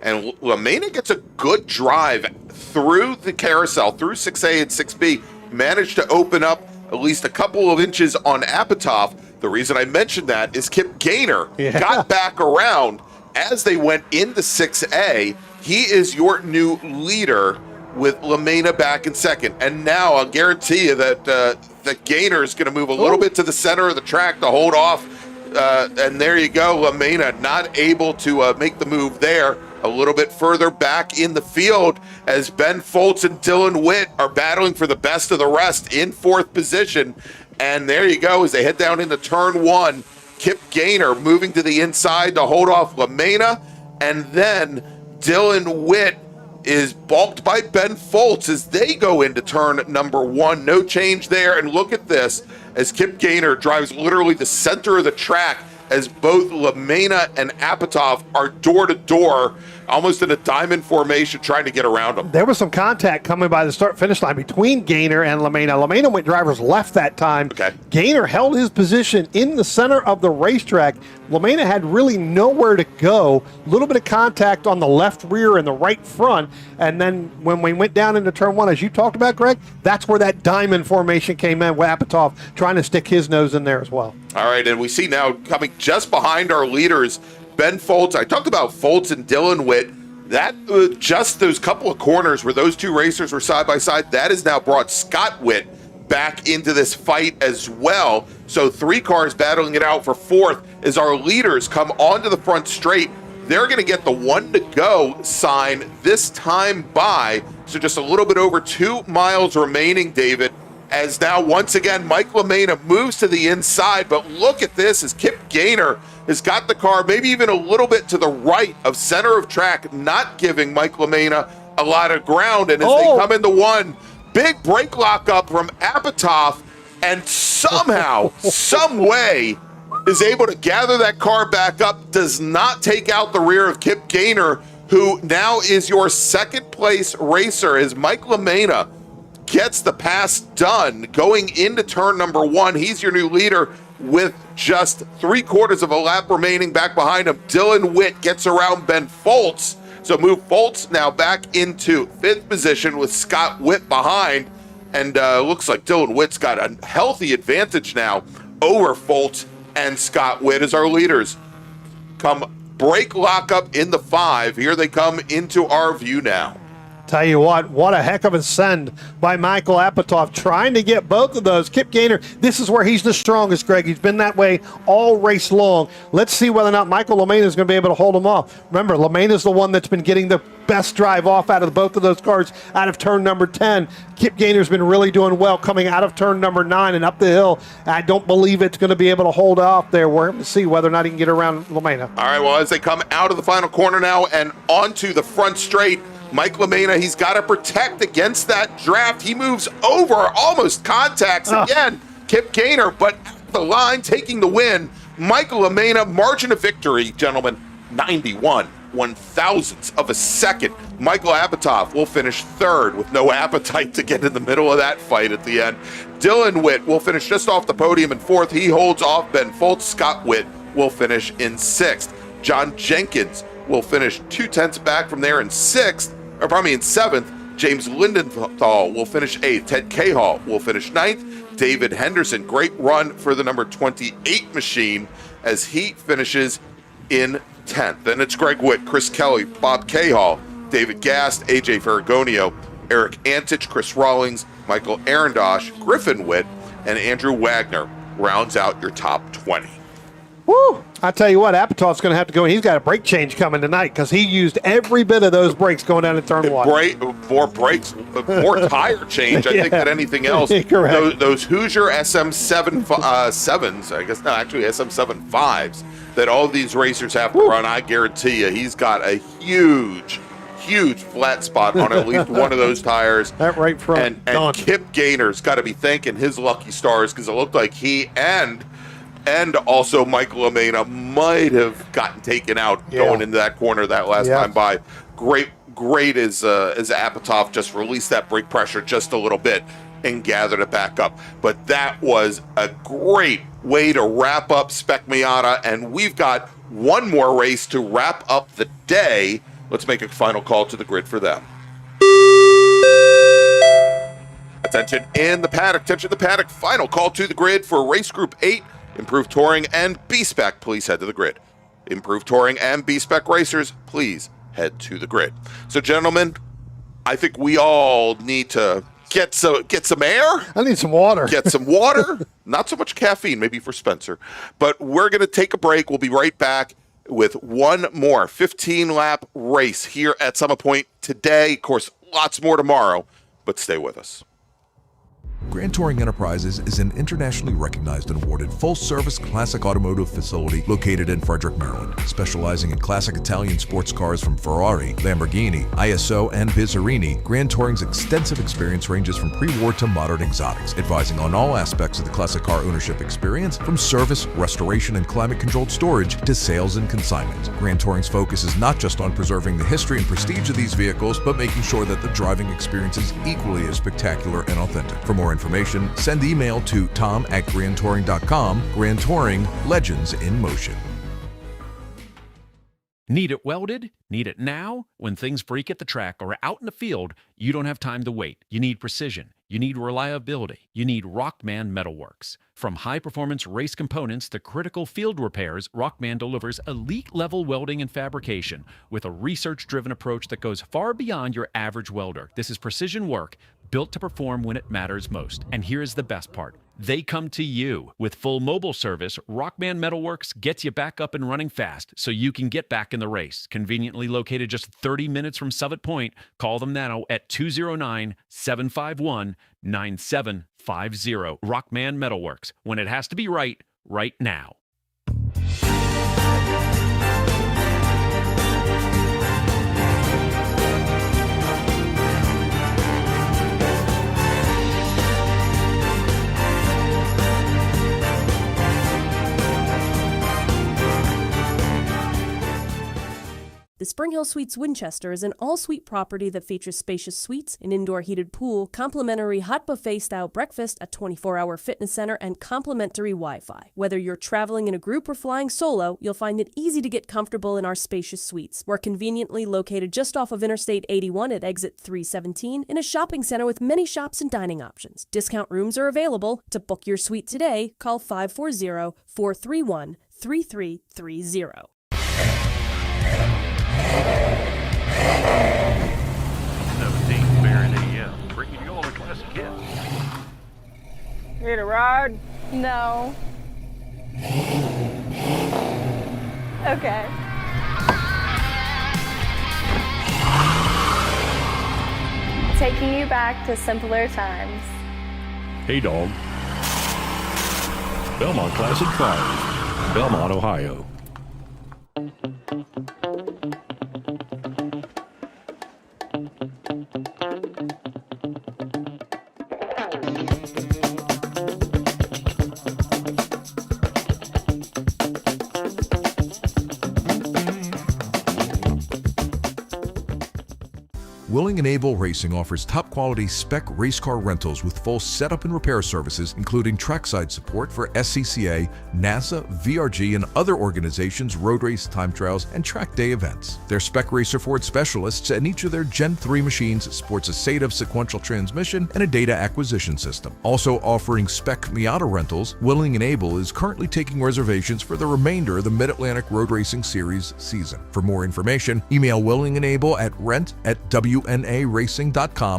And LeMay gets a good drive through the carousel, through 6A and 6B, managed to open up at least a couple of inches on Apatow. The reason I mentioned that is Kip Gainer got back around as they went into 6A. He is your new leader with LeMay back in second. And now I'll guarantee you that the Gainer is going to move a little bit to the center of the track to hold off. And there you go, LeMay not able to make the move there. A little bit further back in the field as Ben Foltz and Dylan Witt are battling for the best of the rest in 4th position. And there you go as they head down into turn 1. Kip Gainer moving to the inside to hold off LeMay, and then Dylan Witt is balked by Ben Foltz as they go into turn number 1. No change there, and look at this as Kip Gainer drives literally the center of the track as both LeMay and Apatow are door-to-door, almost in a diamond formation, trying to get around them. There was some contact coming by the start-finish line between Gainer and LeMay. LeMay went driver's left that time. Okay. Gainer held his position in the center of the racetrack. LeMay had really nowhere to go. A little bit of contact on the left rear and the right front. And then when we went down into turn 1, as you talked about, Greg, that's where that diamond formation came in with Apatow trying to stick his nose in there as well. All right, and we see now coming just behind our leaders, Ben Foltz. I talked about Foltz and Dylan Witt. That just those couple of corners where those two racers were side by side, that has now brought Scott Witt back into this fight as well. So 3 cars battling it out for 4th as our leaders come onto the front straight. They're going to get the 1 to go sign this time by. So just a little bit over 2 miles remaining, David, as now once again Mike LeMay moves to the inside. But look at this as Kip Gainer has got the car maybe even a little bit to the right of center of track, not giving Mike LeMay a lot of ground. And as they come into 1, big brake lock up from Apatow, and somehow, some way, is able to gather that car back up, does not take out the rear of Kip Gainer, who now is your 2nd place racer, as Mike LeMay gets the pass done going into turn number 1. He's your new leader with just 3/4 of a lap remaining. Back behind him, Dylan Witt gets around Ben Foltz. So move Foltz now back into 5th position with Scott Witt behind. And looks like Dylan Witt's got a healthy advantage now over Foltz and Scott Witt as our leaders come break lock up in the 5. Here they come into our view now. Tell you what a heck of a send by Michael Apatow, trying to get both of those. Kip Gaynor, this is where he's the strongest, Greg. He's been that way all race long. Let's see whether or not Michael LeMay is going to be able to hold him off. Remember, LeMay is the one that's been getting the best drive off out of both of those cars out of turn number 10. Kip Gaynor's been really doing well coming out of turn number 9 and up the hill. I don't believe it's going to be able to hold off there. We're going to see whether or not he can get around LeMay. All right, well, as they come out of the final corner now and onto the front straight, Mike LeMay, he's got to protect against that draft. He moves over, almost contacts again. Kip Gaynor, but at the line, taking the win. Michael LeMay, margin of victory, gentlemen, 91/1000ths of a second. Michael Apatow will finish third with no appetite to get in the middle of that fight at the end. Dylan Witt will finish just off the podium in fourth. He holds off Ben Foltz. Scott Witt will finish in sixth. John Jenkins will finish 2/10 back from there in seventh. James Lindenthal will finish eighth. Ted Cahall will finish ninth. David Henderson, great run for the number 28 machine as he finishes in 10th. Then it's Greg Witt, Chris Kelly, Bob Cahall, David Gast, AJ Ferragonio, Eric Antich, Chris Rawlings, Michael Arendosh, Griffin Witt, and Andrew Wagner rounds out your top 20. Woo! I tell you what, Apatow's going to have to go. He's got a brake change coming tonight because he used every bit of those brakes going down in turn 1. More brakes, more tire change, I think, than anything else. Correct. Those Hoosier SM7s, I guess, no, actually SM75s that all these racers have to run, I guarantee you, he's got a huge flat spot on at least one of those tires. That right front. And Kip Gaynor's got to be thanking his lucky stars because it looked like he and also Michael LeMay might have gotten taken out going into that corner that last time by. Great as Apatow just released that brake pressure just a little bit and gathered it back up. But that was a great way to wrap up Spec Miata, and we've got one more race to wrap up the day. Let's make a final call to the grid for them. Attention in the paddock, final call to the grid for race group 8. Improved Touring and B-Spec, please head to the grid. Improved Touring and B-Spec racers, please head to the grid. So, gentlemen, I think we all need to get some air. I need some water. Get some water. Not so much caffeine, maybe for Spencer. But we're going to take a break. We'll be right back with one more 15-lap race here at Summit Point today. Of course, lots more tomorrow, but stay with us. Grand Touring Enterprises is an internationally recognized and awarded full-service classic automotive facility located in Frederick, Maryland. Specializing in classic Italian sports cars from Ferrari, Lamborghini, ISO, and Bizzarini, Grand Touring's extensive experience ranges from pre-war to modern exotics, advising on all aspects of the classic car ownership experience, from service, restoration, and climate-controlled storage to sales and consignment. Grand Touring's focus is not just on preserving the history and prestige of these vehicles, but making sure that the driving experience is equally as spectacular and authentic. For more information, send email to tom@grandtouring.com. Grand Touring, legends in motion. Need it welded? Need it now? When things break at the track or out in the field, you don't have time to wait. You need precision. You need reliability. You need Rockman Metalworks. From high-performance race components to critical field repairs, Rockman delivers elite-level welding and fabrication with a research-driven approach that goes far beyond your average welder. This is precision work built to perform when it matters most. And here's the best part. They come to you. With full mobile service, Rockman Metalworks gets you back up and running fast so you can get back in the race. Conveniently located just 30 minutes from Summit Point, call them now at 209-751-9750. Rockman Metalworks. When it has to be right, right now. The Spring Hill Suites Winchester is an all-suite property that features spacious suites, an indoor heated pool, complimentary hot buffet-style breakfast, a 24-hour fitness center, and complimentary Wi-Fi. Whether you're traveling in a group or flying solo, you'll find it easy to get comfortable in our spacious suites. We're conveniently located just off of Interstate 81 at exit 317 in a shopping center with many shops and dining options. Discount rooms are available. To book your suite today, call 540-431-3330. No. Okay. Taking you back to simpler times. Hey, dog. Belmont Classic 5, Belmont, Ohio. Willing and Able Racing offers top-quality spec race car rentals with full setup and repair services, including trackside support for SCCA, NASA, VRG, and other organizations' road race, time trials, and track day events. Their spec racer Ford specialists and each of their Gen 3 machines sports a SATAV sequential transmission and a data acquisition system. Also offering spec Miata rentals, Willing and Able is currently taking reservations for the remainder of the Mid-Atlantic Road Racing Series season. For more information, email Willing and Able at rent@WNARacing.com,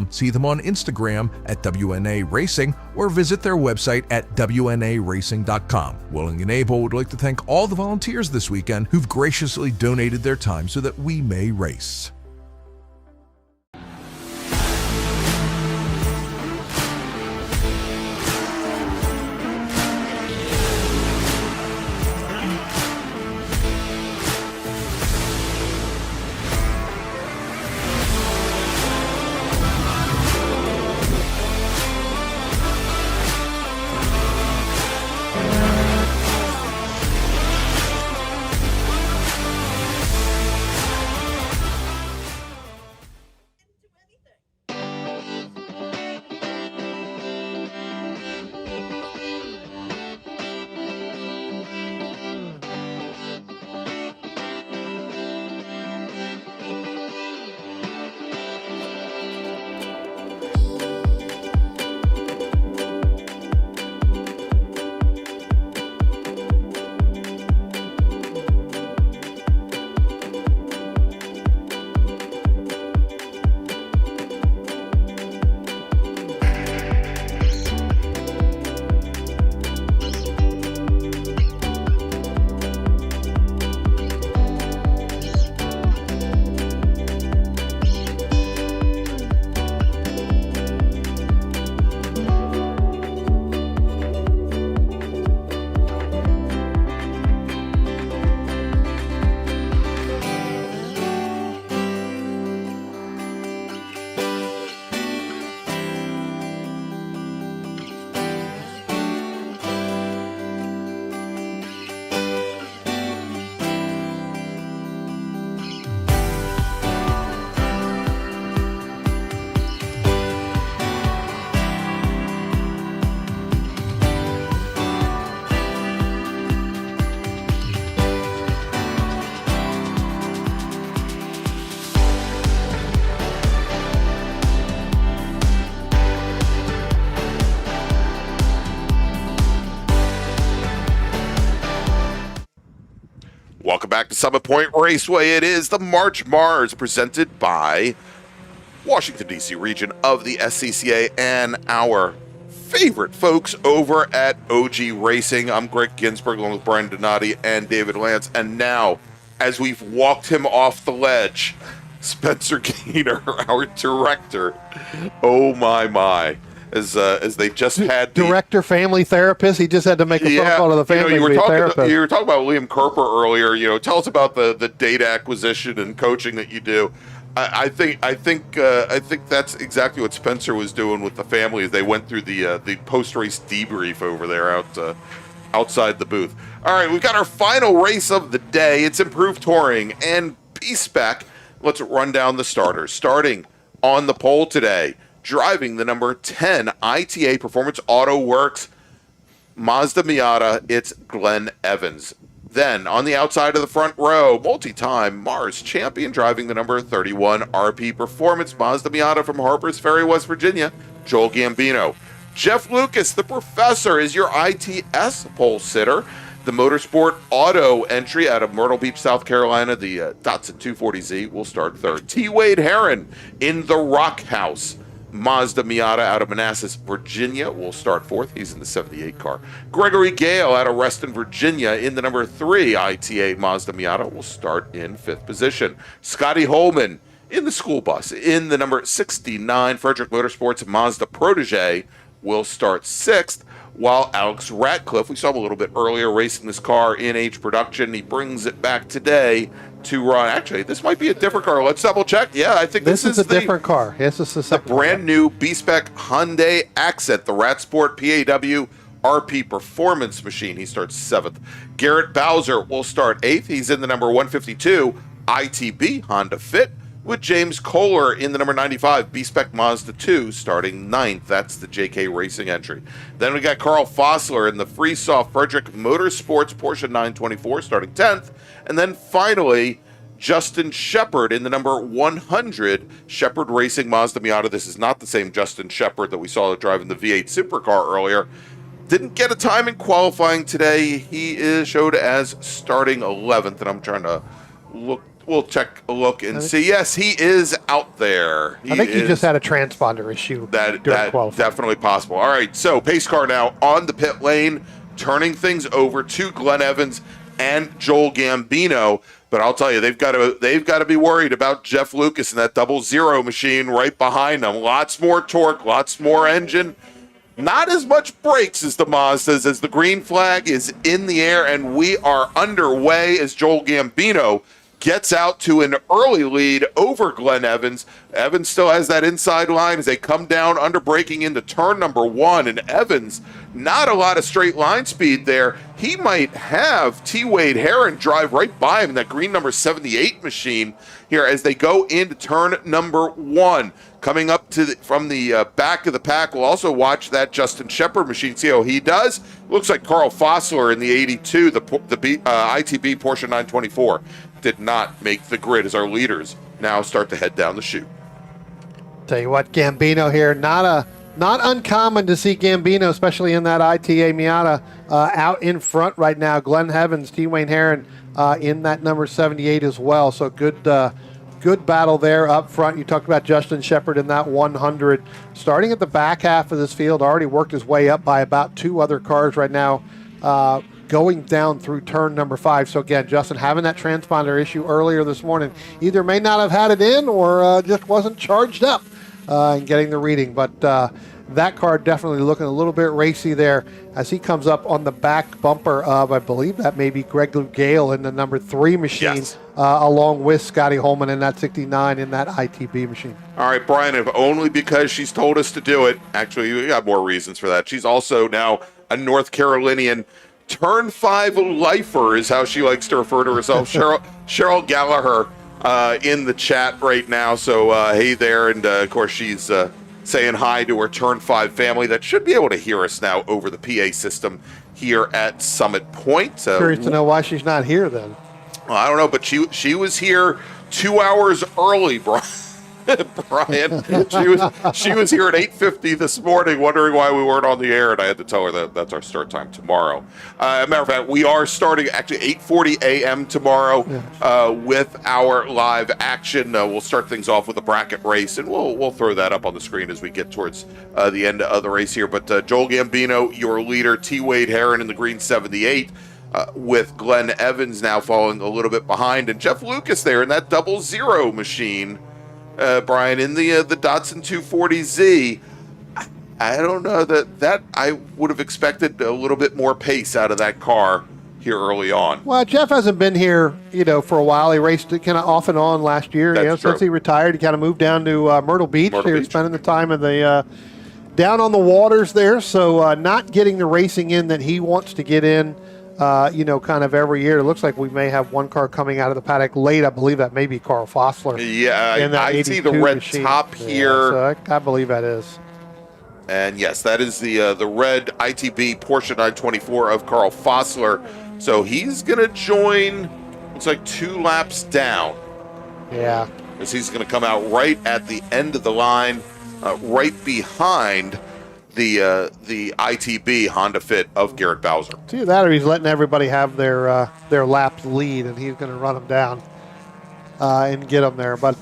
see them on Instagram at WNA Racing, or visit their website at WNARacing.com. Willing and Able would like to thank all the volunteers this weekend who've graciously donated their time so that we may race. Welcome back to Summit Point Raceway. It is the March MARRS presented by Washington, D.C. region of the SCCA and our favorite folks over at OG Racing. I'm Greg Ginsberg along with Brian Donati and David Lance. And now, as we've walked him off the ledge, Spencer Gaynor, our director. Oh my. As they just had the director, family therapist. He just had to make a phone call to the family. You were talking about Liam Kerper earlier. Tell us about the data acquisition and coaching that you do. I think that's exactly what Spencer was doing with the family as they went through the post race debrief over there outside the booth. All right, we've got our final race of the day. It's Improved Touring and B-Spec. Let's run down the starters. Starting on the pole today, driving the number 10 ITA Performance Auto Works Mazda Miata, it's Glenn Evans. Then, on the outside of the front row, multi-time MARRS champion driving the number 31 RP Performance Mazda Miata from Harpers Ferry, West Virginia, Joel Gambino. Jeff Lucas, the professor, is your ITS pole sitter. The Motorsport Auto entry out of Myrtle Beach, South Carolina, the Datsun 240Z, will start third. T. Wade Heron in the Rock House Mazda Miata out of Manassas, Virginia will start fourth. He's in the 78 car. Gregory Gale out of Reston, Virginia in the number 3 ITA Mazda Miata will start in 5th position. Scotty Holman in the school bus in the number 69 Frederick Motorsports Mazda Protege will start 6th, while Alex Ratcliffe, we saw him a little bit earlier racing this car in H production. He brings it back today to run. Actually, this might be a different car. Let's double check. Yeah, I think this is a different car. Yes, this is the brand new B-Spec Hyundai Accent, the Ratsport PAW RP Performance machine. He starts 7th. Garrett Bowser will start 8th. He's in the number 152 ITB Honda Fit, with James Kohler in the number 95 B-Spec Mazda 2 starting 9th. That's the JK Racing entry. Then we got Carl Fossler in the Freesoft Frederick Motorsports Porsche 924 starting 10th. And then finally, Justin Shepard in the number 100 Shepard Racing Mazda Miata. This is not the same Justin Shepard that we saw driving the V8 supercar earlier. Didn't get a time in qualifying today. He showed as starting 11th, and I'm trying to look. We'll check a look and see. Yes, he is out there. I think he just had a transponder issue. That definitely possible. All right, so pace car now on the pit lane, turning things over to Glenn Evans and Joel Gambino. But I'll tell you, they've got to be worried about Jeff Lucas and that 00 machine right behind them. Lots more torque, lots more engine. Not as much brakes as the Mazdas, as the green flag is in the air, and we are underway as Joel Gambino gets out to an early lead over Glenn Evans. Evans still has that inside line as they come down under braking into turn number 1, and Evans, not a lot of straight line speed there. He might have T. Wade Heron drive right by him in that green number 78 machine here as they go into turn number 1. Coming up from the back of the pack, we'll also watch that Justin Shepard machine, see how he does. Looks like Carl Fossler in the 82, the ITB Porsche 924. Did not make the grid as our leaders now start to head down the chute. Tell you what, Gambino here, not uncommon to see Gambino, especially in that ITA Miata, out in front right now. Glenn Evans, T. Wayne Heron in that number 78 as well. So good battle there up front. You talked about Justin Shepard in that 100. Starting at the back half of this field, already worked his way up by about 2 other cars right now, going down through turn number 5. So again, Justin having that transponder issue earlier this morning, either may not have had it in or just wasn't charged up and getting the reading. But that car definitely looking a little bit racy there as he comes up on the back bumper of, I believe that may be Greg Gale in the number 3 machine, yes, along with Scotty Holman in that 69 in that ITB machine. All right, Brian, if only because she's told us to do it. Actually, we got more reasons for that. She's also now a North Carolinian. Turn 5 lifer is how she likes to refer to herself. Cheryl Gallagher in the chat right now. So hey there, and of course she's saying hi to her Turn 5 family that should be able to hear us now over the PA system here at Summit Point. Curious to know why she's not here then. Well, I don't know, but she was here 2 hours early, Brian. Brian, she was here at 8:50 this morning, wondering why we weren't on the air, and I had to tell her that that's our start time tomorrow. Matter of fact, we are starting actually 8:40 a.m. tomorrow with our live action. We'll start things off with a bracket race, and we'll throw that up on the screen as we get towards the end of the race here. But Joel Gambino, your leader, T. Wade Heron in the green 78. With Glenn Evans now falling a little bit behind, and Jeff Lucas there in that 00 machine. Brian, in the Datsun 240Z, I don't know that I would have expected a little bit more pace out of that car here early on. Well, Jeff hasn't been here, for a while. He raced kind of off and on last year. Since he retired, he kind of moved down to Myrtle Beach. Spending the time in the down on the waters there. So not getting the racing in that he wants to get in. Kind of every year. It looks like we may have one car coming out of the paddock late. I believe that may be Carl Fossler. Yeah, I see the red machine. Top here. So I believe that is. And yes, that is the red ITB Porsche 924 of Carl Fossler. So he's going to join, looks like 2 laps down. Yeah. Because he's going to come out right at the end of the line, right behind the ITB Honda Fit of Garrett Bowser. See that, or he's letting everybody have their laps lead, and he's going to run them down and get them there. But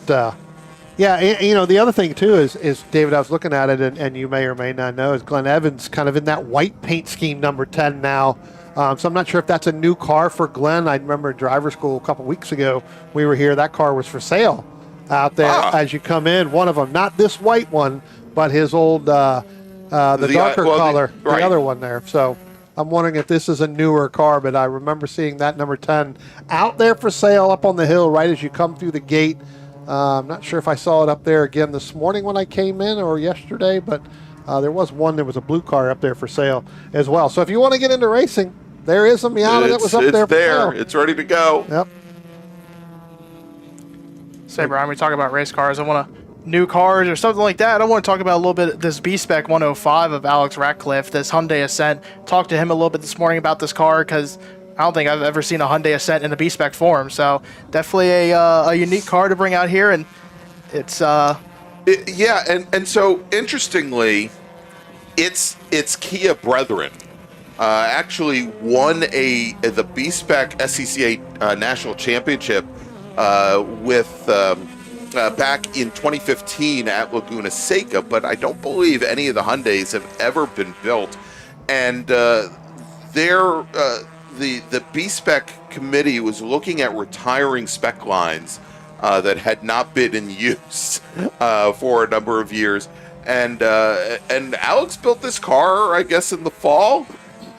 Yeah, the other thing too is David, I was looking at it, and you may or may not know, is Glenn Evans kind of in that white paint scheme, number 10 now. So I'm not sure if that's a new car for Glenn. I remember in driver school a couple weeks ago, we were here, that car was for sale out there as you come in. One of them, not this white one, but his old, the darker color, the other one there. So I'm wondering if this is a newer car, but I remember seeing that number 10 out there for sale up on the hill right as you come through the gate. I'm not sure if I saw it up there again this morning when I came in or yesterday, but there was a blue car up there for sale as well. So if you want to get into racing, there is a Miata that was up there for sale. It's ready to go. Yep. Say, Brian, we talk about race cars. I want new cars or something like that. I want to talk about a little bit this B-Spec 105 of Alex Ratcliffe, this Hyundai Ascent. Talked to him a little bit this morning about this car because I don't think I've ever seen a Hyundai Ascent in the B-Spec form. So definitely a unique car to bring out here, and it's and so interestingly, it's Kia brethren actually won the B-Spec SCCA National Championship with back in 2015 at Laguna Seca, but I don't believe any of the Hyundais have ever been built, and the B-Spec committee was looking at retiring spec lines that had not been in use for a number of years. And Alex built this car, I guess, in the fall.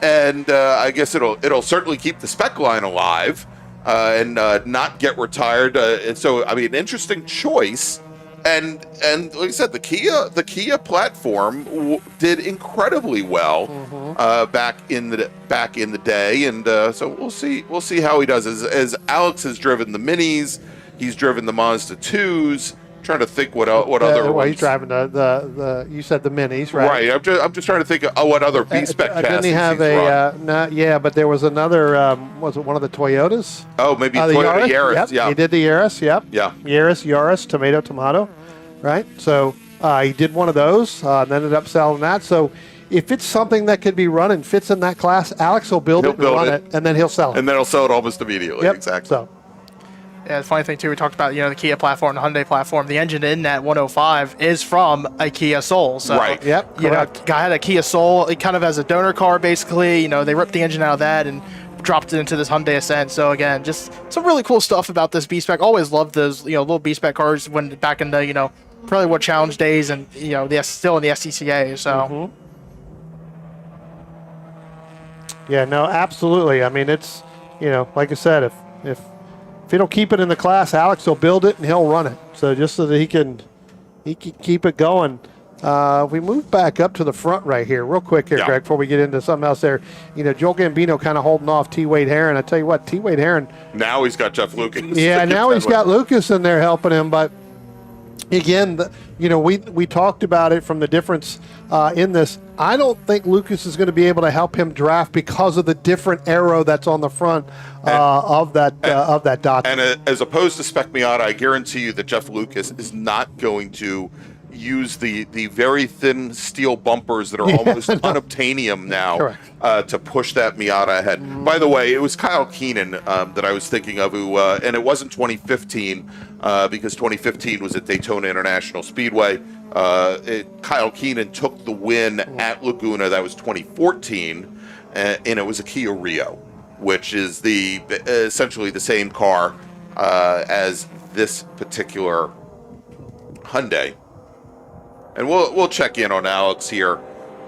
And I guess it'll certainly keep the spec line alive and not get retired. And so, I mean, interesting choice. And like I said, the Kia platform did incredibly well back in the day, and so we'll see how he does. As Alex has driven the Minis, he's driven the Mazda 2s. Trying to think what other ones. He's driving the you said the Minis, right? Right. I'm just trying to think of what other B-Spec chassis didn't he have but there was another. Was it one of the Toyotas? Oh, maybe Toyota Yaris. Yep. Yeah, he did the Yaris. Yep. Yeah. Yaris, tomato, right? So he did one of those and ended up selling that. So if it's something that could be run and fits in that class, Alex will build it and run it, and then he'll sell it. And then he'll sell it almost immediately. Yep. Exactly. So. Yeah, the funny thing too, we talked about the Kia platform, the Hyundai platform. The engine in that 105 is from a Kia Soul. So, right. Yep. Guy had a Kia Soul, it kind of as a donor car basically. They ripped the engine out of that and dropped it into this Hyundai Ascent. So again, just some really cool stuff about this B-Spec. Always loved those little B-Spec cars when back in the probably what challenge days, and still in the SCCA. So. Yeah. No. Absolutely. I mean, it's like I said, if you don't keep it in the class, Alex will build it and he'll run it. So just so that he can keep it going. We move back up to the front right here, real quick here, Greg, before we get into something else there. Joel Gambino kind of holding off T. Wade Herron. I tell you what, T. Wade Herron. Now he's got Jeff Lucas. Yeah, now he's got Lucas in there helping him. But again, we talked about it from the difference in this. I don't think Lucas is going to be able to help him draft because of the different arrow that's on the front of that dot. And as opposed to Spec Miata, I guarantee you that Jeff Lucas is not going to use the very thin steel bumpers that are almost unobtainium now to push that Miata ahead. By the way, it was Kyle Keenan that I was thinking of, who and it wasn't 2015 because 2015 was at Daytona International Speedway. Kyle Keenan took the win at Laguna. That was 2014, and it was a Kia Rio, which is essentially the same car as this particular Hyundai. And we'll check in on Alex here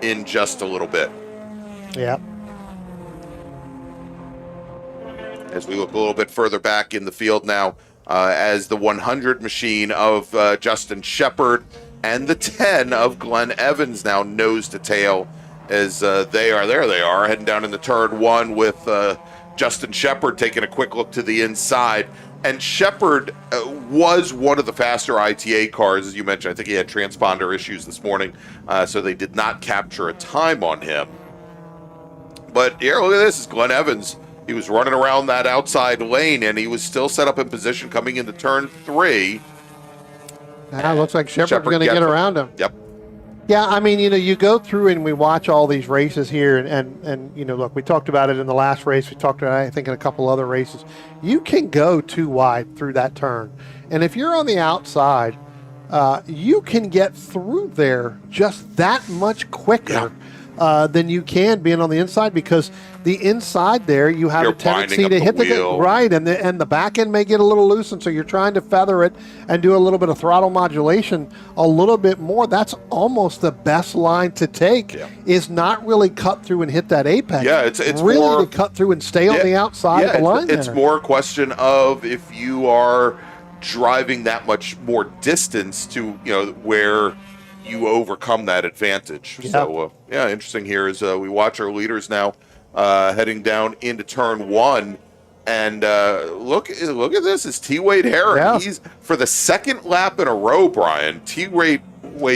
in just a little bit. Yeah. As we look a little bit further back in the field now, as the 100 machine of Justin Shepard and the 10 of Glenn Evans now nose to tail as they are heading down into turn one with Justin Shepard taking a quick look to the inside. And Shepard was one of the faster ITA cars, as you mentioned. I think he had transponder issues this morning, so they did not capture a time on him. But here, look at this. It's Glenn Evans. He was running around that outside lane, and he was still set up in position coming into turn 3. Now it looks like Shepard's going to get around him. Yep. Yeah, I mean, you go through and we watch all these races here, and look, we talked about it in the last race. We talked about it, I think, in a couple other races. You can go too wide through that turn. And if you're on the outside, you can get through there just that much quicker than you can being on the inside, because the inside there you have You're a tendency binding to up hit the the wheel. right, and the back end may get a little loose, and so you're trying to feather it and do a little bit of throttle modulation a little bit more. That's almost the best line to take, is not really cut through and hit that apex. Yeah, it's really more to cut through and stay on the outside of the line. It's there. more a question of if you are driving that much more distance to where you overcome that advantage. Yeah. So interesting here as we watch our leaders now heading down into turn one, and look at this. It's T. Wade Herron. Yeah. He's for the second lap in a row, Brian. T. Wade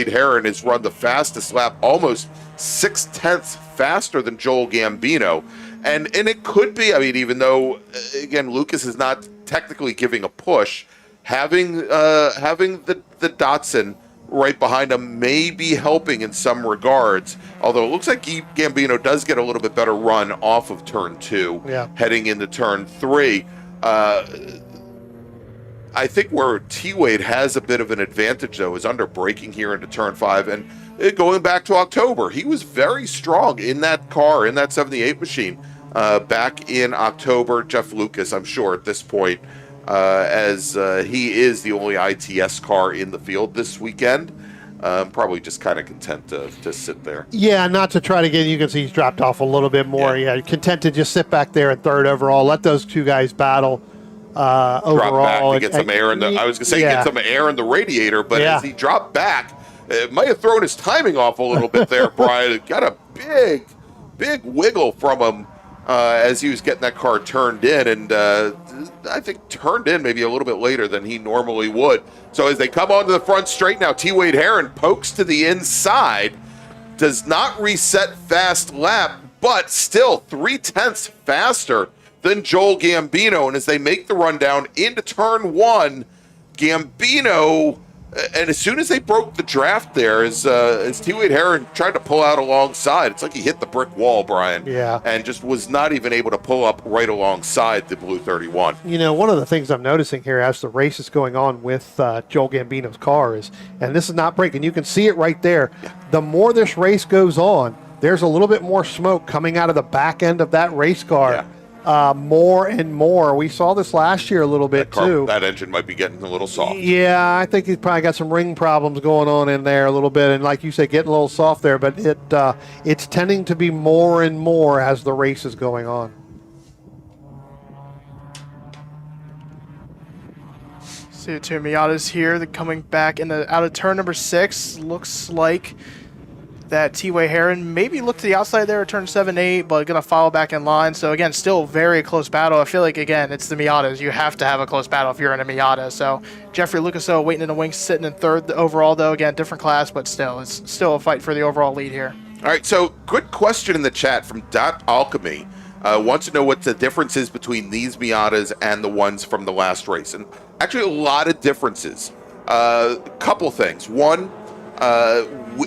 Herron has run the fastest lap, almost 0.6 faster than Joel Gambino. And it could be, I mean, even though again Lucas is not technically giving a push, having the Datsun right behind him may be helping in some regards. Although it looks like Gambino does get a little bit better run off of turn two, heading into turn three. I think where T-Wade has a bit of an advantage, though, is under braking here into turn five. And going back to October, he was very strong in that car, in that 78 machine, back in October. Jeff Lucas, I'm sure at this point, as he is the only ITS car in the field this weekend, probably just kind of content to sit there. Yeah, not to try to get, you can see he's dropped off a little bit more. Yeah, content to just sit back there at third overall, let those two guys battle overall. Drop back to get some air in the, I was going to say get some air in the radiator, but as he dropped back, it might have thrown his timing off a little bit there, Brian. It got a big wiggle from him as he was getting that car turned in, and I think turned in maybe a little bit later than he normally would. So as they come onto the front straight now, T. Wade Herron pokes to the inside, does not reset fast lap, but still 0.3 faster than Joel Gambino. And as they make the run down into turn one, Gambino, and as soon as they broke the draft there, as T. Wade Herron tried to pull out alongside, it's like he hit the brick wall, Brian. Yeah. And just was not even able to pull up right alongside the Blue 31. You know, one of the things I'm noticing here as the race is going on with Joel Gambino's car is, and this is not braking, you can see it right there, the more this race goes on, there's a little bit more smoke coming out of the back end of that race car. More and more. We saw this last year a little bit too. That engine might be getting a little soft. Yeah, I think he's probably got some ring problems going on in there a little bit, and like you say, getting a little soft there. But it's tending to be more and more as the race is going on. See the two Miatas here. They're coming back out of turn number 6. Looks like that T-Way Herron maybe look to the outside there at turn 7-8, but going to follow back in line. So, again, still very close battle. I feel like, again, it's the Miatas. You have to have a close battle if you're in a Miata. So, Jeffrey Lucaso waiting in the wings, sitting in third overall, though. Again, different class, but still, it's still a fight for the overall lead here. All right, so good question in the chat from Dot Alchemy. Wants to know what the difference is between these Miatas and the ones from the last race. And actually, a lot of differences. Couple things. One,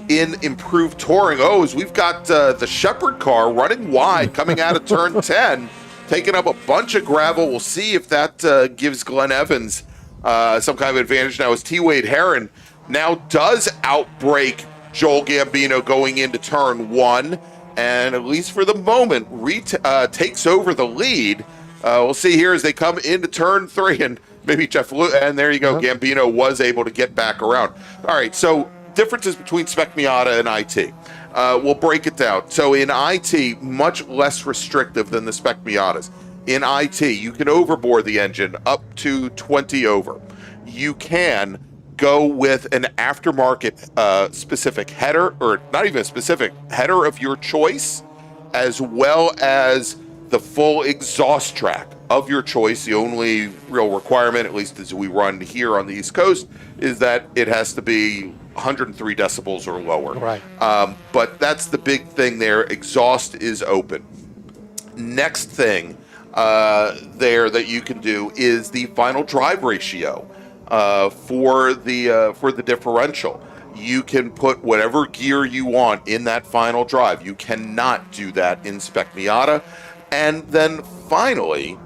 in improved touring O's, we've got the Shepherd car running wide coming out of turn 10, taking up a bunch of gravel. We'll see if that gives Glenn Evans some kind of advantage now as T. Wade Herron now does outbrake Joel Gambino going into turn 1, and at least for the moment takes over the lead. We'll see here as they come into turn 3, and maybe and there you go, Gambino was able to get back around. All right, so differences between Spec Miata and IT. We'll break it down. So in IT, much less restrictive than the Spec Miatas. In IT, you can overbore the engine up to 20 over. You can go with an aftermarket specific header, or not even a specific header of your choice, as well as the full exhaust track of your choice. The only real requirement, at least as we run here on the East Coast, is that it has to be 103 decibels or lower. Right. But that's the big thing there. Exhaust is open. Next thing there that you can do is the final drive ratio for the differential. You can put whatever gear you want in that final drive. You cannot do that in Spec Miata. And then finally,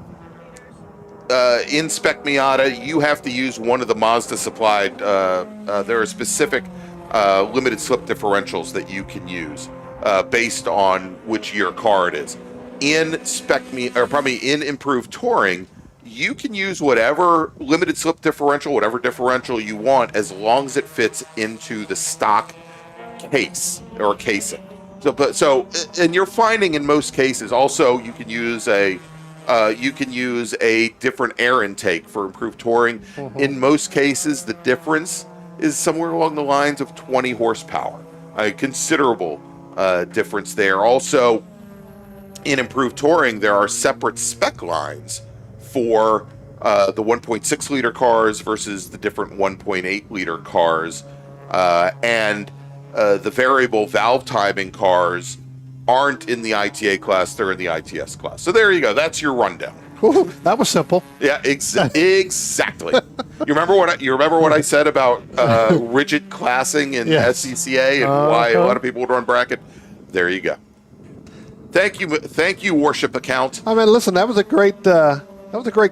in Spec Miata, you have to use one of the Mazda supplied. There are specific limited slip differentials that you can use based on which year car it is. In in Improved Touring, you can use whatever limited slip differential, whatever differential you want, as long as it fits into the stock case or casing. And you're finding in most cases also you can use a different air intake for Improved Touring. In most cases, the difference is somewhere along the lines of 20 horsepower, a considerable difference there. Also, in Improved Touring, there are separate spec lines for the 1.6 liter cars versus the different 1.8 liter cars, and the variable valve timing cars aren't in the ITA class, they're in the ITS class. So there you go. That's your rundown. Ooh, that was simple. Yeah, exactly. You remember what I said about rigid classing in SCCA and why a lot of people would run bracket? There you go. Thank you, Worship Account. I mean, listen, that was a great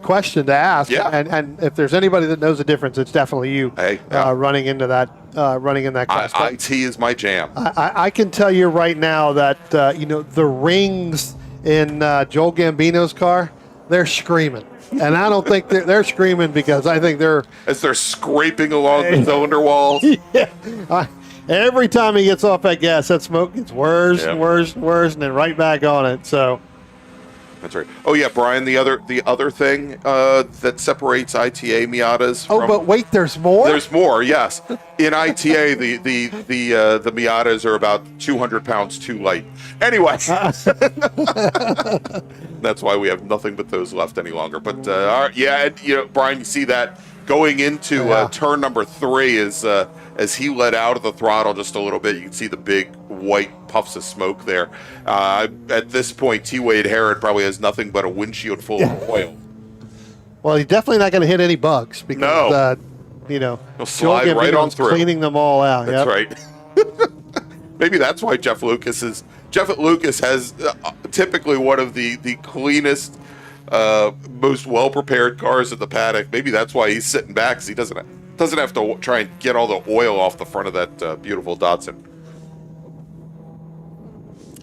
question to ask. Yeah. And if there's anybody that knows the difference, it's definitely you. Running in that class. IT is my jam. I can tell you right now that the rings in Joel Gambino's car, they're screaming, and I don't think they're screaming because I think they're scraping along the cylinder walls. Yeah. Every time he gets off that gas, that smoke gets worse and worse and worse, and then right back on it. So. That's right. Oh yeah, Brian. The other thing that separates ITA Miatas. But wait, there's more. There's more. Yes, in ITA, the Miatas are about 200 pounds too light. Anyway, that's why we have nothing but those left any longer. But Brian, you see that going into turn number 3 is as he let out of the throttle just a little bit, you can see the big white puffs of smoke there. At this point, T. Wade Herod probably has nothing but a windshield full of oil. Well, he's definitely not going to hit any bugs because, he'll slide right on through. Cleaning them all out. That's right. Maybe that's why Jeff Lucas has typically one of the cleanest, most well-prepared cars in the paddock. Maybe that's why he's sitting back, because he doesn't have to try and get all the oil off the front of that beautiful Datsun.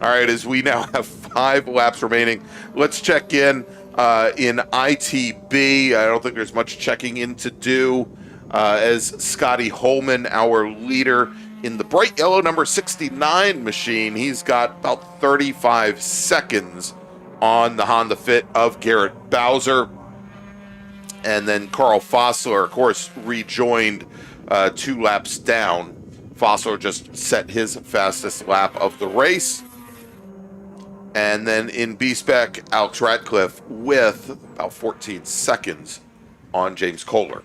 All right, as we now have 5 laps remaining, let's check in ITB. I don't think there's much checking in to do as Scotty Holman, our leader in the bright yellow number 69 machine, he's got about 35 seconds on the Honda Fit of Garrett Bowser. And then Carl Fossler, of course, rejoined 2 laps down. Fossler just set his fastest lap of the race. And then in B-Spec, Alex Ratcliffe with about 14 seconds on James Kohler.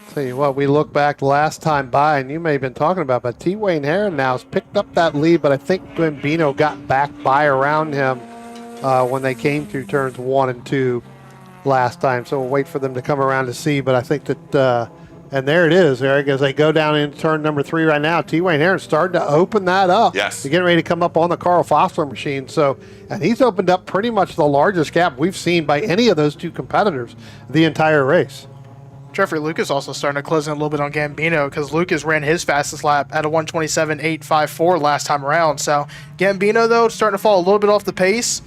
Tell you what, we look back last time by, and you may have been talking about, but T. Wayne Heron now has picked up that lead, but I think Gambino got back by around him when they came through turns 1 and 2 last time. So we'll wait for them to come around to see, but I think that, and there it is, Eric, as they go down into turn number 3 right now. T. Wayne Heron starting to open that up. Yes. They're getting ready to come up on the Carl Fossler machine. So, and he's opened up pretty much the largest gap we've seen by any of those 2 competitors the entire race. Jeffrey Lucas also starting to close in a little bit on Gambino because Lucas ran his fastest lap at a 1:27.854 last time around. So Gambino, though, starting to fall a little bit off the pace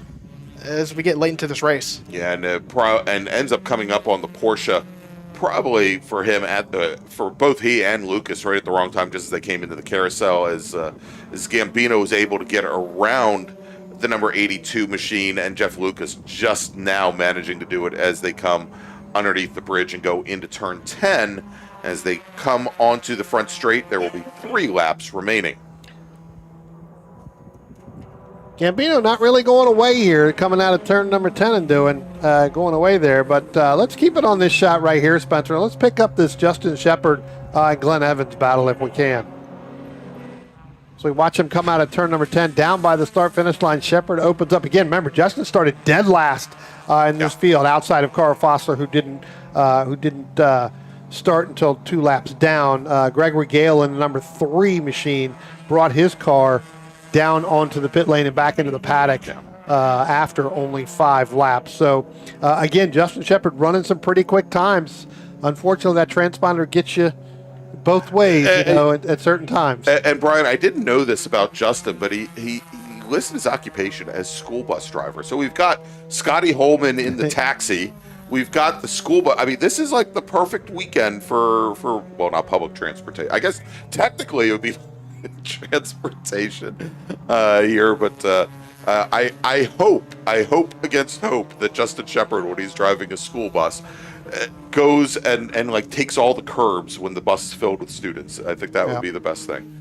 as we get late into this race. Yeah, and ends up coming up on the Porsche, probably for him for both he and Lucas right at the wrong time, just as they came into the carousel. As Gambino was able to get around the number 82 machine, and Jeff Lucas just now managing to do it as they come underneath the bridge and go into turn 10. As they come onto the front straight, there will be 3 laps remaining. Gambino not really going away here, coming out of turn number 10 and going away there. But let's keep it on this shot right here, Spencer. Let's pick up this Justin Shepard and Glenn Evans battle if we can. So we watch him come out of turn number 10, down by the start-finish line. Shepard opens up again. Remember, Justin started dead last in this field, outside of Carl Fossler, who didn't start until 2 laps down. Gregory Gale in the number 3 machine brought his car down onto the pit lane and back into the paddock after only 5 laps. So, again, Justin Shepard running some pretty quick times. Unfortunately, that transponder gets you both ways, at certain times. And Brian, I didn't know this about Justin, but he listed his occupation as school bus driver. So we've got Scotty Holman in the taxi. We've got the school bus. I mean, this is like the perfect weekend for well, not public transportation. I guess technically it would be transportation here, but I hope against hope that Justin Shepard, when he's driving a school bus, goes and like takes all the curbs when the bus is filled with students. I think that would be the best thing.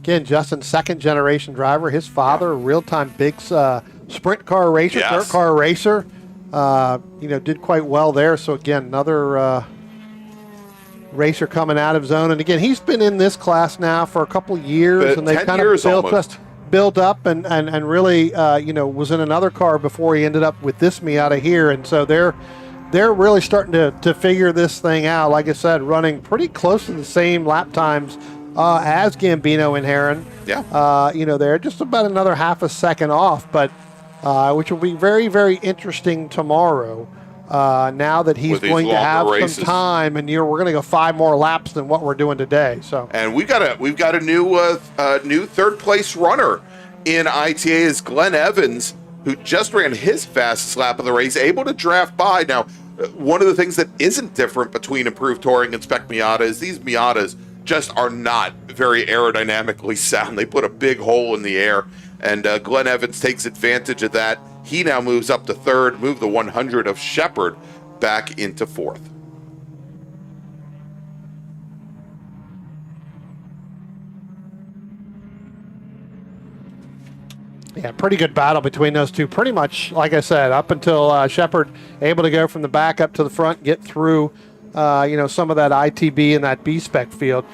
Again, Justin's second generation driver. His father, a real-time big sprint car racer, dirt car racer. Did quite well there. So again, another racer coming out of zone. And again, he's been in this class now for a couple of years, and they kind of built up and really, was in another car before he ended up with this Miata here. And so they're really starting to figure this thing out. Like I said, running pretty close to the same lap times as Gambino and Herron. Yeah. They're just about another half a second off, but which will be very, very interesting tomorrow. Now that he's going to have some time, and we're going to go 5 more laps than what we're doing today. So, and we've got a new third place runner in ITA is Glenn Evans, who just ran his fastest lap of the race, able to draft by. Now, one of the things that isn't different between Improved Touring and Spec Miata is these Miatas just are not very aerodynamically sound. They put a big hole in the air, and Glenn Evans takes advantage of that. He now moves up to third, moved the 100 of Shepard back into fourth. Yeah, pretty good battle between those two. Pretty much, like I said, up until Shepard able to go from the back up to the front, get through, some of that ITB and that B-Spec field,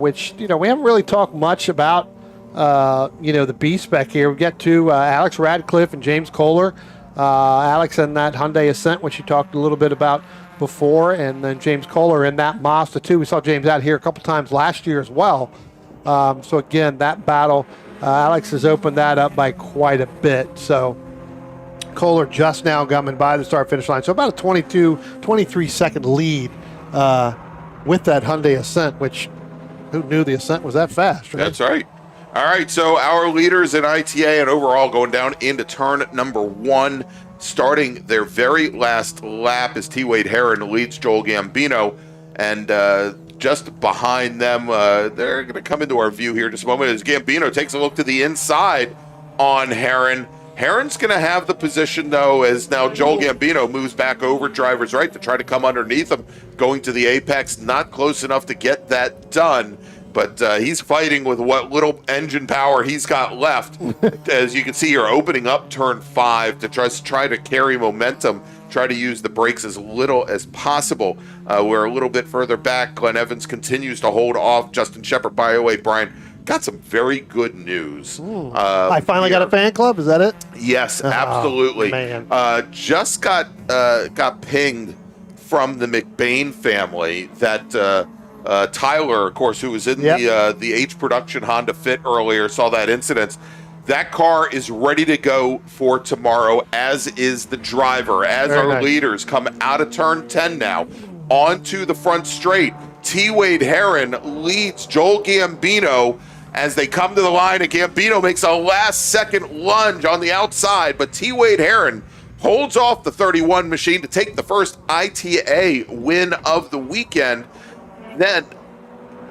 which, we haven't really talked much about, the B-Spec here. We get to Alex Radcliffe and James Kohler. Alex in that Hyundai Ascent, which you talked a little bit about before, and then James Kohler in that Mazda 2. We saw James out here a couple times last year as well. So again, that battle, Alex has opened that up by quite a bit. So Kohler just now coming by the start-finish line. So about a 23-second lead with that Hyundai Ascent, which who knew the Ascent was that fast, right? That's right. All right, so our leaders in ITA and overall going down into turn number 1, starting their very last lap as T. Wade Herron leads Joel Gambino, and just behind them, they're going to come into our view here in just a moment as Gambino takes a look to the inside on Herron. Herron's going to have the position, though, as now Joel Gambino moves back over driver's right to try to come underneath him, going to the apex, not close enough to get that done. But he's fighting with what little engine power he's got left. As you can see here, opening up turn 5 to try to carry momentum, try to use the brakes as little as possible. We're a little bit further back. Glenn Evans continues to hold off Justin Shepard. By the way, Brian, got some very good news. I finally got a fan club. Is that it? Yes, absolutely. Just got pinged from the McBain family that Tyler, of course, who was in the H Production Honda Fit earlier, saw that incident. That car is ready to go for tomorrow, as is the driver, as our leaders come out of turn 10 now, onto the front straight. T. Wade Herron leads Joel Gambino as they come to the line, and Gambino makes a last-second lunge on the outside, but T. Wade Herron holds off the 31 machine to take the first ITA win of the weekend. Then,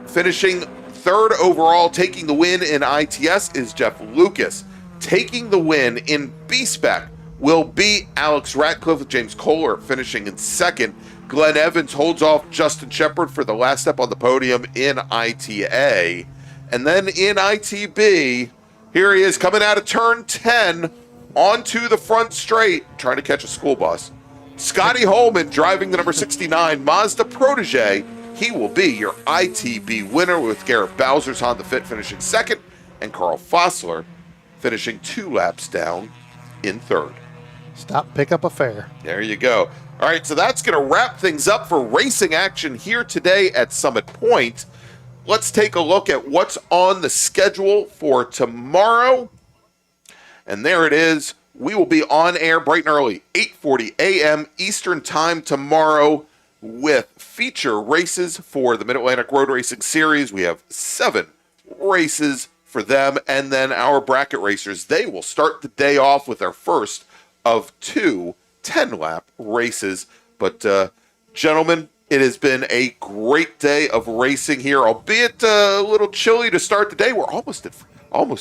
finishing third overall, taking the win in ITS is Jeff Lucas. Taking the win in B-Spec will be Alex Ratcliffe with James Kohler finishing in second. Glenn Evans holds off Justin Shepard for the last step on the podium in ITA. And then in ITB, here he is coming out of turn 10 onto the front straight, trying to catch a school bus. Scotty Holman driving the number 69 Mazda Protege. He will be your ITB winner, with Garrett Bowser's Honda Fit finishing second and Carl Fossler finishing 2 laps down in third. Stop, pick up a fare. There you go. All right, so that's going to wrap things up for racing action here today at Summit Point. Let's take a look at what's on the schedule for tomorrow. And there it is. we will be on air bright and early, 8:40 a.m. Eastern Time tomorrow with feature races for the Mid-Atlantic Road Racing Series. We have 7 races for them, and then our bracket racers, they will start the day off with our first of 2 10-lap races. But gentlemen, it has been a great day of racing here, albeit a little chilly to start the day. We're almost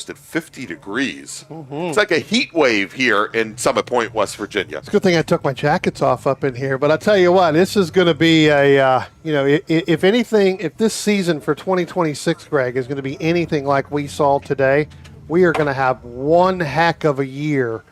at 50 degrees. It's like a heat wave here in Summit Point, West Virginia. It's a good thing I took my jackets off up in here. But I tell you what, this is going to be if anything, if this season for 2026, Greg, is going to be anything like we saw today, we are going to have one heck of a year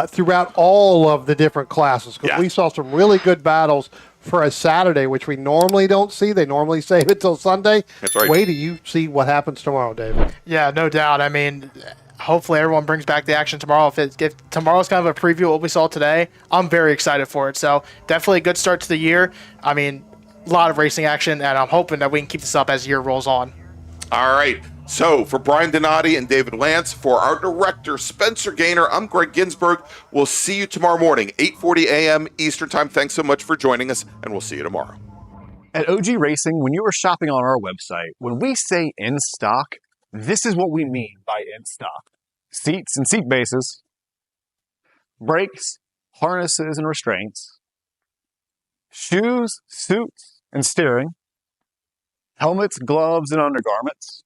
throughout all of the different classes. Because we saw some really good battles for a Saturday, which we normally don't see. They normally save it till Sunday. That's right. Wait till you see what happens tomorrow, David. Yeah, no doubt. I mean, hopefully everyone brings back the action tomorrow. If tomorrow's kind of a preview of what we saw today, I'm very excited for it. So definitely a good start to the year. I mean, a lot of racing action, and I'm hoping that we can keep this up as the year rolls on. All right. So for Brian Donati and David Lance, for our director, Spencer Gaynor, I'm Greg Ginsburg. We'll see you tomorrow morning, 8:40 a.m. Eastern Time. Thanks so much for joining us, and we'll see you tomorrow. At OG Racing, when you are shopping on our website, when we say in stock, this is what we mean by in stock. Seats and seat bases, brakes, harnesses and restraints, shoes, suits and steering, helmets, gloves and undergarments,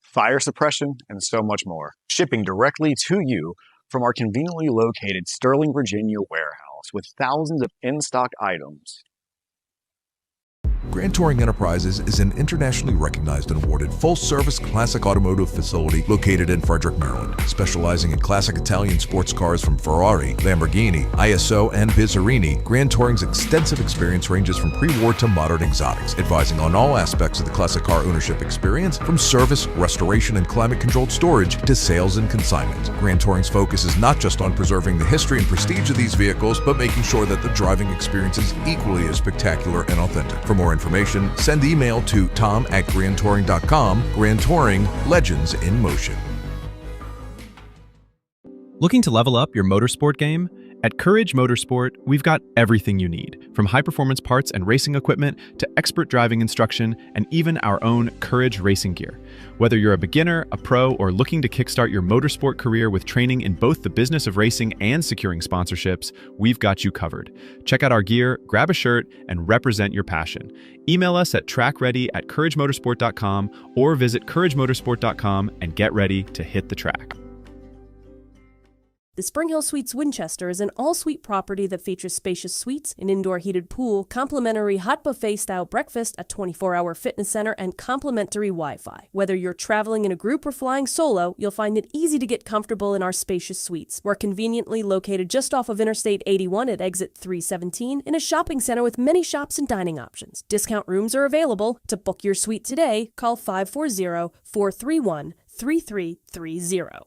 fire suppression, and so much more. Shipping directly to you from our conveniently located Sterling, Virginia warehouse with thousands of in-stock items. Grand Touring Enterprises is an internationally recognized and awarded full-service classic automotive facility located in Frederick, Maryland. Specializing in classic Italian sports cars from Ferrari, Lamborghini, ISO, and Bizzarini, Grand Touring's extensive experience ranges from pre-war to modern exotics, advising on all aspects of the classic car ownership experience, from service, restoration, and climate-controlled storage to sales and consignment. Grand Touring's focus is not just on preserving the history and prestige of these vehicles, but making sure that the driving experience is equally as spectacular and authentic. For more information, send email to tom@grandtouring.com. Grand Touring, legends in motion. Looking to level up your motorsport game? At Courage Motorsport, we've got everything you need, from high-performance parts and racing equipment to expert driving instruction and even our own Courage racing gear. Whether you're a beginner, a pro, or looking to kickstart your motorsport career with training in both the business of racing and securing sponsorships, we've got you covered. Check out our gear, grab a shirt, and represent your passion. Email us at trackready@couragemotorsport.com or visit couragemotorsport.com and get ready to hit the track. The Spring Hill Suites Winchester is an all-suite property that features spacious suites, an indoor heated pool, complimentary hot buffet-style breakfast, a 24-hour fitness center, and complimentary Wi-Fi. Whether you're traveling in a group or flying solo, you'll find it easy to get comfortable in our spacious suites. We're conveniently located just off of Interstate 81 at exit 317 in a shopping center with many shops and dining options. Discount rooms are available. To book your suite today, call 540-431-3330.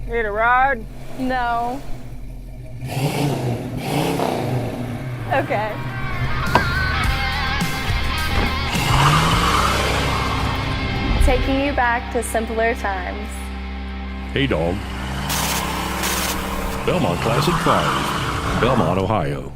Need a ride? No. Okay. Taking you back to simpler times. Hey, dog. Belmont Classic Cars, Belmont, Ohio.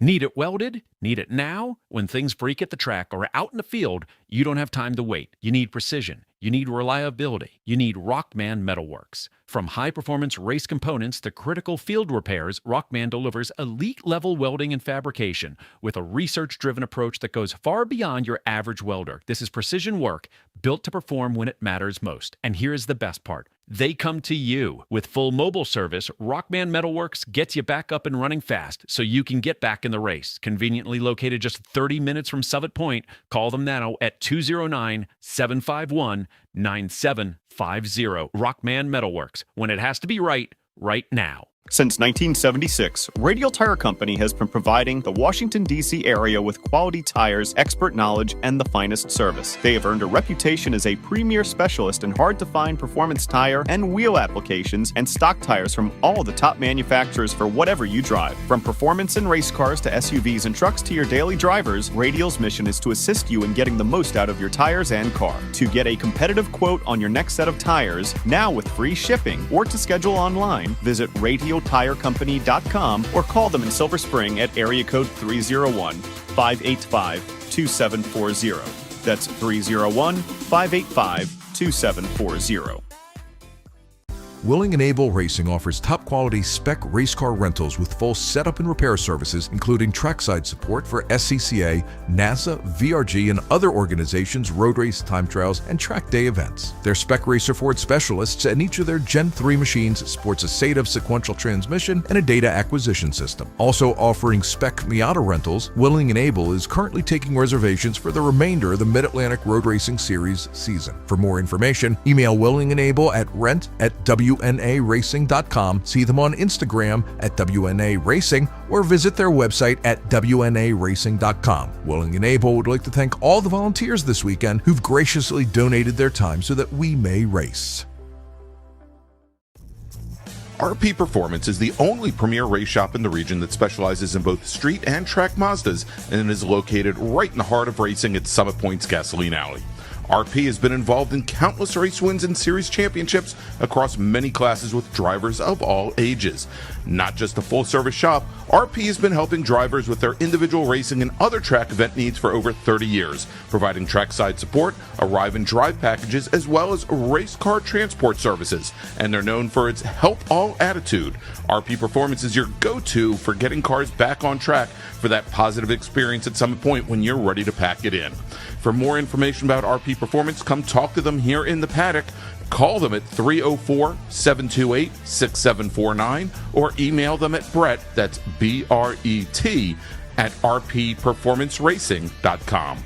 Need it welded? Need it now? When things freak at the track or out in the field, you don't have time to wait. You need precision. You need reliability. You need Rockman Metalworks. From high-performance race components to critical field repairs, Rockman delivers elite-level welding and fabrication with a research-driven approach that goes far beyond your average welder. This is precision work built to perform when it matters most. And here's the best part. They come to you. With full mobile service, Rockman Metalworks gets you back up and running fast so you can get back in the race. Conveniently located just 30 minutes from Summit Point, call them now at 209-751-9750. Rockman Metalworks. When it has to be right, right now. Since 1976, Radial Tire Company has been providing the Washington, D.C. area with quality tires, expert knowledge, and the finest service. They have earned a reputation as a premier specialist in hard-to-find performance tire and wheel applications and stock tires from all the top manufacturers for whatever you drive. From performance and race cars to SUVs and trucks to your daily drivers, Radial's mission is to assist you in getting the most out of your tires and car. To get a competitive quote on your next set of tires, now with free shipping, or to schedule online, visit RadialTireCompany.com or call them in Silver Spring at area code 301-585-2740. That's 301-585-2740. Willing and Able Racing offers top-quality spec race car rentals with full setup and repair services, including trackside support for SCCA, NASA, VRG, and other organizations' road race, time trials, and track day events. Their spec racer Ford specialists and each of their Gen 3 machines sports a SATAV sequential transmission and a data acquisition system. Also offering spec Miata rentals, Willing and Able is currently taking reservations for the remainder of the Mid-Atlantic Road Racing Series season. For more information, email Willing and Able at rent@WNARacing.com, see them on Instagram at WNA Racing, or visit their website at WNARacing.com. Willing and Able would like to thank all the volunteers this weekend who've graciously donated their time so that we may race. RP Performance is the only premier race shop in the region that specializes in both street and track Mazdas and is located right in the heart of racing at Summit Point's Gasoline Alley. RP has been involved in countless race wins and series championships across many classes with drivers of all ages. Not just a full-service shop, RP has been helping drivers with their individual racing and other track event needs for over 30 years, providing trackside support, arrive and drive packages, as well as race car transport services. And they're known for its help all attitude. RP Performance is your go-to for getting cars back on track for that positive experience at Summit Point when you're ready to pack it in. For more information about RP Performance, come talk to them here in the paddock. Call them at 304-728-6749 or email them at Brett, that's BRET, at rpperformanceracing.com.